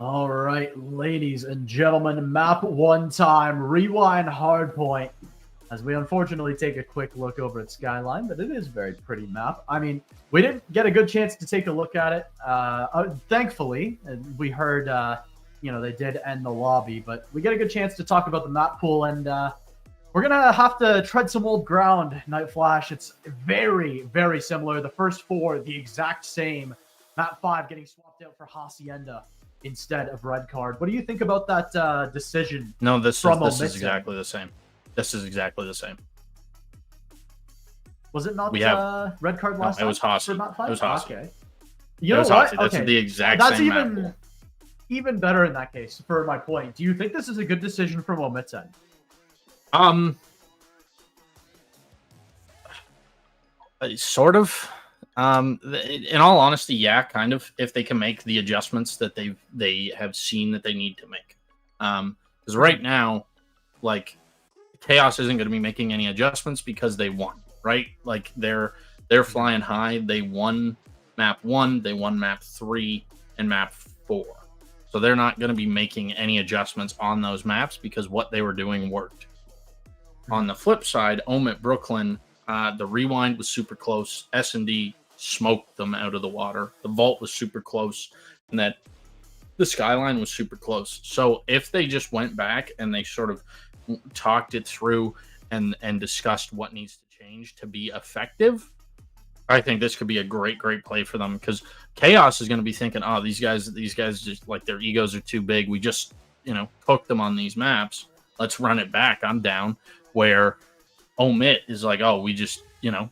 A: All right, ladies and gentlemen, map one time, rewind hardpoint. As we unfortunately take a quick look over at Skyline, but it is a very pretty map. I mean, we didn't get a good chance to take a look at it. Thankfully, we heard, they did end the lobby, but we get a good chance to talk about the map pool, and we're going to have to tread some old ground, Night Flash. It's very, very similar. The first 4, the exact same. Map 5 getting swapped out for Hacienda instead of Red Card. What do you think about that decision?
B: No, this is
A: OMiT?
B: exactly the same. This is exactly the same.
A: Was it not Red Card last
B: time? It was Haci.
A: It
B: was Haci.
A: Okay. You know what?
B: That's
A: okay.
B: the exact same map pool.
A: Even better in that case, for my point. Do you think this is a good decision from OMiT's end?
B: Sort of. In all honesty, yeah, kind of. If they can make the adjustments that they have seen that they need to make, because right now, like, KAOS isn't going to be making any adjustments because they won, right? Like they're flying high. They won map 1, they won map 3, and map 4. So they're not going to be making any adjustments on those maps because what they were doing worked. On the flip side, OMiT Brooklyn, the rewind was super close. S&D smoked them out of the water. The vault was super close, and that the skyline was super close. So if they just went back and they sort of talked it through and discussed what needs to change to be effective, I think this could be a great play for them, because KAOS is going to be thinking, oh, these guys just, like, their egos are too big. We just, cooked them on these maps. Let's run it back. I'm down. Where OMiT is like, oh, we just,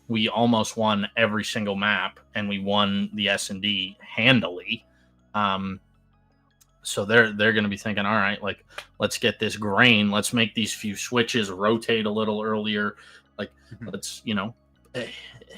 B: we almost won every single map and we won the S&D handily. So they're going to be thinking, all right, like, let's get this grain. Let's make these few switches, rotate a little earlier. Like, let's,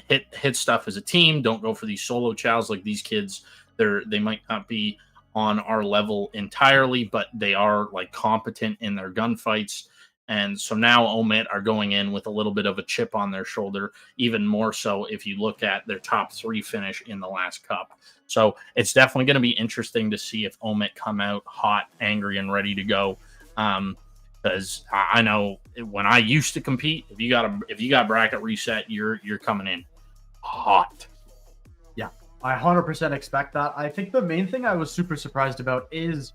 B: hit stuff as a team. Don't go for these solo chows. Like, these kids, they might not be on our level entirely, but they are, like, competent in their gunfights. And so now OMiT are going in with a little bit of a chip on their shoulder, even more so if you look at their top 3 finish in the last cup. So it's definitely going to be interesting to see if OMiT come out hot, angry, and ready to go. Because I know when I used to compete, if you got bracket reset, you're coming in hot.
A: Yeah, I 100% expect that. I think the main thing I was super surprised about is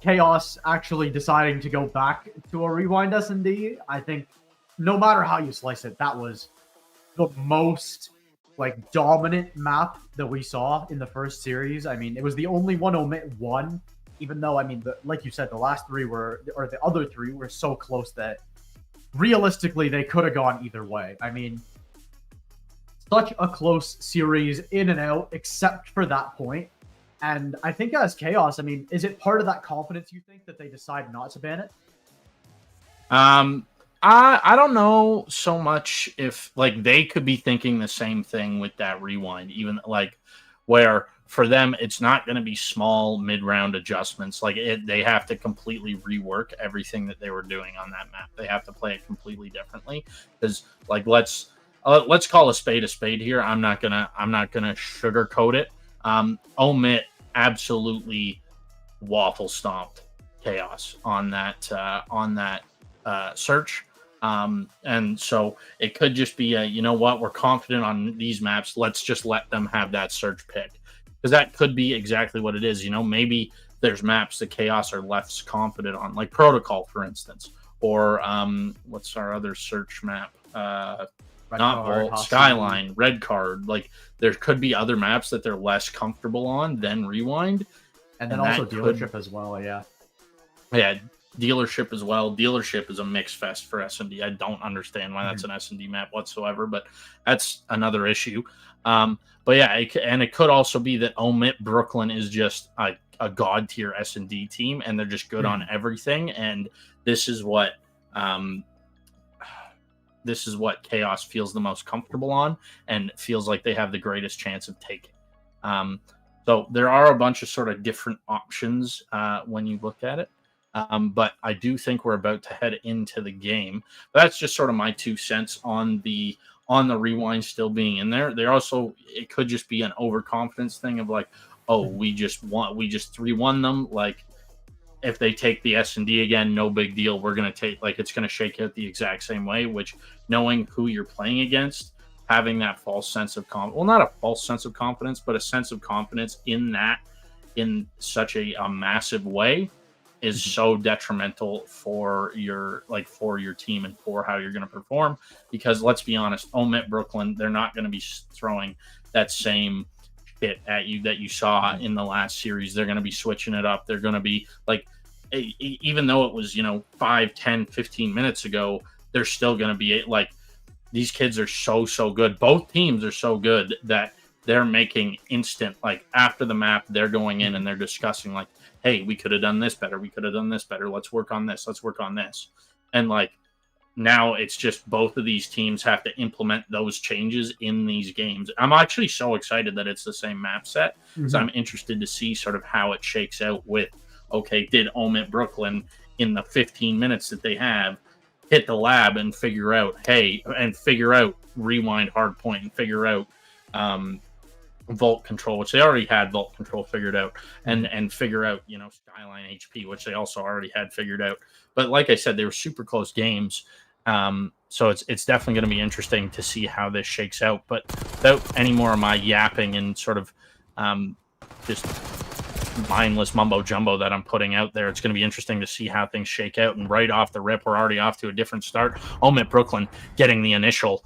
A: KAOS actually deciding to go back to a rewind S&D. I think no matter how you slice it, that was the most, like, dominant map that we saw in the first series. I mean, it was the only one OMiT won, even though, I mean, like you said, the last 3 were, or the other 3 were so close that realistically they could have gone either way. I mean, such a close series in and out, except for that point. And I think as KAOS, I mean, is it part of that confidence, you think, that they decide not to ban it?
B: I don't know so much if, like, they could be thinking the same thing with that rewind, even, like, where for them it's not going to be small mid-round adjustments. Like, they have to completely rework everything that they were doing on that map. They have to play it completely differently, because, like, let's call a spade here. I'm not gonna sugarcoat it. OMiT absolutely waffle stomped KAOS on that search. And so it could just be you know what, we're confident on these maps. Let's just let them have that search pick, because that could be exactly what it is. Maybe there's maps that KAOS are less confident on, like Protocol, for instance, or what's our other search map? Not Vault, Skyline, Red Card. Like, there could be other maps that they're less comfortable on than Rewind.
A: And then also Dealership as well, yeah.
B: Yeah, Dealership as well. Dealership is a mixed fest for S&D. I don't understand why that's an S&D map whatsoever, but that's another issue. But yeah, it could also be that OMiT Brooklyn is just a god tier S&D team, and they're just good on everything. And this is what KAOS feels the most comfortable on, and feels like they have the greatest chance of taking. So there are a bunch of sort of different options when you look at it. But I do think we're about to head into the game. That's just sort of my 2 cents on the rewind still being in there. It could just be an overconfidence thing of like, oh, we just 3-1 them. Like, if they take the S&D again, no big deal. We're going to take, like, it's going to shake out the exact same way, which knowing who you're playing against, having that false sense of confidence, well, not a false sense of confidence, but a sense of confidence in that, in such a massive way, is so detrimental for your team and for how you're going to perform. Because let's be honest, OMiT Brooklyn, they're not going to be throwing that same hit at you that you saw in the last series. They're going to be switching it up. They're going to be like, even though it was 5, 10, 15 minutes ago, they're still going to be like, these kids are so good. Both teams are so good that they're making instant, like, after the map, they're going in and they're discussing, like, hey, we could have done this better. We could have done this better. Let's work on this. Let's work on this. And, like, now it's just both of these teams have to implement those changes in these games. I'm actually so excited that it's the same map set. So I'm interested to see sort of how it shakes out with, okay, did OMiT Brooklyn in the 15 minutes that they have hit the lab and figure out, rewind hard point and figure out vault control, which they already had vault control figured out, and figure out skyline HP, which they also already had figured out. But like I said, they were super close games, so it's definitely going to be interesting to see how this shakes out. But without any more of my yapping and sort of just mindless mumbo jumbo that I'm putting out there, it's going to be interesting to see how things shake out. And right off the rip, we're already off to a different start. OMiT Brooklyn getting the initial,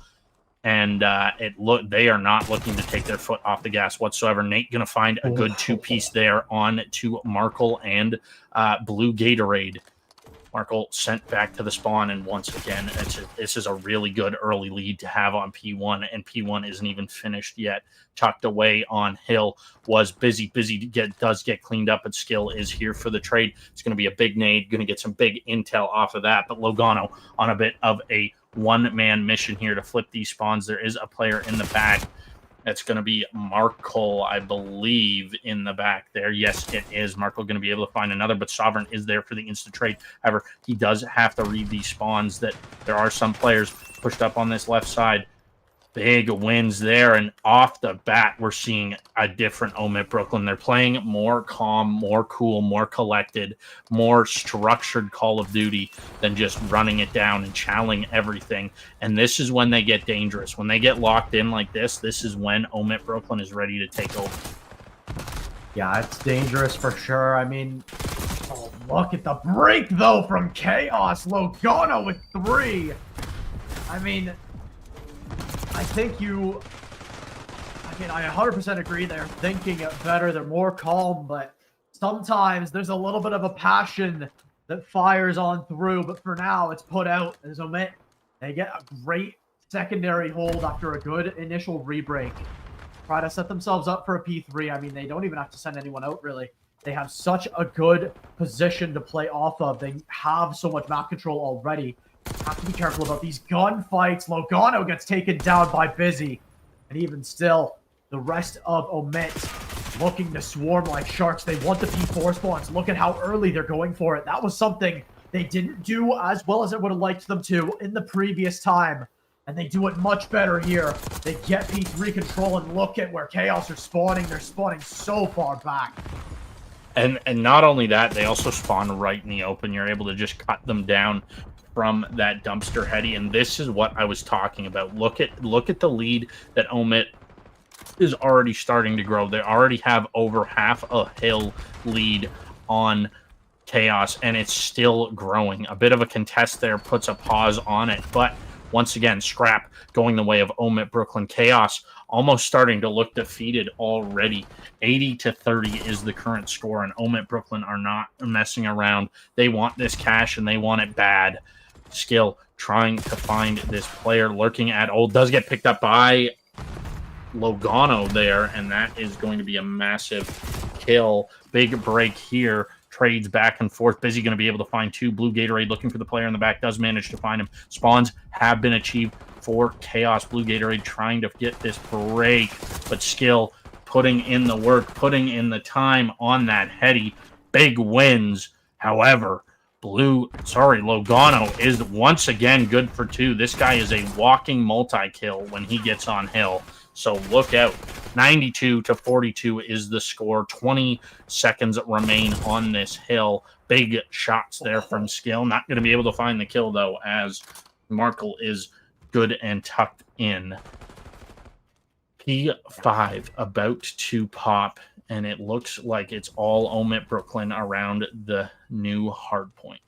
B: and they are not looking to take their foot off the gas whatsoever. Nate going to find a good 2-piece there on to Markle and Blue Gatorade. Markle sent back to the spawn, and once again, this is a really good early lead to have on P1, and P1 isn't even finished yet. Tucked away on Hill, was busy does get cleaned up, but Skill is here for the trade. It's going to be a big nade, going to get some big intel off of that, but Logano on a bit of a one-man mission here to flip these spawns. There is a player in the back. That's going to be Markle, I believe, in the back there. Yes, it is. Markle going to be able to find another, but Sovereign is there for the instant trade. However, he does have to read these spawns that there are some players pushed up on this left side. Big wins there, and off the bat, we're seeing a different OMiT Brooklyn. They're playing more calm, more cool, more collected, more structured Call of Duty than just running it down and challenging everything. And this is when they get dangerous. When they get locked in like this is when OMiT Brooklyn is ready to take over.
A: Yeah, it's dangerous for sure. I mean, oh, look at the break, though, from KAOS. Logano with 3. I mean, I think I 100% agree they're thinking it better, they're more calm, but sometimes there's a little bit of a passion that fires on through, but for now it's put out as OMiT. They get a great secondary hold after a good initial rebreak. Try to set themselves up for a P3. I mean, they don't even have to send anyone out, really. They have such a good position to play off of. They have so much map control already. Have to be careful about these gunfights. Logano gets taken down by Busy. And even still, the rest of OMiT looking to swarm like sharks. They want the P4 spawns. Look at how early they're going for it. That was something they didn't do as well as I would have liked them to in the previous time. And they do it much better here. They get P3 control, and look at where KAOS are spawning. They're spawning so far back.
B: And not only that, they also spawn right in the open. You're able to just cut them down from that dumpster heady, and this is what I was talking about. Look at the lead that OMiT is already starting to grow. They already have over half a hill lead on KAOS, and it's still growing. A bit of a contest there puts a pause on it, but once again, scrap going the way of OMiT Brooklyn. KAOS almost starting to look defeated already. 80-30 is the current score, and OMiT Brooklyn are not messing around. They want this cash, and they want it bad. Skill trying to find this player lurking at old, does get picked up by Logano there, and that is going to be a massive kill. Big break here. Trades back and forth. Busy going to be able to find 2. Blue Gatorade looking for the player in the back, does manage to find him. Spawns have been achieved for KAOS. Blue Gatorade trying to get this break, but Skill putting in the work, putting in the time on that heady. Big wins. However, Logano is once again good for 2. This guy is a walking multi-kill when he gets on hill. So look out 92-42 is the score. 20 seconds remain on this hill. Big shots there from Skill. Not going to be able to find the kill, though, as Markle is good and tucked in. P5 about to pop, and it looks like it's all OMiT Brooklyn around the new hard point.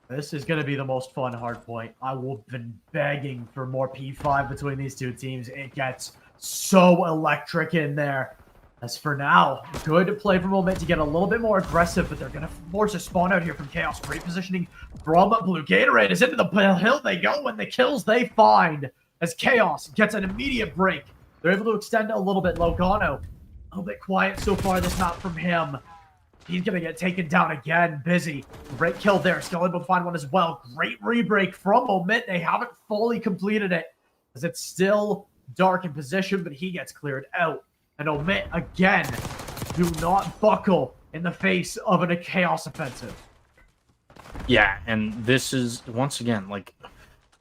A: This is going to be the most fun hard point. I will have been begging for more P5 between these two teams. It gets so electric in there. As for now, good play from OMiT to get a little bit more aggressive, but they're going to force a spawn out here from KAOS. Great positioning from Blue. Gatorade is into the hill they go, and the kills they find as KAOS gets an immediate break. They're able to extend it a little bit. Logano, a little bit quiet so far this map from him. He's going to get taken down again. Busy. Great kill there. Still able to find one as well. Great rebreak from OMiT. They haven't fully completed it as it's still dark in position, but he gets cleared out. And OMiT, again, do not buckle in the face of a KAOS offensive.
B: Yeah, and this is, once again, like,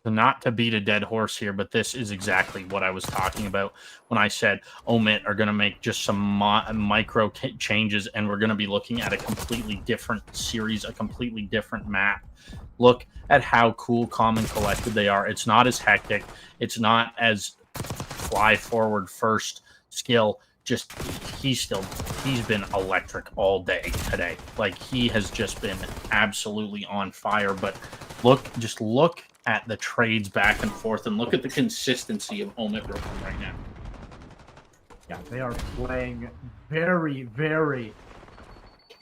B: not to beat a dead horse here, but this is exactly what I was talking about when I said OMiT are going to make just some micro changes, and we're going to be looking at a completely different series, a completely different map. Look at how cool, calm, and collected they are. It's not as hectic. It's not as fly forward first Skill. Just he's been electric all day today. Like, he has just been absolutely on fire. But look at the trades back and forth, and look at the consistency of OMiT Brooklyn right now.
A: Yeah, they are playing very, very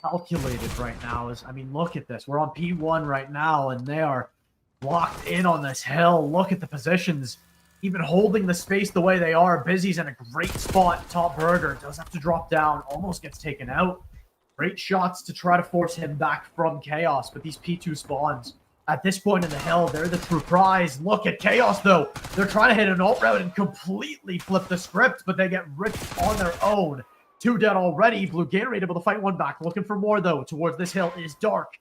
A: calculated right now. I mean, look at this. We're on P1 right now, and they are locked in on this hill. Look at the positions. Even holding the space the way they are. Busy's in a great spot. Top Burger does have to drop down. Almost gets taken out. Great shots to try to force him back from KAOS. But these P2 spawns, at this point in the hill, they're the true prize. Look at KAOS, though. They're trying to hit an ult route and completely flip the script, but they get ripped on their own. 2 dead already. Blue Gatorade able to fight one back. Looking for more, though, towards this hill. It is dark.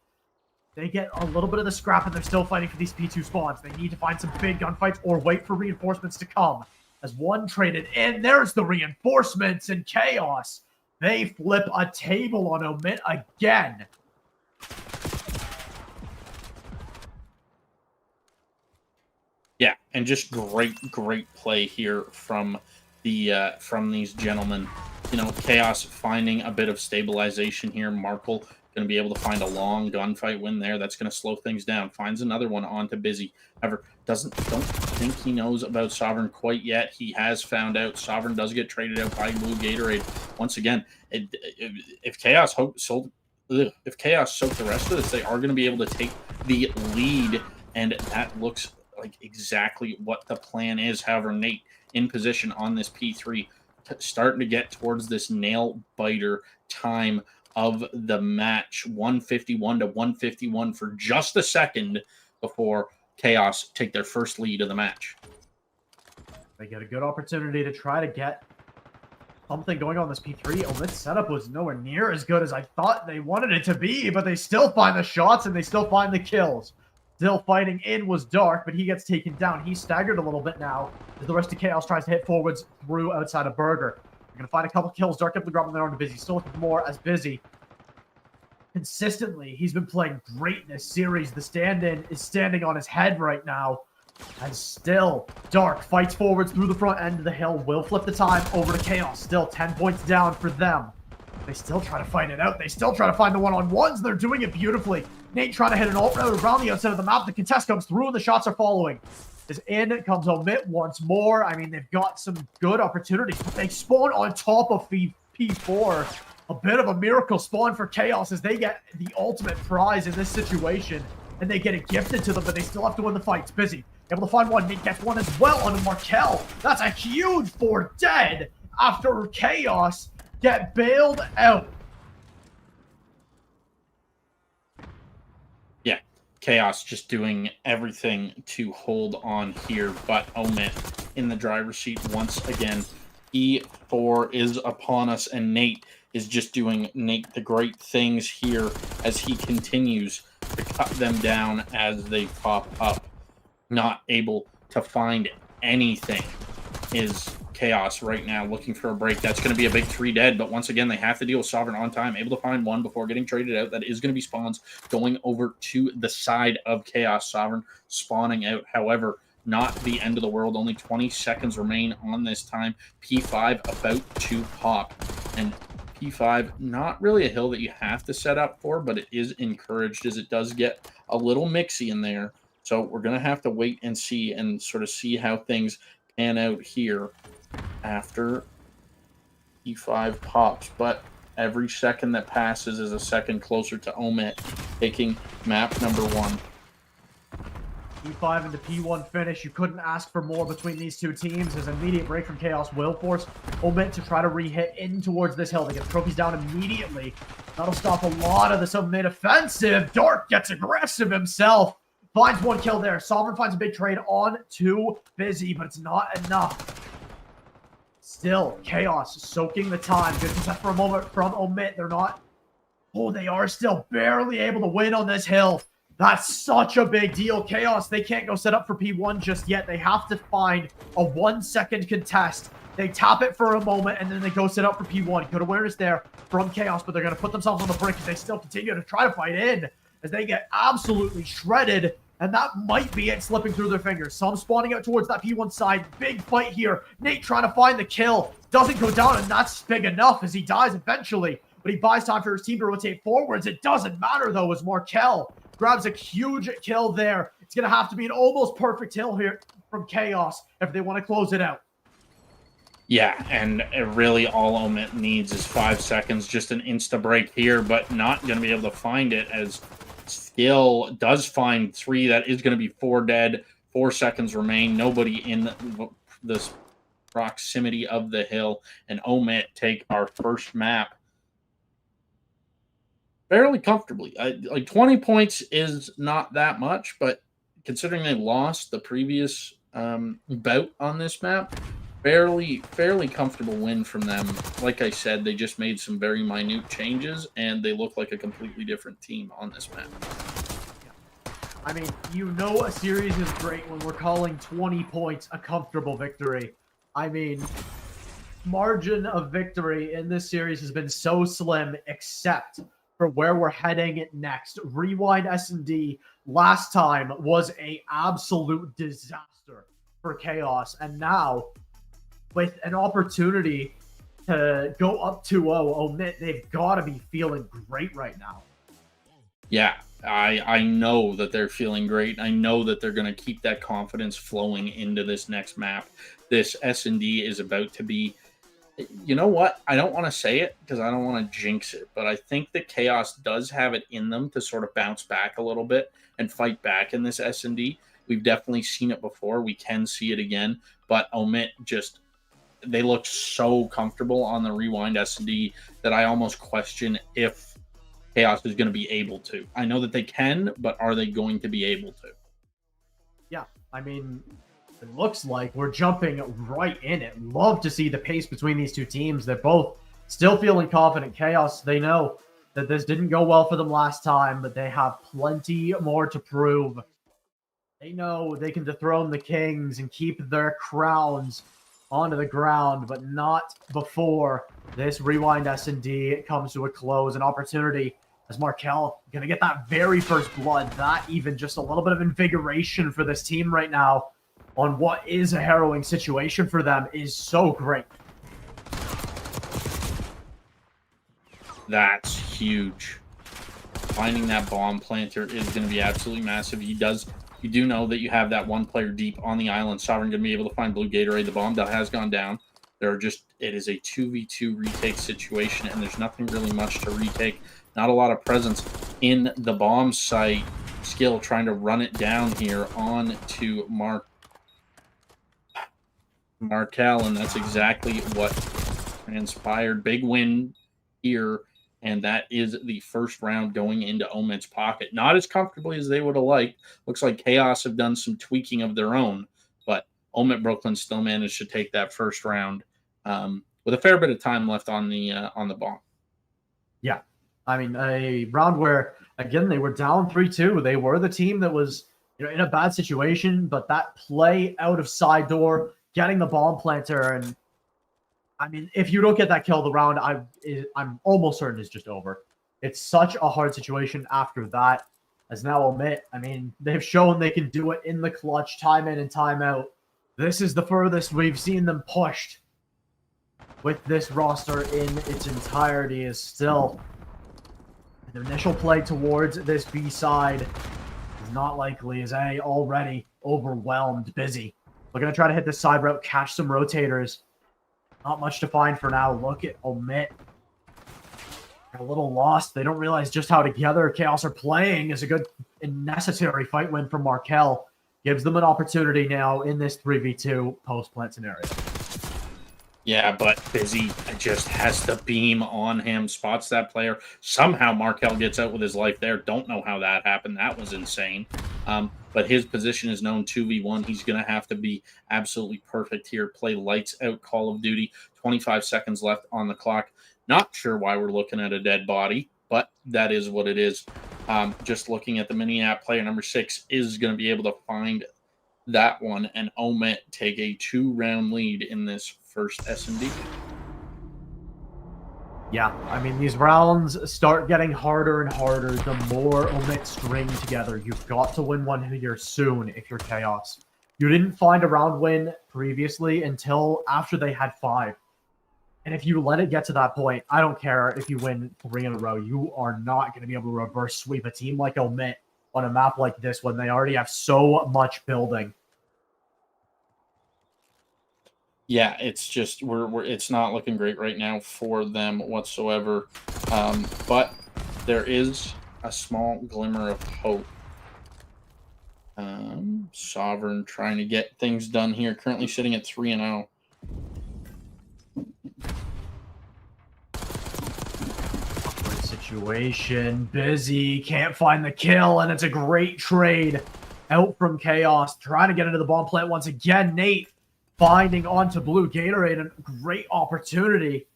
A: They get a little bit of the scrap, and they're still fighting for these P2 spawns. They need to find some big gunfights or wait for reinforcements to come. As one traded in, there's the reinforcements, and KAOS, they flip a table on OMiT again.
B: Yeah, and just great play here from these gentlemen. You know, KAOS finding a bit of stabilization here. Markle going to be able to find a long gunfight win there. That's going to slow things down. Finds another one onto Busy. However, don't think he knows about Sovereign quite yet. He has found out. Sovereign does get traded out by Blue Gatorade. Once again, if KAOS soaked the rest of this, they are going to be able to take the lead, and that looks like exactly what the plan is. However, Nate in position on this P3, starting to get towards this nail biter time of the match. 151 to 151 for just a second before KAOS take their first lead of the match.
A: They get a good opportunity to try to get something going on this P3. OMiT's setup was nowhere near as good as I thought they wanted it to be, but they still find the shots and they still find the kills. Still fighting in was Dark, but he gets taken down. He's staggered a little bit now as the rest of KAOS tries to hit forwards through outside of Burger. They're going to find a couple kills. Dark up the grab there on Busy. Still looking for more as Busy. Consistently, he's been playing great in this series. The stand-in is standing on his head right now. And still, Dark fights forwards through the front end of the hill. Will flip the time over to KAOS. Still 10 points down for them. They still try to find it out. They still try to find the one-on-ones. They're doing it beautifully. Nate trying to hit an ult route around the outside of the map. The contest comes through and the shots are following. As in comes OMiT once more. I mean, they've got some good opportunities, but they spawn on top of P4. A bit of a miracle spawn for KAOS as they get the ultimate prize in this situation. And they get it gifted to them, but they still have to win the fight. It's Busy. Able to find one. Nate gets one as well on Markel. That's a huge 4 dead after KAOS get bailed out. Yeah, KAOS just doing everything to hold on here, but OMiT in the driver's seat once again. E4 is upon us, and Nate is just doing the great things here as he continues to cut them down as they pop up. Not able to find anything is
B: KAOS right now looking for a break. That's going to be a big 3 dead, but once again, they have to deal with Sovereign on time, able to find one before getting traded out. That is going to be spawns going over to the side of KAOS. Sovereign spawning out, however, not the end of the world. Only 20 seconds remain on this time. P5 about to pop, and P5, not really a hill that you have to set up for, but it is encouraged as it does get a little mixy in there. So we're going to have to wait and see and sort of see how things pan out here after P5 pops. But every second that passes is a second closer to OMiT taking map number 1.
A: P5 into P1 finish. You couldn't ask for more between these two teams. There's an immediate break from KAOS will force OMiT to try to re-hit in towards this hill. They get the trophies down immediately. That'll stop a lot of this OMiT offensive. Dark gets aggressive himself. Finds 1 kill there. Sovereign finds a big trade on to Busy, but it's not enough. Still, KAOS soaking the time. Good protect for a moment from OMiT. They're not... Oh, they are still barely able to win on this hill. That's such a big deal. KAOS, they can't go set up for P1 just yet. They have to find a 1-second contest. They tap it for a moment, and then they go set up for P1. Good awareness there from KAOS, but they're going to put themselves on the brink as they still continue to try to fight in as they get absolutely shredded, and that might be it slipping through their fingers. Some spawning out towards that P1 side. Big fight here. Nate trying to find the kill. Doesn't go down, and that's big enough as he dies eventually, but he buys time for his team to rotate forwards. It doesn't matter, though, as Markel grabs a huge kill there. It's going to have to be an almost perfect kill here from KAOS if they want to close it out.
B: Yeah, and really all OMiT needs is 5 seconds, just an insta-break here, but not going to be able to find it as Skill does find 3. That is going to be 4 dead. 4 seconds remain. Nobody in this proximity of the hill, and OMiT take our first map fairly comfortably. Like 20 points is not that much, but considering they lost the previous bout on this map, fairly comfortable win from them. Like I said, they just made some very minute changes, and they look like a completely different team on this map.
A: I mean, you know a series is great when we're calling 20 points a comfortable victory. I mean, margin of victory in this series has been so slim, except for where we're heading next. Rewind S&D last time was a absolute disaster for KAOS, and now with an opportunity to go up 2-0, OMiT, they've got to be feeling great right now.
B: Yeah, I know that they're feeling great. I know that they're going to keep that confidence flowing into this next map. This S&D is about to be... You know what? I don't want to say it because I don't want to jinx it, but I think that KAOS does have it in them to sort of bounce back a little bit and fight back in this S&D. We've definitely seen it before. We can see it again, but OMiT just... They look so comfortable on the Rewind S&D that I almost question if KAOS is going to be able to. I know that they can, but are they going to be able to?
A: Yeah, I mean... It looks like we're jumping right in it. Love to see the pace between these two teams. They're both still feeling confident. KAOS, they know that this didn't go well for them last time, but they have plenty more to prove. They know they can dethrone the Kings and keep their crowns onto the ground, but not before this Rewind S&D comes to a close. An opportunity as Markel going to get that very first blood. That even just a little bit of invigoration for this team right now on what is a harrowing situation for them is so great.
B: That's huge. Finding that bomb planter is going to be absolutely massive. You do know that you have that one player deep on the island. Sovereign going to be able to find blue Gatorade. The bomb that has gone down. It is a 2v2 retake situation, and there's nothing really much to retake. Not a lot of presence in the bomb site. Skill trying to run it down here on to Markel, and that's exactly what transpired. Big win here, and that is the first round going into OMiT's pocket. Not as comfortably as they would have liked. Looks like KAOS have done some tweaking of their own, but OMiT Brooklyn still managed to take that first round with a fair bit of time left on the bomb.
A: Yeah, I mean, a round where, again, they were down 3-2. They were the team that was, in a bad situation, but that play out of side door, getting the bomb planter, and I mean, if you don't get that kill, the round I'm almost certain is just over. It's such a hard situation after that. As now OMiT, I mean, they've shown they can do it in the clutch, time in and time out. This is the furthest we've seen them pushed with this roster in its entirety. Is still the initial play towards this B side is not likely, as A already overwhelmed, busy. We're going to try to hit this side route, catch some rotators. Not much to find for now. Look at OMiT. They're a little lost. They don't realize just how together KAOS are playing. Is a good and necessary fight win from Markel. Gives them an opportunity now in this 3v2 post-plant scenario.
B: Yeah, but Busy just has the beam on him, spots that player. Somehow Markel gets out with his life there. Don't know how that happened. That was insane. But his position is known 2v1. He's going to have to be absolutely perfect here. Play lights out Call of Duty. 25 seconds left on the clock. Not sure why we're looking at a dead body, but that is what it is. Just looking at the mini-app, player number 6 is going to be able to find that one, and OMiT take a 2-round lead in this first S&D.
A: Yeah, I mean, these rounds start getting harder and harder the more OMiT string together. You've got to win one here soon if you're KAOS. You didn't find a round win previously until after they had 5. And if you let it get to that point, I don't care if you win 3 in a row, you are not going to be able to reverse sweep a team like OMiT on a map like this when they already have so much building.
B: Yeah, it's just it's not looking great right now for them whatsoever. But there is a small glimmer of hope. Sovereign trying to get things done here, currently sitting at 3-0.
A: Situation, Busy, can't find the kill, and it's a great trade out from KAOS, trying to get into the bomb plant once again. Nate finding onto Blue Gatorade, a great opportunity.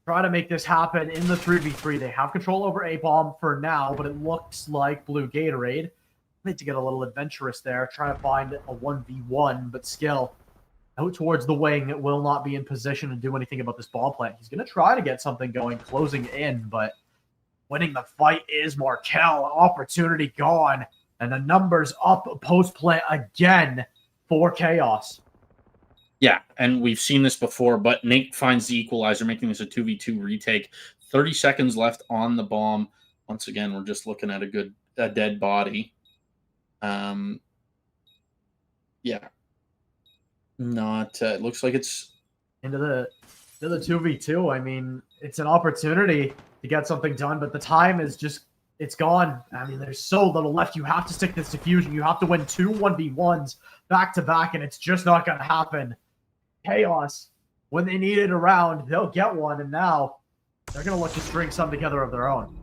A: Try to make this happen in the 3v3. They have control over A-bomb for now, but it looks like Blue Gatorade need to get a little adventurous there, try to find a 1v1, but Skill out towards the wing will not be in position to do anything about this bomb plant. He's going to try to get something going, closing in, but winning the fight is Markel. Opportunity gone, and the numbers up post-plant again for KAOS.
B: Yeah, and we've seen this before, but Nate finds the equalizer, making this a 2v2 retake. 30 seconds left on the bomb. Once again, we're just looking at a dead body. Yeah. Not, it looks like it's
A: into the 2v2. I mean, it's an opportunity to get something done, but the time is just, it's gone. I mean, there's so little left. You have to stick this diffusion. You have to win 2 1v1s back to back, and it's just not going to happen. KAOS, when they need it around, they'll get one, and now they're going to look to string some together of their own.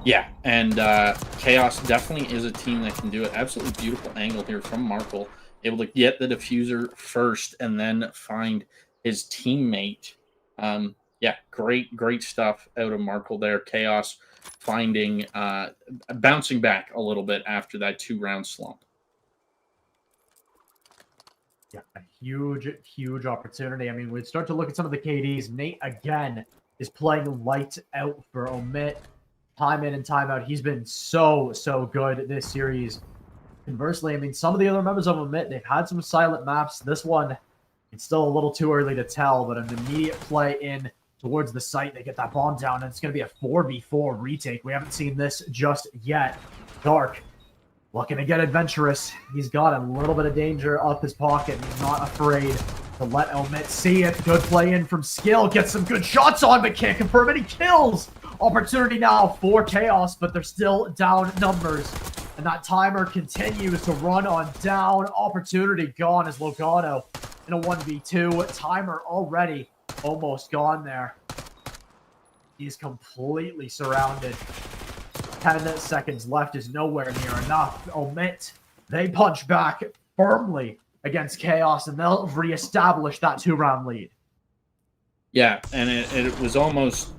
B: Yeah, and KAOS definitely is a team that can do it. Absolutely beautiful angle here from Markel. Able to get the diffuser first and then find his teammate. Yeah, great stuff out of Markel there. KAOS finding, bouncing back a little bit after that 2-round slump.
A: Yeah, a huge opportunity. I mean, we'd start to look at some of the KDs. Nate, again, is playing lights out for OMiT. Time in and time out. He's been so good this series. Conversely, I mean, some of the other members of OMiT, they've had some silent maps. This one, it's still a little too early to tell, but an immediate play in towards the site. They get that bomb down, and it's going to be a 4v4 retake. We haven't seen this just yet. Dark looking to get adventurous. He's got a little bit of danger up his pocket. He's not afraid to let OMiT see it. Good play in from Skill. Gets some good shots on, but can't confirm any kills. Opportunity now for KAOS, but they're still down numbers. And that timer continues to run on down. Opportunity gone as Logano in a 1v2. Timer already almost gone there. He's completely surrounded. 10 seconds left is nowhere near enough. OMiT, they punch back firmly against KAOS, and they'll reestablish that 2-round lead.
B: Yeah, and it was almost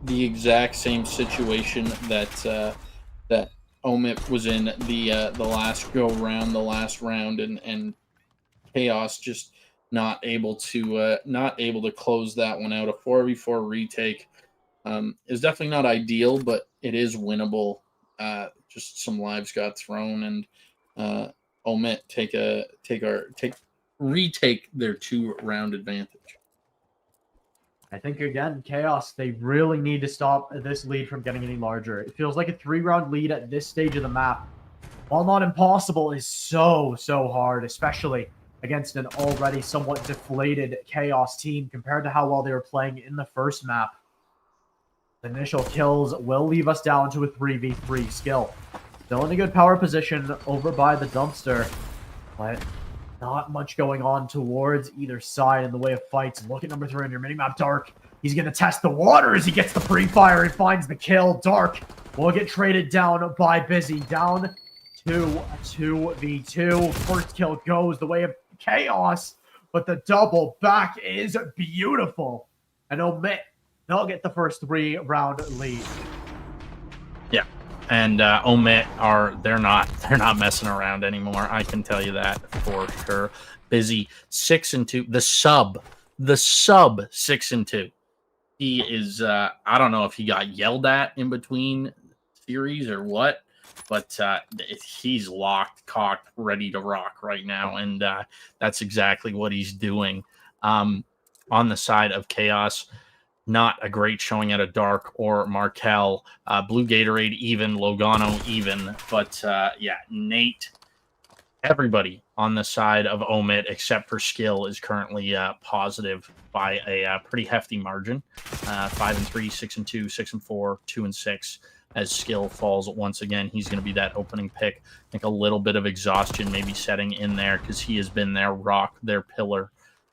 B: the exact same situation that that OMiT was in the last go round, the last round, and KAOS just not able to close that one out. A 4v4 retake is definitely not ideal, but it is winnable. Just some lives got thrown, and OMiT retake their 2-round advantage.
A: I think, again, KAOS, they really need to stop this lead from getting any larger. It feels like a 3-round lead at this stage of the map, while not impossible, is so hard, especially against an already somewhat deflated KAOS team compared to how well they were playing in the first map. The initial kills will leave us down to a 3v3 skill. Still in a good power position over by the dumpster, but not much going on towards either side in the way of fights. Look at number 3 on your minimap, Dark. He's going to test the water as he gets the pre-fire and finds the kill. Dark will get traded down by Busy. Down to a 2v2. First kill goes the way of KAOS, but the double back is beautiful. And OMiT, they'll get the first 3-round lead. Yeah.
B: And OMiT they're not messing around anymore. I can tell you that for sure. Busy 6-2. The sub 6-2. He is I don't know if he got yelled at in between series or what, but he's locked, cocked, ready to rock right now, and that's exactly what he's doing. On the side of KAOS, not a great showing out of Dark or Markel. Blue Gatorade even, Logano even. But yeah, Nate, everybody on the side of OMiT except for Skill is currently positive by a pretty hefty margin. 5-3, 6-2, 6-4, 2-6. As Skill falls once again, he's going to be that opening pick. I think a little bit of exhaustion maybe setting in there because he has been their rock, their pillar,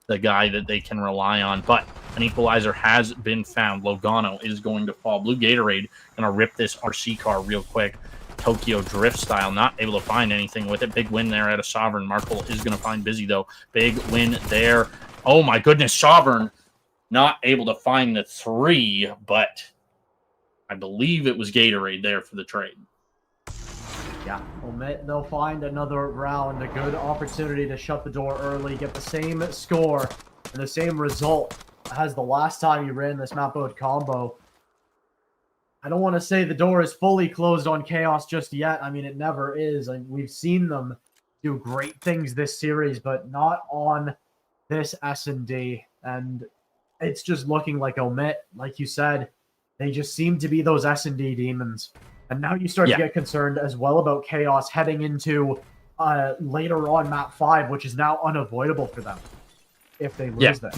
B: the guy that they can rely on. But an equalizer has been found. Logano is going to fall. Blue Gatorade going to rip this RC car real quick. Tokyo Drift style, not able to find anything with it. Big win there at a Sovereign. Markle is going to find Busy, though. Big win there. Oh, my goodness. Sovereign not able to find the 3, but I believe it was Gatorade there for the trade.
A: Yeah, OMiT, they'll find another round, a good opportunity to shut the door early, get the same score and the same result as the last time you ran this map mode combo. I don't want to say the door is fully closed on KAOS just yet. I mean, it never is. We've seen them do great things this series, but not on this S&D. And it's just looking like OMiT, like you said, they just seem to be those S&D demons. And now you start to get concerned as well about KAOS heading into later on map 5, which is now unavoidable for them if they lose this.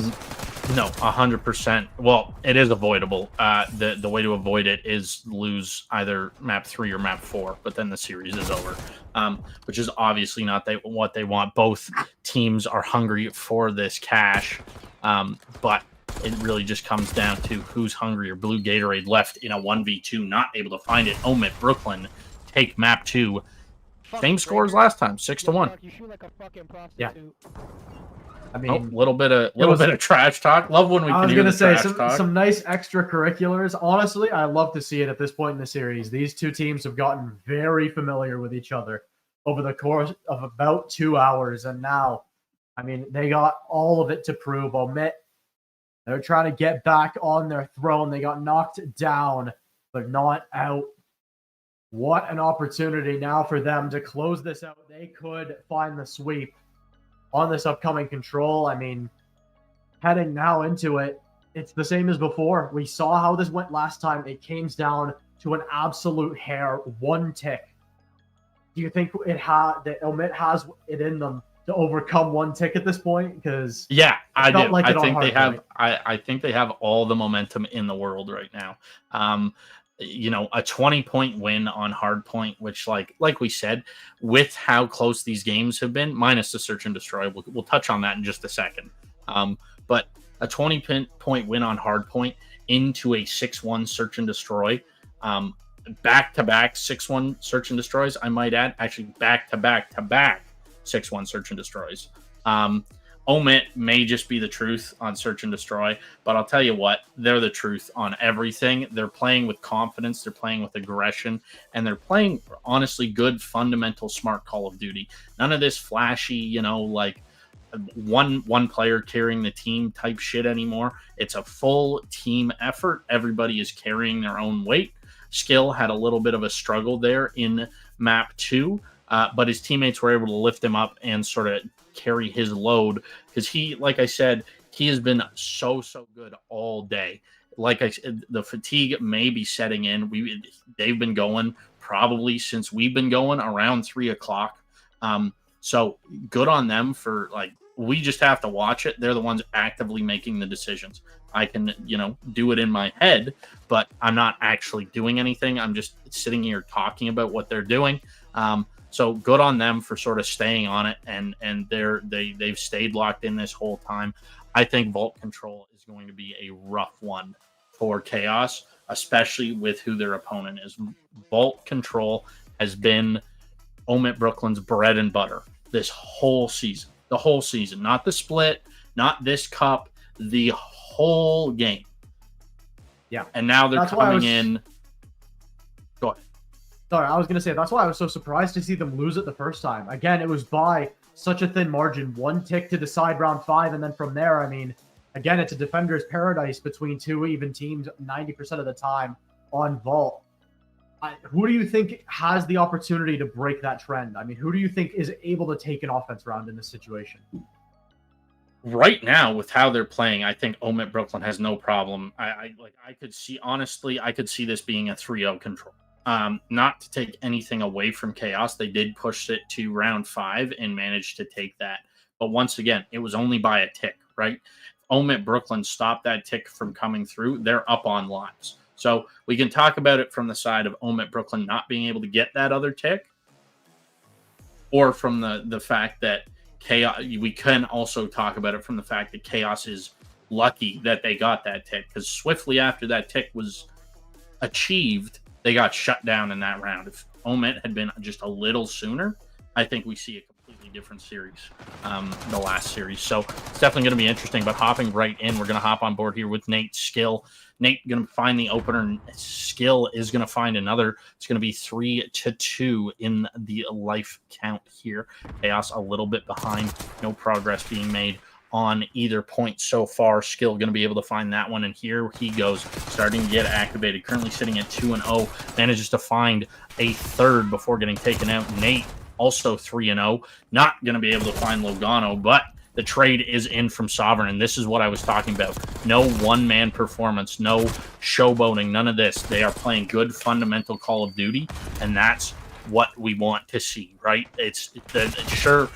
B: No, 100%. Well, it is avoidable. The way to avoid it is lose either map 3 or map 4, but then the series is over, which is obviously not what they want. Both teams are hungry for this cash, but it really just comes down to who's hungrier. Blue Gatorade left in a 1v2, not able to find it. OMiT Brooklyn take map 2. Same score as last time, 6-1.
A: Yeah. I mean,
B: a little bit of trash talk. Love when we can hear the trash talk.
A: Some nice extracurriculars. Honestly, I love to see it at this point in the series. These two teams have gotten very familiar with each other over the course of about 2 hours, and now, I mean, they got all of it to prove. OMiT, they're trying to get back on their throne. They got knocked down, but not out. What an opportunity now for them to close this out. They could find the sweep on this upcoming control. I mean, heading now into it, it's the same as before. We saw how this went last time. It came down to an absolute hair, one tick. Do you think that OMiT has it in them to overcome one tick at this point? Because
B: yeah, I do.
A: Like
B: I think they have. I think they have all the momentum in the world right now. You know, a 20-point win on Hardpoint, which, like we said, with how close these games have been, minus the search and destroy, we'll touch on that in just a second. But a 20-point win on Hardpoint into a 6-1 search and destroy, back-to-back 6-1 search and destroys, I might add, actually back-to-back 6-1 search and destroys. OMiT may just be the truth on search and destroy, but I'll tell you what, they're the truth on everything. They're playing with confidence, they're playing with aggression, and they're playing, honestly, good, fundamental, smart Call of Duty. None of this flashy, you know, like one player carrying the team type shit anymore. It's a full team effort. Everybody is carrying their own weight. Skill had a little bit of a struggle there in map 2, but his teammates were able to lift him up and sort of carry his load because he, like I said, he has been so good all day. Like I said, the fatigue may be setting in. They've been going probably since we've been going around 3 o'clock. So good on them for, like, we just have to watch it. They're the ones actively making the decisions. I can, do it in my head, but I'm not actually doing anything. I'm just sitting here talking about what they're doing. So good on them for sort of staying on it, and they've stayed locked in this whole time. I think Vault Control is going to be a rough one for KAOS, especially with who their opponent is. Vault Control has been OMiT Brooklyn's bread and butter this whole season. The whole season. Not the split, not this cup, the whole game.
A: Yeah.
B: And now they're coming in. Go ahead.
A: Sorry, I was going to say, that's why I was so surprised to see them lose it the first time. Again, it was by such a thin margin. 1 tick to decide round 5, and then from there, I mean, again, it's a defender's paradise between 2 even teams 90% of the time on Vault. Who do you think has the opportunity to break that trend? I mean, who do you think is able to take an offense round in this situation?
B: Right now, with how they're playing, I think OMiT Brooklyn has no problem. I could see, honestly, I could see this being a 3-0 control. Not to take anything away from KAOS, they did push it to round 5 and managed to take that. But once again, it was only by a tick, right? OMiT Brooklyn stopped that tick from coming through. They're up on lives. So we can talk about it from the side of OMiT Brooklyn not being able to get that other tick, or from the fact that KAOS. We can also talk about it from the fact that KAOS is lucky that they got that tick, because swiftly after that tick was achieved, they got shut down in that round. If OMiT had been just a little sooner, I think we see a completely different series, the last series. So it's definitely going to be interesting. But hopping right in, we're going to hop on board here with Nate Skill. Nate going to find the opener, and Skill is going to find another. It's going to be 3-2 in the life count here. KAOS a little bit behind. No progress being made on either point so far. Skill going to be able to find that one, and here he goes, starting to get activated. Currently sitting at 2-0. Manages to find a third before getting taken out. Nate also 3-0. Not going to be able to find Logano, but the trade is in from Sovereign, and this is what I was talking about. No one-man performance, no showboating, none of this. They are playing good fundamental Call of Duty, and that's what we want to see, right? It's the show.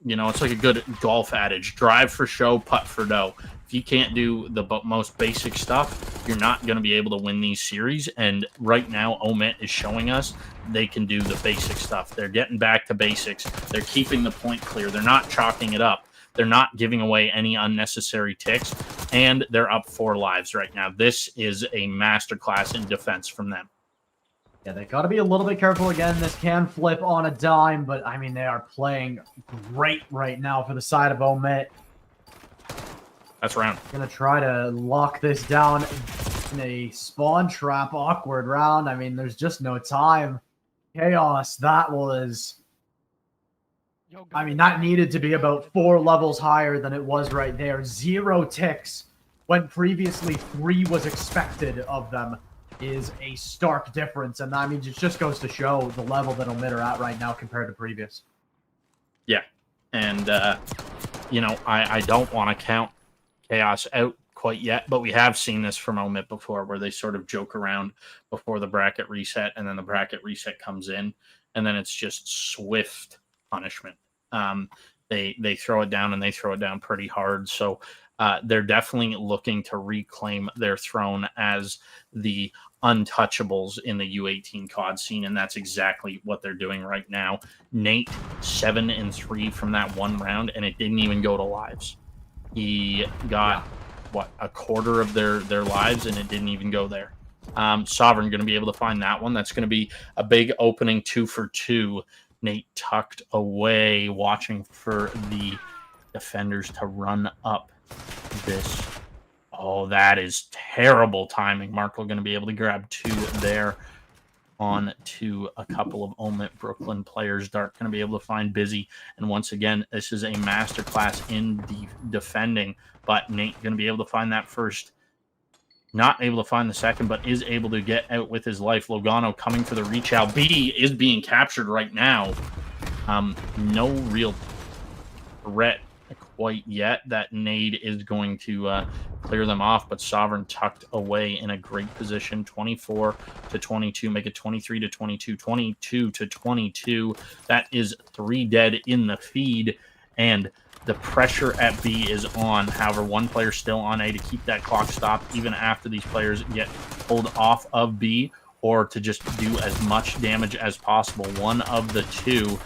B: It's like a good golf adage: drive for show, putt for dough. If you can't do the most basic stuff, you're not going to be able to win these series. And right now, OMiT is showing us they can do the basic stuff. They're getting back to basics. They're keeping the point clear. They're not chalking it up. They're not giving away any unnecessary ticks. And they're up 4 lives right now. This is a masterclass in defense from them.
A: Yeah, they got to be a little bit careful again. This can flip on a dime, but I mean, they are playing great right now for the side of OMiT.
B: That's round.
A: Gonna try to lock this down in a spawn trap, awkward round. I mean, there's just no time. KAOS, that was... I mean, that needed to be about 4 levels higher than it was right there. 0 ticks when previously 3 was expected of them is a stark difference. And I mean, it just goes to show the level that OMiT are at right now compared to previous.
B: Yeah. And, I don't want to count KAOS out quite yet, but we have seen this from OMiT before, where they sort of joke around before the bracket reset, and then the bracket reset comes in, and then it's just swift punishment. They throw it down, and they throw it down pretty hard. So they're definitely looking to reclaim their throne as the untouchables in the U18 COD scene, and that's exactly what they're doing right now. Nate 7-3 from that one round, and it didn't even go to lives. He got a quarter of their lives, and it didn't even go there. Sovereign going to be able to find that one. That's going to be a big opening 2 for 2. Nate tucked away, watching for the defenders to run up this. Oh, that is terrible timing. Markle going to be able to grab 2 there. on to a couple of OMiT Brooklyn players. Dart going to be able to find Busy. And once again, this is a masterclass in defending. But Nate going to be able to find that first. Not able to find the second, but is able to get out with his life. Logano coming for the reach out. B is being captured right now. No real threat quite yet. That nade is going to clear them off, but Sovereign tucked away in a great position. 24-22, make it 23-22, 22-22. That is 3 dead in the feed, and the pressure at B is on. However, one player still on A to keep that clock stopped even after these players get pulled off of B, or to just do as much damage as possible. One of the two.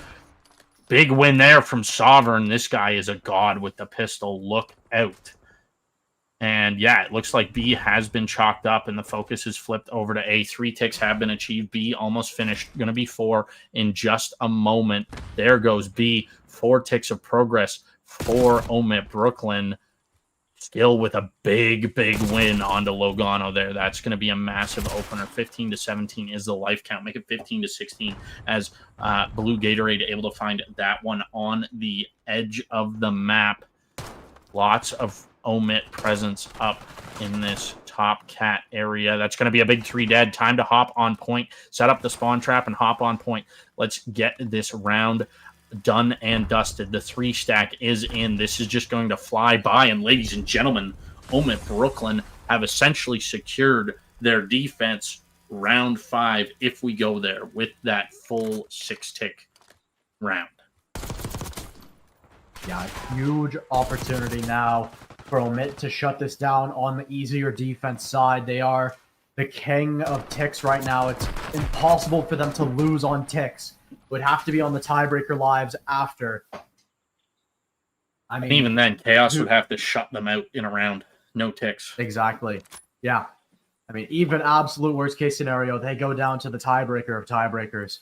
B: Big win there from Sovereign. This guy is a god with the pistol. Look out. And yeah, it looks like B has been chalked up and the focus is flipped over to A. 3 ticks have been achieved. B almost finished. Going to be 4 in just a moment. There goes B. 4 ticks of progress for OMiT Brooklyn. Still with a big win onto Logano there. That's going to be a massive opener. 15-17 is the life count. Make it 15-16 as Blue Gatorade able to find that one on the edge of the map. Lots of OMiT presence up in this top cat area. That's going to be a big 3 dead. Time to hop on point, set up the spawn trap, and hop on point. Let's get this round done and dusted. The 3 stack is in. This is just going to fly by. And ladies and gentlemen, OMiT Brooklyn have essentially secured their defense round 5 if we go there with that full 6-tick round.
A: Yeah, huge opportunity now for OMiT to shut this down on the easier defense side. They are the king of ticks right now. It's impossible for them to lose on ticks. Would have to be on the tiebreaker lives after. I mean,
B: even then, KAOS would have to shut them out in a round. No ticks.
A: Exactly. Yeah. I mean, even absolute worst case scenario, they go down to the tiebreaker of tiebreakers,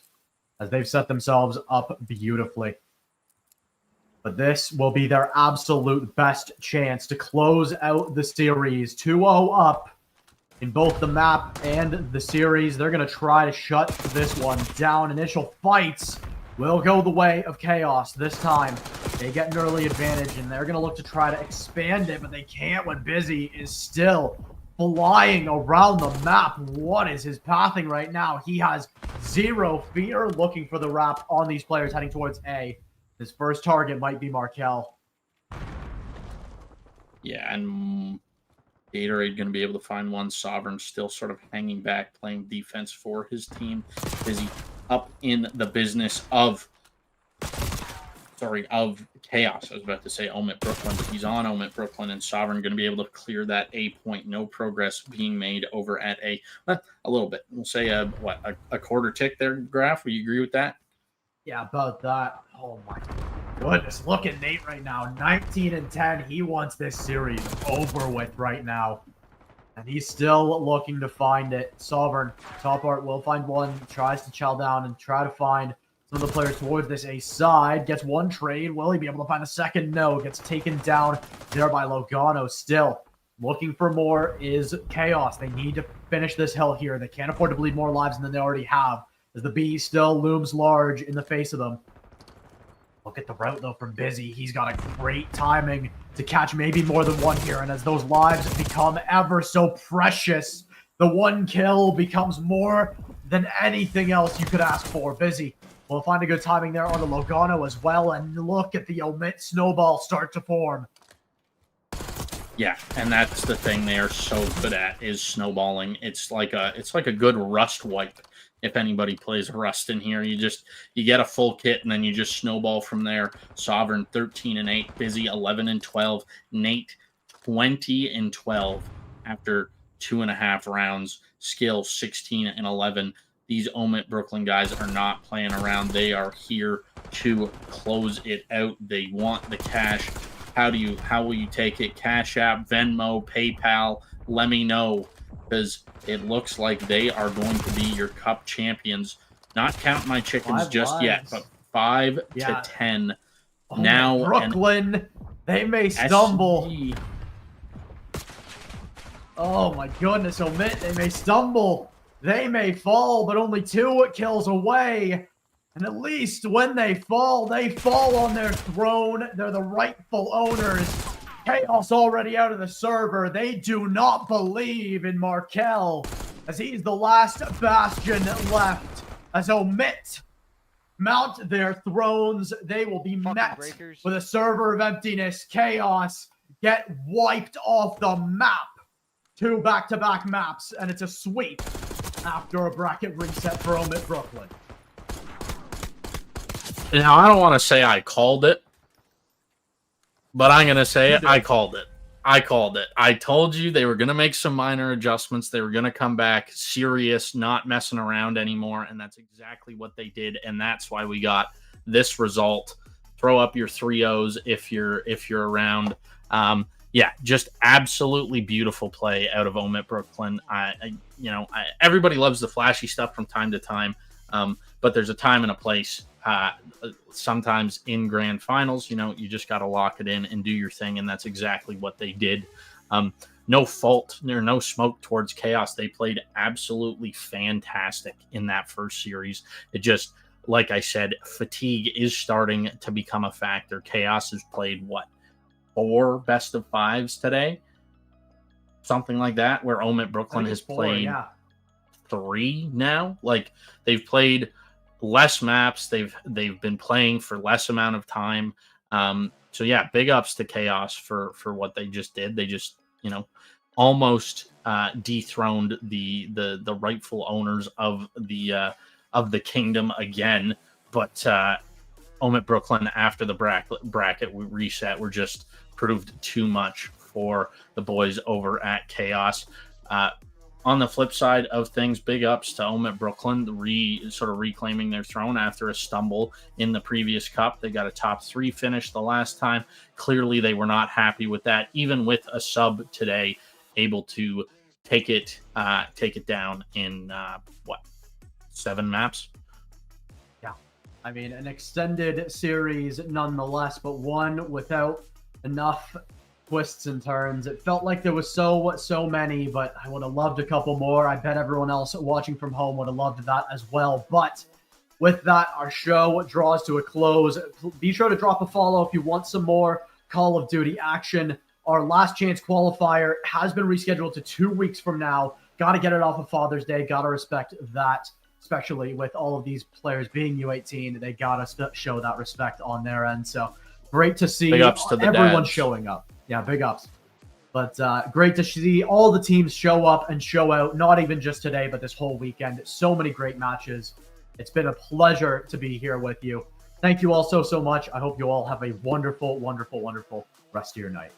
A: as they've set themselves up beautifully. But this will be their absolute best chance to close out the series. 2-0 up in both the map and the series. They're going to try to shut this one down. Initial fights will go the way of KAOS this time. They get an early advantage, and they're going to look to try to expand it, but they can't when Busy is still flying around the map. What is his pathing right now? He has 0 fear, looking for the wrap on these players heading towards A. His first target might be Markel.
B: Yeah, and Gatorade going to be able to find one. Sovereign still sort of hanging back, playing defense for his team. Busy up in the business of KAOS. I was about to say OMiT Brooklyn, but he's on OMiT Brooklyn, and Sovereign going to be able to clear that A point. No progress being made over at A. But a little bit. We'll say a quarter tick there, Graph. Will you agree with that?
A: Yeah, about that. Oh my goodness. Look at Nate right now. 19-10. He wants this series over with right now. And he's still looking to find it. Sovereign, top art will find one. Tries to chow down and try to find some of the players towards this A side. Gets one trade. Will he be able to find a second? No. Gets taken down there by Logano. Still looking for more is KAOS. They need to finish this hill here. They can't afford to bleed more lives than they already have, as the B still looms large in the face of them. Look at the route, though, from Busy. He's got a great timing to catch maybe more than one here. And as those lives become ever so precious, the 1 kill becomes more than anything else you could ask for. Busy will find a good timing there on the Logano as well. And look at the OMiT snowball start to form.
B: Yeah, and that's the thing they are so good at, is snowballing. It's like a good rust wipe. If anybody plays Rust in here, you get a full kit and then you just snowball from there. Sovereign 13-8, Busy 11-12, Nate 20-12 after 2.5 rounds. Skill 16-11. These OMiT Brooklyn guys are not playing around. They are here to close it out. They want the cash. How will you take it? Cash App, Venmo, PayPal? Let me know, because it looks like they are going to be your cup champions. Not counting my chickens just yet, but 5-10 now.
A: Brooklyn, they may stumble. Oh my goodness, OMiT, they may stumble They may fall, but only 2 kills away. And at least when they fall on their throne. They're the rightful owners. KAOS already out of the server. They do not believe in Markel, as he's the last bastion left. As OMiT mount their thrones, they will be met with a server of emptiness. KAOS get wiped off the map. 2 back-to-back maps, and it's a sweep after a bracket reset for OMiT Brooklyn.
B: Now, I don't want to say I called it, but I'm going to say it. I called it. I called it. I told you they were going to make some minor adjustments. They were going to come back serious, not messing around anymore, and that's exactly what they did, and that's why we got this result. Throw up your 3-0s if you're around. Yeah, just absolutely beautiful play out of OMiT Brooklyn. Everybody loves the flashy stuff from time to time, but there's a time and a place. Sometimes in grand finals, you just got to lock it in and do your thing, and that's exactly what they did. No fault, there's no smoke towards KAOS. They played absolutely fantastic in that first series. It just, like I said, fatigue is starting to become a factor. KAOS has played, 4 best-of-5s today? Something like that, where OMiT Brooklyn has played 3 now. Like, they've played less maps. They've been playing for less amount of time. So yeah, big ups to KAOS for what they just did. They just almost dethroned the rightful owners of the kingdom again. But OMiT Brooklyn, after the bracket reset, were just proved too much for the boys over at KAOS. On the flip side of things, big ups to OMiT Brooklyn, sort of reclaiming their throne after a stumble in the previous cup. They got a top 3 finish the last time. Clearly, they were not happy with that. Even with a sub today, able to take it down in 7 maps.
A: Yeah, I mean, an extended series nonetheless, but one without enough twists and turns. It felt like there was so many, but I would have loved a couple more. I bet everyone else watching from home would have loved that as well. But with that, our show draws to a close. Be sure to drop a follow if you want some more Call of Duty action. Our last chance qualifier has been rescheduled to 2 weeks from now. Got to get it off of Father's Day. Got to respect that, especially with all of these players being U18. They got to show that respect on their end. So great to see everyone showing up. Yeah, big ups. But great to see all the teams show up and show out, not even just today, but this whole weekend. So many great matches. It's been a pleasure to be here with you. Thank you all so much. I hope you all have a wonderful, wonderful, wonderful rest of your night.